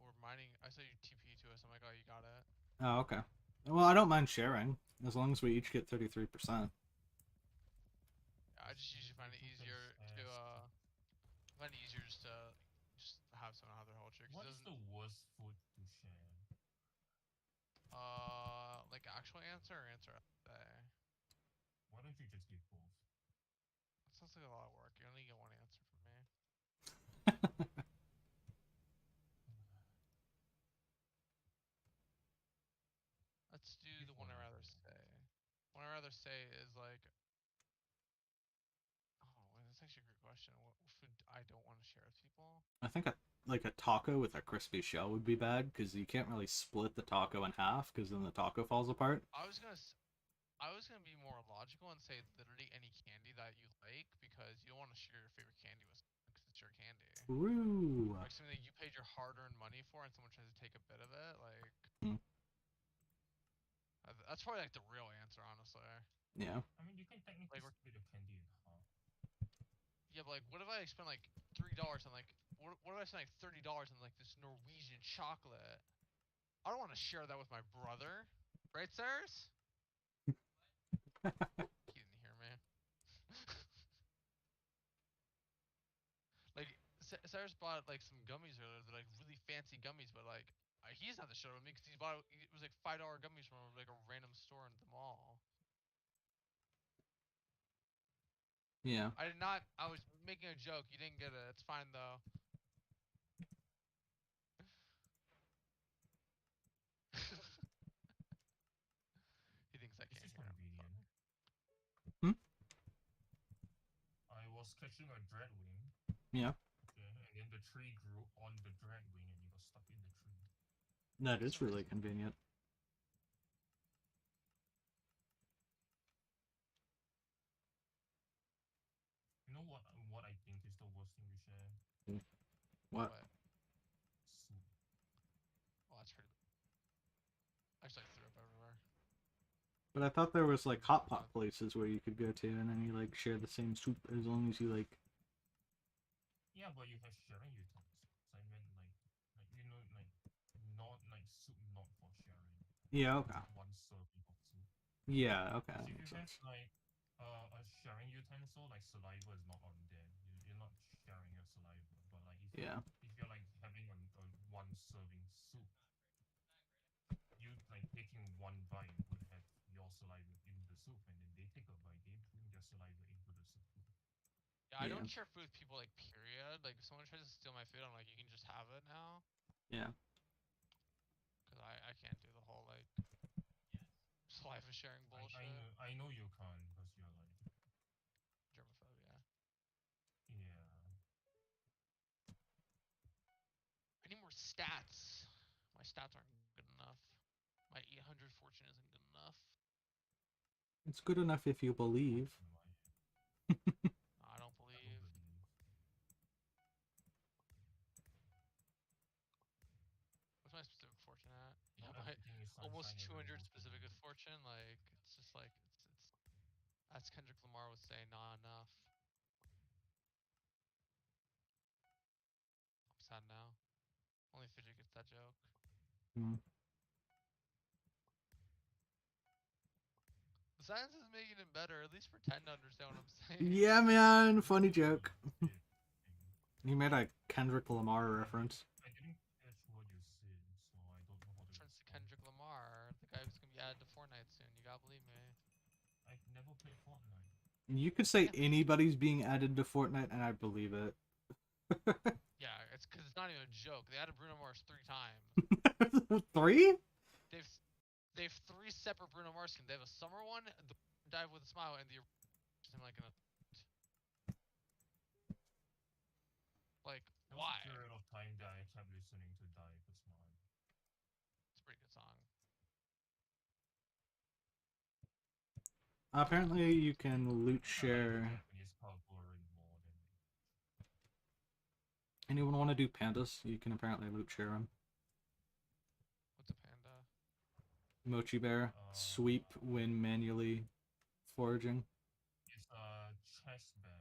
were mining. I saw you TP to us. I'm like, oh, you got it. Oh, okay. Well, I don't mind sharing as long as we each get 33%. I just usually find it easier to just have someone have their whole tree. 'Cause What it is doesn't the worst food to share? like actual answer or answer day. Why don't you just give both? That sounds like a lot of work. You only get one answer from me. Let's do Give the one I whatever. rather say. One I rather say is like, oh, well, that's actually a great question. What food I don't want to share with people? I think like a taco with a crispy shell would be bad because you can't really split the taco in half because then the taco falls apart. I was gonna be more logical and say literally any candy that you like because you don't want to share your favorite candy with someone because it's your candy. True. Like something that you paid your hard-earned money for and someone tries to take a bit of it, like Mm. that's probably like the real answer, honestly. Yeah. I mean, you can technically Like, split a candy in half. yeah, but like, what if I spend like $3 on like, what if I spend like $30 on like this Norwegian chocolate? I don't want to share that with my brother, right, sirs? He didn't hear me. Like, Cyrus bought like some gummies earlier. They're like really fancy gummies, but like he's not the share with me because it was like $5 gummies from like a random store in the mall. Yeah. I did not. I was making a joke. You didn't get it. It's fine though. He thinks I This can't is hear him. convenient. Hmm? I was catching a dreadwing. Yeah. Okay, and then the tree grew on the dreadwing and you got stuck in the tree. That That's is really amazing. convenient. You know what I think is the worst thing to share? What? Soup. Oh, that's pretty. Actually, I threw up everywhere. But I thought there was like hot pot Uh, places where you could go to and then you like share the same soup as long as you like. Yeah, but you have sharing utensils. I meant like you know, like not like soup not for sharing. Yeah. Like, Okay. one serving of soup. Yeah. Okay. Because That if you makes have sense. like a sharing utensil, like saliva is not on there. You're not sharing your saliva. But like Yeah. if you're like having a one serving soup, you like taking one bite would have your saliva in the soup, and then they take a bite, they bring their saliva into the soup. yeah, I Yeah. don't share food with people like period. Like if someone tries to steal my food, I'm like, you can just have it now. Yeah. Cause I can't do the whole like saliva sharing bullshit. I know you can't because you're like Germophobia. yeah. I need more stats. My stats aren't good enough. My 800 fortune isn't good enough. It's good enough if you believe. I don't I believe. don't believe. What's my specific fortune at? Yeah, Not my everything is almost sunshine and 200 rainbows. specific with fortune. Like it's just like it's as Kendrick Lamar would say, not enough. I'm sad now. Only Fidget gets that joke. Hmm. The science is making it better. At least pretend to understand what I'm saying. Yeah, man. Funny joke. It- You made a Kendrick Lamar reference. I didn't catch what you said, so I don't know how to Reference to respond. Kendrick Lamar, the guy who's gonna be added to Fortnite soon. You gotta believe me. I've never played Fortnite. You could say Yeah. anybody's being added to Fortnite, and I believe it. Yeah, it's because it's not even a joke. They added Bruno Mars 3 times. 3? They've 3 separate Bruno Mars skins. They have a summer one, the dive with a smile, and the like in a. Like, There was why? a period of time that I kept listening to Die for Smart. It's a pretty good song. Apparently, you can loot I like the share. Japanese cowboy more than Anyone want to do pandas? You can apparently loot share them. What's a panda? Mochi bear, sweep when manually foraging. it's a chest bear.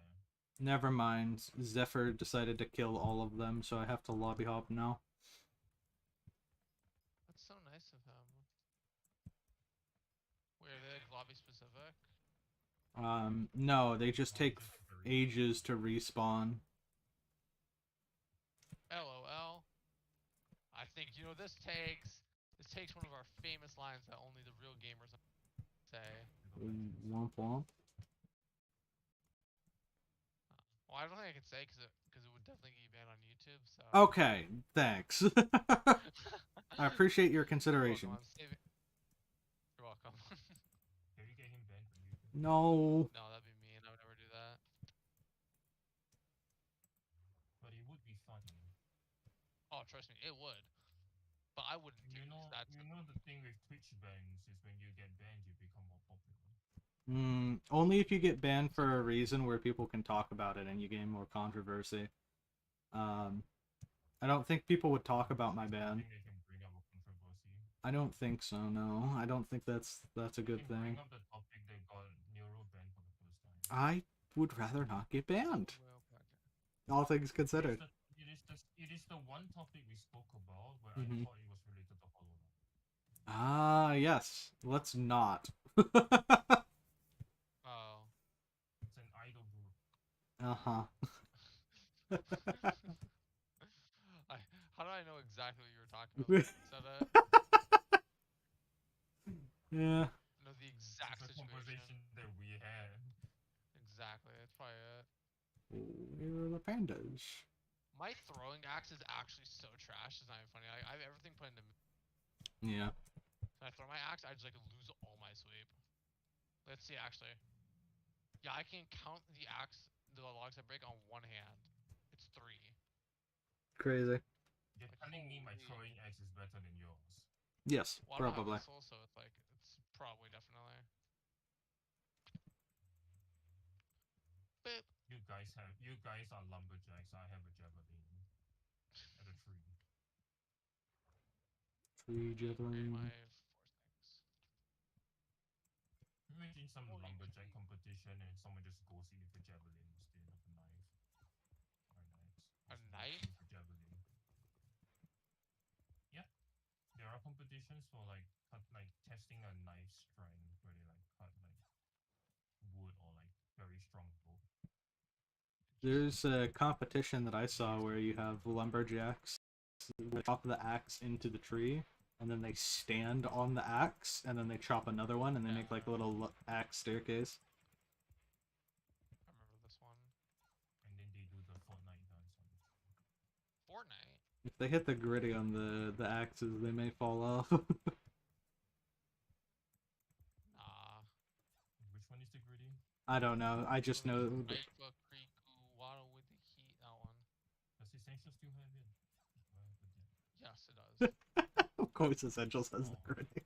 Never mind. Zephyr decided to kill all of them, so I have to lobby hop now. That's so nice of him. Wait, are they like lobby specific? No, they just take Just very- ages to respawn. LOL. I think this takes one of our famous lines that only the real gamers say. Womp womp. Well, I don't think I can say because it would definitely get you banned on YouTube. So. Okay, thanks. I appreciate your consideration. You're welcome. I'm saving. You're welcome. Can we get him banned from YouTube? No. No, that'd be mean. I would never do that. But it would be funny. Oh, trust me, it would. But I wouldn't do You know, that. the thing with Twitch bans is when you get banned, you become more popular. Only if you get banned for a reason where people can talk about it and you gain more controversy. I don't think people would talk about my I ban. think they can bring up a controversy. I don't think so. No, I don't think that's a They good can thing. bring up the topic they got Neuro banned for the first time. I would rather not get banned. Well, okay. All things considered. It is the one topic we spoke about where Mhm. I thought it was related to HoloLens. Ah, yes. Let's not. Oh. It's an idol group. Uh-huh. How do I know exactly what you were talking about? You said it. Yeah. I know the exact It's a situation. conversation that we had. Exactly. That's probably it. Where are the pandas? My throwing axe is actually so trash. It's not even funny. I have everything put into. Yeah. When I throw my axe, I just like lose all my sweep. Let's see, actually. Yeah, I can count the logs I break on one hand. It's 3. Crazy. You're Like, telling me my holy. throwing axe is better than yours. Yes, Well, I don't have probably. missile, so it's like it's probably definitely. But You guys are lumberjacks. I have a javelin at a tree. Tree create javelin. my 4 things. Imagine some Holy lumberjack tree. competition and someone just goes in with a javelin instead of a knife. Or an axe. A Just knife? with a javelin. Yeah. There are competitions for testing a knife strength where they cut wood or very strong bow. There's a competition that I saw where you have lumberjacks chop the axe into the tree, and then they stand on the axe, and then they chop another one, and they make like a little axe staircase. I remember this one. And then they do the Fortnite dance on it. Fortnite? If they hit the gritty on the axes, they may fall off. Nah. Which one is the gritty? I don't know. I just know. Ripa Kriku Waddle with the heat. That one. Does Essential still have it? Yes, it does. Of course, Essentials has the gritty.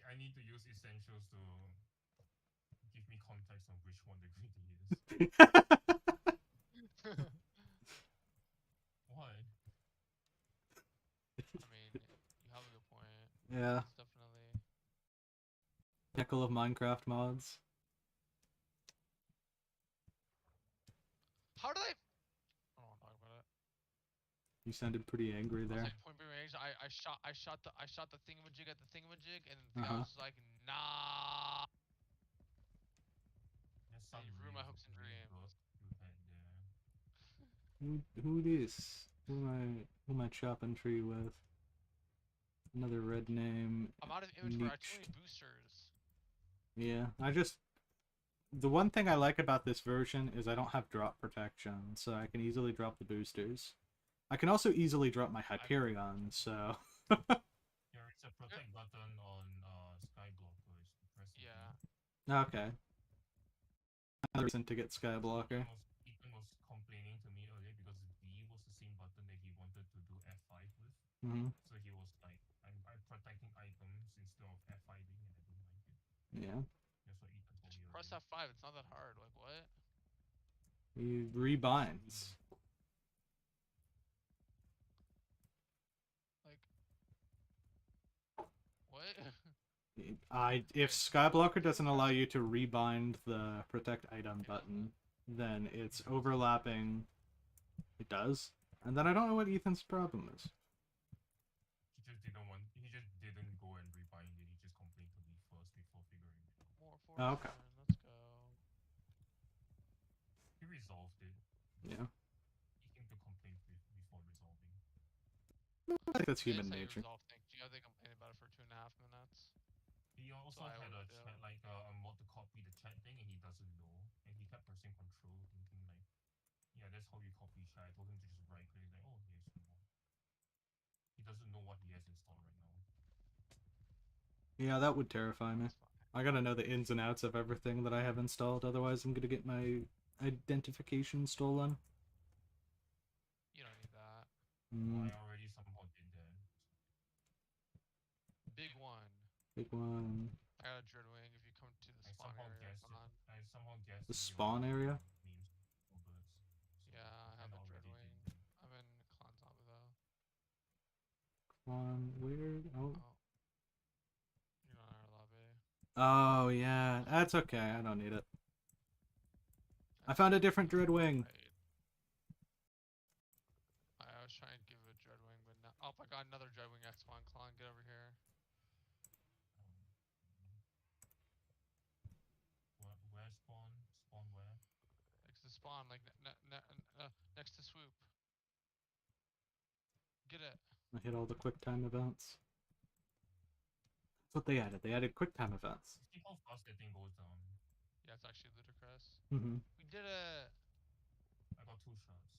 I need to use Essentials to give me context on which one the gritty is. What? I mean, you have a good point. Yeah. It's definitely. Pinnacle of Minecraft mods. How did I don't want to talk about it. You sounded pretty angry I was there. like point blank range. I shot the thingamajig at the thingamajig, and the guy Uh-huh. was like, nah. There's some You ruined my hopes and really dreams. good you had there. Who this? Who am I chopping tree with? Another red name. I'm out of inventory. I have too Nietzsche. many boosters. Yeah, the one thing I like about this version is I don't have drop protection, so I can easily drop the boosters. I can also easily drop my Hyperion, so... There is a protect button on Skyblock, so it's press it. Yeah. Okay. another reason to get Skyblocker. Ethan was complaining to me earlier because B was the same button that he wanted to do F5 with. Mm-hmm. So he was like, I'm protecting items instead of F5ing, and I don't like it. Yeah. That's what Ethan told me Press earlier. F5. It's not that hard. Like what? He rebinds. Like what? If Skyblocker doesn't allow you to rebind the protect item button, then it's overlapping. It does. And then I don't know what Ethan's problem is. He just didn't want. He just didn't go and rebind it. He just complained to me first before figuring it out. More Oh, forage okay. turn. Let's go. He resolved it. Yeah. He came to complain before resolving. I think that's Yeah, human it's how you nature. resolve things. You know they complain about it for 2.5 minutes. He also I had would a do. chat, like a mod to copy the chat thing, and he doesn't know. And he kept pressing control, thinking like, yeah, that's how you copy chat. I told him to just right click. He's like, oh, here's the mod. He doesn't know what he has installed right now. Yeah, that would terrify me. That's fine. I gotta know the ins and outs of everything that I have installed, otherwise I'm gonna get my identification stolen. You don't need that. Well, Mm, I already somehow did that. Big one. big one. I got a Dreadwing. If you come to the I spawn somehow area, guessed it. on. I somehow guessed The that you spawn already area? names for birds. So Yeah, I have a already Dreadwing. did that. I'm in Clan Zombie though. One weird. Oh. Oh. You're not in our lobby. Oh yeah, that's okay. I don't need it. I found a different Dreadwing. Right. I was trying to give it a Dreadwing, but now. Oh my god, another Dreadwing at spawn. Clan, get over here. Where spawn? Spawn where? Next to spawn, like next to swoop. Get it. I hit all the quick time events. That's what they added. They added quick time events. See how fast that thing goes down. Yeah, it's actually ludicrous. Mm-hmm. We did it. I got 2 shots.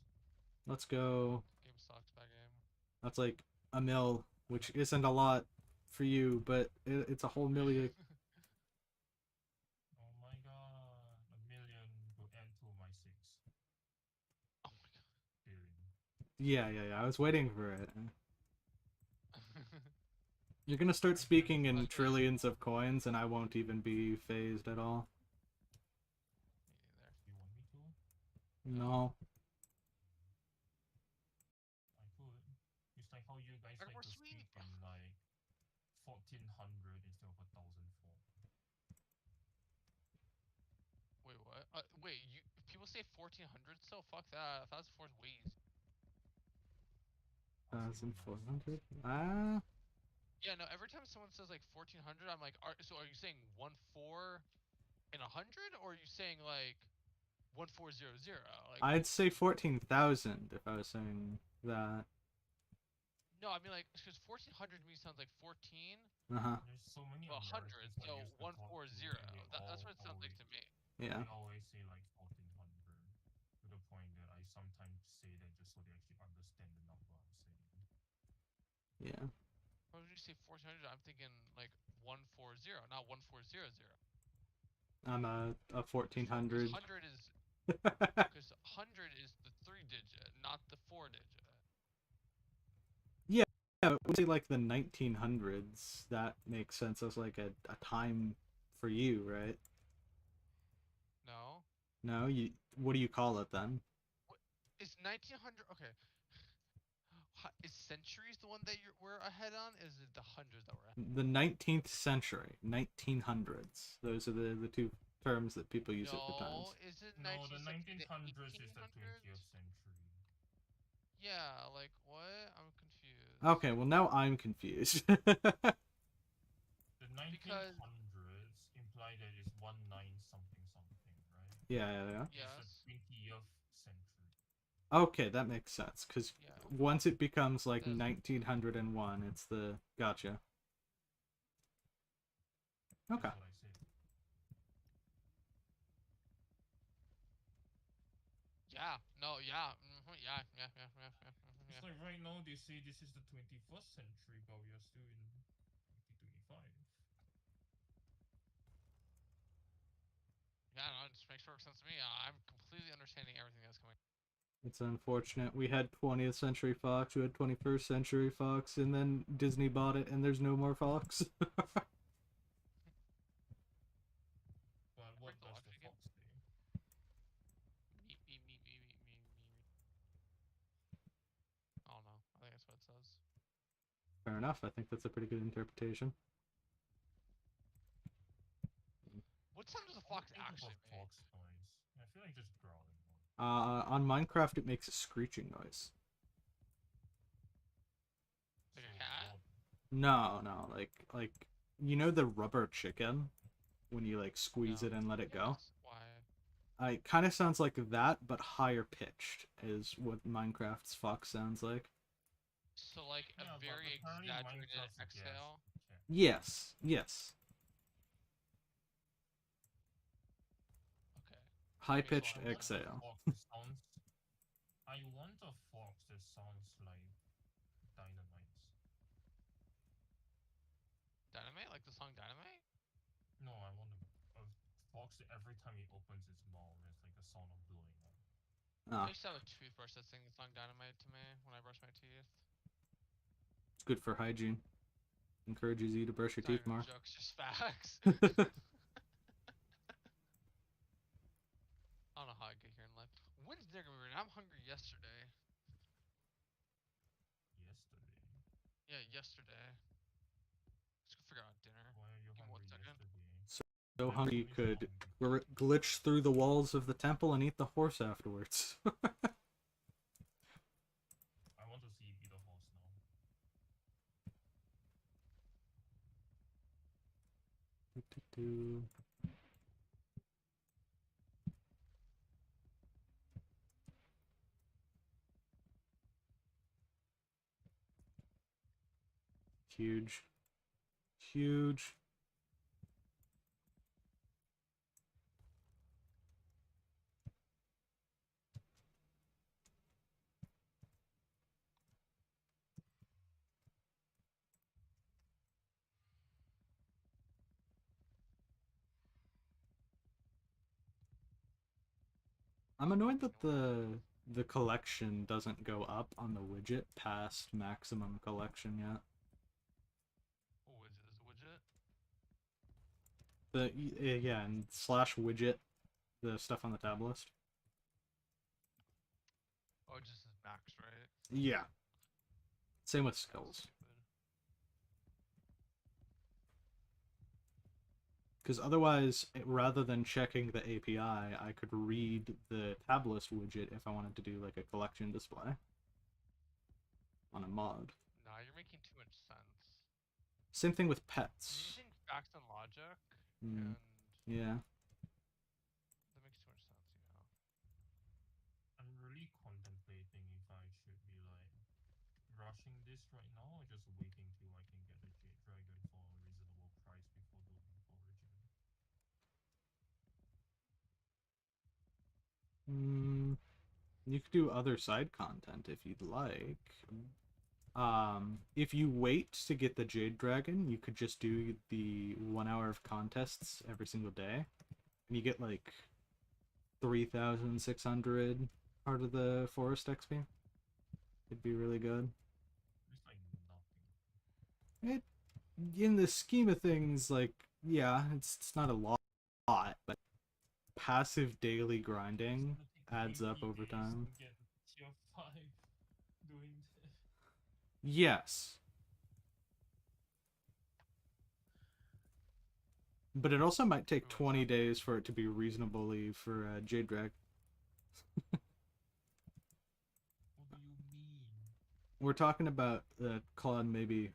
Let's go. Game sucked. Bad game. That's like a mil, which isn't a lot for you, but it's a whole million. Oh my god, 1,000,000 to add to my 6 Oh my god. billion. Yeah. I was waiting for it. You're gonna start speaking in trillions of coins, and I won't even be phased at all. Me neither. You want me to? No. I could. It's like how you guys Like, like we're to sweet. speak in like 1,400 instead of 1,004. Wait, what? Wait, you people say 1,400 still? Fuck that. 1,004 is way easy. 1,400? Ah. Yeah, no. Every time someone says like 1,400, I'm like, so are you saying 1,4 and 100, or are you saying like 1,400? Like, I'd say 14,000 if I was saying that. no, I mean like, because 1,400 to me sounds like 14. Uh-huh. There's so many Well, 100, Americans I so used to talk to, 140. and they That's what it sounds like always, to me. Yeah. they always say like 1,400, to the point that I sometimes say that just so they actually understand the number I'm saying. Yeah. What did you say 1,400? I'm thinking like 140, not 1,400. I'm a 1,400. 100 is because 100 is the 3-digit, not the 4-digit. Yeah, I would say like the 1900s. That makes sense as like a time for you, right? No. No, you. What do you call it then? Is 1900 okay? Is centuries the one that we're ahead on? Is it the hundreds that we're ahead? The 19th century, 1900s. Those are the two terms that people use at the times. No, is it No, the 1900s? 1900s is the 20th century. Yeah, like what? I'm confused. Okay, well now I'm confused. The 1900s imply that it's 19 something something, right? Yeah. Yes. It's the 20th century. Okay, that makes sense. Because Yeah. once it becomes like Does- 1901, it's the gotcha. Okay. That's what I said. Yeah. No. Yeah. Yeah. It's like right now they say this is the 21st century, but we are still in 2025. Yeah, no, it just makes perfect sense to me. I'm completely understanding everything that's coming. It's unfortunate. We had 20th Century Fox, we had 21st Century Fox, and then Disney bought it, and there's no more Fox. But what Break the does logic the again. fox do? Me. I don't know. I think that's what it says. Fair enough. I think that's a pretty good interpretation. What sound does a What fox do you think actually of make? fox noise? I feel like just growling. On Minecraft, it makes a screeching noise. Like a So cat? what? No, like you know the rubber chicken when you like squeeze No. it and let it go. Yes. Why? It kind of sounds like that, but higher pitched is what Minecraft's fox sounds like. So like a Yeah, but very apparently exaggerated Minecraft exhale. okay. Yes, yes. Okay. High Makes a pitched lot I of want a sense. exhale. fox that sounds. I want a fox that sounds like dynamite. Dynamite? Like the song Dynamite? No, I want a fox that every time he opens its mouth, it's like a sound of blowing up. Ah, I used to have a toothbrush that sang the song Dynamite to me when I brushed my teeth. it's good for hygiene. Encourages you to brush your It's not teeth even more. jokes, just facts. I don't know how I get here in life. When's dinner gonna be ready? I'm hungry yesterday. Yesterday. Yeah, yesterday. Let's go figure out dinner. Why are you Give me 1 hungry second. yesterday? So That's hungry you really could hungry. glitch through the walls of the temple and eat the horse afterwards. I want to see you eat a horse now. Huge. Huge. I'm annoyed that the collection doesn't go up on the widget past maximum collection yet. Oh, is it this widget? Yeah, and slash widget, the stuff on the tab list. Oh, it just is max, right? Yeah. Same with That's skills. stupid. Because otherwise, rather than checking the API, I could read the tab list widget if I wanted to do like a collection display on a mod. Nah, you're making too much sense. Same thing with You're pets. using facts and logic, Mm, and yeah. that makes too much sense, you know. I'm really contemplating if I should be like rushing this right now or just waiting till I can get a Jade Dragon for a reasonable price before doing foraging. You could do other side content if you'd like. If you wait to get the Jade Dragon, you could just do the 1 hour of contests every single day, and you get like 3,600 out of the forest XP. It'd be really good. It's like nothing. It, in the scheme of things, like yeah, it's not a lot, but passive daily It's grinding gonna take adds 80 up over days time. to get tier 5 doing this. Yes. But it also might take Wait, what's 20 that? days for it to be reasonably for Jade Drag. What do you mean? We're talking about Claude maybe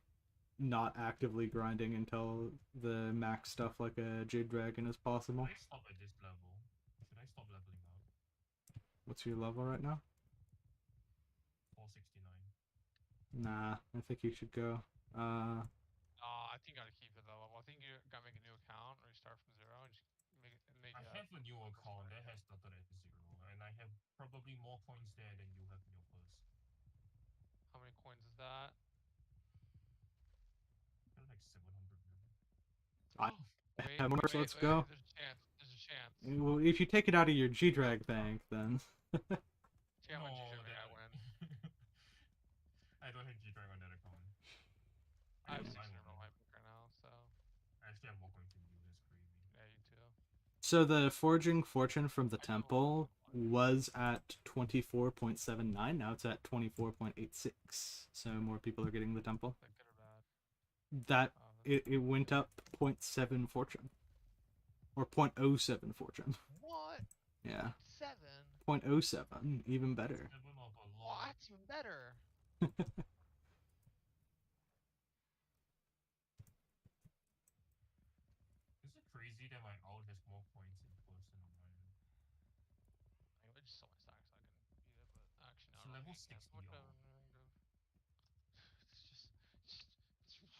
not actively grinding until the max stuff like a Jade Dragon is possible. Should I stop at this level? Should I stop leveling up? What's your level right now? 469. Nah, I think you should go. I think you gotta keep it that level. I think you gotta make a new account or you start from zero and just make I have a new account that has started at 0, and I have probably more coins there than you have in your purse. How many coins is that? They're like 700 million. I Wait, have more, so let's go. There's a chance. There's a chance. Well, if you take it out of your G-Drag bank, then... See how much you should I that- win. I don't have G-Drag on that account. I have don't 600 mind on one. my book right now, so I actually have more coins than you. That's crazy. yeah, you too. So the Foraging Fortune from the I do temple want was at 24.79. Now it's at 24.86. So more people are getting the temple. Is that good or bad? That That's it went up 0.7 fortune. Or 0.07 fortune. what? Yeah. 7? 0.07, even better. Seven of a Oh, lot. that's even better. Is it crazy that my owl has more points in person on mine? I would just sell my stocks so I can beat it, but actually It's no, I don't level think I can. 60 owl. It's just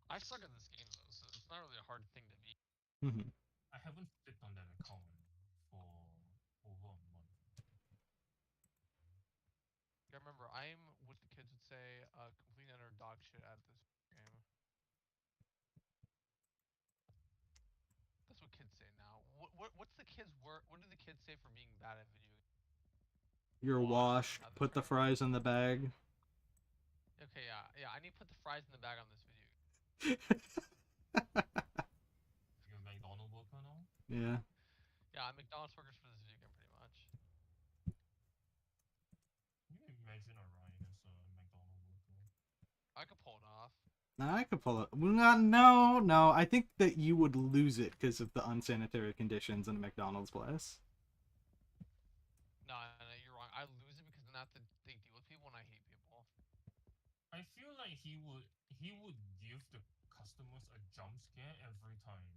I suck at this game though, so it's not really a hard thing to beat. Mhm. I haven't clicked on that account for over a month. Yeah, remember, I'm what the kids would say, complete utter dog shit at this game. That's what kids say now. What's the kids word? What do the kids say for being bad at video games? You're washed. That's Put the right. fries in the bag. Okay, yeah. I need to put the fries in the bag on this video. You're a McDonald's worker now? Yeah. Yeah, I'm McDonald's workers for this video game pretty much. Can you imagine Orion as a McDonald's worker? I could pull it off. I could pull it. No. I think that you would lose it because of the unsanitary conditions in a McDonald's place. No, you're wrong. I lose it because then I have to deal with people and I hate people. I feel like he would give the customers a jump scare every time.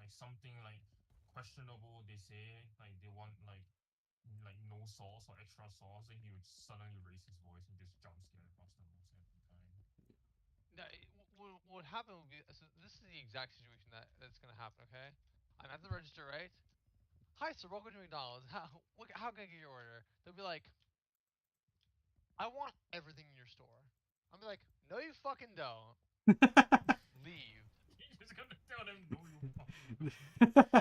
Like something like questionable they say, like they want like no sauce or extra sauce, and he would suddenly raise his voice and just jump scare the customers every time. No, what would happen would be so this is the exact situation that's gonna happen. Okay, I'm at the register, right? Hi, sir. Welcome to McDonald's. How can I get your order? They'll be like, I want everything in your store. I'll be like, no, you fucking don't. Leave. You're just gonna tell them no, you fucking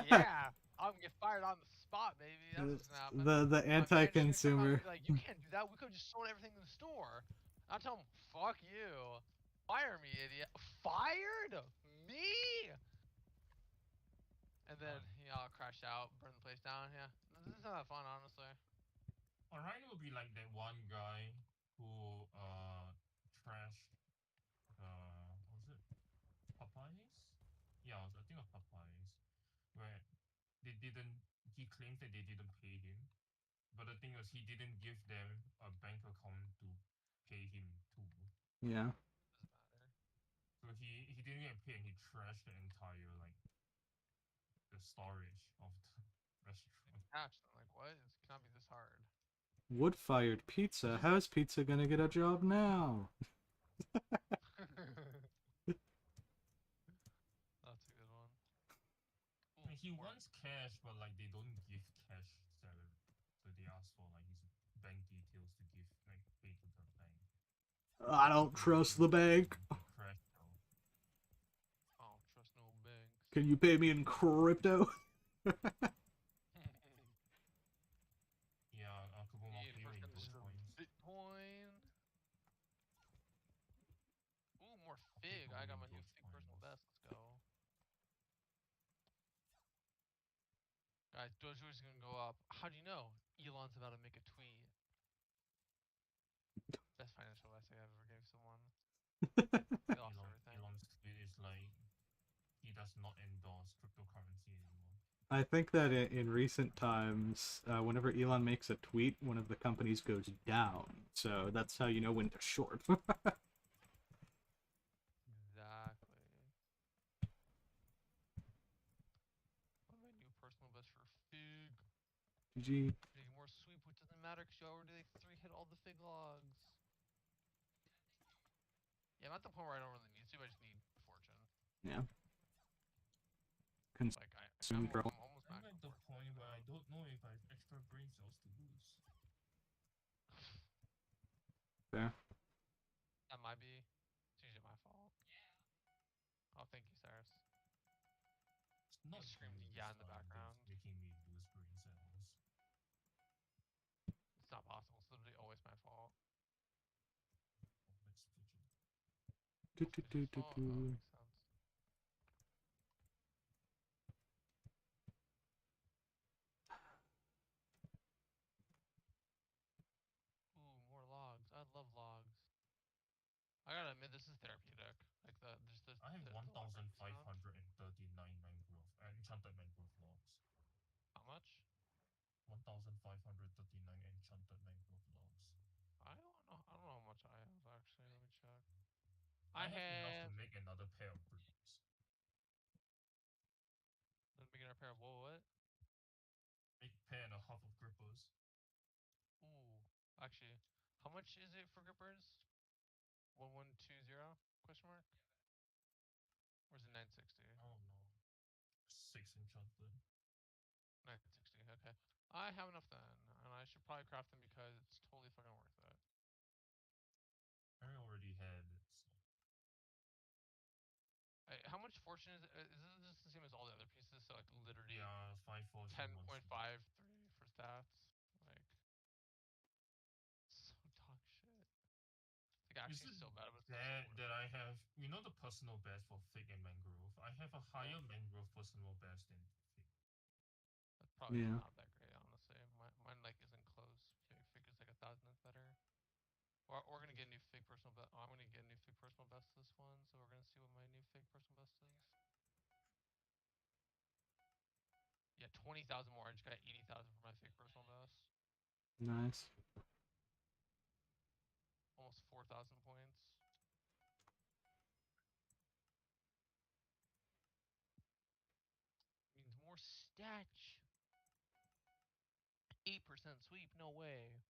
Yeah, I'm gonna get fired on the spot, baby. That's what's gonna happen. The My manager's gonna come out and anti-consumer. be like, you can't do that. We could have just sold everything in the store. I'll tell him, fuck you. Fire me, idiot. Fired? Me? And then, I'll crash out, burn the place down. Yeah, this is not that fun, honestly. Orion would be like that one guy who trashed what was it? Popeyes? Yeah, I think of Popeyes. Where they didn't he claimed that they didn't pay him. But the thing was he didn't give them a bank account to pay him too. Yeah. Doesn't matter. So he didn't get paid and he trashed the entire like the storage of the restaurant. Cash. I'm like, what? It cannot be this hard. Wood-fired pizza. How's pizza gonna get a job now? That's a good one. I mean, he More- wants cash, but like they don't give cash salary, so they ask for like his bank details to give like pay to the bank. I don't trust the bank. Crash though. I don't trust no banks. Can you pay me in crypto? Yeah, Kubo Yeah, pay first in got this Dogecoins. Bitcoin. Ooh, more fig. I got my new fig personal best. Let's go. Guys, Dogecoin's gonna go up. How do you know? Elon's about to make a tweet. Best financial advice I ever gave someone. They lost everything. Elon's tweet is like he does not endorse cryptocurrency anymore. I think that in recent times, whenever Elon makes a tweet, one of the companies goes down. So that's how you know when they're short. Exactly. What my new personal best for fig? GG. Getting more sweep, which doesn't matter because you already like 3-hit all the fig logs. Yeah, I'm at the point where I don't really need to. I just need fortune. Yeah. Like I'm Consumer. almost I'm back. at the point where I don't know if I have extra brain cells to lose. Fair. That might be. It's usually my fault. Oh, thank you, Cyrus. It's Not screamed you, yeah in the Stein, background. making me lose brain cells. It's not possible. It's literally always my fault. Let's pigeon. Do, It's do, his do, do, fault? Oh, do. makes sense. Ooh, more logs. I love logs. I gotta admit, this is therapeutic. Like just the. I have the log crafting sound. 1,539 mangrove enchanted mangrove logs. How much? 1,539 enchanted mangrove logs. I don't know. I don't know how much I have actually. Let me check. I have enough to make another pair of boots. The beginner pair of what? Make pair and a half of grippers. Ooh, actually, how much is it for grippers? 1120 question mark? Or is it 960? I don't know. 6 enchanted. 960. Okay. I have enough then, and I should probably craft them because it's totally fucking worth it. I already had it. So. How much fortune is it? Is this the same as all the other pieces? So like literally Yeah, 5 fortune, 10.53 for stats. Like so dog shit. Like Is actually it so bad, but it's so bad worth that it. I have, you know, the personal best for fig and mangrove? I have a higher mangrove personal best than fig. That's probably Yeah. not that great, honestly. Mine like isn't close. Fig is like 1,000th better. We're gonna get a new fig personal best. Oh, I'm gonna get a new fig personal best this one, so we're gonna see what my new fig personal best is. Yeah, 20,000 more. I just got 80,000 for my fig personal best. Nice. Almost 4,000 points. Means more stats. 8% sweep. No way.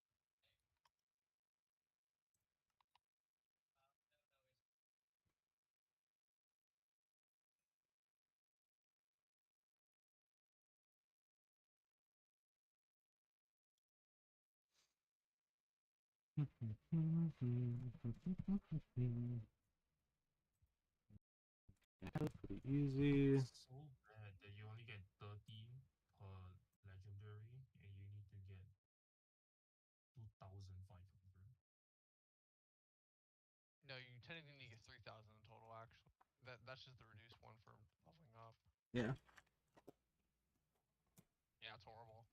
Yeah, pretty easy. It's so bad that you only get 30 per legendary and you need to get 2,500. No, you technically need to get 3,000 in total. Actually, that's just the reduced one for leveling up. Yeah. Yeah, it's horrible.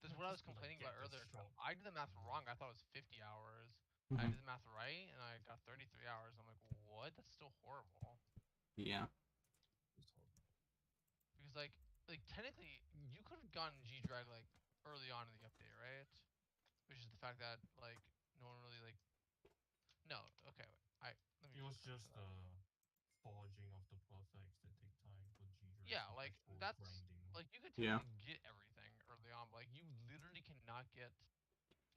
This is Yeah, what I was just be like, complaining get about the earlier. shop. I did the math wrong. I thought it was 50 hours. I Mhm. did the math right, and I got 33 hours. I'm like, what? That's still horrible. Yeah. It's horrible. Because like technically, you could have gotten G drag like early on in the update, right? Which is the fact that like no one really like. No, okay. Wait. Let me It was come to just that. the foraging of the perfects that take time for G-Drags Yeah, and like actual that's grinding. like you could Yeah. technically get everything early on, but like you literally cannot get.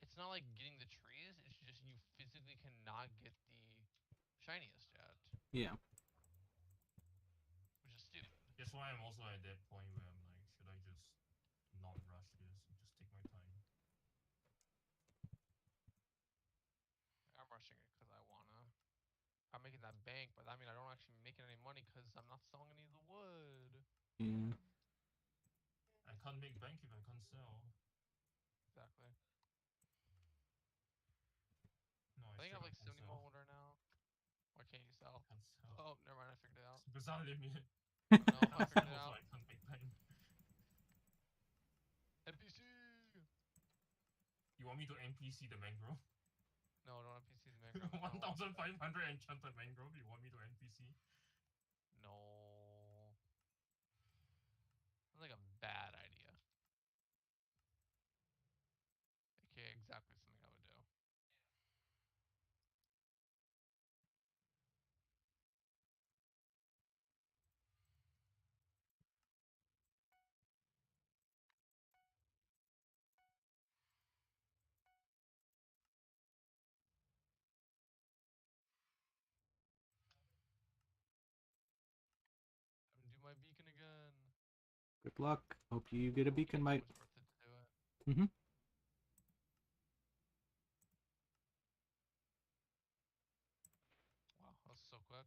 It's not like getting the trees. It's just you physically cannot get the shiniest yet, Yeah. which is stupid. That's why I'm also at that point where I'm like, should I just not rush this and just take my time? I'm rushing it because I wanna. I'm making that bank, but I mean I don't actually making any money because I'm not selling any of the wood. Yeah. I can't make bank if I can't sell. Exactly. No, I think I straight have up like can't 70 sell. more wood right now. Why can't you sell? Can't sell. Oh, never mind. I figured it out. Because I limit. No, I Can't figured sell, it so out. I can't make bank. NPC. You want me to NPC the mangrove? No, don't NPC the mangrove. I don't want 1,500 enchanted mangrove. You want me to NPC? No. Sounds like a bad idea. Okay, exactly something I would do. I'm gonna do my beacon again. Good luck. Hope you get a beacon, It's mate. always worth it to do it. Mhm. Wow, that was so quick.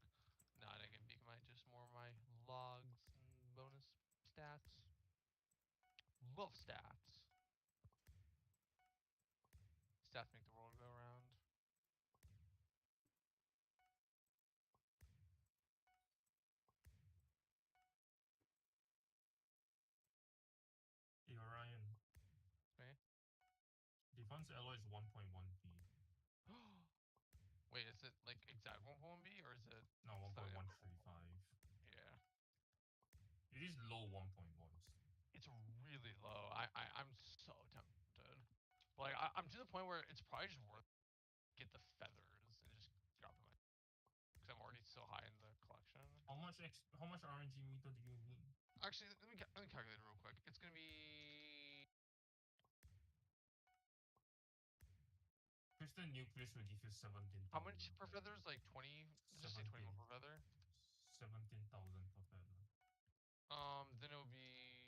No, I didn't get beacon mite, just more of my logs. will have stats. Stats make the world go round. Hey, Orion. Me? Defense alloy is 1.1p. Wait, is it like exact 1.1B or is it? No, slightly under 1.135. Yeah. It is low 1.1s. It's really low. I'm so tempted. But like I'm to the point where it's probably just worth get the feathers and just drop them in. Because I'm already so high in the collection. How much RNG meter do you need? Actually, let me calculate it real quick. It's gonna be Crystal nucleus will give you 17,000. how much per feathers? Like 20? Just say 20 more per feather. 17,000 per feather. Then it would be.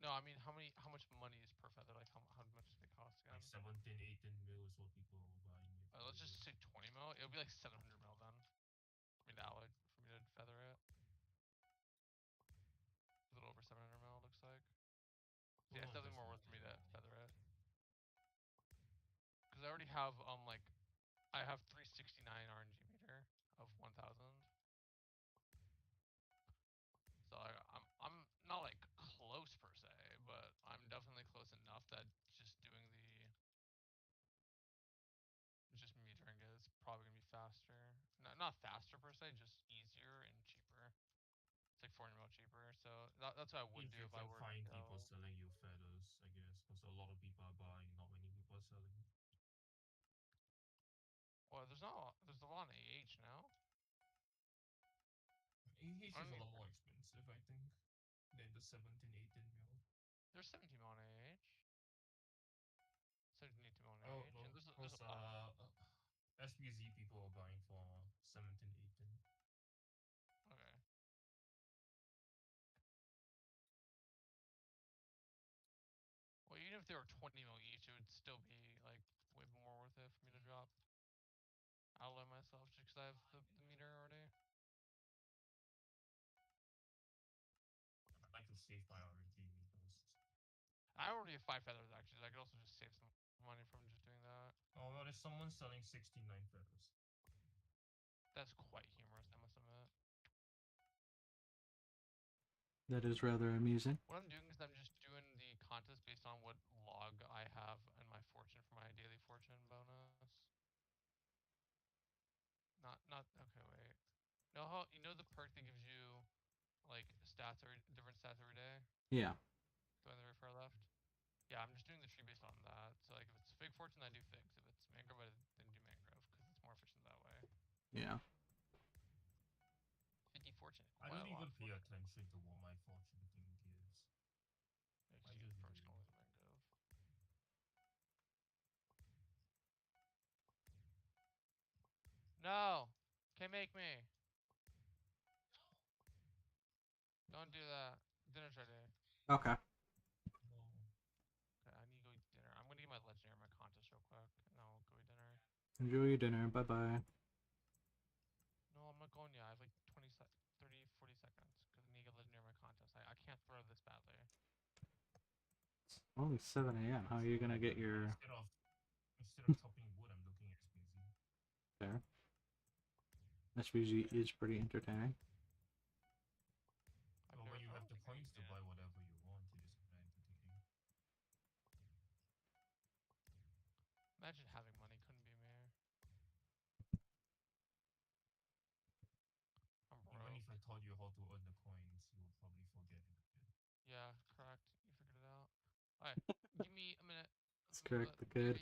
No, I mean how much money is per feather? Like how much do they cost again? Like 17, 18 mil is what people are buying it. Let's just say 20 mil. It would be like 700 mil then. For me to alloy, for me to feather it. A little over 700 mil looks like. Yeah, it's definitely more worth for me to feather it. Because I already have like I have 369 RNG meter of 1,000. So I'm not like close per se, but I'm definitely close enough that just doing just metering it is probably gonna be faster. Not faster per se, just easier and cheaper. It's like 400 mil cheaper, so that's what I would do if I were to find to go. people selling you feathers, I guess, because a lot of people are buying, not many people are selling. Well, there's a lot on AH now. AH is a lot more expensive, I think, than the 17, 18 mil. There's 17 mil on AH. 17, 18 mil on Oh, AH, no, and there's a because SPZ people are buying for 17, 18. Okay. Well, even if they were 20 mil each, it would still be like way more worth it for me to drop. Alloy myself just because I have the meter already. I'd like to save my RNG meters. I already have 5 feathers actually. So I could also just save some money from just doing that. Oh, well, there's someone selling 69 feathers. That's quite humorous, I must admit. That is rather amusing. What I'm doing is I'm just doing the contest based on what log I have and my fortune for my daily fortune bonus. Not okay. Wait. You know the perk that gives you like different stats every day? Yeah. Going the very far left. Yeah, I'm just doing the tree based on that. So like if it's fig fortune, I do figs. If it's mangrove, I then do mangrove because it's more efficient that way. Yeah. 50 fortune. I Quite don't a lot even of pay fortune. attention to what my fortune thing gives. I Excuse just first do. calling mangrove. No! Can't make me. Don't do that. Dinner's ready. Okay. No. Okay, I need to go eat dinner. I'm gonna get my legendary in my contest real quick, and I'll go eat dinner. Enjoy your dinner. Bye bye. No, I'm not going yet. I have like 30, 40 seconds, because I need to get legendary in my contest. I can't throw this badly. It's only 7 a.m. How are you gonna get your Instead of chopping wood, I'm looking at SPZ. there? SPG is pretty entertaining. Well, when you have the coins to buy whatever you want, it is very entertaining. Imagine having money, couldn't be me. I'm broke. Even if I taught you how to earn the coins, you would probably forget it a bit. Yeah, correct. You figured it out. Alright, give me a minute. Let's correct the kid.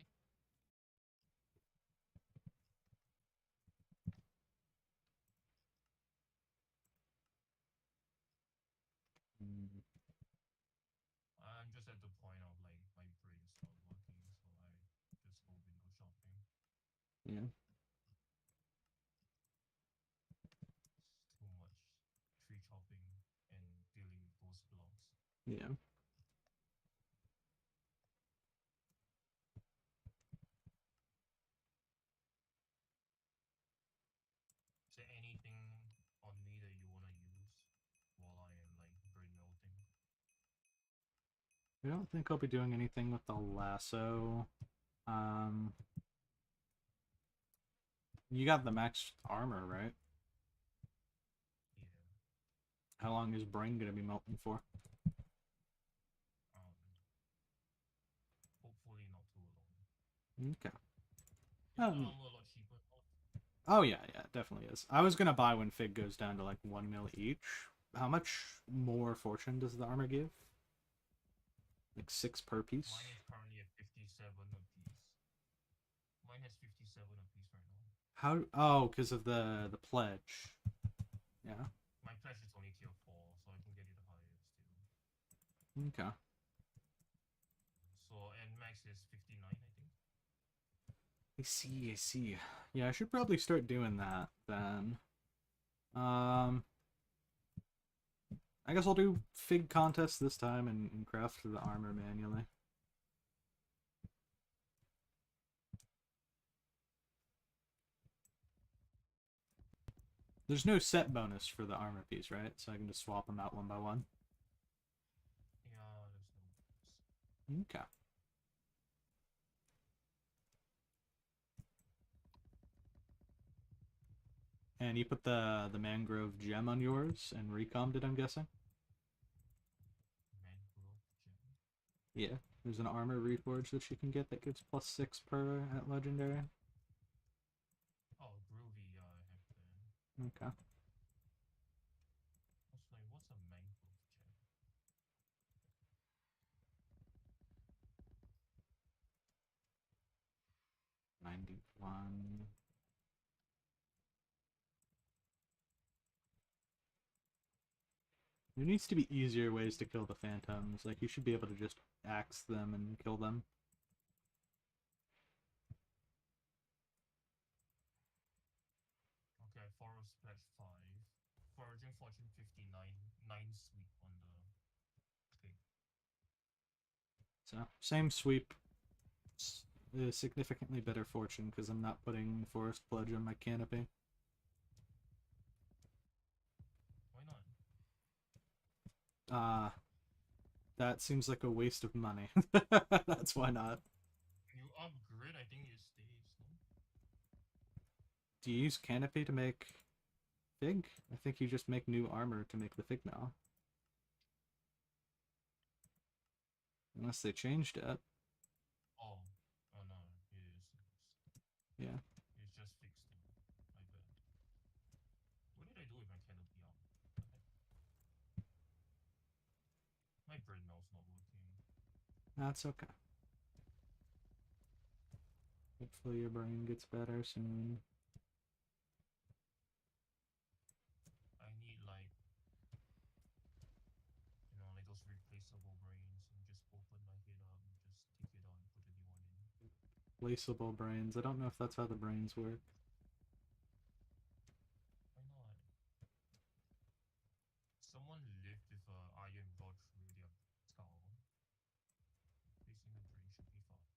I'm just at the point of like my brain stopped working, so I just go window shopping. Yeah. It's too much tree chopping and dealing with those blocks. Yeah. Is there anything on me that you wanna use while I am like brain melting? I don't think I'll be doing anything with the lasso. You got the max armor, right? Yeah. How long is Brain gonna be melting for? Hopefully not too long. Okay. Is the armor a lot cheaper now? Oh yeah, it definitely is. I was gonna buy when Fig goes down to like 1 mil each. How much more fortune does the armor give? Like 6 per piece? Mine is currently at 57 a piece. Mine has 57 a piece right now. How? Oh, because of the pledge. Yeah. My pledge is only tier 4, so I can get it higher still. Okay. So, and max is 59, I think. I see. I see. Yeah, I should probably start doing that then. I guess I'll do Fig contest this time and craft the armor manually. There's no set bonus for the armor piece, right? So I can just swap them out one by one. Yeah, there's no bonus. Okay. And you put the mangrove gem on yours and recommed it, I'm guessing? Mangrove gem. Yeah. There's an armor reforge that you can get that gives +6 per at legendary. Oh, groovy, yeah, I have that. Okay. What's a mangrove gem? 91. There needs to be easier ways to kill the phantoms. Like, you should be able to just axe them and kill them. Okay, Forest Pledge 5. Foraging Fortune 59. 9 sweep on the pig. So, same sweep. Significantly better fortune because I'm not putting Forest Pledge on my canopy. Why not? That seems like a waste of money. That's why not. You upgrade, I think it stays, no? Do you use canopy to make Fig? I think you just make new armor to make the Fig now. Unless they changed it. Oh no, it is. Yeah. It's just fixed now. My bad. What did I do with my canopy on? My bread mill's not working. That's okay. Hopefully your brain gets better soon. I need like those replaceable brains and just open my head up and just take it out and put a new one in. Placeable brains. I don't know if that's how the brains work. Why not? Someone lived with an iron rod through their skull. Placing a brain should be fine.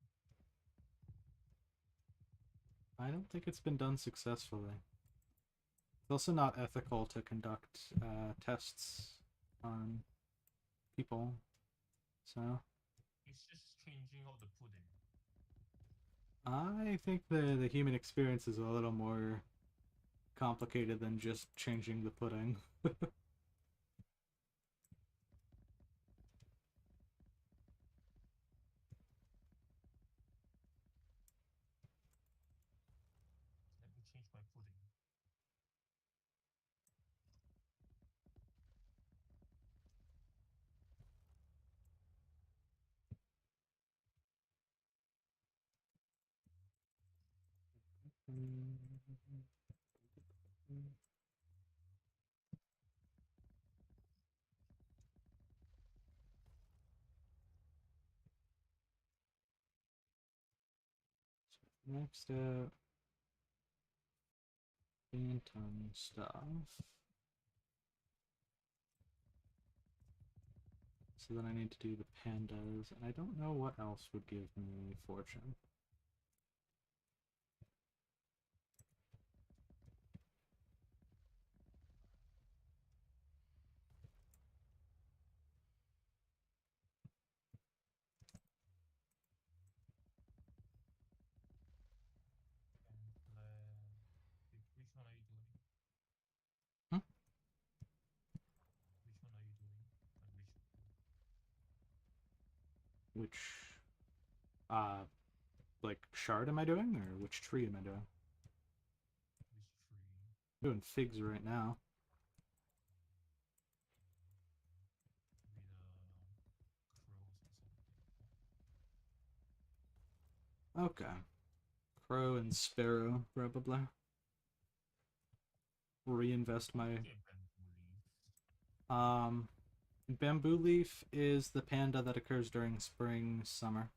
I don't think it's been done successfully. It's also not ethical to conduct tests on people, so It's just changing out the pudding. I think the human experience is a little more complicated than just changing the pudding. Let me change my pudding. Next up, phantom stuff. So then I need to do the pandas, and I don't know what else would give me fortune. Which, like, shard am I doing, or which tree am I doing? Which tree? I'm doing figs right now. Maybe the crows or something. Okay. Crow and sparrow, probably. Reinvest my... Get bamboo leaf. Bamboo leaf is the panda that occurs during spring, summer.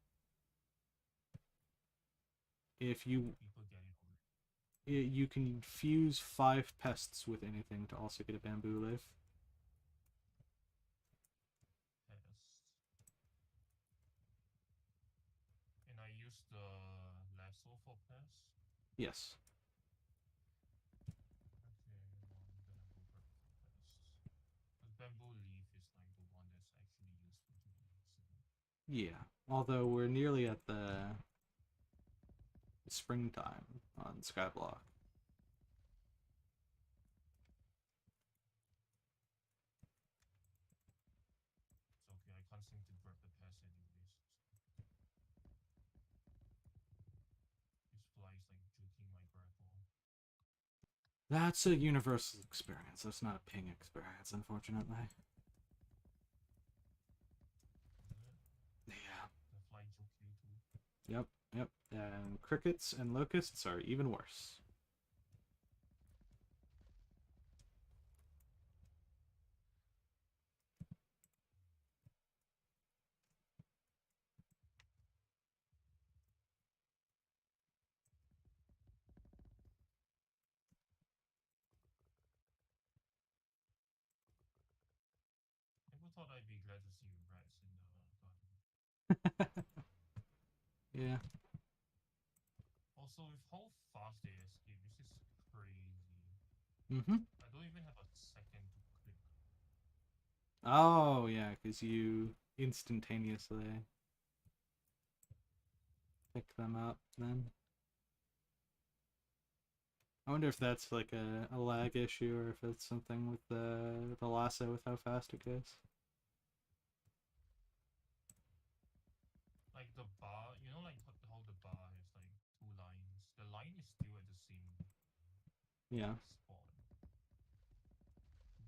If you... People get it already. You can fuse 5 pests with anything to also get a bamboo leaf. Pest. And I use the lasso for pest. Yes. Okay, well, I'm gonna go grab it for pest. But bamboo leaf is like the one that's actually useful to me. So. Yeah. Although we're nearly at the springtime on Skyblock. It's okay, I can't seem to grab the pest anyways. This fly is like juking my grapple. That's a universal experience. That's not a ping experience, unfortunately. Is it? Yeah. The fly juke you too. Yep. Yep. And crickets and locusts are even worse. Never thought I'd be glad to see rats in the garden. Yeah. Also, with how fast they escape, this is crazy. Mm-hmm. I don't even have a second to click. Oh, yeah, because you instantaneously pick them up then. I wonder if that's like a lag issue or if it's something with the lasso with how fast it goes. Like the bar, you know, like how the bar has like 2 lines. The line is still at the same Yeah. spot,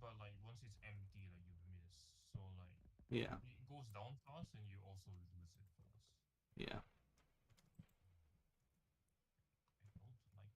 but like once it's empty, like you miss. So like Yeah. it goes down fast, and you also lose it fast. Yeah. I don't like this.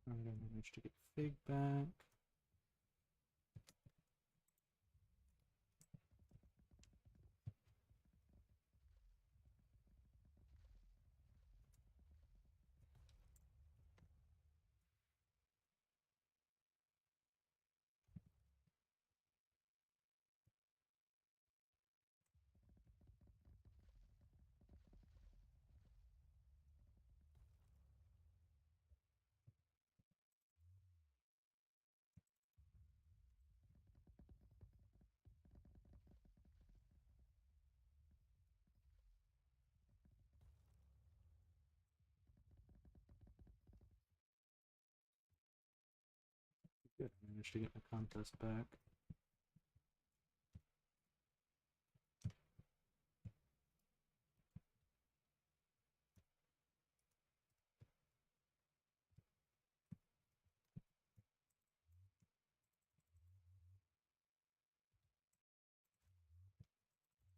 I managed to get Fig back. Good. I managed to get my contest back.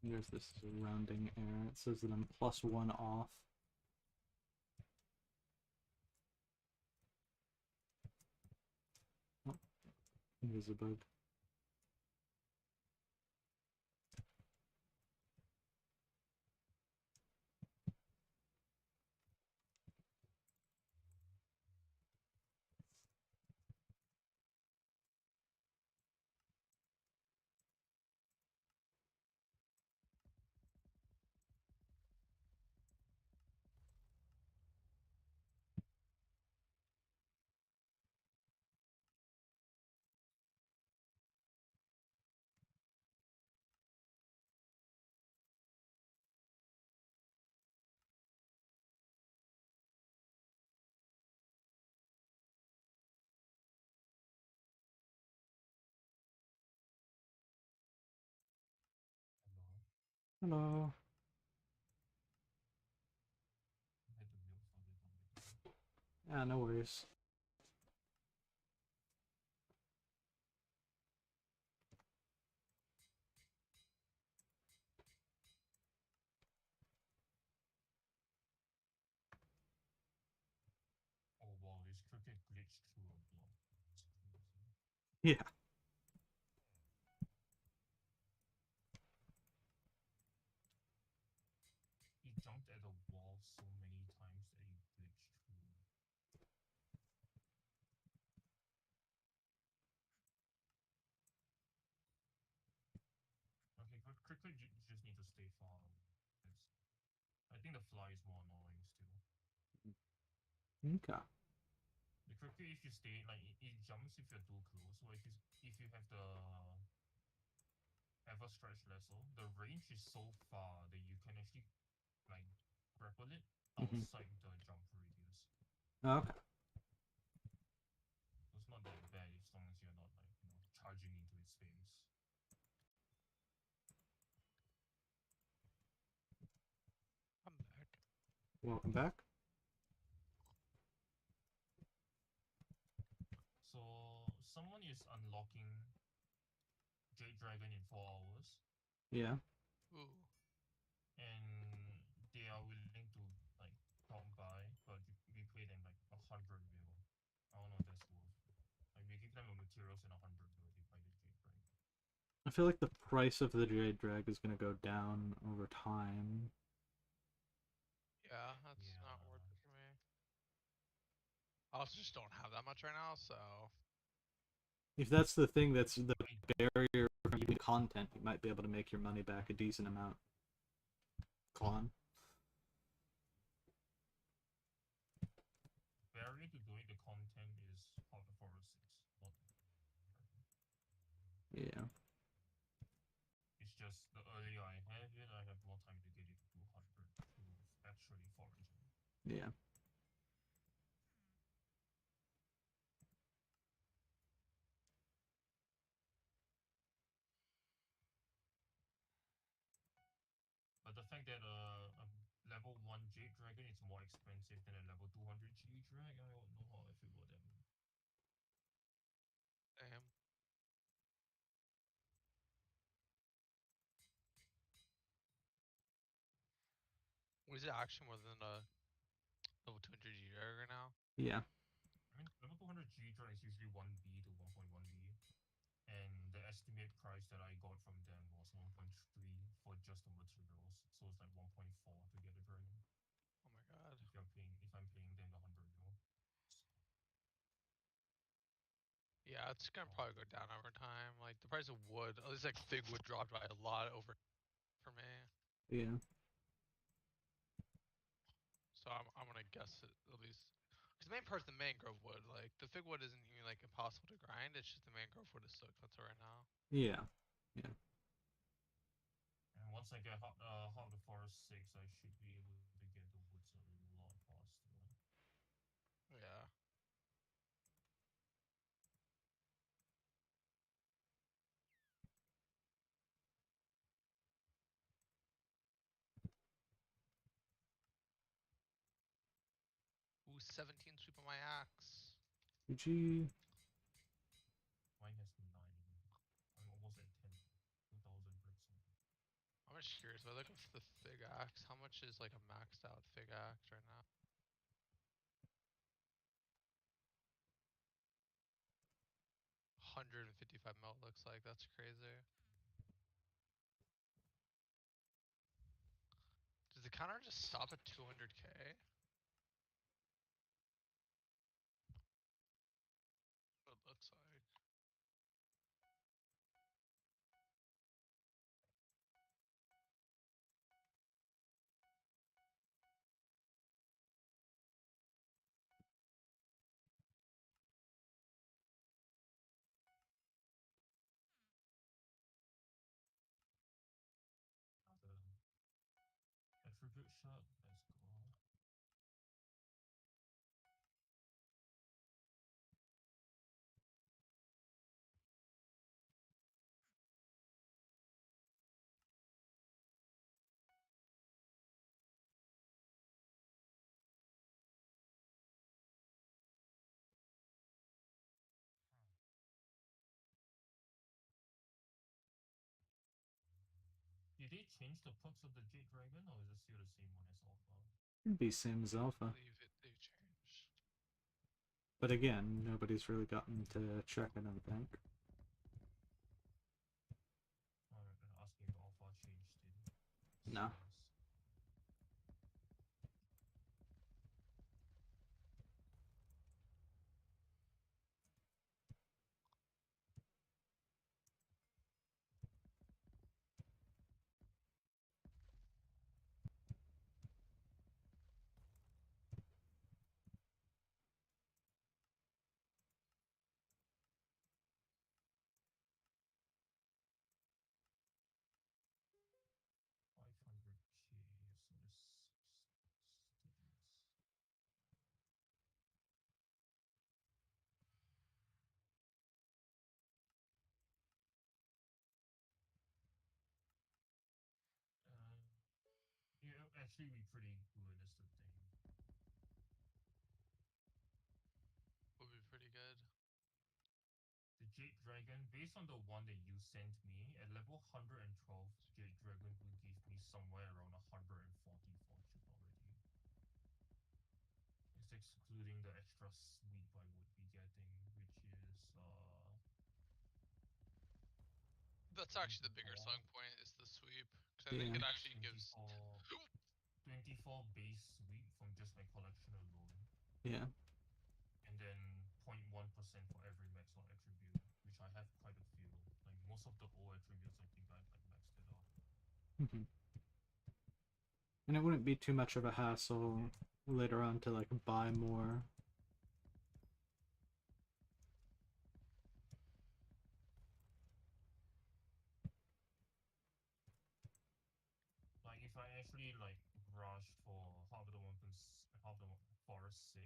There's this rounding error. It says that I'm +1 off. Oh, there's a bug. Hello. I had to mute for the computer. Yeah, no worries. Oh wow, this cricket glitched through a block. That's crazy. Yeah. He jumped at the wall so many times that he glitched through. Okay, but cricket just need to stay far away. That's, I think the fly is more annoying still. Okay. The cricket, if you stay like it jumps if you're too close, or if you have the ever stretch lasso, the range is so far that you can actually like grapple it Mhm. outside the jump radius. Okay. So it's not that bad as long as you're not like charging into its face. I'm back. Welcome back. So someone is unlocking Jade Dragon in 4 hours, Yeah. Ooh. and they are willing to like drop by, but we pay them like 100 mil. I don't know if that's worth. Like we give them the materials and 100 mil, they buy the Jade Dragon. I feel like the price of the Jade Drag is going to go down over time. Yeah, that's not Yeah. worth it for me. I also just don't have that much right now, so If that's the thing that's the I barrier for using content, you might be able to make your money back a decent amount. Con. barrier to doing the content is Hot Forest 6, not Yeah. it's just the earlier I have it, I have more time to get it to 200 to actually foraging. Yeah. But the fact that a level 1 Jade Dragon is more expensive than a level 200 Jade Dragon, I don't know how I feel about that. damn. Was it actually more than a level 200 G right now? Yeah. I mean, level 200 Jade Dragon is usually 1B to 1.1B, and the estimate price that I got from them was 1.3 for just the materials, so it's like 1.4 to get a dragon. Oh my god. If I'm paying them the 100 mil. Yeah, it's gonna probably go down over time. Like the price of wood, at least like fig wood dropped by a lot over for me. Yeah. So I'm gonna guess it at least. Because the main part is the mangrove wood. Like the fig wood isn't even like impossible to grind. It's just the mangrove wood is so expensive right now. Yeah. Yeah. And once I get Hot the Forest 6, I should be able to get the woods a lot faster. Yeah. Ooh, 17 sweep on my axe. GG. Mine has 9. I'm almost at 10. 2,000 bricks. I'm just curious. If I look at the fig axe, how much is like a maxed out fig axe right now? 155 mil looks like. That's crazy. Does the counter just stop at 200k? What it looks like. The attribute shot, let's go. Did they change the perks of the Jade Dragon, or is it still the same one as Alpha? It'd be same as Alpha. Leave it. They change. But again, nobody's really gotten to check in, I think. Alright, asking if Alpha changed it. No. Yeah, it'll actually be pretty good, is the thing. Would be pretty good. The Jade Dragon, based on the one that you sent me, at level 112, Jade Dragon will give me somewhere around 140 fortune already. It's excluding the extra sweep I would be getting, which is That's actually the bigger 24. selling point is the sweep, because I think Yeah. it actually gives. 24 base sweep from just my collection alone, Yeah. and then 0.1% for every max or attribute, which I have quite a few. Like most of the old attributes, I think I've like maxed it out. And it wouldn't be too much of a hassle later on to like buy more. Like if I actually like rush for half the forest 6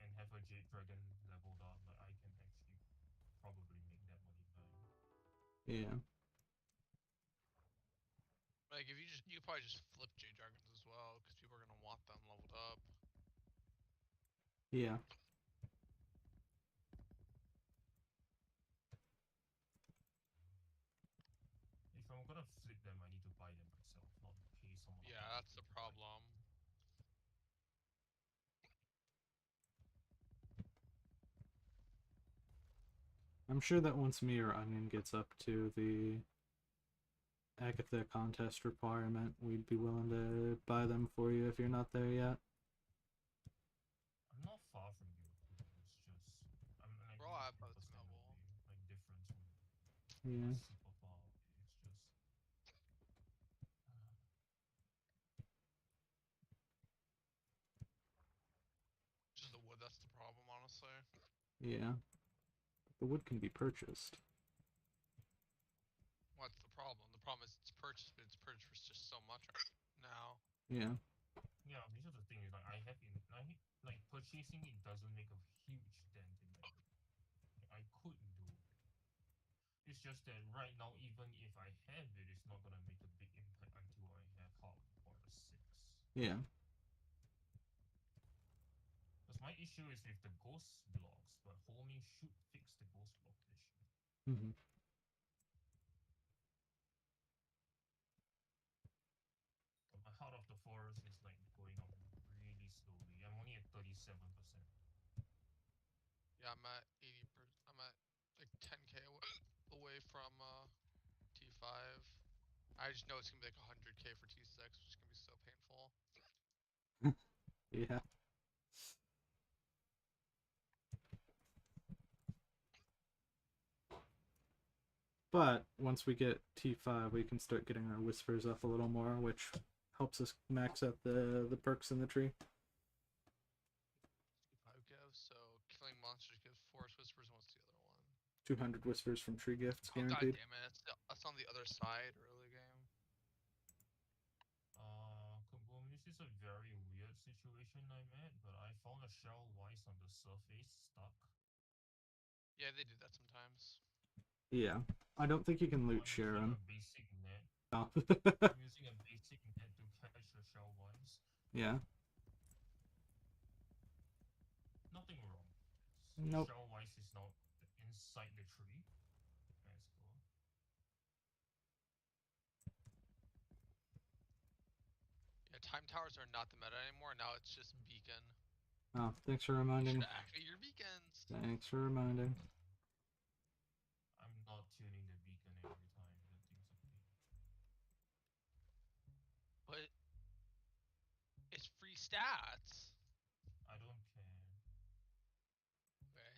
and have a Jade Dragon leveled up, like I can actually probably make that money back. Yeah. Like if you could probably just flip Jade Dragons as well, because people are gonna want them leveled up. Yeah. If I'm gonna flip them, I need to buy them myself, not pay someone. Yeah, that's the problem. I'm sure that once me or Onion gets up to the Agatha contest requirement, we'd be willing to buy them for you if you're not there yet. I'm not far from you. It's just I'm like We're all at 10% both level. away, like difference from Yeah. super far away. It's just Just the wood, that's the problem, honestly. Yeah. The wood can be purchased. What's the problem? The problem is it's purchased, but it's purchased for just so much now. Yeah. yeah. This is the thing is like like purchasing it doesn't make a huge dent in it. I could do it. It's just that right now, even if I have it, it's not gonna make a big impact until I have Hard Forest 6. Yeah. Because my issue is with the ghost blocks, but homing should fix the ghost block issue. Mm-hmm. But my Heart of the Forest is like going up really slowly. I'm only at 37%. Yeah, I'm at 80%. I'm at like 10k away from T5. I just know it's gonna be like 100k for T6, which is gonna be so painful. Yeah. But once we get T5, we can start getting our whispers up a little more, which helps us max out the perks in the tree. T5 gives, so killing monsters gives Forest Whispers, and what's the other one? 200 whispers from tree gifts Oh god guaranteed. damn it, that's on the other side early game. Kaboom, this is a very weird situation I'm at, but I found a shell wise on the surface stuck. Yeah, they do that sometimes. Yeah. I don't think you can loot I'm share using him. a basic net. Oh. I'm using a basic net to catch the shell wise. Yeah. Nothing wrong. Nope. Shell wise is not inside the tree. Let's go. prime towers are not the meta anymore. Now it's just beacon. Oh, thanks for You reminding. should activate your beacons. Thanks for reminding. I'm not tuning the beacon every time the things update. But it's free stats. I don't care. Okay.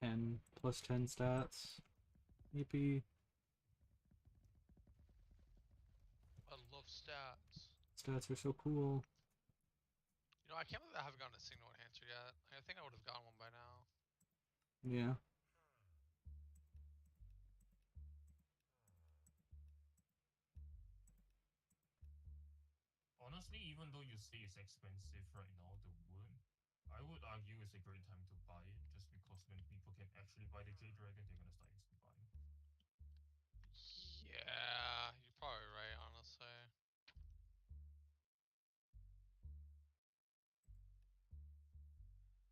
10 plus 10 stats. Yippee. I love stats. Stats are so cool. You know, I can't believe I haven't gotten a signal enhancer yet. I think I would have gotten one by now. Yeah. Honestly, even though you say it's expensive right now, the wood, I would argue it's a great time to buy it, just because when people can actually buy the Jade Dragon, they're gonna start instantly buying. Yeah, you're probably right, honestly.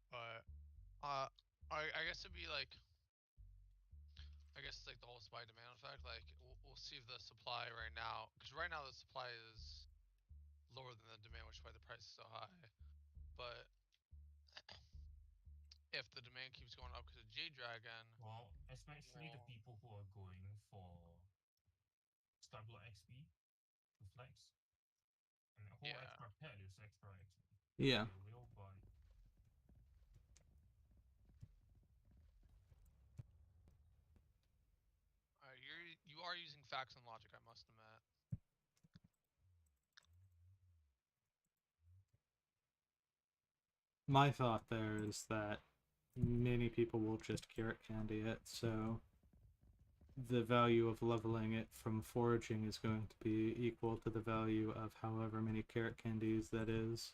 But I guess it'd be like, I guess it's like the whole supply demand effect. Like we'll see if the supply right now, because right now the supply is lower than the demand, which is why the price is so high. But if the demand keeps going up because of Jade Dragon, Well, especially the well, people who are going for Skyblock XP to flex, and the whole yeah. extra pet is extra XP. Yeah. They will buy. You are using facts and logic, I must admit. My thought there is that many people will just carrot candy it, so the value of leveling it from foraging is going to be equal to the value of however many carrot candies that is.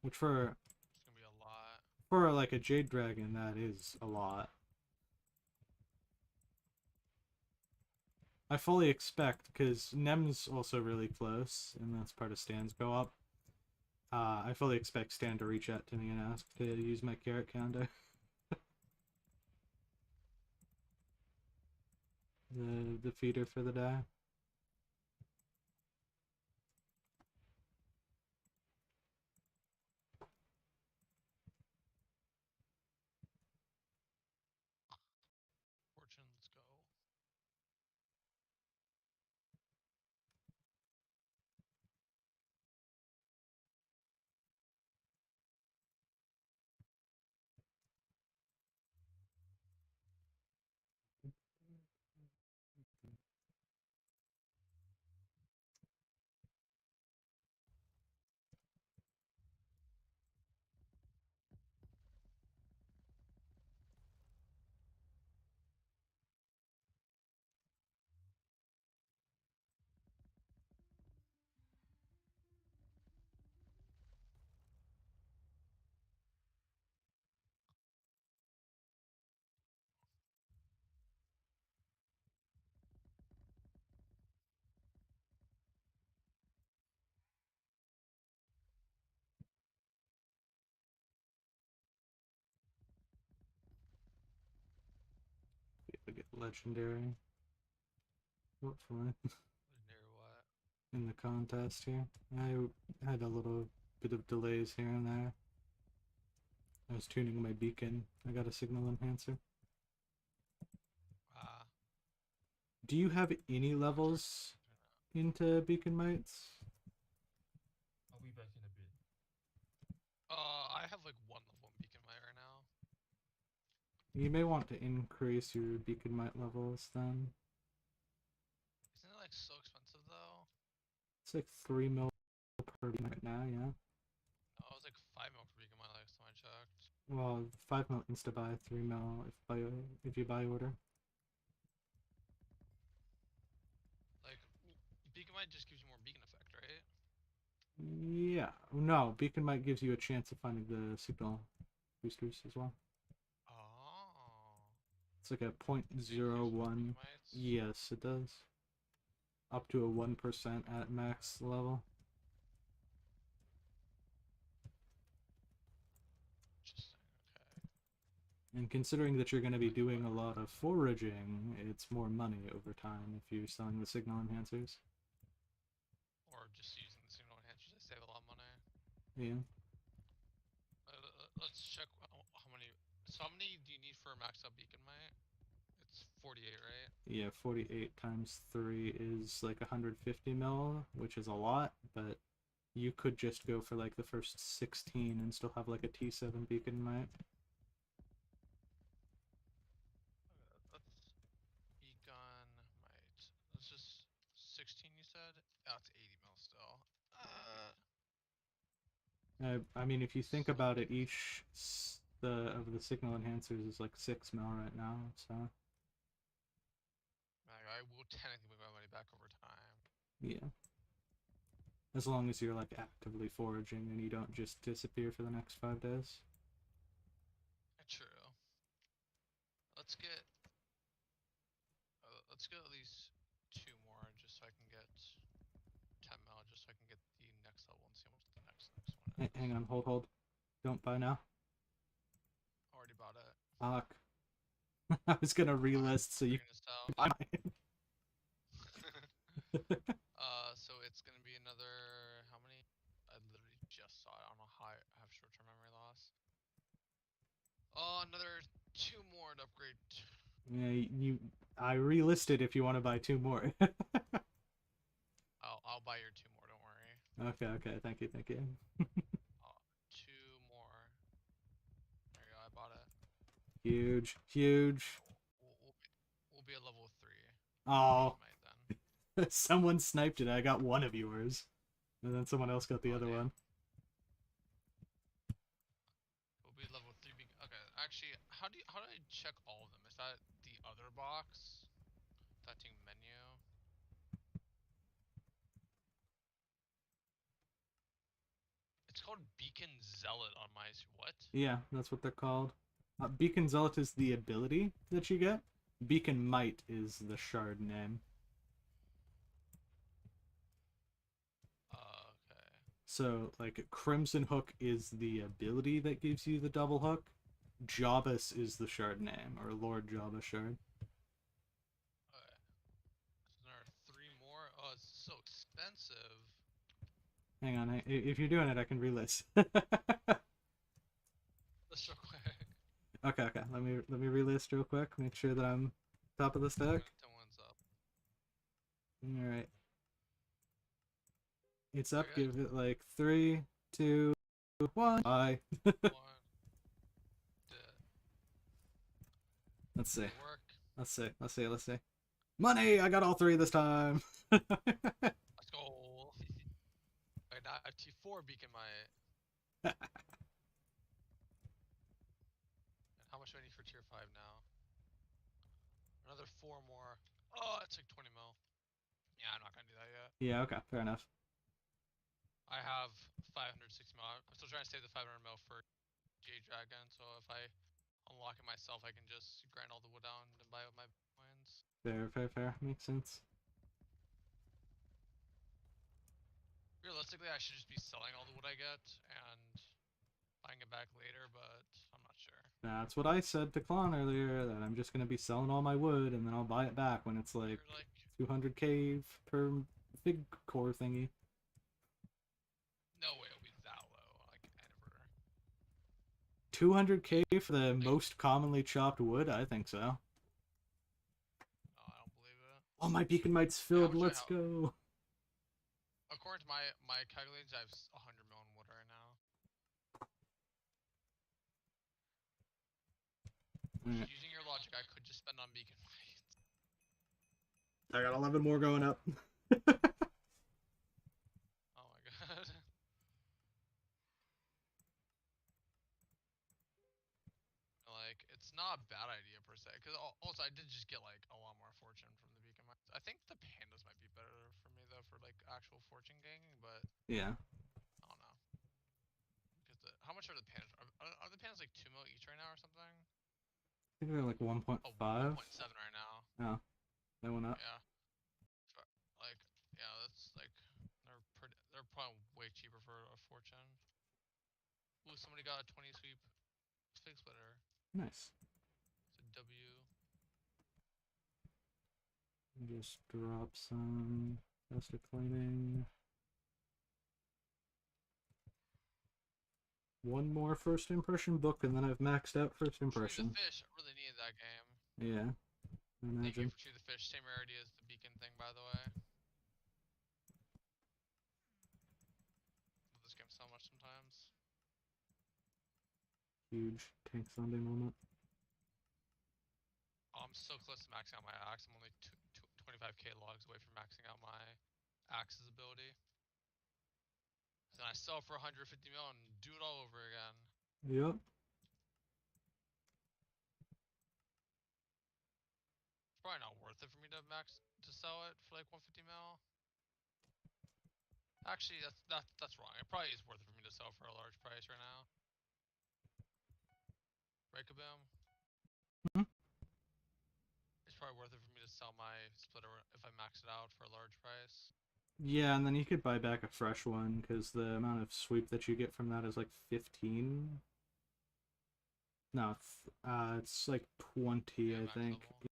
Which for It's gonna be a lot. for like a Jade Dragon, that is a lot. I fully expect, because Nem's also really close, and that's part of Stan's go up. I fully expect Stan to reach out to me and ask to use my carrot counter. the feeder for the day. Fortune, let's go. Get legendary. Hopefully. Legendary what? In the contest here. I had a little bit of delays here and there. I was tuning my beacon. I got a signal enhancer. Do you have any levels into beacon mites? I'll be back in a bit. I have like one level in Beacon Mite right now. You may want to increase your beacon mite levels then. Isn't it like so expensive though? It's like 3 mil per beacon right now, yeah. No, it was like 5 mil per Beacon Mite last time I checked. Well, 5 mil insta buy, 3 mil if you buy order. Like, Beacon Mite just gives you more beacon effect, right? Yeah. No, beacon mite gives you a chance of finding the signal boosters as well. Oh. It's like a So it gives you more 0.01. Beacon Mites? Yes, it does. Up to a 1% at max level. And considering that you're going to be doing a lot of foraging, it's more money over time if you're selling the signal enhancers. Or just using the signal enhancers, I save a lot of money. Yeah. Let's check how many. So how many do you need for a maxed out beacon might? It's 48, right? Yeah, 48 times 3 is like 150 mil, which is a lot, but you could just go for like the first 16 and still have like a T7 beacon, right? Let's beacon might. Let's just 16. You said. Oh, it's 80 mil still. I mean, if you think about it, each of the signal enhancers is like 6 mil right now, so I will technically move my money back over time. yeah. As long as you're like actively foraging and you don't just disappear for the next 5 days. True. Let's get at least 2 more just so I can get 10 mil just so I can get the next level and see how much the next one is. Hang on, hold. Don't buy now. Already bought it. Fuck. I was gonna relist so you Gonna sell. buy mine. So it's gonna be another how many? I literally just saw it. I don't know how I have short-term memory loss. Oh, another 2 more to upgrade. Yeah, I relisted if you want to buy 2 more. I'll buy your 2 more. Don't worry. Okay. Thank you. 2 more. There you go. I bought it. Huge. We'll be at level 3. Oh, Then. someone sniped it. I got one of yours, and then someone else got the other one. We'll be level 3. Okay, actually, how do I check all of them? Is that the other box? Setting menu. It's called Beacon Zealot on my what? Yeah, that's what they're called. Beacon Zealot is the ability that you get. Beacon Might is the shard name. Okay. So, like, Crimson Hook is the ability that gives you the double hook. Jabus is the shard name, or Lord Jabba shard. Okay. So there are 3 more. Oh, it's so expensive. Hang on, if you're doing it, I can relist. Let's real quick. Okay. Let me relist real quick. Make sure that I'm top of the stack. 10 one's up. All right. It's up. Okay. Give it like 3, 2, 1. Bye. 1. Let's see. Work. Let's see. Money! I got all 3 this time. Let's go. Wait, now I have T4 beacon my. And how much do I need for tier 5 now? Another 4 more. Oh, it's like 20 mil. Yeah, I'm not gonna do that yet. Yeah. Okay. Fair enough. I have 560 mil. I'm still trying to save the 500 mil for J Dragon. So if I unlock it myself, I can just grind all the wood down and buy it with my coins. Fair. Makes sense. Realistically, I should just be selling all the wood I get and buying it back later, but I'm not sure. That's what I said to Klon earlier, that I'm just going to be selling all my wood, and then I'll buy it back when it's like 200k per big core thingy. No way it'll be that low, like ever. 200k for the most commonly chopped wood? I think so. No, I don't believe it. Oh, my beacon might's filled. Let's go. According to my calculations, I have 100 mil in wood right now. Right. Using your logic, I could just spend on beacon mites. I got 11 more going up. Oh my god. Like, it's not a bad idea per se, because also I did just get like a lot more fortune from the beacon mites. I think the pandas might be better for me though for like actual fortune gaining, but Yeah. I don't know. Because how much are the pandas? Are the pandas like 2 mil each right now or something? I think they're like 1.5. Oh, 1.7 right now. Oh, they went up. Yeah. Like, yeah, that's like they're probably way cheaper for a fortune. Ooh, somebody got a 20 sweep fig splitter. Nice. It's a W. Just drop some plastic lighting. One more first impression book, and then I've maxed out first Tree impression. the Fish. I really needed that game. Yeah, I Thank you imagine. for Tree the Fish. Same rarity as the Beacon thing, by the way. Love this game so much sometimes. Huge tank zombie moment. Oh, I'm so close to maxing out my axe. I'm only 25k logs away from maxing out my axe's ability. Then I sell for 150 mil and do it all over again. Yep. It's probably not worth it for me to sell it for like 150 mil. Actually, that's wrong. It probably is worth it for me to sell for a large price right now. Break-a-boom. Mhm. It's probably worth it for me to sell my splitter if I max it out for a large price. Yeah, and then you could buy back a fresh one, because the amount of sweep that you get from that is like 15. No, it's like 20, Yeah, I max think. level.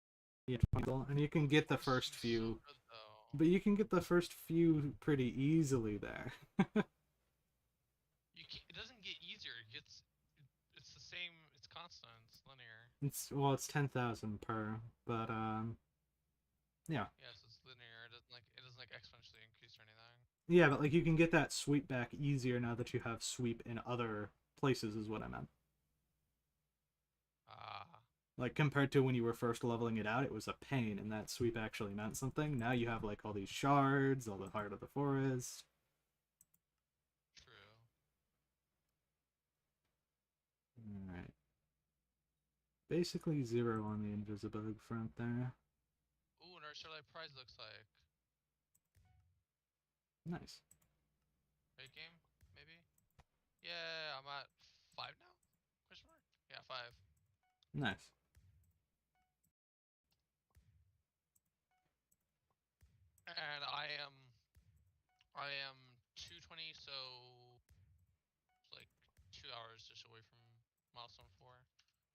Yeah, 20. And you can get the first So few. good, though. But you can get the first few pretty easily there. It doesn't get easier. It's the same. It's constant. It's linear. It's 10,000 per, but yeah. Yeah, so it's linear. It doesn't like exponentially increase or anything. Yeah, but like you can get that sweep back easier now that you have sweep in other places is what I meant. Ah. Like compared to when you were first leveling it out, it was a pain and that sweep actually meant something. Now you have like all these shards, all the heart of the forest. True. Alright. Basically 0 on the Invisibug front there. Ooh, and our Starlight Prize looks like. Nice. Great game, maybe? Yeah, I'm at 5 now? Question mark? Yeah, 5. Nice. And I am 220, so it's like 2 hours just away from milestone 4.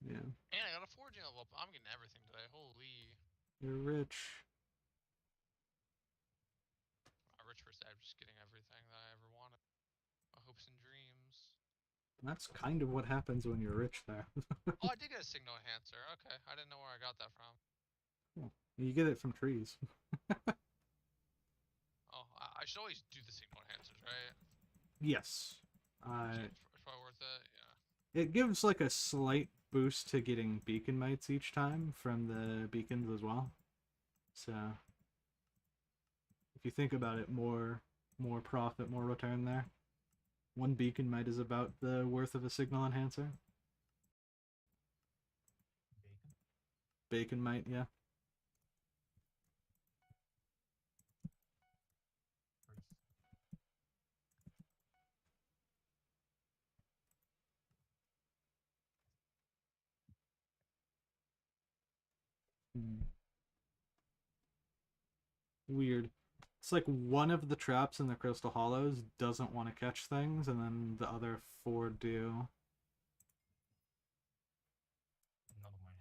Yeah. And I got a foraging level up. I'm getting everything today. Holy. You're rich. A rich person, I'm just getting everything that I ever wanted. My hopes and dreams. That's kind of what happens when you're rich there. Oh, I did get a signal enhancer. Okay, I didn't know where I got that from. You get it from trees. Oh, I should always do the signal enhancers, right? Yes. It's probably worth it. Yeah. It gives like a slight boost to getting beacon mites each time from the beacons as well. So if you think about it, more profit, more return there. One beacon mite is about the worth of a signal enhancer. Bacon. Bacon mite, yeah. First. Weird. It's like one of the traps in the Crystal Hollows doesn't want to catch things, and then the other 4 do. None of mine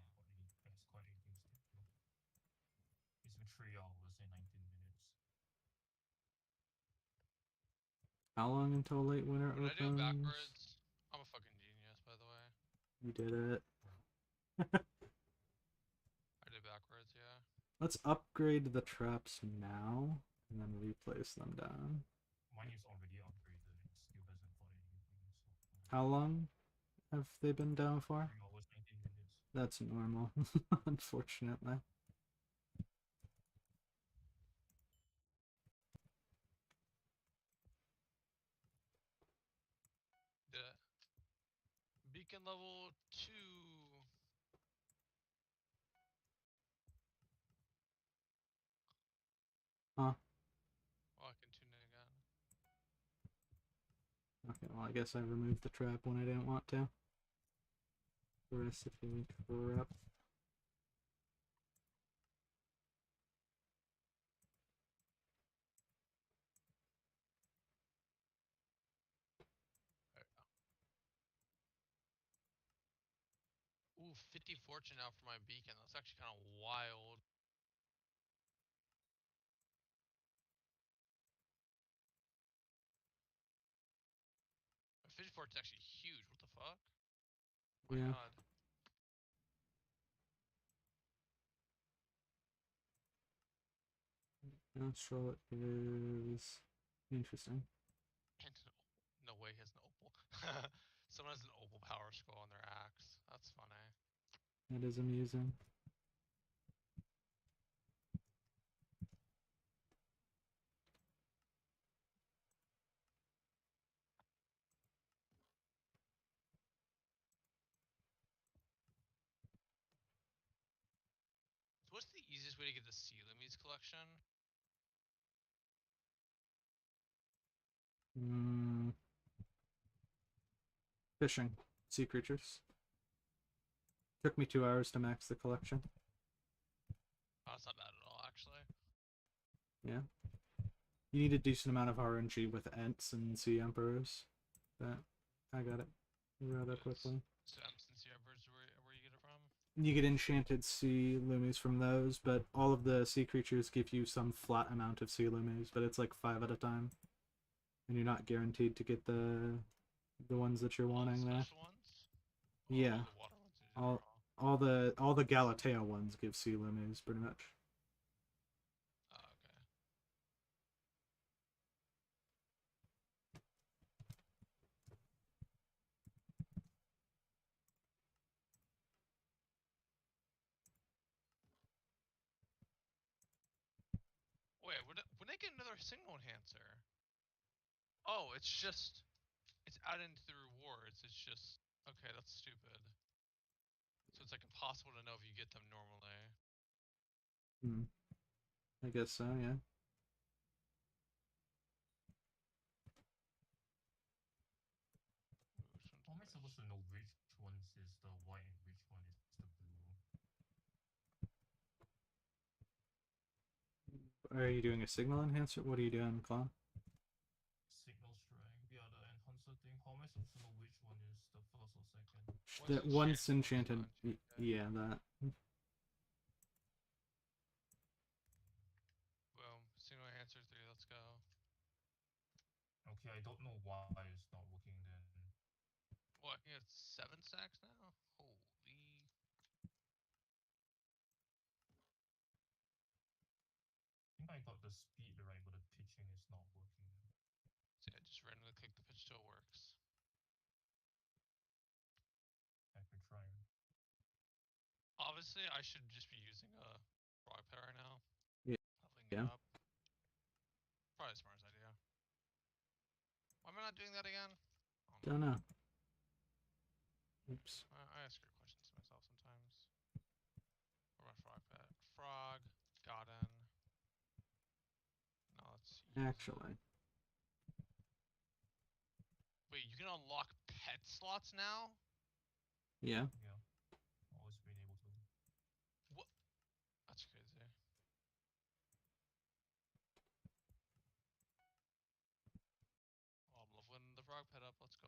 have quite a games to do. It's been 3 hours and 19 minutes. How long until late winter When I do it opens? backwards, I'm a fucking genius, by the way. You did it. I did backwards, yeah. Let's upgrade the traps now, and then replace them down. Mine is already upgraded. It still hasn't fought anything. So How long have they been down for? 3 hours, 19 minutes. That's normal, unfortunately. Did it. Beacon level 2. Huh. Oh, I can tune in again. Okay, well, I guess I removed the trap when I didn't want to. Recipe trap. Oof. 50 fortune now for my beacon. That's actually kind of wild. My 50 fortune's actually huge. What the fuck? Oh my Yeah. god. Astral is interesting. And no way he has an opal. Someone has an opal power skull on their axe. That's funny. That is amusing. So what's the easiest way to get the sea lemmings collection? Fishing. Sea creatures. Took me 2 hours to max the collection. Oh, that's not bad at all, actually. Yeah. You need a decent amount of RNG with Ents and Sea Emperors. But I got it rather quickly. So Sea Emperors, where you get it from? You get enchanted sea lumis from those, but all of the sea creatures give you some flat amount of sea lumis, but it's like 5 at a time. And you're not guaranteed to get the ones that you're wanting there. Special ones? Yeah. The water ones in general. All the Galatea ones give sea lumis pretty much. Oh, okay. Wait, when I get another signal enhancer? Oh, it's added into the rewards. It's just, okay, that's stupid. So it's like impossible to know if you get them normally. I guess so, yeah. How am I supposed to know which one is the white and which one is the blue? Are you doing a signal enhancer? What are you doing, Clown? Signal strength, yeah, the enhancer thing. How am I supposed to know which one is the first or second? That one's enchanted. One's not Yeah, that. Boom. Signal enhancer 3, let's go. Okay, I don't know why it's not working then. What, I can get 7 stacks now? Holy. I think I got the speed right, but the pitching is not working. So yeah, just randomly click the pitch till it works. I could try. Obviously, I should just be using a frog pet right now. Yeah. Leveling it Yeah. up. Probably the smartest idea. Why am I not doing that again? Don't know. Oops. I ask great questions to myself sometimes. Where my frog pet? Frog. Gotten. Now let's use Actually. Wait, you can unlock pet slots now? Yeah. Yeah. Always been able to. What? That's crazy. Well, I'm leveling the frog pet up. Let's go.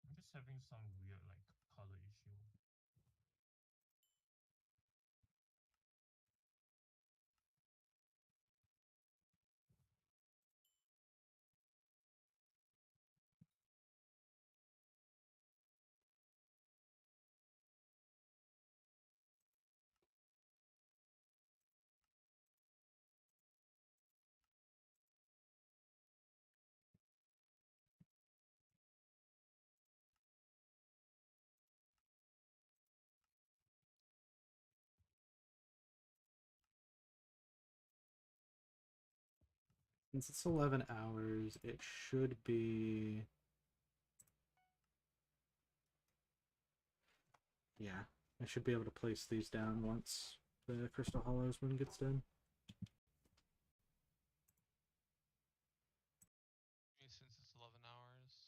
I'm just having some weird like color issue. Since it's 11 hours, it should be... Yeah. I should be able to place these down once the Crystal Hollows one gets done. Since it's 11 hours.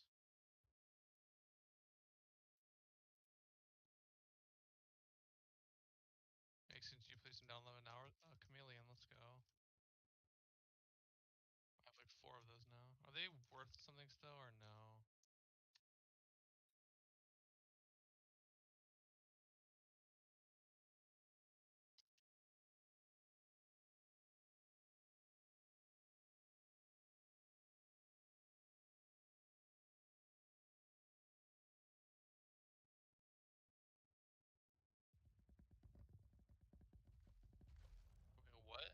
let's go. I have like 4 of those now. Are they worth something still or no? Wait, what?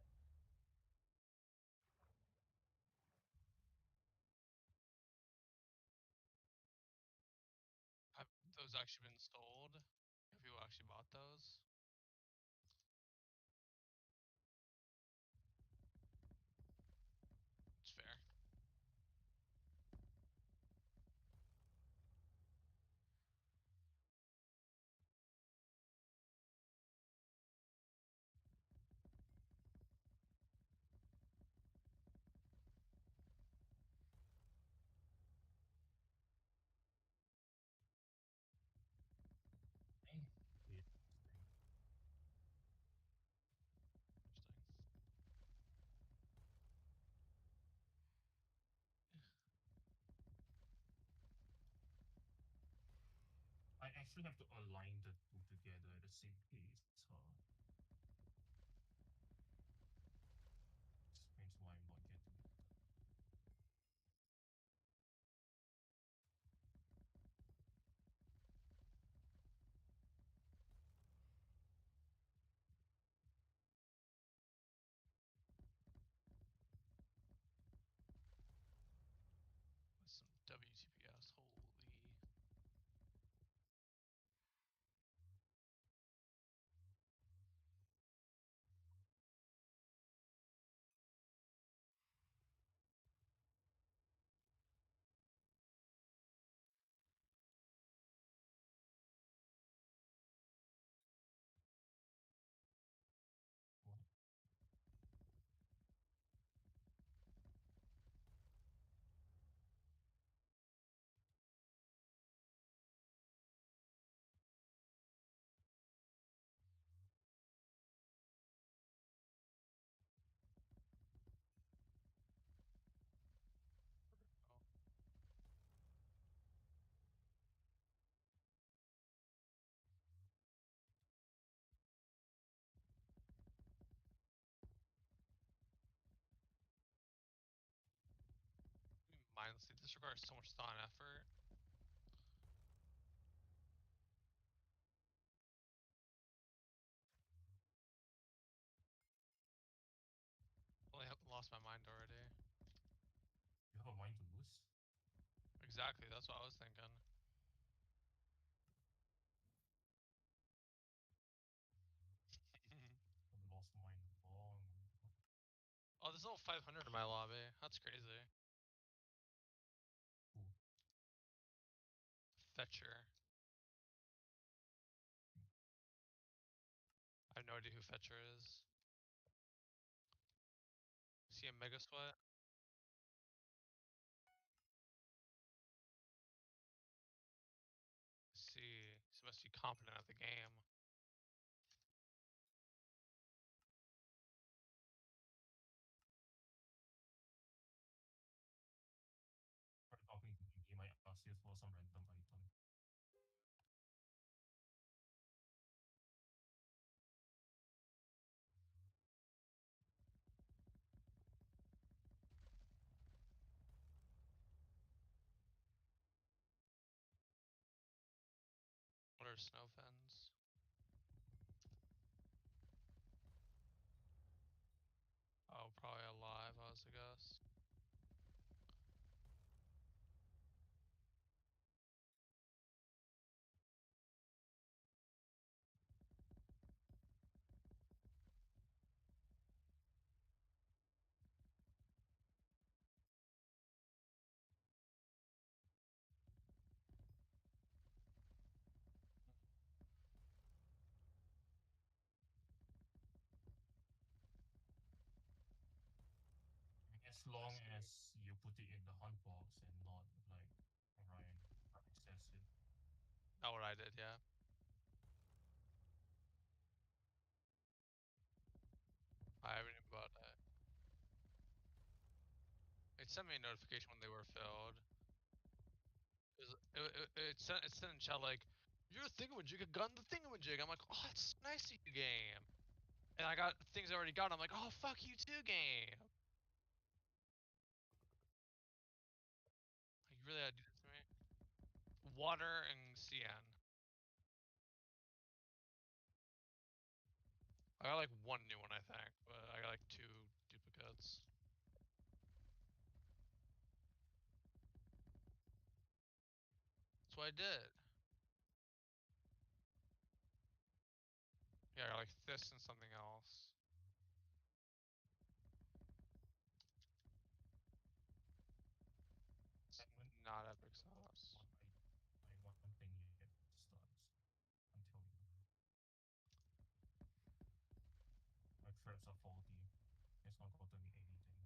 Have those actually been sold? Have people actually bought those? It's fair. Hey. Yeah. Interesting. I actually have to align the two together at the same pace. Explains why I'm not getting it. With some WTPS, holy. What? Mindlessly, this requires so much thought and effort. Lost my mind already. You have a mind to lose? Exactly, that's what I was thinking. I've lost mine long ago. Oh, there's all 500 in my lobby. That's crazy. Who? Fetcher. I have no idea who Fetcher is. Is he a Mega Sweat? See, he must be competent at the game. Start talking to him, he might ask you for some random item. What are snow fins? Oh, probably alive, I was a guess. As long see. as you put it in the hunt box and not like Ryan access it. Not what I did, yeah. I haven't even sent me a notification when they were filled. It sent in chat like, "You're a thingamajig, a gun the thingamajig." I'm like, "Oh, that's so nice of you, game." And I got things I already got. I'm like, "Oh, fuck you too, game." Like, you really had to do this to me. Water and CN. I got like one new one, I think, but I got like 2 duplicates. That's what I did. Yeah, I got like this and something else. It's not epic sauce. One thing you get starts until my traps are faulty. It's not gotten me anything.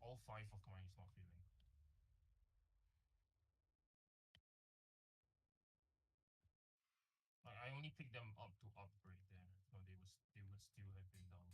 All 5 of mine is not filling. Like I only picked them up to upgrade them. No, they would still have been down.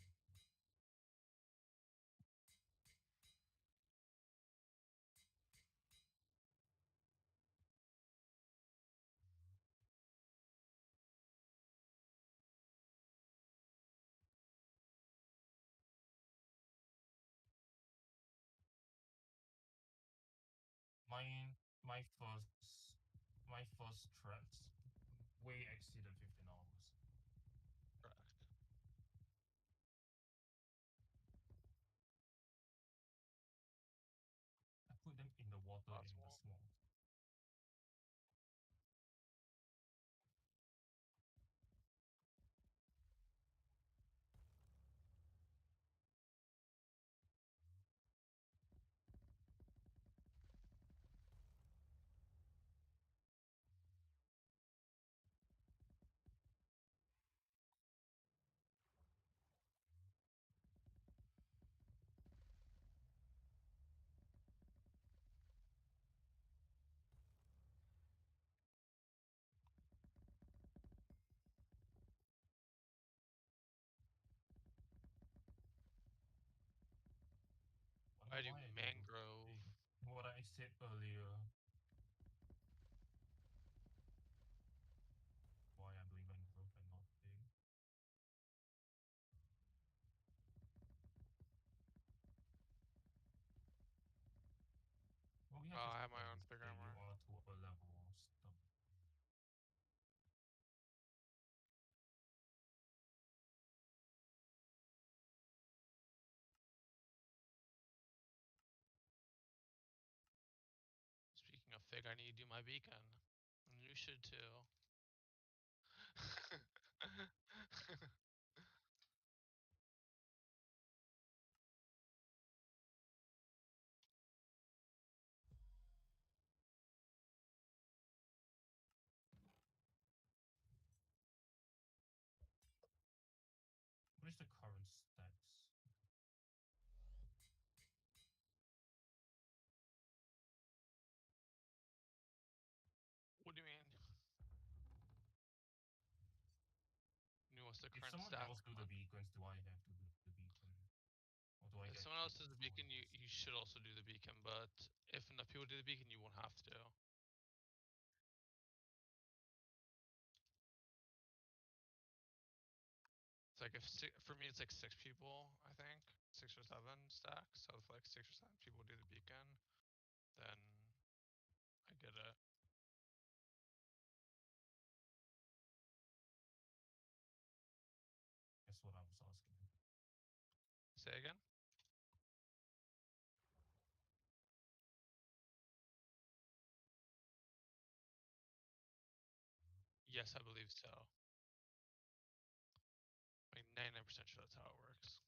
Mine, my first traps way exceeded 15 hours. Correct. I put them in the water in the Possible. swamp. I do Why I did mangrove. what I said earlier. Why I believe mangrove and not pig. Well, we have I just have my own always figure say you armor. are to a level of stuff. Speaking of fig, I need to do my beacon. And you should too. What is the current stats? What do you mean? New what's the If current someone stat? else do the beacons, do I have to do the beacon? Or do I If get someone else points does the for beacon, it? you should also do the beacon, but if enough people do the beacon, you won't have to. It's like for me, it's like 6 people, I think. 6 or 7 stacks. So if like 6 or 7 people do the beacon, then I get it. That's what I was asking. Say again? Yes, I believe so. Like 99% sure that's how it works.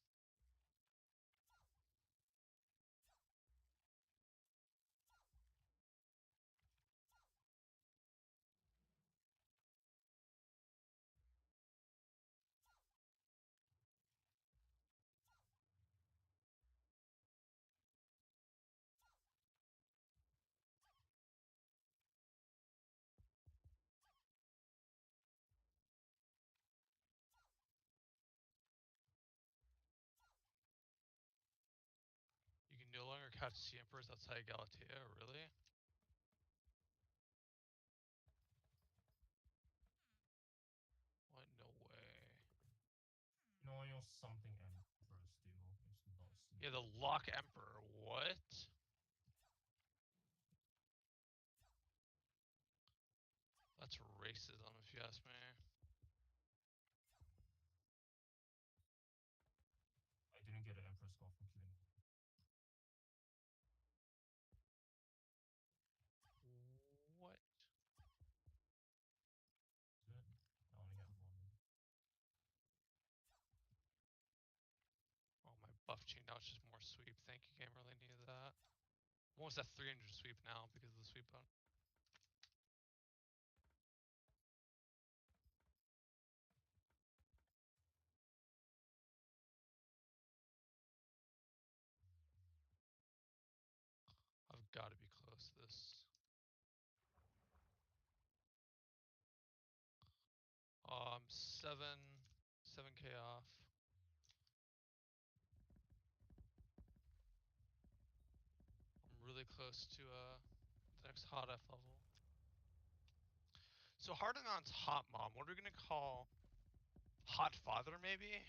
catch sea emperors outside Galatea, really? What? No way. No, you're something emperor still. It's not. Yeah, the Lock Emperor. What? That's racism, if you ask me. I didn't get an emperor score for killing. What? Is it? I only got one. Oh, my buff chain now it's just more sweep. Thank you, game. Really needed that. Almost at 300 sweep now because of the sweep button. I've got to be close to this. 7k off. I'm really close to the next hot F level. So Hardenon's hot mom. What are we gonna call hot father? Maybe.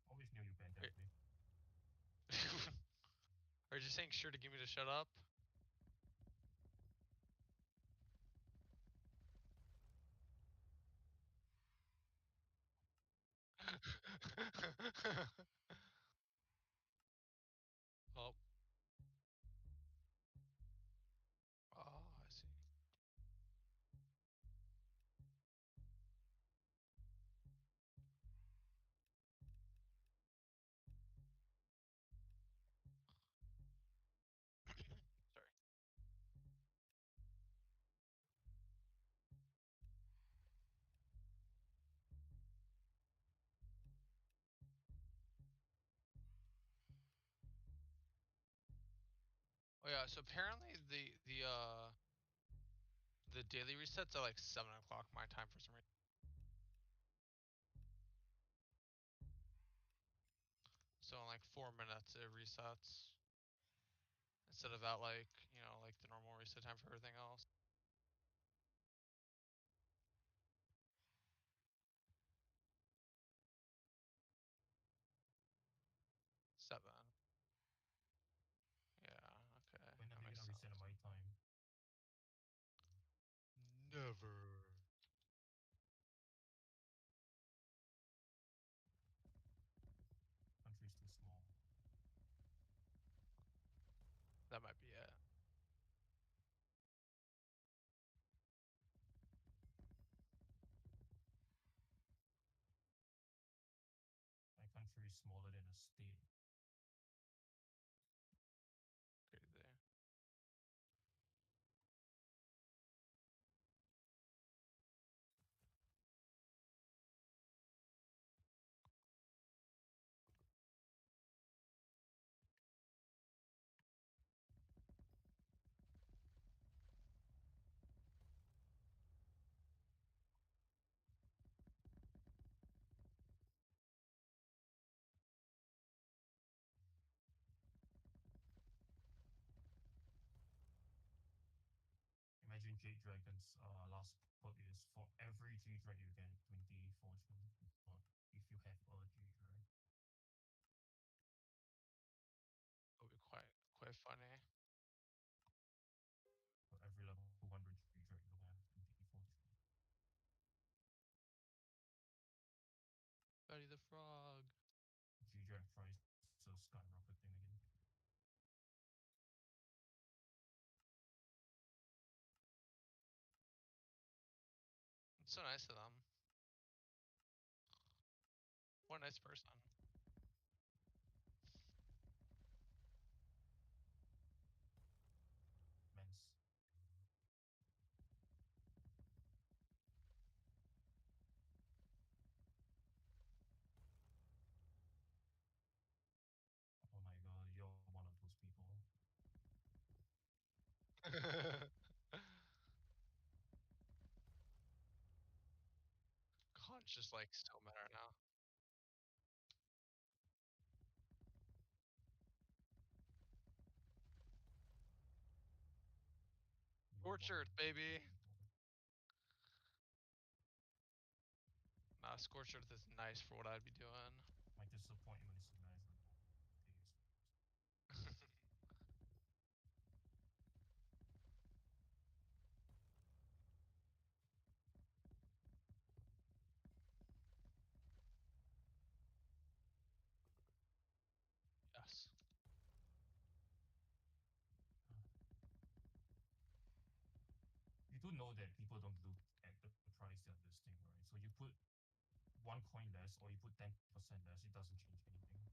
Always knew you banned Wait. me. Are you just saying sure to give me to shut up? Oh. Oh, I see. Sorry. Oh yeah, so apparently the daily resets are like 7 o'clock my time for some reason. So in like 4 minutes it resets. Instead of at like, like the normal reset time for everything else. Seven. Yeah, okay. When are That they makes gonna reset sense. at my time? Never. Country's too small. That might be it. My country is smaller than a state. Crazy there. Imagine Jade Dragon's last perk is for every Jade Dragon you get 20 fortune. But if you have a Jade Dragon. That would be quite funny. For every level 200 Jade Dragon you have 20 fortune. Betty the Frog. Jade Dragon price is skyrocketing again. It's so nice of them. What a nice person. Men's. Oh my god, you're one of those people. Conch just like so meta now. Scorched earth, baby. Nah, scorched earth is nice for what I'd be doing. My disappointment is immeasurable. Yes. You do know that people don't look at the price they're listing, right? So you put 1 coin less or you put 10% less, it doesn't change anything.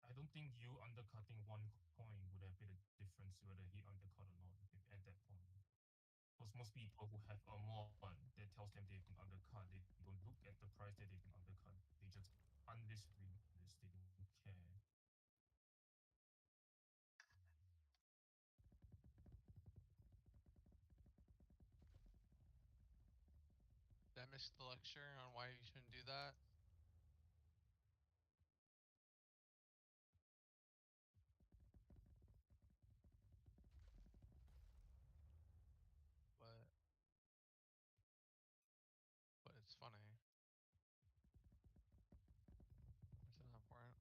I don't think you undercutting 1 coin would have made a difference whether he undercut or not at that point. Because most people who have a mod that tells them they've been undercut, they don't look at the price that they've been undercut. They just unlist, relist, they don't care. Did I miss the lecture on why you shouldn't do that? But it's funny. It's not important.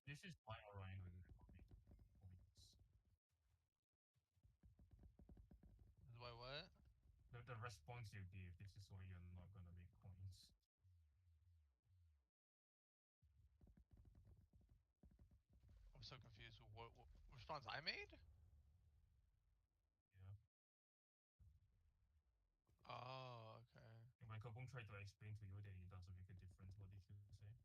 This is why Orion will never make points. This is why what? The response you gave, this is why you're not gonna make coins. I'm so confused. What response I made? Yeah. Oh, okay. And when Kaboom tried to explain to you that it doesn't make a difference, what did you say?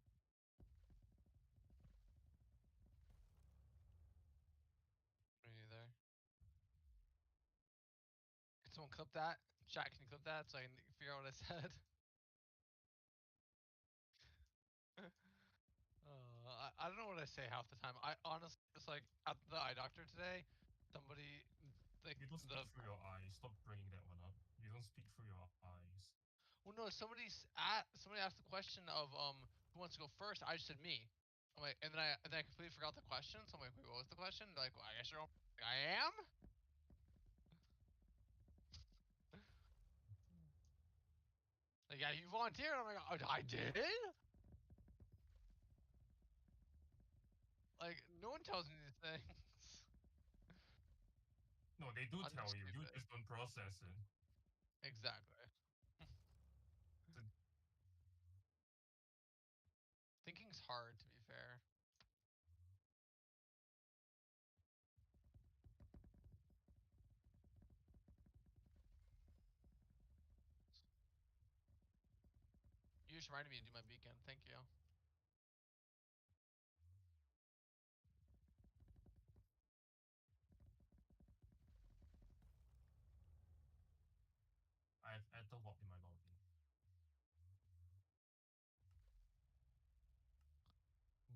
Me neither. Can someone clip that? Chat, can you clip that so I can figure out what I said? I don't know what I say half the time. I honestly, it's like at the eye doctor today, somebody like You don't speak the through your eyes. Stop bringing that one up. You don't speak through your eyes. well no somebody asked the question of who wants to go first. I just said me. I'm like, and then I completely forgot the question. So I'm like, wait, what was the question? They're like, well, I guess you're all, I am. Like, yeah, you volunteered. I'm like, oh, I did. Like, no one tells me these things. No, they do I'm tell just you. You stupid. just don't process it. Exactly. The- Thinking's hard, to be fair. You just reminded me to do my beacon. Thank you. I've added the WAP in my lobby.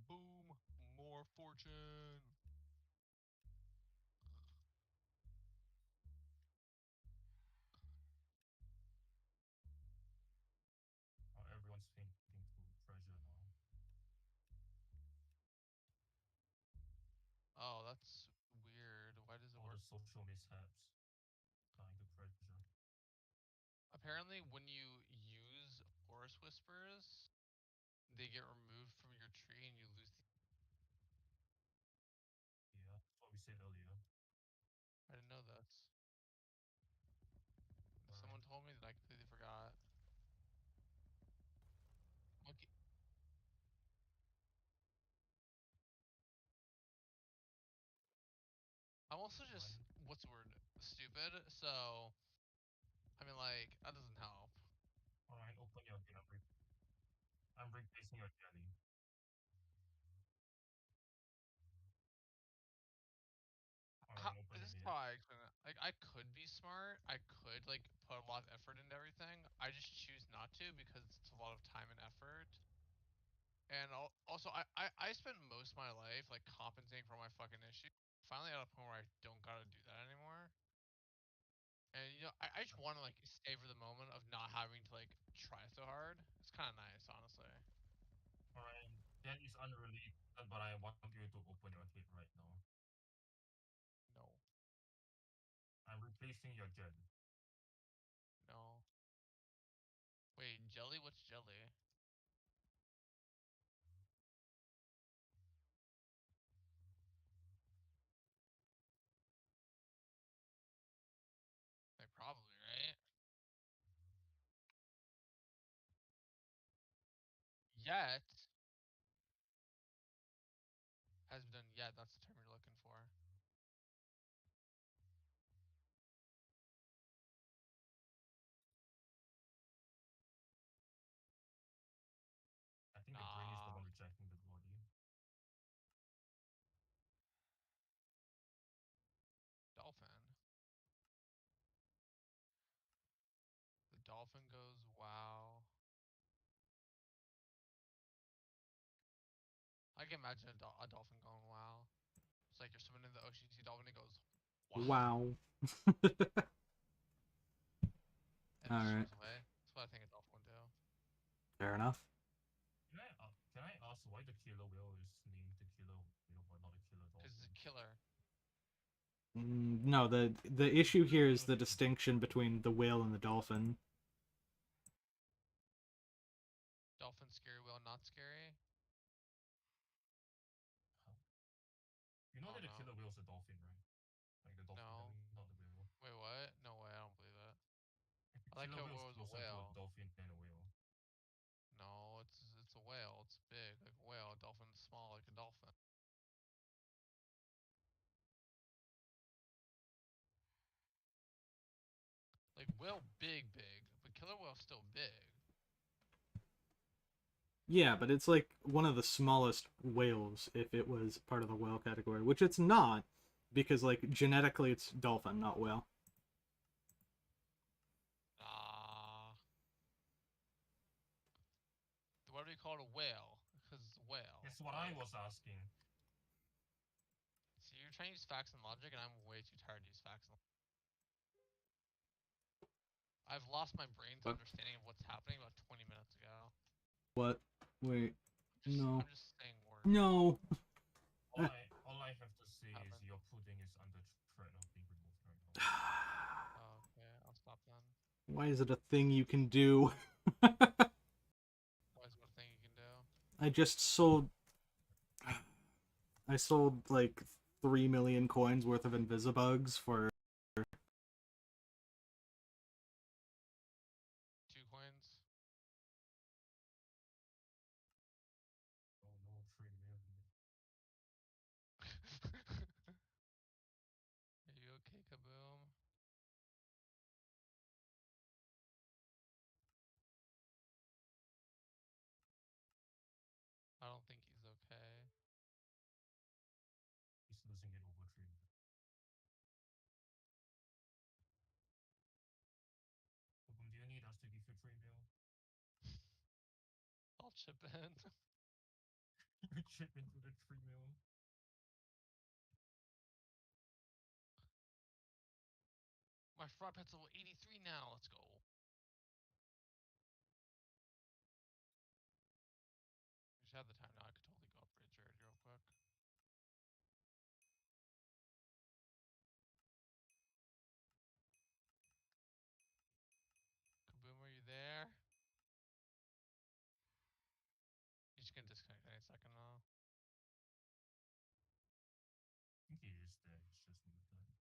Boom. More fortune. Everyone's fainting to treasure now. Oh, that's weird. Why does it All the work? social mishaps. Dying to treasure. Apparently, when you use forest whispers, they get removed from your tree and you lose the. Yeah, that's what we said earlier. I didn't know this. If Alright. someone told me that I completely forgot. Monkey. also just what's the word? Stupid. So, I mean, like that doesn't help. Alright, open your gate. I'm replacing your jelly. Alright, open This is your how gate. I explain it. Like I could be smart. I could like put a lot of effort into everything. I just choose not to because it's a lot of time and effort. And also, I spent most of my life like compensating for my fucking issue. Finally, at a point where I don't gotta do that anymore. And you know, I just want to like savor the moment of not having to like try so hard. It's kind of nice, honestly. Alright, that is unrelated, but I want you to open your gate right now. No, I'm replacing your jelly. no. Wait, jelly? What's jelly? Like probably, right? Yet has been done. Yet that's the term you're looking for. I think the brain is the Nah. one rejecting the body. Dolphin. The dolphin goes, wow. I can imagine a dolphin going, wow. It's like you're swimming in the ocean, you see a dolphin, it goes, wow. Wow. And it All just right. swims away. That's what I think a dolphin would do. Fair enough. Can I ask why the killer whale is named the killer whale but not a killer Because it's dolphin? a killer. No, the issue here is the distinction between the whale and the dolphin. Dolphin scary, whale not scary. You know Oh that the no. killer whale is a dolphin, right? Like the dolphin No. belly, not the whale. Wait, what? No way, I don't believe that. The I like killer how it whale is was a closer to a whale. dolphin than a whale. No, it's a whale. It's big, like a whale. A dolphin's small, like a dolphin. Like whale, big, but killer whale still big. Yeah, but it's like one of the smallest whales if it was part of the whale category, which it's not, because like genetically it's dolphin, not whale. Ah. What do we call it a whale? Because it's a whale. That's what right? I was asking. See, you're trying to use facts and logic, and I'm way too tired to use facts and logic. I've lost my brain's What? understanding of what's happening about 20 minutes ago. What? Wait. No. I'm just saying words. No. All I have to say is Happened. your pudding is under threat of being removed right now. Oh, okay, I'll stop then. Why is it a thing you can do? What is what thing you can do? I just sold. I sold like 3 million coins worth of Invisibugs for. 2 coins. Oh no, 3 million. Are you okay, Kaboom? I don't think he's okay. He's losing it over 3 million. Boom, do you need us to give you 3 mil? I'll chip in. You chip into the 3 mil. My fraud pet's level 83 now. Let's go. Just have the time now. I could totally go upgrade Jared real quick. Kaboom, are you there? He's just gonna disconnect any second now. I think he is there, he's just muted.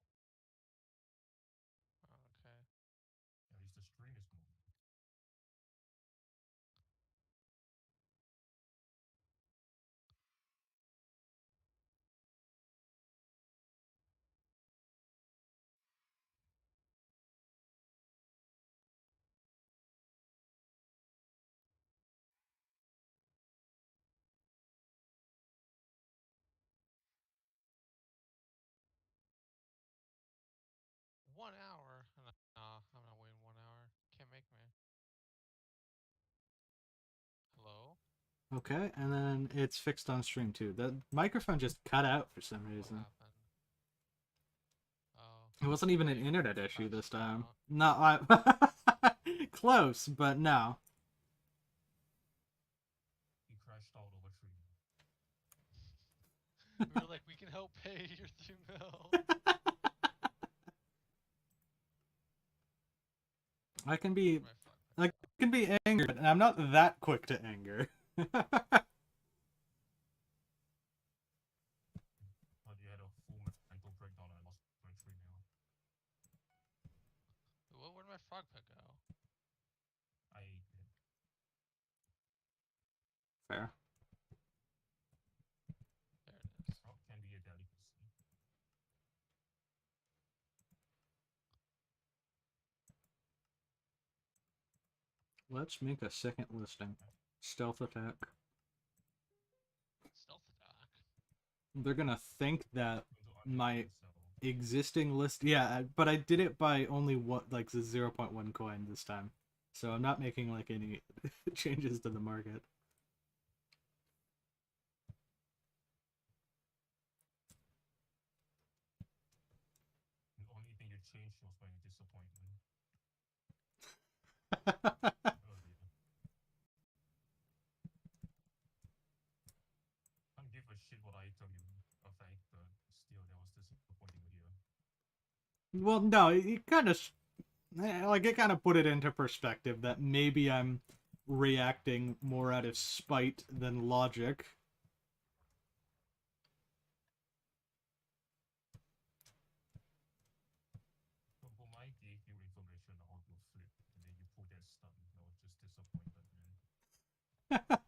Oh, okay. At least the stream is moving. Okay, and then it's fixed on stream too. The microphone just cut out for some What reason. happened? Oh. It wasn't even an Maybe internet it issue this crashed time. out. No, I close, but no. He crashed out over tree. We were like, we can help pay your 3 mil. I can be My fuck. I can be angry, but I'm not that quick to anger. But you had a full mental breakdown and I lost my tree now. Where'd my frog pet go? I ate it. Fair. There it is. Frog can be a delicacy. Let's make a second listing. Stealth attack. Stealth attack. They're gonna think that Into my underground cell. existing list, yeah, but I did it by only what, like, the 0.1 coin this time, so I'm not making like any changes to the market. The only thing you changed was my disappointment earlier. Can't give a shit what item you affected. Still, there was disappointing here. Well, no, it kind of like it kind of put it into perspective that maybe I'm reacting more out of spite than logic. But I gave you information on how to flip, and then you pull that stuff. I was just disappointed, man.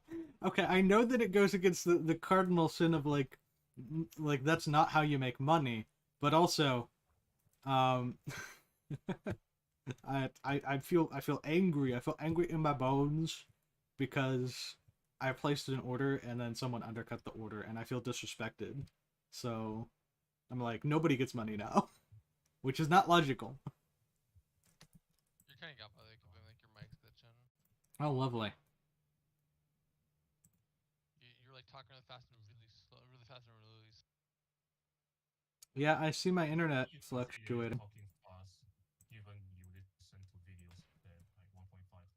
Okay, I know that it goes against the cardinal sin of like that's not how you make money, but also I feel angry. I feel angry in my bones because I placed an order and then someone undercut the order and I feel disrespected. So I'm like, nobody gets money now, which is not logical. You're kind of got by like your mic's glitching. Oh, lovely. You're like talking really fast and really slow, really fast and really. Yeah, I see my internet You can say you're fluctuating. talking fast, given you listen to videos at like 1.5 times.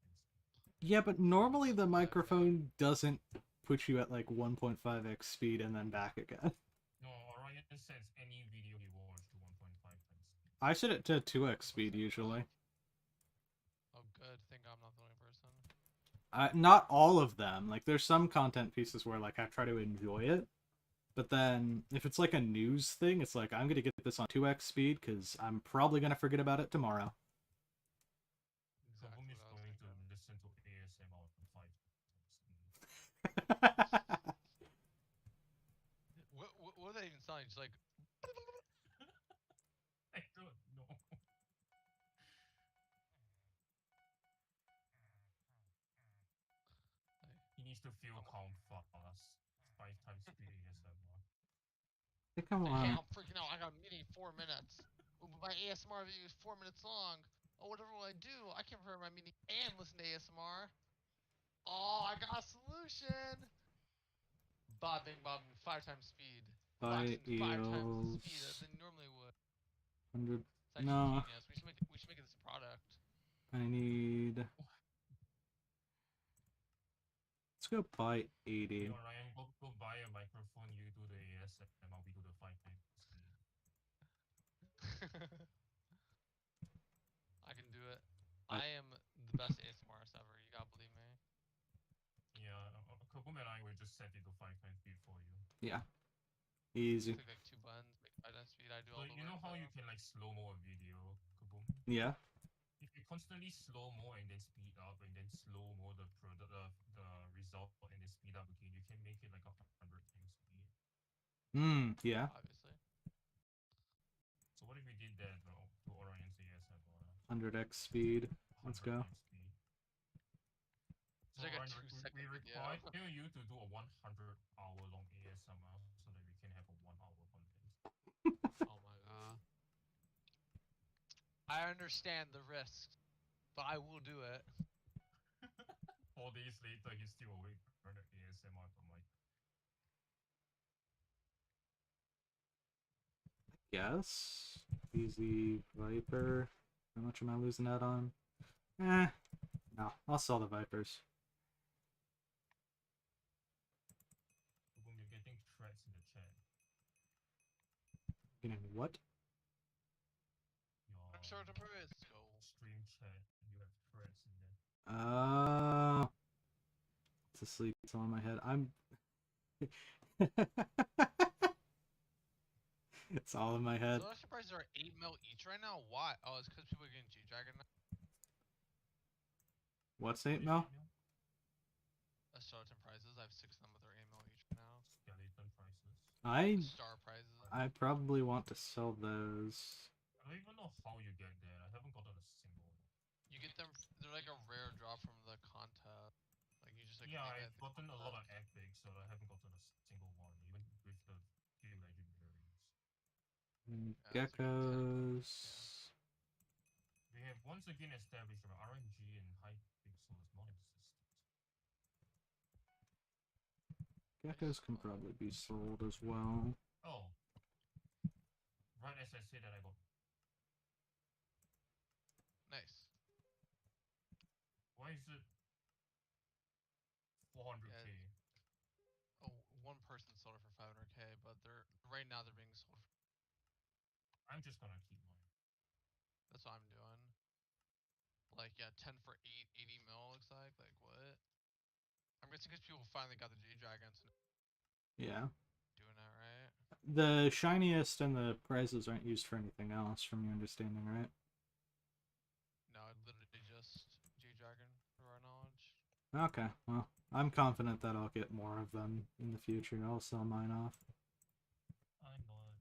Yeah, but normally the microphone doesn't put you at like 1.5x speed and then back again. No, Orion sets any video he watched to 1.5 times. I set it to 2x speed usually. Oh, good. Thank God I'm not the only person. Not all of them. Like, there's some content pieces where like I try to enjoy it, but then if it's like a news thing, it's like I'm gonna get this on 2x speed because I'm probably gonna forget about it tomorrow. Kaboom is what I was going to thinking. listen to ASMR in 5 times. What would that even sound like? Just like. I don't know. He needs to feel calm fast. 5 times speed ASMR. I think I'm Hey, on. I'm freaking out. I got a meeting in 4 minutes. My ASMR video is 4 minutes long. Oh, whatever will I do? I can prepare my meeting and listen to ASMR. Oh, I got a solution. Bobbing, 5 times speed. By Relaxing 5 times the speed eels. than normally would. 100. It's actually No, genius. We should make this a product. I need. Let's go by 80. Hey, Orion, go buy a microphone, you do the ASMR, we do the 5 times speed. I can do it. I am the best ASMRist ever. You gotta believe me. Yeah, Kaboom and I will just set it to 5 times speed for you. Yeah. Easy. Click like 2 buttons, make 5 times speed. I do all So the you know work, how you though. can like slow-mo a video, Kaboom? Yeah. If you constantly slow-mo and then speed up and then slow-mo the result and then speed up again, you can make it like 100 times speed. Yeah. Obviously. So what if we did that though to Orion's ASMR? 100x speed. Let's 100 go. times speed. It's So like a Orion, 2-second we video. require you to do a 100-hour long ASMR so that we can have a 1 hour content. Oh my god. I understand the risks, but I will do it. For 4 days later, he's still awake. Heard the ASMR from like. Yes. Easy Viper. How much am I losing that on? Eh. No, I'll sell the Vipers. Boom, you're getting threats in the chat. Getting what? Your I'm sure to Let's go. stream chat, you have threats in there. It's asleep. It's all in my head. It's all in my head. Solar surprises are 8 mil each right now. Why? Oh, it's because people are getting G-Dragon now. What's What 8 is mil? Skeleton prizes. I have 6 of them, but they're 8 mil each right now. Skeleton prices. I The star prizes. probably want to sell those. I don't even know how you get there. I haven't gotten a single one. You get them. They're like a rare drop from the contest. Like you just like. Yeah, claim it I've at the gotten a lot of contest. epics, so I haven't gotten a single one, even with the few legendaries. Yeah, that's a good tip. Geckos. We have once again established that RNG and Hypixel is non-existent. Geckos can probably be sold as well. Oh. Right as I say that, I got. Nice. Why is it 400k? Oh, one person sold it for 500k, but they're right now they're being sold. I'm just gonna keep mine. That's what I'm doing. Like yeah, 10 for 80 mil looks like. Like what? I'm guessing because people finally got the G-Dragons and Yeah. doing that right. The shiniest and the prizes aren't used for anything else, from your understanding, right? No, literally just G-Dragon, for our knowledge. Okay, well, I'm confident that I'll get more of them in the future. I'll sell mine off. I'm not.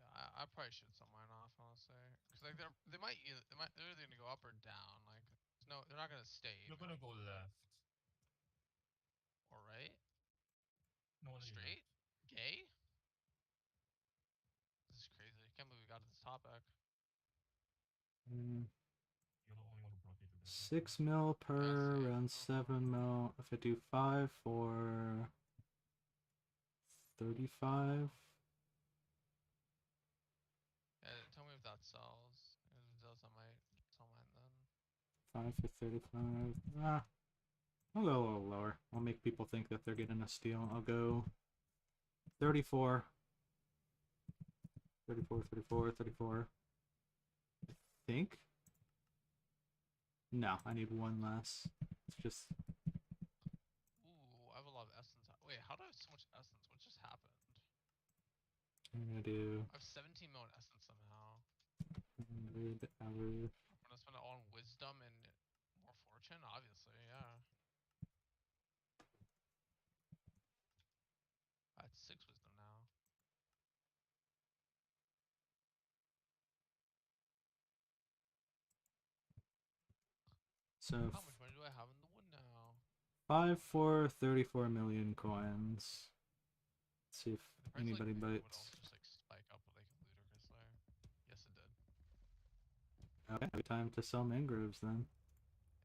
Yeah, I probably should sell mine off, honestly, because like they're either gonna go up or down. Like no, they're not gonna stay. You're gonna go left. Or right? No, only Straight? left. Gay? This is crazy. Can't believe we got to this topic. Mm, You're the only one who brought it to that. 6 mil per, same. around 7 mil. If I do 5 for 35. Yeah, tell me if that sells. If it does, I might sell mine then. 5 for 35. Ah, I'll go a little lower. I'll make people think that they're getting a steal. I'll go 34. 34, 34, 34. I think. No, I need one less. It's just. Ooh, I have a lot of essence. Wait, how do I have so much essence? What just happened? I'm gonna do. I have 17 million essence somehow. Red hour. I'm gonna spend it all on wisdom and more fortune, obviously, yeah. I had 6 wisdom now. So How much money do I have in the wood now? 5 for 34 million coins. Let's see if The price anybody like would bites. also just like spike up like ludicrously. Yes, it did. Okay, time to sell mangroves then.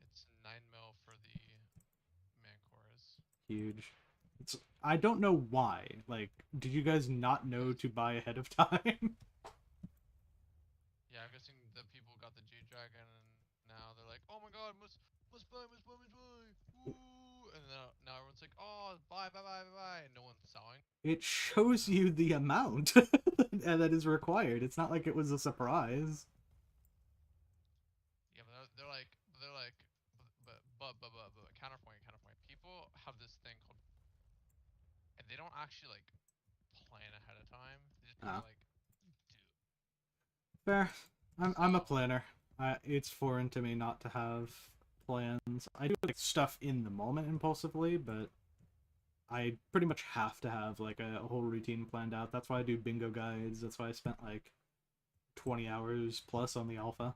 It's 9 mil for the mancores. Huge. It's. I don't know why. Like, did you guys not know to buy ahead of time? Yeah, I'm guessing the people got the G-Dragon and now they're like, oh my god, must buy, must buy, must buy. Ooh. And now everyone's like, oh, buy, buy, buy, buy, buy. And no one's selling. It shows you the amount and that is required. It's not like it was a surprise. Yeah, but counterpoint. People have this thing called, and they don't actually like plan ahead of time. They just kind of like do. Fair. I'm a So- planner. It's foreign to me not to have plans. I do like stuff in the moment impulsively, but I pretty much have to have like a whole routine planned out. That's why I do bingo guides. That's why I spent like 20 hours plus on the alpha.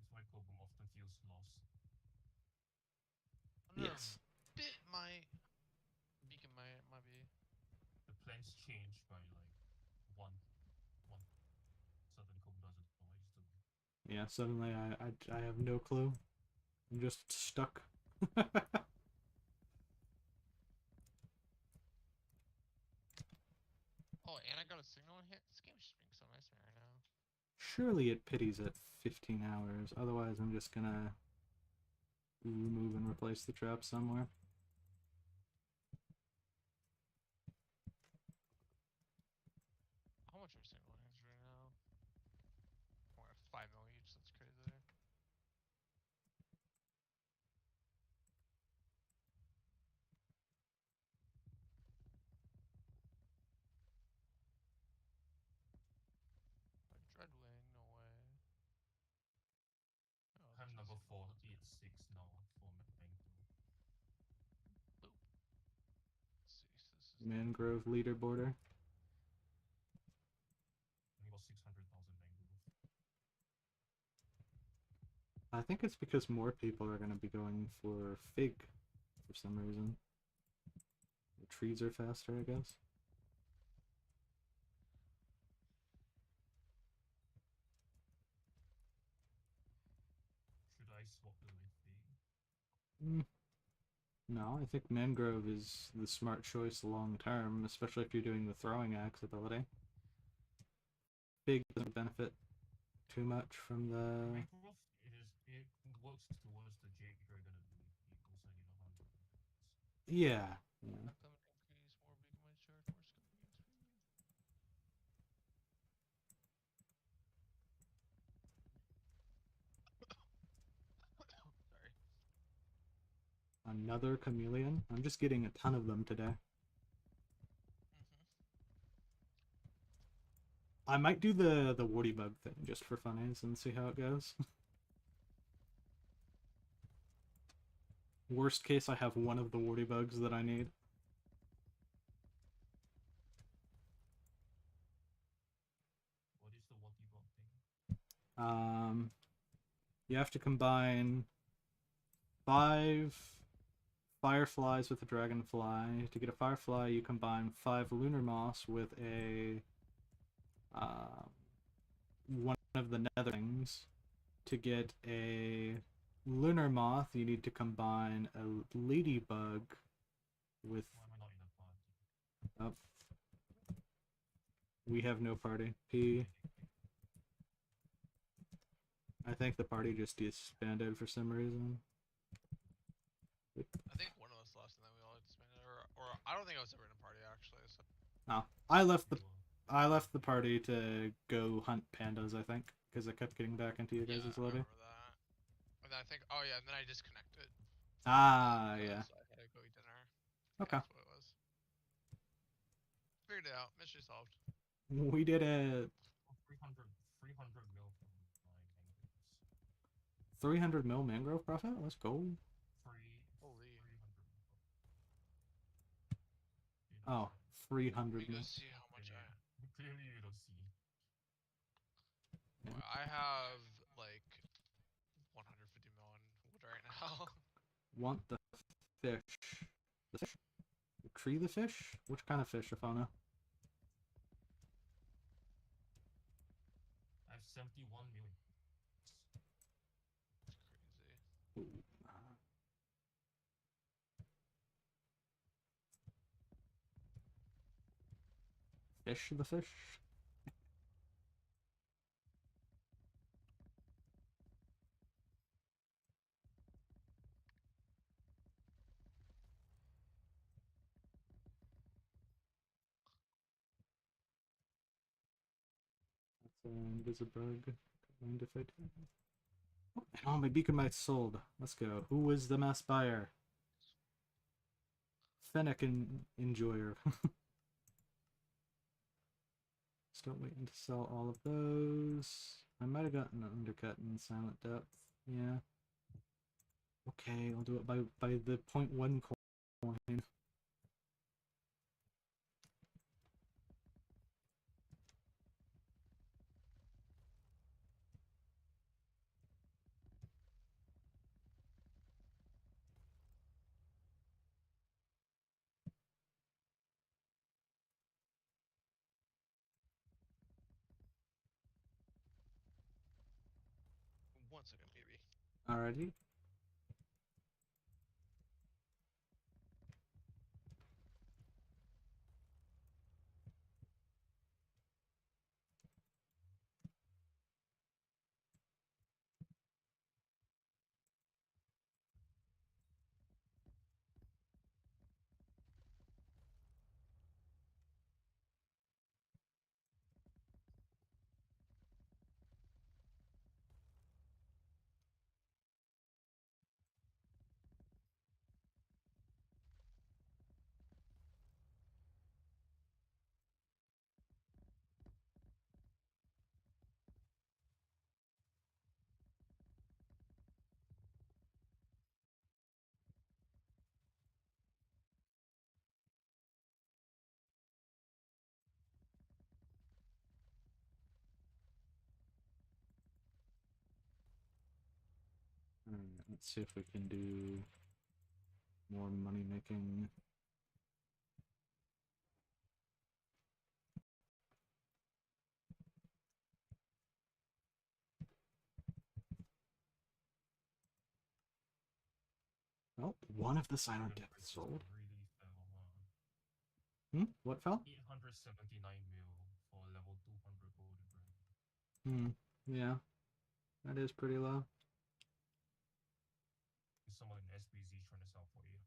It's why Kobum often feels lost. Yes. Bit my beacon might be. The plans change by like one. Yeah, suddenly I have no clue. I'm just stuck. Oh, and I got a signal hit. This game's just being so nice to me right now. Surely it pities at 15 hours. Otherwise, I'm just gonna remove and replace the trap somewhere. How much are signal hits right now? We're at 5 mil each. That's crazy. A Dreadwing, no way. Oh, I'm number jeez. 486 now for Mango. Boop. Let's see. So this is Mangrove leaderboarder. Only got 600,000 Mango. I think it's because more people are gonna be going for fig for some reason. The trees are faster, I guess. Should I swap it with Fig? No, I think mangrove is the smart choice long term, especially if you're doing the throwing axe ability. Fig doesn't benefit too much from the. Mangrove it works towards the Jade Dragon ability because I need 100 points. Yeah. Yeah. come increase more big my charge, more scope XP. Sorry. Another chameleon. I'm just getting a ton of them today. I might do the warty bug thing just for funnies and see how it goes. Worst case, I have one of the warty bugs that I need. What is the Wacky Bot thing? You have to combine 5 fireflies with a dragonfly. To get a firefly, you combine 5 lunar moss with a one of the netherings. To get a lunar moth, you need to combine a ladybug with. Why am I not in a party? Oh, we have no party. P. I think the party just disbanded for some reason. I think one of us left and then we all disbanded, or I don't think I was ever in a party actually. So. Oh, I left You the party to go hunt pandas. I think because I kept getting back into you guys' I lobby. remember that. And then I think, oh yeah, and then I disconnected. Ah, yeah. So I had to go eat dinner. Okay. That's what it was. Figured it out. Mystery solved. We did a 300 mil from my mangoes. 300 mil mangrove profit. Let's go. Holy. 300 mil. Oh, 300 Let me mil. go see how much I. Clearly you don't see. Yeah. I have like 150 mil in wood right now. Want the fish? The fish? Tree the fish? Which kind of fish, if I know? I have 71 million. Crazy. Ooh. Fish the fish? That's an Invisibug. Mind if I do? Oh, and all my beacon mites sold. Let's go. Who was the mass buyer? Fennec Enjoyer. Still waiting to sell all of those. I might have gotten an undercut in Silent Depth. Yeah. Okay, I'll do it by the 0.1 coin. 1 second, maybe. Alrighty. Alright, let's see if we can do more money making. Oh, one of the silent Golden depths Crystal sold. really fell. What fell? 879 mil for level 200 golden brand. Yeah. That is pretty low. Someone in SBZ trying to sell for 800.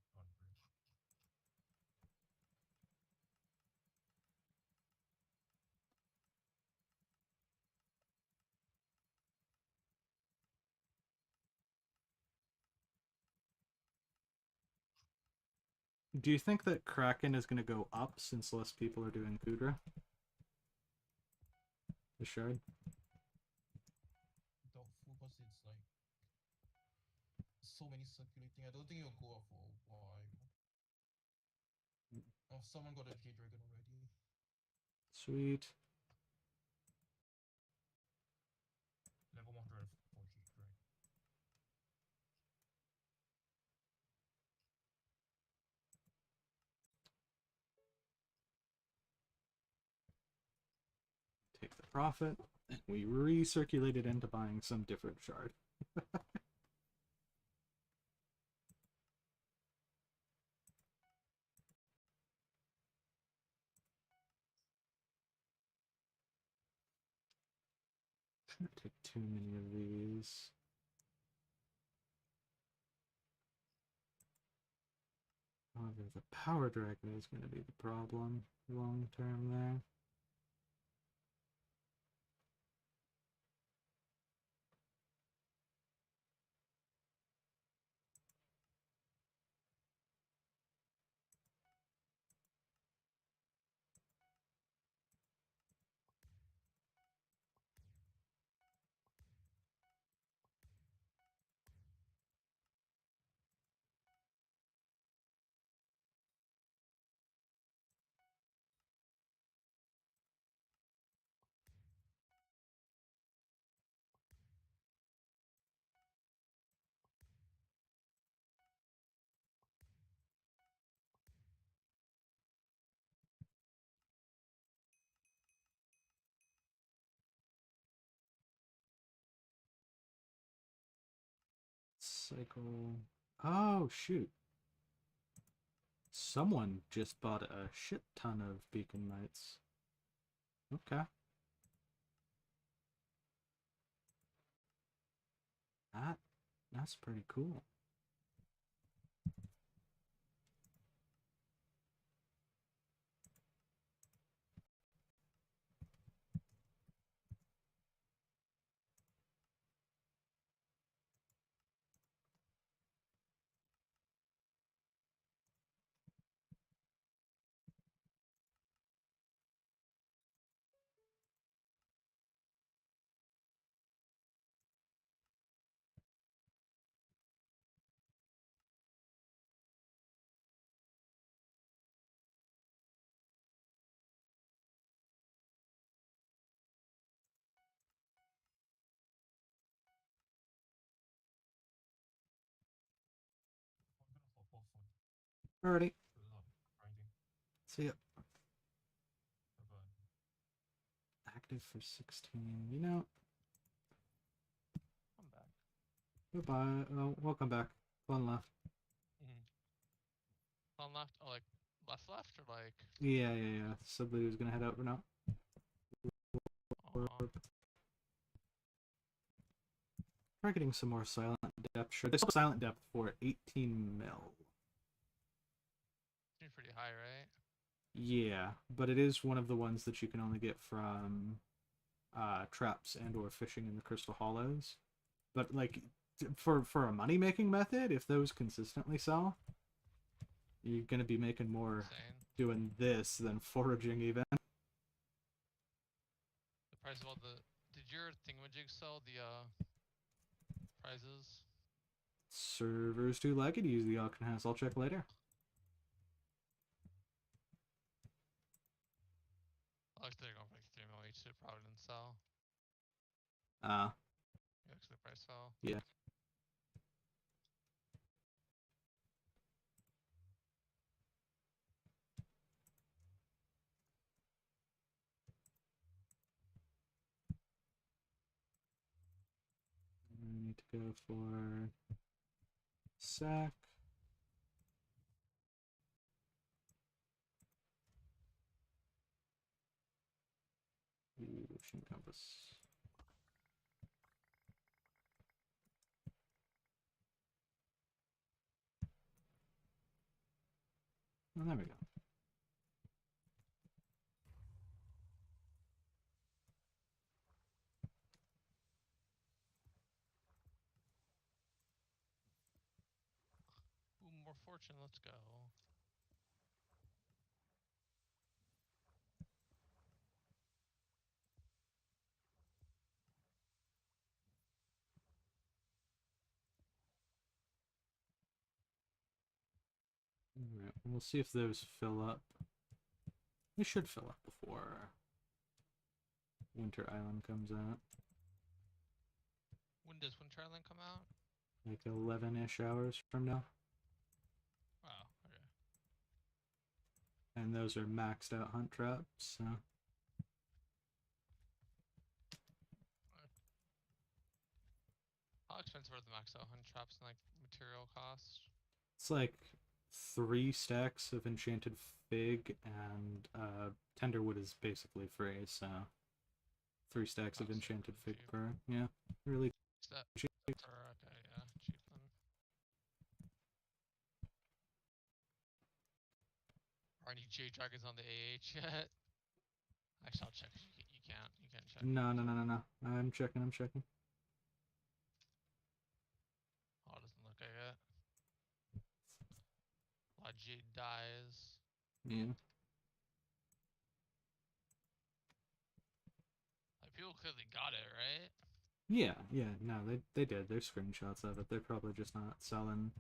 Do you think that Kraken is going to go up since less people are doing Kudra? The shard? Doubtful because it's like so many circulating. I don't think it'll go up for a while. Oh, someone got a Jade Dragon already. Sweet. Level 104 G, right? Take the profit, and we recirculate it into buying some different shard. Shouldn't take too many of these. However, the power dragon is going to be the problem long term there. Cycle. Oh, shoot. Someone just bought a shit ton of Beacon Knights. Okay. That's pretty cool. I'm gonna hop off one. Alrighty. Good luck grinding. See ya. Bye-bye. Active for 16. You know, I'm back. Goodbye. Oh, welcome back. One left. On left, oh, like left, or like. Yeah. Somebody was gonna head out or not. Oh, Try getting some more silent depth. Sure, there's silent depth for 18 mil. seems pretty high, right? Yeah, but it is one of the ones that you can only get from traps and or fishing in the Crystal Hollows. But like for a money making method, if those consistently sell, you're gonna be making more Insane. doing this than foraging even. The price of all the. Did your thingamajig sell the prizes? Servers do like it. Use the auction house. I'll check later. Oh, they're going for like 3 mil each, so it probably didn't sell. Uh, Yeah, because the price fell. yeah. I need to go for sack. Ooh, ocean compass. Oh, there we go. Ooh, more fortune, let's go. Alright, we'll see if those fill up. They should fill up before Winter Island comes out. When does Winter Island come out? Like 11-ish hours from now. Wow, okay. And those are maxed out hunt traps, so. How expensive are the max out hunt traps and like material costs? It's like 3 stacks of enchanted fig, and tenderwood is basically free, so 3 stacks of Oh, so enchanted really fig cheap. per. Yeah, really Is that cheap. for okay, yeah, cheap then. Are any J dragons on the AH yet? Actually, I'll check. You can't. You can't check. No. I'm checking. Oh, it doesn't look like it. A lot of Jade dies. Yeah. Like people clearly got it, right? Yeah, no, they did. There's screenshots of it. They're probably just not selling,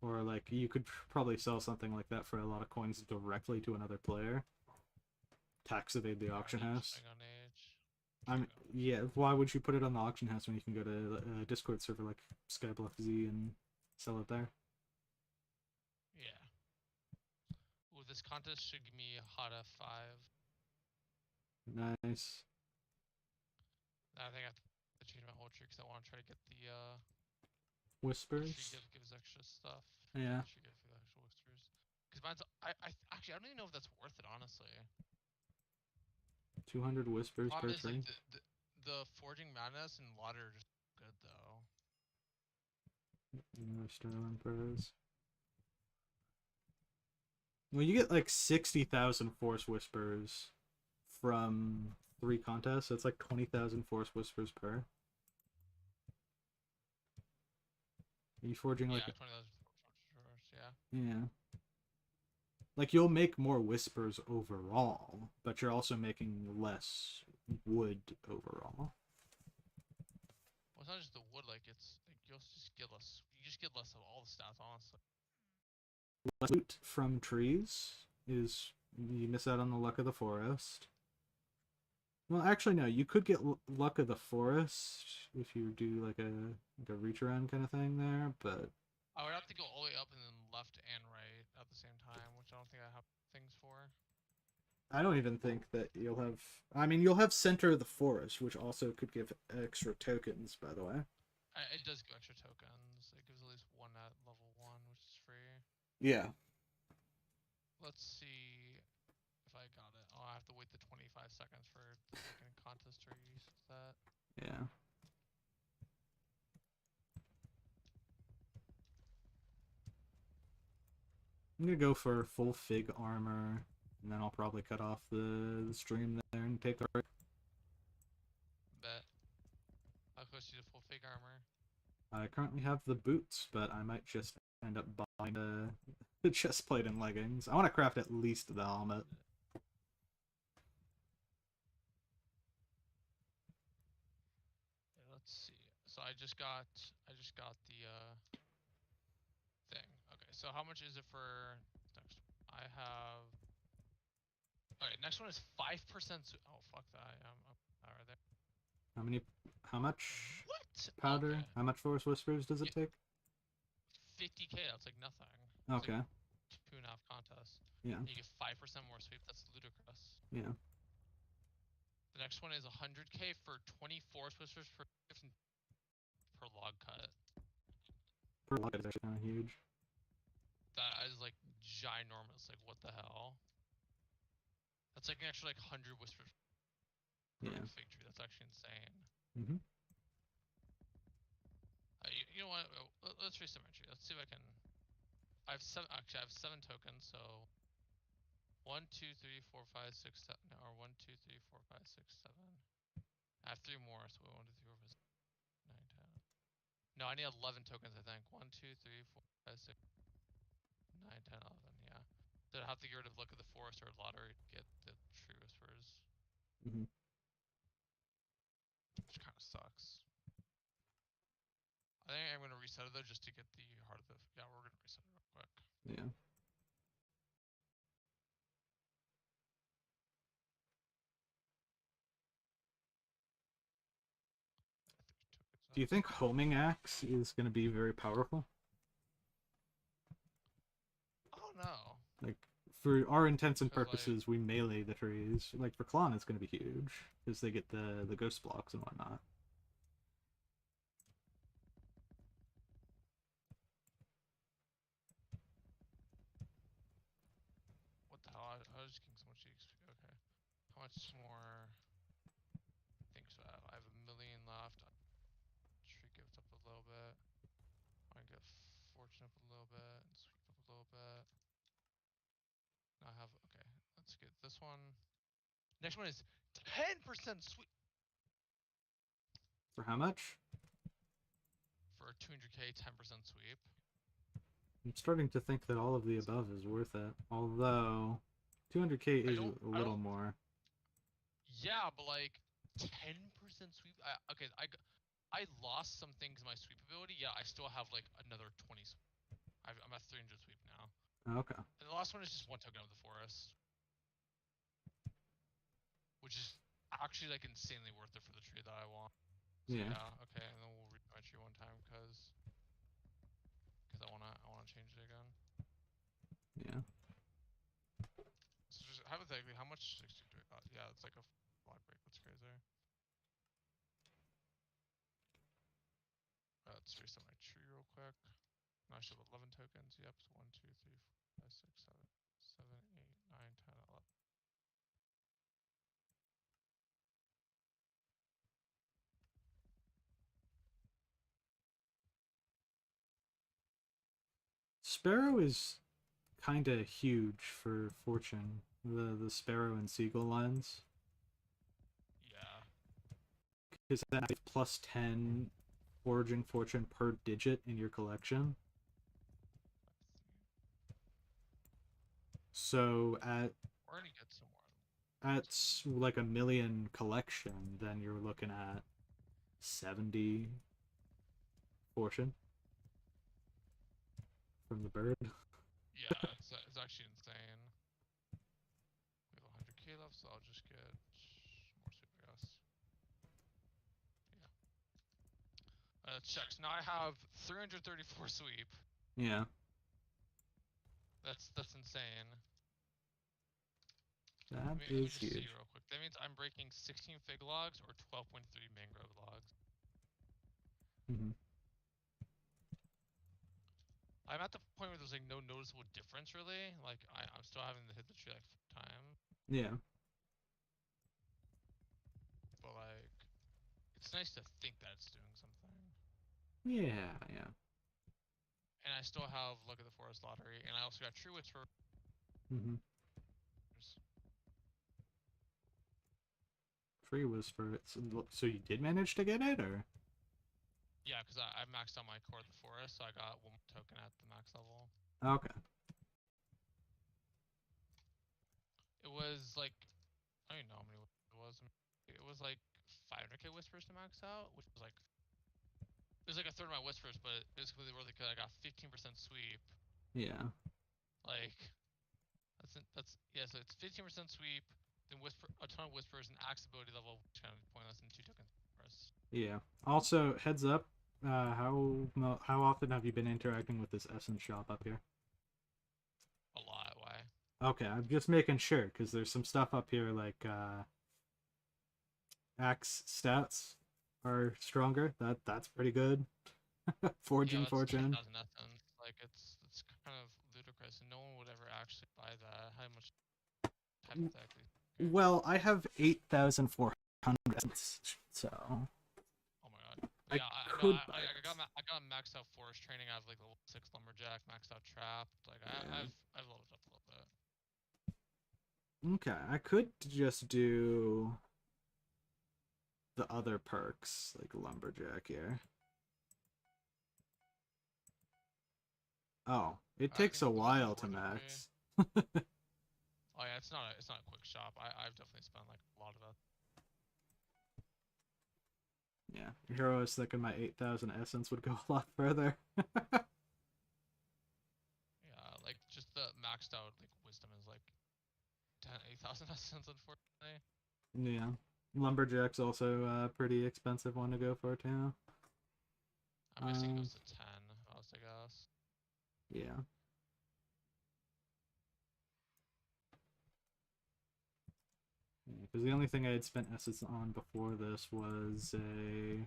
or like you could probably sell something like that for a lot of coins directly to another player. Tax evade the auction house. On age. I mean, yeah. Why would you put it on the auction house when you can go to a Discord server like Skyblock Z and sell it there? Yeah. Ooh, this contest should give me a Hada 5. Nice. I think I have to change my whole tree because I want to try to get the Whispers. tree gives extra stuff. Yeah. Tree gives extra whispers. Because mine's actually I don't even know if that's worth it honestly. 200 whispers per Problem is tree. like the foraging madness and water are just good though. Sterling Perez. Well, you get like 60,000 force whispers from 3 contests. So it's like 20,000 force whispers per. Are you forging like? Yeah, 20,000 yeah. Yeah. Like you'll make more whispers overall, but you're also making less wood overall. Well, it's not just the wood. Like it's like you'll just get less. You just get less of all the stats, honestly. Loot from trees is you miss out on the luck of the forest. Well, actually, no. You could get luck of the forest if you do like a reach around kind of thing there, but I would have to go all the way up and then left and right at the same time, which I don't think I have things for. I don't even think that you'll have. I mean, you'll have center of the forest, which also could give extra tokens, by the way. It does give extra tokens. Yeah. Let's see if I got it. Oh, I have to wait the 25 seconds for the freaking contest to reset. Yeah. I'm gonna go for full fig armor, and then I'll probably cut off the stream there and take the break. Bet. How close to the full fig armor? I currently have the boots, but I might just end up buying the chest plate and leggings. I want to craft at least the helmet. Yeah, let's see. So I just got the thing. Okay, so how much is it for next one? I have. Okay, next one is 5%. Oh fuck that! I'm up right there. How much What? powder? Okay. How much Forest Whispers does it take? 50k. That's like nothing. It's Okay. like 2.5 contests. Yeah. And you get 5% more sweep. That's ludicrous. Yeah. The next one is 100k for 20 forest whispers per log cut. Per log is actually kind of huge. That is like ginormous. Like what the hell? That's like an extra like 100 whispers per Yeah. fig tree. That's actually insane. Mhm. You know what? Let's reset my tree. Let's see if I can. I have seven. Actually, I have 7 tokens. So 1, 2, 3, 4, 5, 6, 7. No, or 1, 2, 3, 4, 5, 6, 7. I have 3 more. So 1, 2, 3, 4, 5, 6, 9, 10. No, I need 11 tokens. I think 1, 2, 3, 4, 5, 6, 9, 10, 11. Yeah. So I have to get rid of Look at the Forest or lottery to get the tree whispers, Mhm. which kind of sucks. I think I'm gonna reset it though, just to get the heart of the. Yeah, we're gonna reset it real quick. Yeah. Do you think homing axe is going to be very powerful? Oh no. Like, for our intents and 'Cause, like- purposes, we melee the trees. Like, for Klon, it's going to be huge, because they get the ghost blocks and whatnot. What the hell? I was just getting so much XP. Okay. How much more things do I have? I have 1,000,000 left. Tree gift up a little bit. I can get fortune up a little bit and sweep up a little bit. Now I have. Okay. Let's get this one. Next one is 10% sweep For how much? for 200k. 10% sweep. I'm starting to think that all of the above is worth it. Although, 200k is a little more. Yeah, but like 10% sweep. Okay, I lost some things in my sweep ability. Yeah, I still have like another 20 sweep. I'm at 300 sweep now. Okay. And the last one is just 1 token of the forest, which is actually like insanely worth it for the tree that I want. So, Yeah. okay, and then we'll read my tree one time because I wanna change it again. Yeah. So just hypothetically, how much 60 do I got? Yeah, it's like a block break. That's crazy. Let's reset my tree real quick. Now I should have 11 tokens. Yep, so 1, 2, 3, 4, 5, 6, 7, 7, 8, 9, 10, 11. Sparrow is kind of huge for fortune. The sparrow and seagull lines. Yeah. Because that plus 10 foraging fortune per digit in your collection. So We're gonna get somewhere. at like 1,000,000 collection, then you're looking at 70 fortune from the bird. Yeah, it's actually insane. We have 100k left, so I'll just get more sweep, I guess. Yeah. Check. So now I have 334 sweep. Yeah. That's insane. That Let me is just see huge. real quick. That means I'm breaking 16 fig logs or 12.3 mangrove logs. Mm-hmm. I'm at the point where there's like no noticeable difference really. Like I'm still having to hit the tree like 4 times, Yeah. but like it's nice to think that it's doing something. Yeah, yeah. And I still have Look at the Forest Lottery, and I also got True Whisper. Mm-hmm. Tree Whisper. So you did manage to get it, or? Yeah, because I maxed out my Core of the Forest, so I got 1 more token at the max level. Okay. It was like, I don't even know how many it was. It was like 500k whispers to max out, which was like, it was like a third of my whispers, but it was completely worth it because I got 15% sweep. Yeah. Like, yeah, so it's 15% sweep, then whisper a ton of whispers, and axe ability level, which kind of pointless, and 2 tokens for us. Yeah. Also, heads up. How often have you been interacting with this essence shop up here? A lot. Why? Okay, I'm just making sure because there's some stuff up here like axe stats are stronger. That's pretty good. Foraging Yeah, it's fortune. 10,000 essence. Like it's kind of ludicrous, and no one would ever actually buy that. How much hypothetically? Well, I have 8,400, so Oh my god. I Yeah, I no, could buy it. I got maxed out forest training. I have like level 6 lumberjack, maxed out trapped. Like Yeah. I've leveled up a little bit. Okay, I could just do the other perks like lumberjack here. Oh, it I takes think a the might be while to worth it for me. max. Oh yeah, it's not a quick shop. I've definitely spent like a lot of it. Yeah, your hero is thinking my 8,000 essence would go a lot further. Yeah, like just the maxed out like wisdom is like 8,000 essence, unfortunately. Yeah, lumberjack's also a pretty expensive one to go for too. I'm guessing it goes to 10. I was to guess. Yeah. Because the only thing I had spent essence on before this was a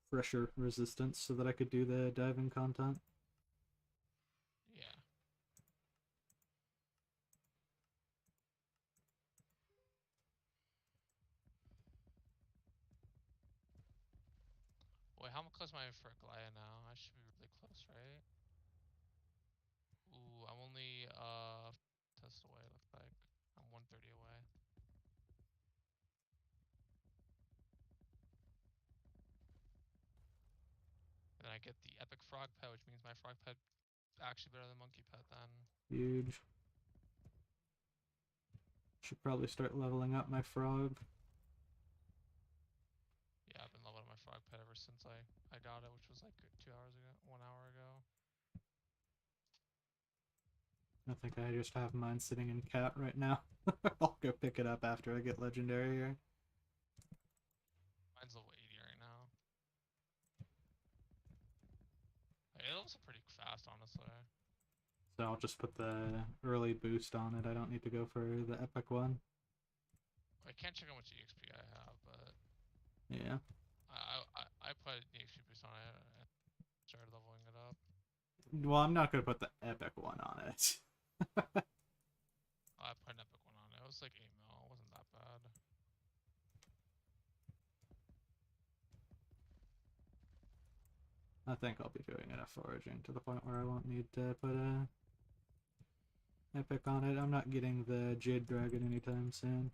pressure resistance so that I could do the diving content. Yeah. Wait, how close am I for Glaya now? I should be really close, right? Ooh, I'm only test away. Looks like I'm 130 away. Then I get the epic frog pet, which means my frog pet actually better than monkey pet then. Huge. Should probably start leveling up my frog. Yeah, I've been leveling my frog pet ever since I got it, which was like 2 hours ago, 1 hour ago. I think I just have mine sitting in cat right now. I'll go pick it up after I get legendary here. Mine's level 80 right now. It levels up pretty fast, honestly. So I'll just put the early boost on it. I don't need to go for the epic one. I can't check how much EXP I have, but Yeah. I put the EXP boost on it and started leveling it up. Well, I'm not going to put the epic one on it. I put an epic one on it. It was like 8 mil. It wasn't that bad. I think I'll be doing enough foraging to the point where I won't need to put a epic on it. I'm not getting the Jade Dragon anytime soon.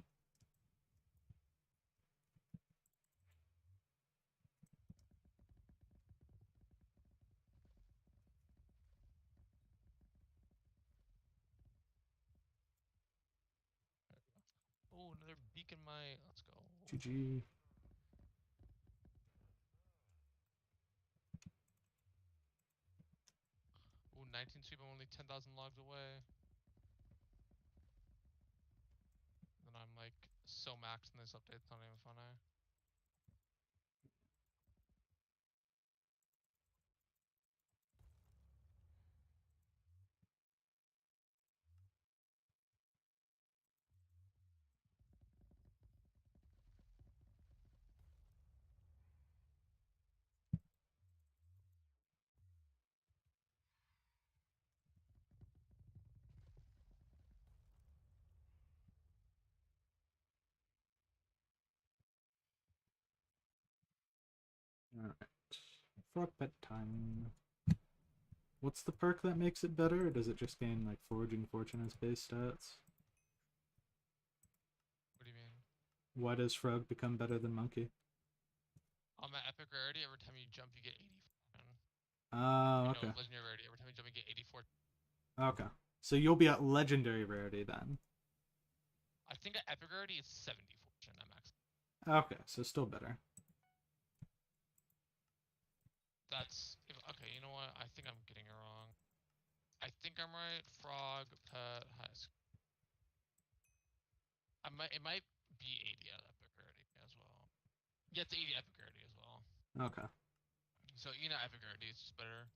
Oh, another beacon my. Let's go. GG. Ooh, 19 sweep. I'm only 10,000 logs away. And I'm like so maxed in this update. It's not even funny. Frog pet time. What's the perk that makes it better, or does it just gain like foraging fortune as base stats? What do you mean? Why does frog become better than monkey? On my epic rarity, every time you jump, you get 80 fortune. Oh, No, okay. legendary rarity, every time you jump, you get 84. Okay. So you'll be at legendary rarity then. I think at epic rarity it's 70 fortune at max. Okay, so still better. That's okay. You know what? I think I'm getting it wrong. I think I'm right. Frog pet has. It might be 80 at epic rarity as well. Yeah, it's 80 epic rarity as well. Okay. So epic rarity is just better.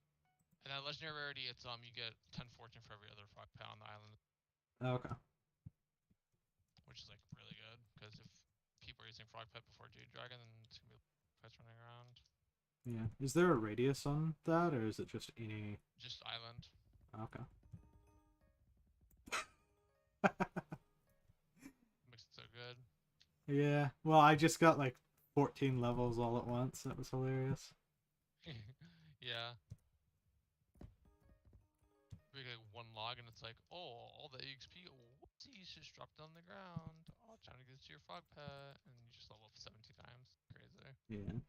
And then legendary rarity, it's you get 10 fortune for every other frog pet on the island, Okay. which is like really good because if people are using frog pet before Jade Dragon, then it's gonna be pets running around. Yeah. Is there a radius on that, or is it just any? Just island. Okay. Makes it so good. Yeah. Well, I just got like 14 levels all at once. That was hilarious. Yeah. We get like one log and it's like, oh, all the EXP, whoopsies, just dropped on the ground. Oh, trying to get to your frog pet, and you just level up 70 times. Crazy. Yeah.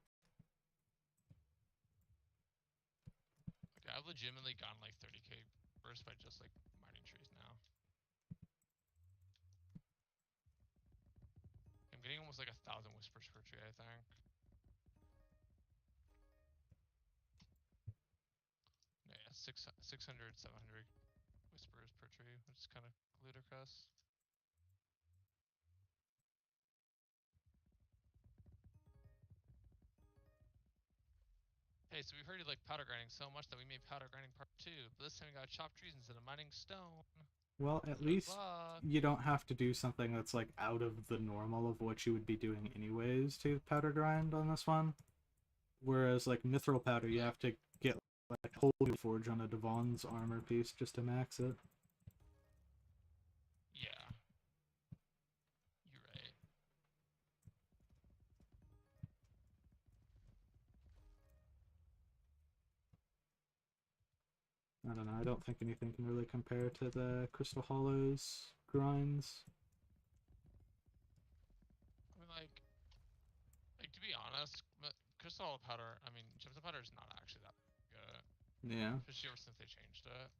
Like I've legitimately gotten like 30k burst by just like mining trees now. I'm getting almost like 1,000 whispers per tree, I think. Yeah, 600, 700 whispers per tree, which is kind of ludicrous. Hey, so we heard you like powder grinding so much that we made powder grinding part 2, but this time we got chopped trees instead of mining stone. Well, at Good least luck. you don't have to do something that's like out of the normal of what you would be doing anyways to powder grind on this one. Whereas like mithril powder, you have to get like a whole new forge on a Devon's armor piece just to max it. Yeah. You're right. I don't know. I don't think anything can really compare to the Crystal Hollows grinds. I mean, like to be honest, crystal powder. I mean, gemstone powder is not actually that good, Yeah. especially ever since they changed it.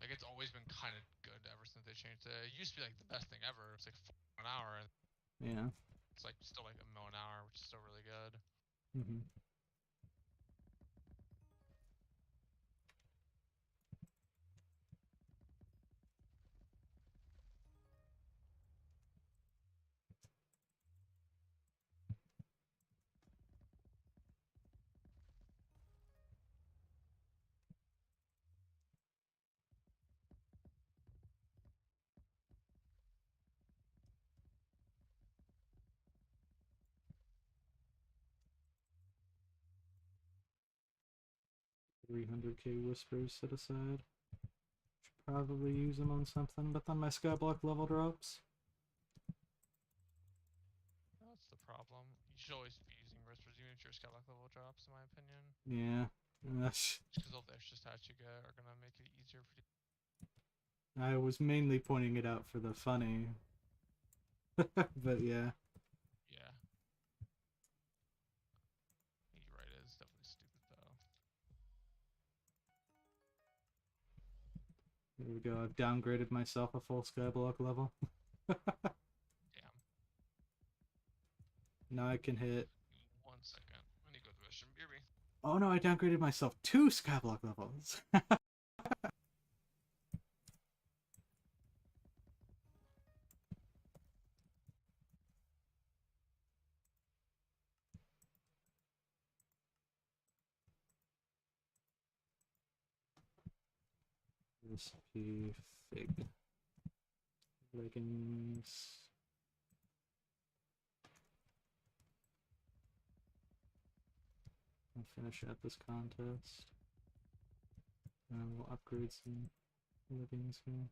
Like it's always been kind of good ever since they changed it. It used to be like the best thing ever. It's like 4 an hour, and Yeah. it's like still like a mil an hour, which is still really good. Mm-hmm. $300k whispers set aside. Should probably use them on something, but then my Skyblock level drops. That's the problem. You should always be using whispers, even if your skyblock level drops, in my opinion. Yeah. And that's... Just because all the extra stats you get are gonna make it easier for you. I was mainly pointing it out for the funny. But yeah. Yeah. You're right. It's definitely stupid though. There we go. I've downgraded myself a full Skyblock level. Damn. Now I can hit... 1 second. I need to go to the restroom. Hear me. Oh no, I downgraded myself 2 Skyblock levels! Recipe fig. Leggings. I'll finish out this contest. And we'll upgrade some leggings here.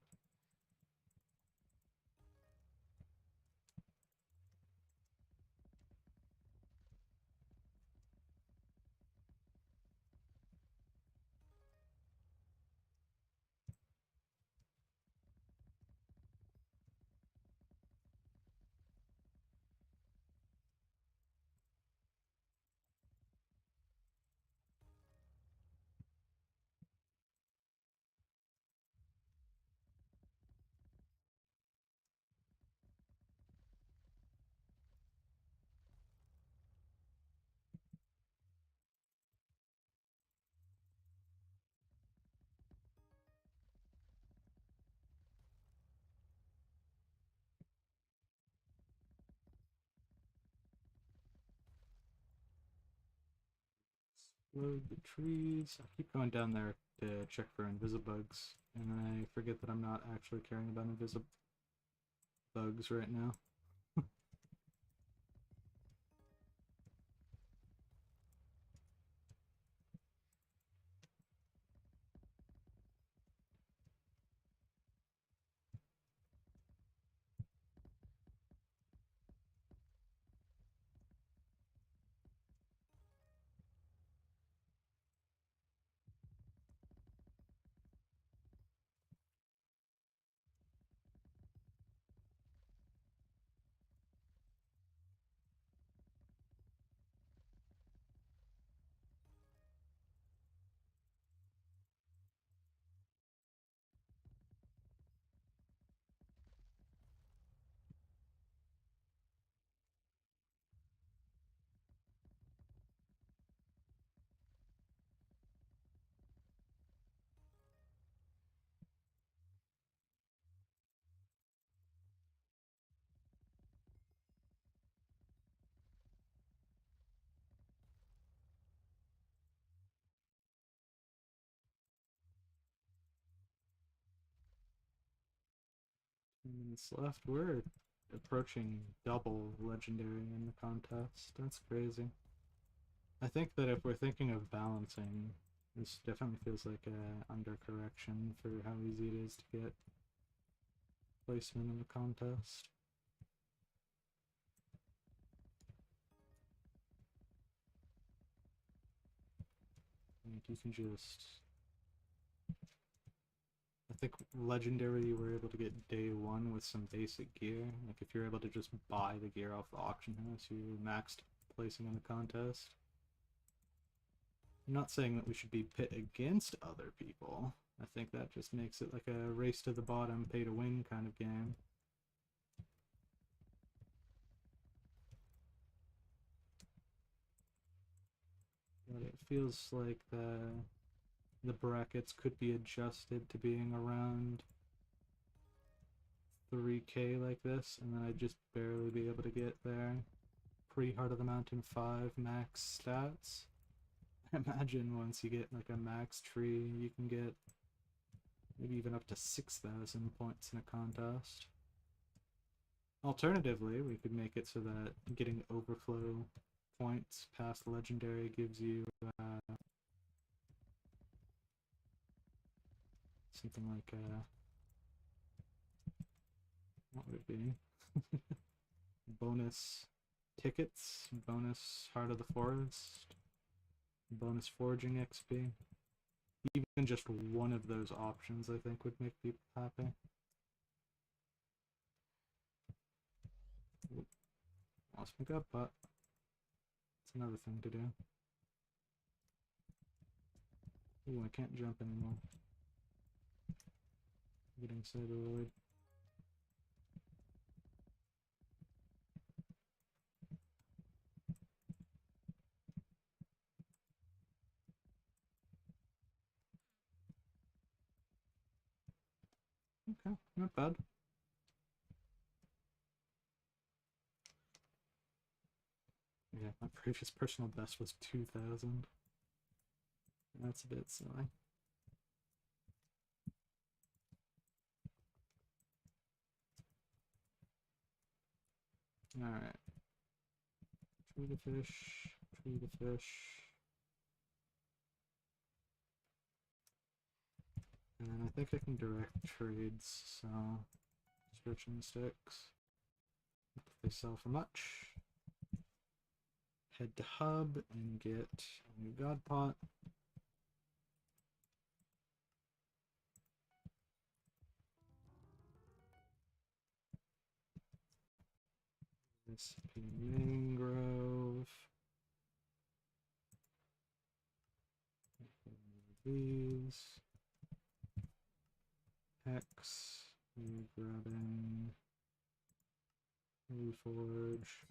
Load the trees. I keep going down there to check for invisibugs, and I forget that I'm not actually caring about invisibugs right now. Minutes left. We're approaching double legendary in the contest. That's crazy. I think that if we're thinking of balancing, this definitely feels like a undercorrection for how easy it is to get placement in the contest. Like you can just, I think legendary you were able to get day one with some basic gear. Like if you're able to just buy the gear off the auction house, you maxed placing in the contest. I'm not saying that we should be pit against other people. I think that just makes it like a race to the bottom, pay to win kind of game. But it feels like the brackets could be adjusted to being around 3k like this, and then I'd just barely be able to get there. Pre-Heart of the Mountain 5 max stats. I imagine once you get like a max tree, you can get maybe even up to 6,000 points in a contest. Alternatively, we could make it so that getting overflow points past legendary gives you something like what would it be? Bonus tickets, bonus Heart of the Forest, bonus foraging XP. Even just one of those options I think would make people happy. Oop, lost my gut butt. It's another thing to do. Ooh, I can't jump anymore. Getting cyberloid. Okay, not bad. Yeah, my previous personal best was 2,000. That's a bit silly. Alright. Tree the fish, tree the fish. And then I think I can direct trades, so switching sticks. If they sell for much. Head to hub and get a new god pot. Recipe mangrove. These. Hex. Grabbing. Reforge.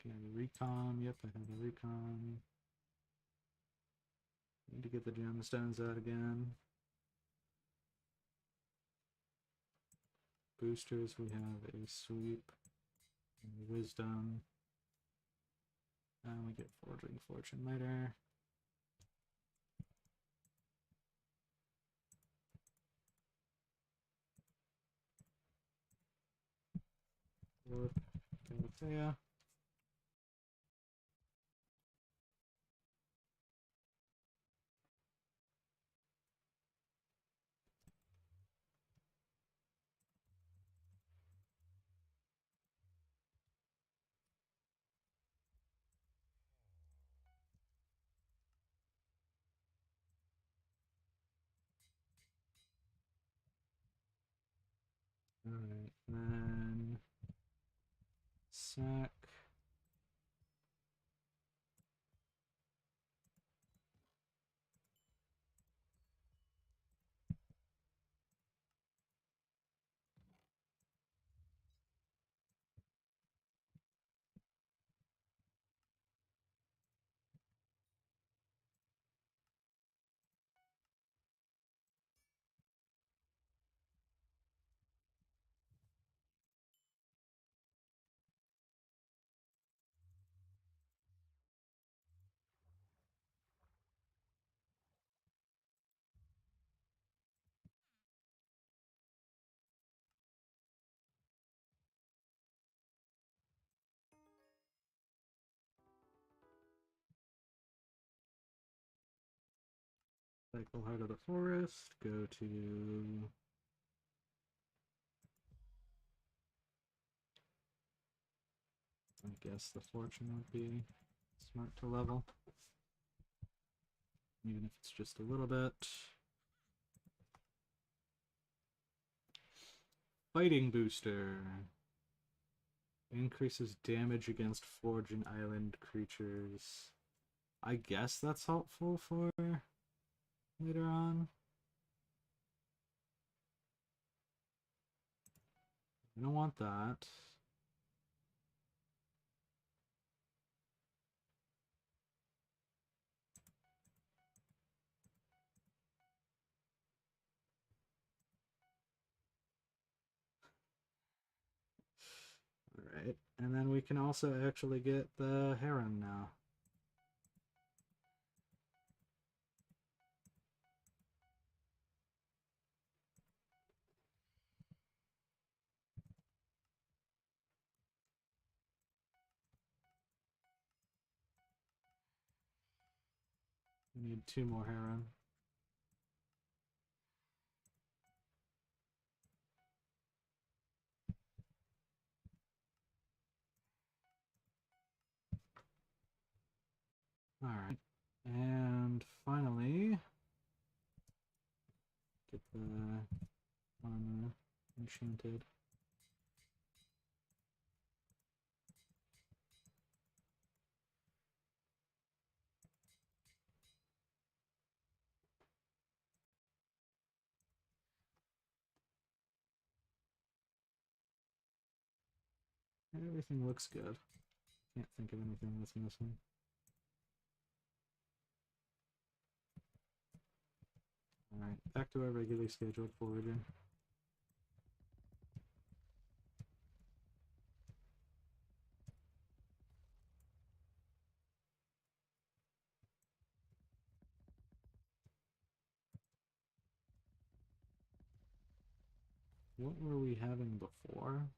Okay, recon. Yep, I have a recon. Need to get the gemstones out again. Boosters, we have a sweep, and wisdom. And we get Foraging Fortune later. Warp, Galatea. Alright, then sack. Cycle Heart of the Forest, go to I guess the fortune would be smart to level. Even if it's just a little bit. Fighting Booster. Increases damage against Foraging Island creatures. I guess that's helpful for later on. I don't want that. Alright, and then we can also actually get the Heron now. We need 2 more Heron. Alright, and finally, get the armor enchanted. Everything looks good. Can't think of anything that's missing. Alright, back to our regularly scheduled foraging. What were we having before?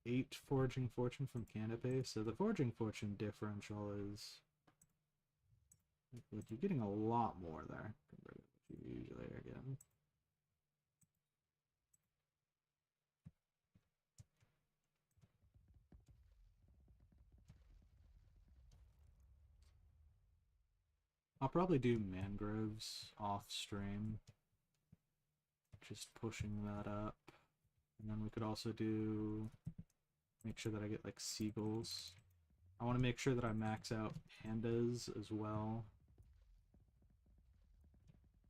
8 Foraging Fortune from Canopy, so the Foraging Fortune differential is... Like, you're getting a lot more there compared to what you usually are getting. I'll probably do mangroves off stream. Just pushing that up. And then we could also do... Make sure that I get like seagulls. I want to make sure that I max out pandas as well.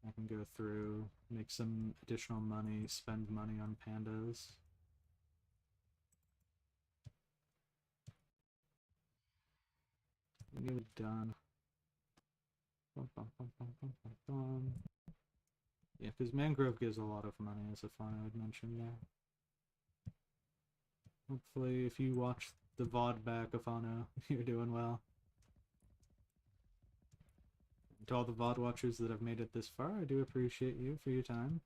I can go through, make some additional money, spend money on pandas. We're nearly done. Bum, bum, bum, bum, bum, bum, bum. Yeah, because mangrove gives a lot of money, as if I would mention there. Hopefully, if you watch the VOD back of Ano, you're doing well. To all the VOD watchers that have made it this far, I do appreciate you for your time.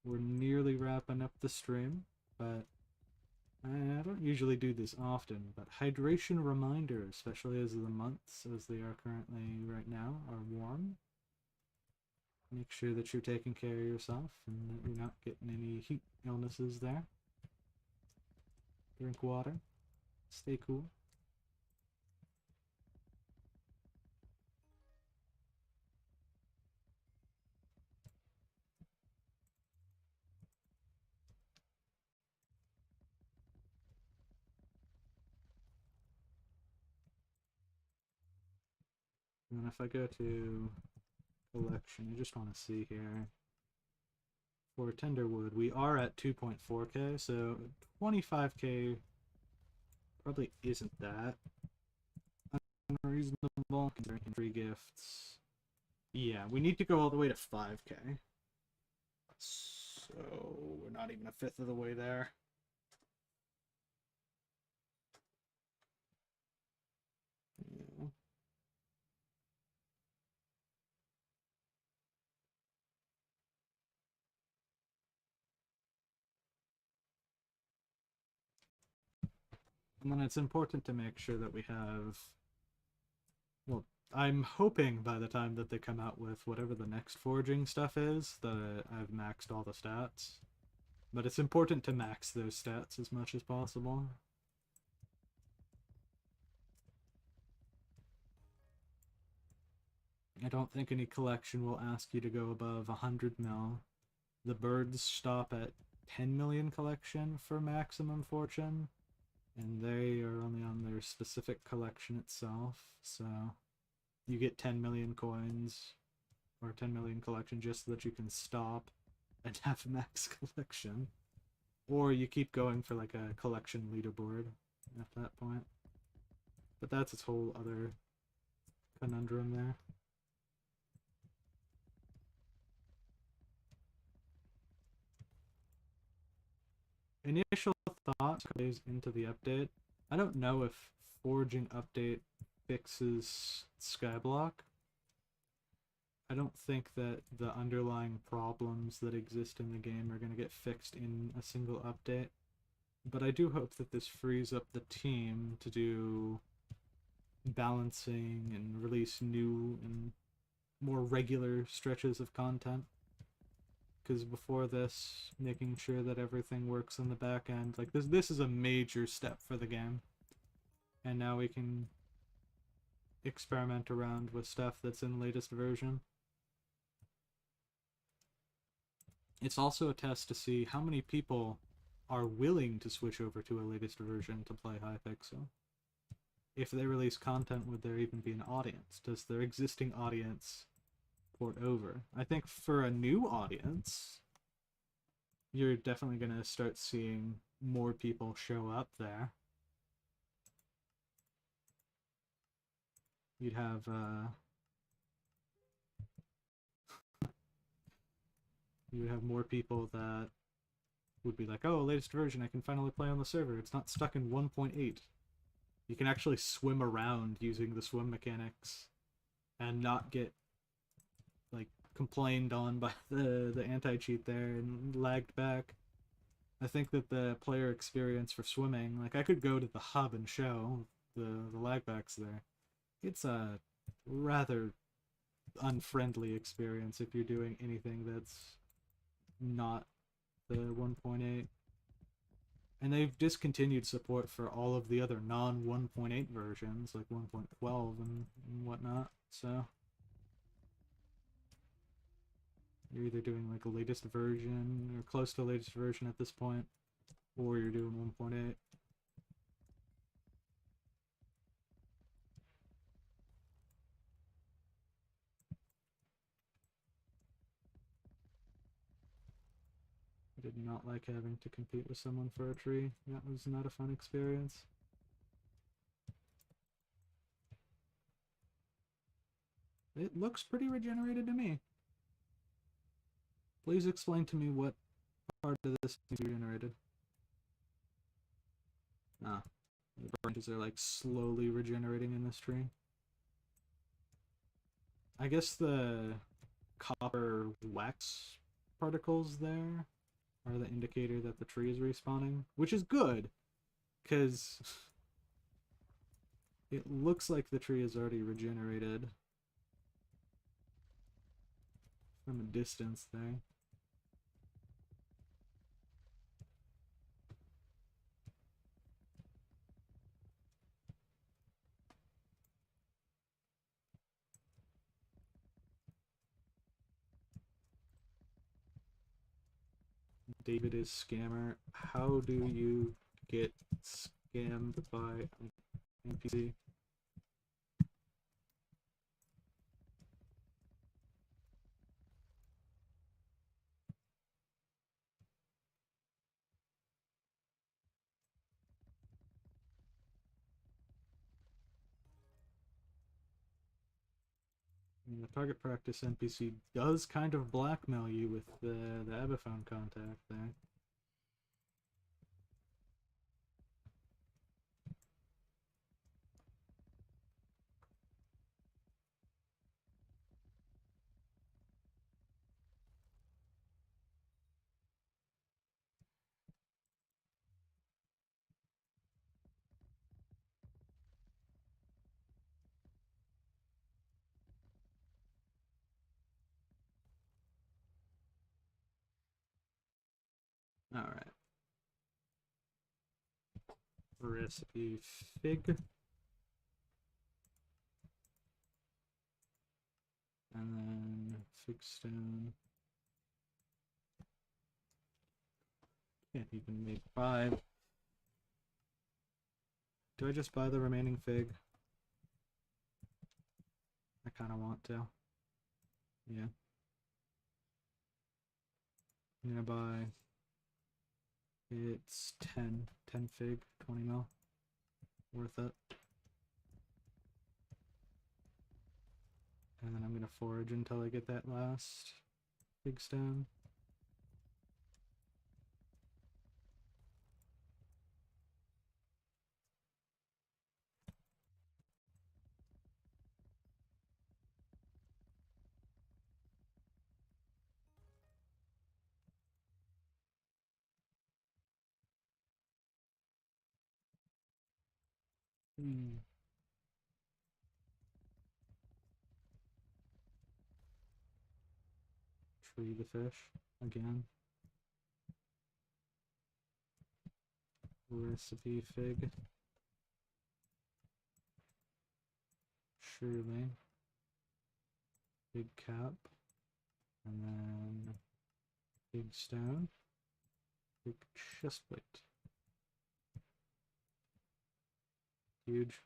We're nearly wrapping up the stream, but I don't usually do this often, but hydration reminder, especially as the months, as they are currently right now, are warm. Make sure that you're taking care of yourself and that you're not getting any heat illnesses there. Drink water. Stay cool. And then if I go to collection, I just want to see here. For Tenderwood, we are at 2.4k, so 25k probably isn't that unreasonable considering free gifts. Yeah, we need to go all the way to 5k. So we're not even a fifth of the way there. Yeah. And then it's important to make sure that we have, well, I'm hoping by the time that they come out with whatever the next foraging stuff is, that I've maxed all the stats. But it's important to max those stats as much as possible. I don't think any collection will ask you to go above 100 mil. The birds stop at 10 million collection for maximum fortune, and they are only on their specific collection itself, so you get 10 million coins or 10 million collection just so that you can stop and have max collection, or you keep going for like a collection leaderboard at that point. But that's its whole other conundrum there. Initial thoughts goes into the update. I don't know if Foraging update fixes Skyblock. I don't think that the underlying problems that exist in the game are going to get fixed in a single update. But I do hope that this frees up the team to do balancing and release new and more regular stretches of content. Because before this, making sure that everything works on the back end, like this is a major step for the game. And now we can experiment around with stuff that's in the latest version. It's also a test to see how many people are willing to switch over to a latest version to play Hypixel. If they release content, would there even be an audience? Does their existing audience port over? I think for a new audience, you're definitely going to start seeing more people show up there. You'd have you would have more people that would be like, oh, latest version, I can finally play on the server. It's not stuck in 1.8. You can actually swim around using the swim mechanics and not get like complained on by the anti-cheat there and lagged back. I think that the player experience for swimming, like I could go to the hub and show the lag backs there. It's a rather unfriendly experience if you're doing anything that's not the 1.8. And they've discontinued support for all of the other non-1.8 versions, like 1.12 and whatnot, so you're either doing like a latest version, or close to the latest version at this point, or you're doing 1.8. I did not like having to compete with someone for a tree. That was not a fun experience. It looks pretty regenerated to me. Please explain to me what part of this is regenerated. Ah, the branches are like slowly regenerating in this tree. I guess the copper wax particles there are the indicator that the tree is respawning, which is good, because it looks like the tree is already regenerated from a distance there. David is scammer. How do you get scammed by an NPC? I mean, the target practice NPC does kind of blackmail you with the Abaphone contact there. Alright. Recipe fig. And then fig stone. Can't even make 5. Do I just buy the remaining fig? I kind of want to. Yeah. I'm gonna buy. It's 10 fig, 20 mil. Worth it. And then I'm gonna forage until I get that last fig stone. Tree the fish again. Recipe fig. Surely. Big cap. And then big stone. Big chest plate. Huge.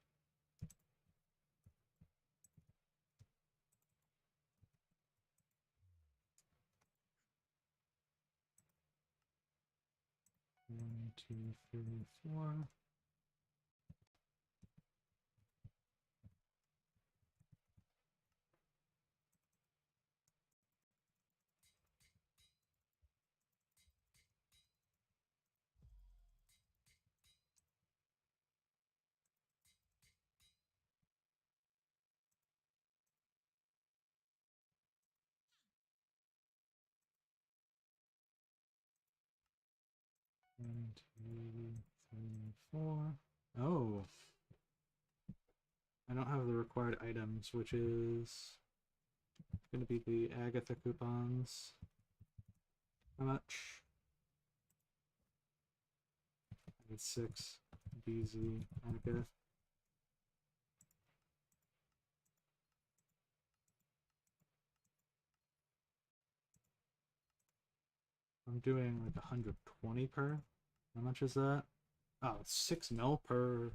One, two, three, 4. One, two, three, 4. Oh. I don't have the required items, which is going to be the Agatha coupons. How much? It's 6. BZ Agatha. I'm doing like 120 per. How much is that? Oh, it's 6 mil per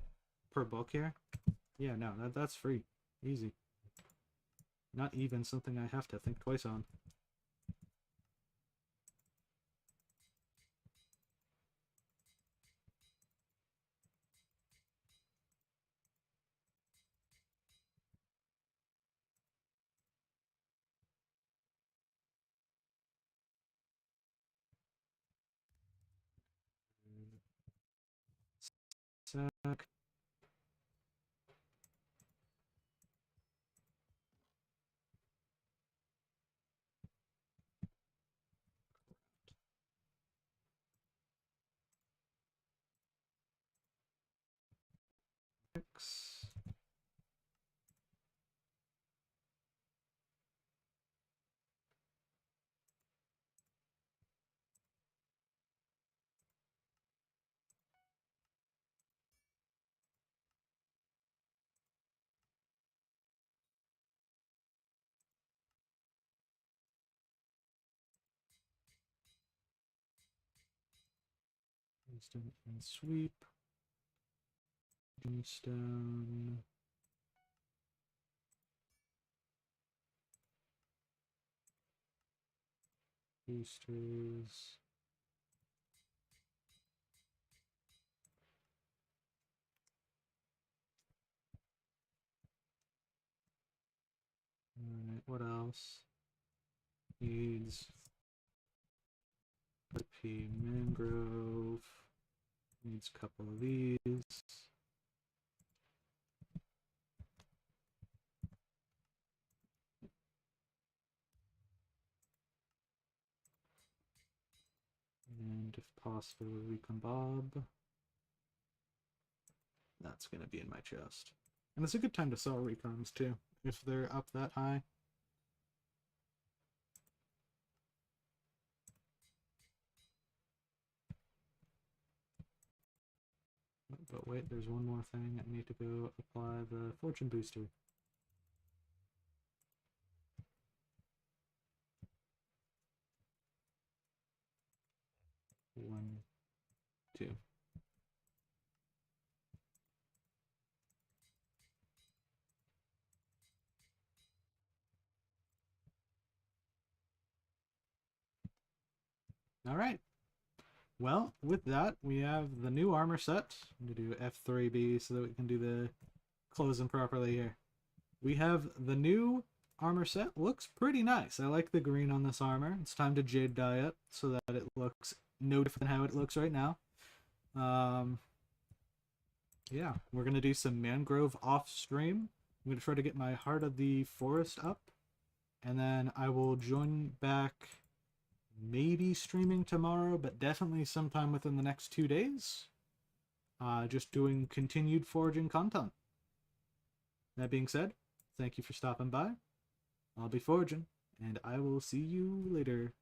book here. Yeah, no, that's free. Easy. Not even something I have to think twice on. Sec. Instant and sweep. Gemstone. Boosters. Alright, what else? Needs RP mangrove. Needs a couple of these. And if possible, recon bob. That's gonna be in my chest. And it's a good time to sell recons too, if they're up that high. But wait, there's one more thing. I need to go apply the fortune booster. 1, 2. All right. Well, with that, we have the new armor set. I'm going to do F3B so that we can do the closing properly here. We have the new armor set. Looks pretty nice. I like the green on this armor. It's time to jade dye it so that it looks no different than how it looks right now. Yeah, we're going to do some mangrove off stream. I'm going to try to get my Heart of the Forest up. And then I will join back maybe streaming tomorrow, but definitely sometime within the next 2 days. Just doing continued foraging content. That being said, thank you for stopping by. I'll be foraging, and I will see you later.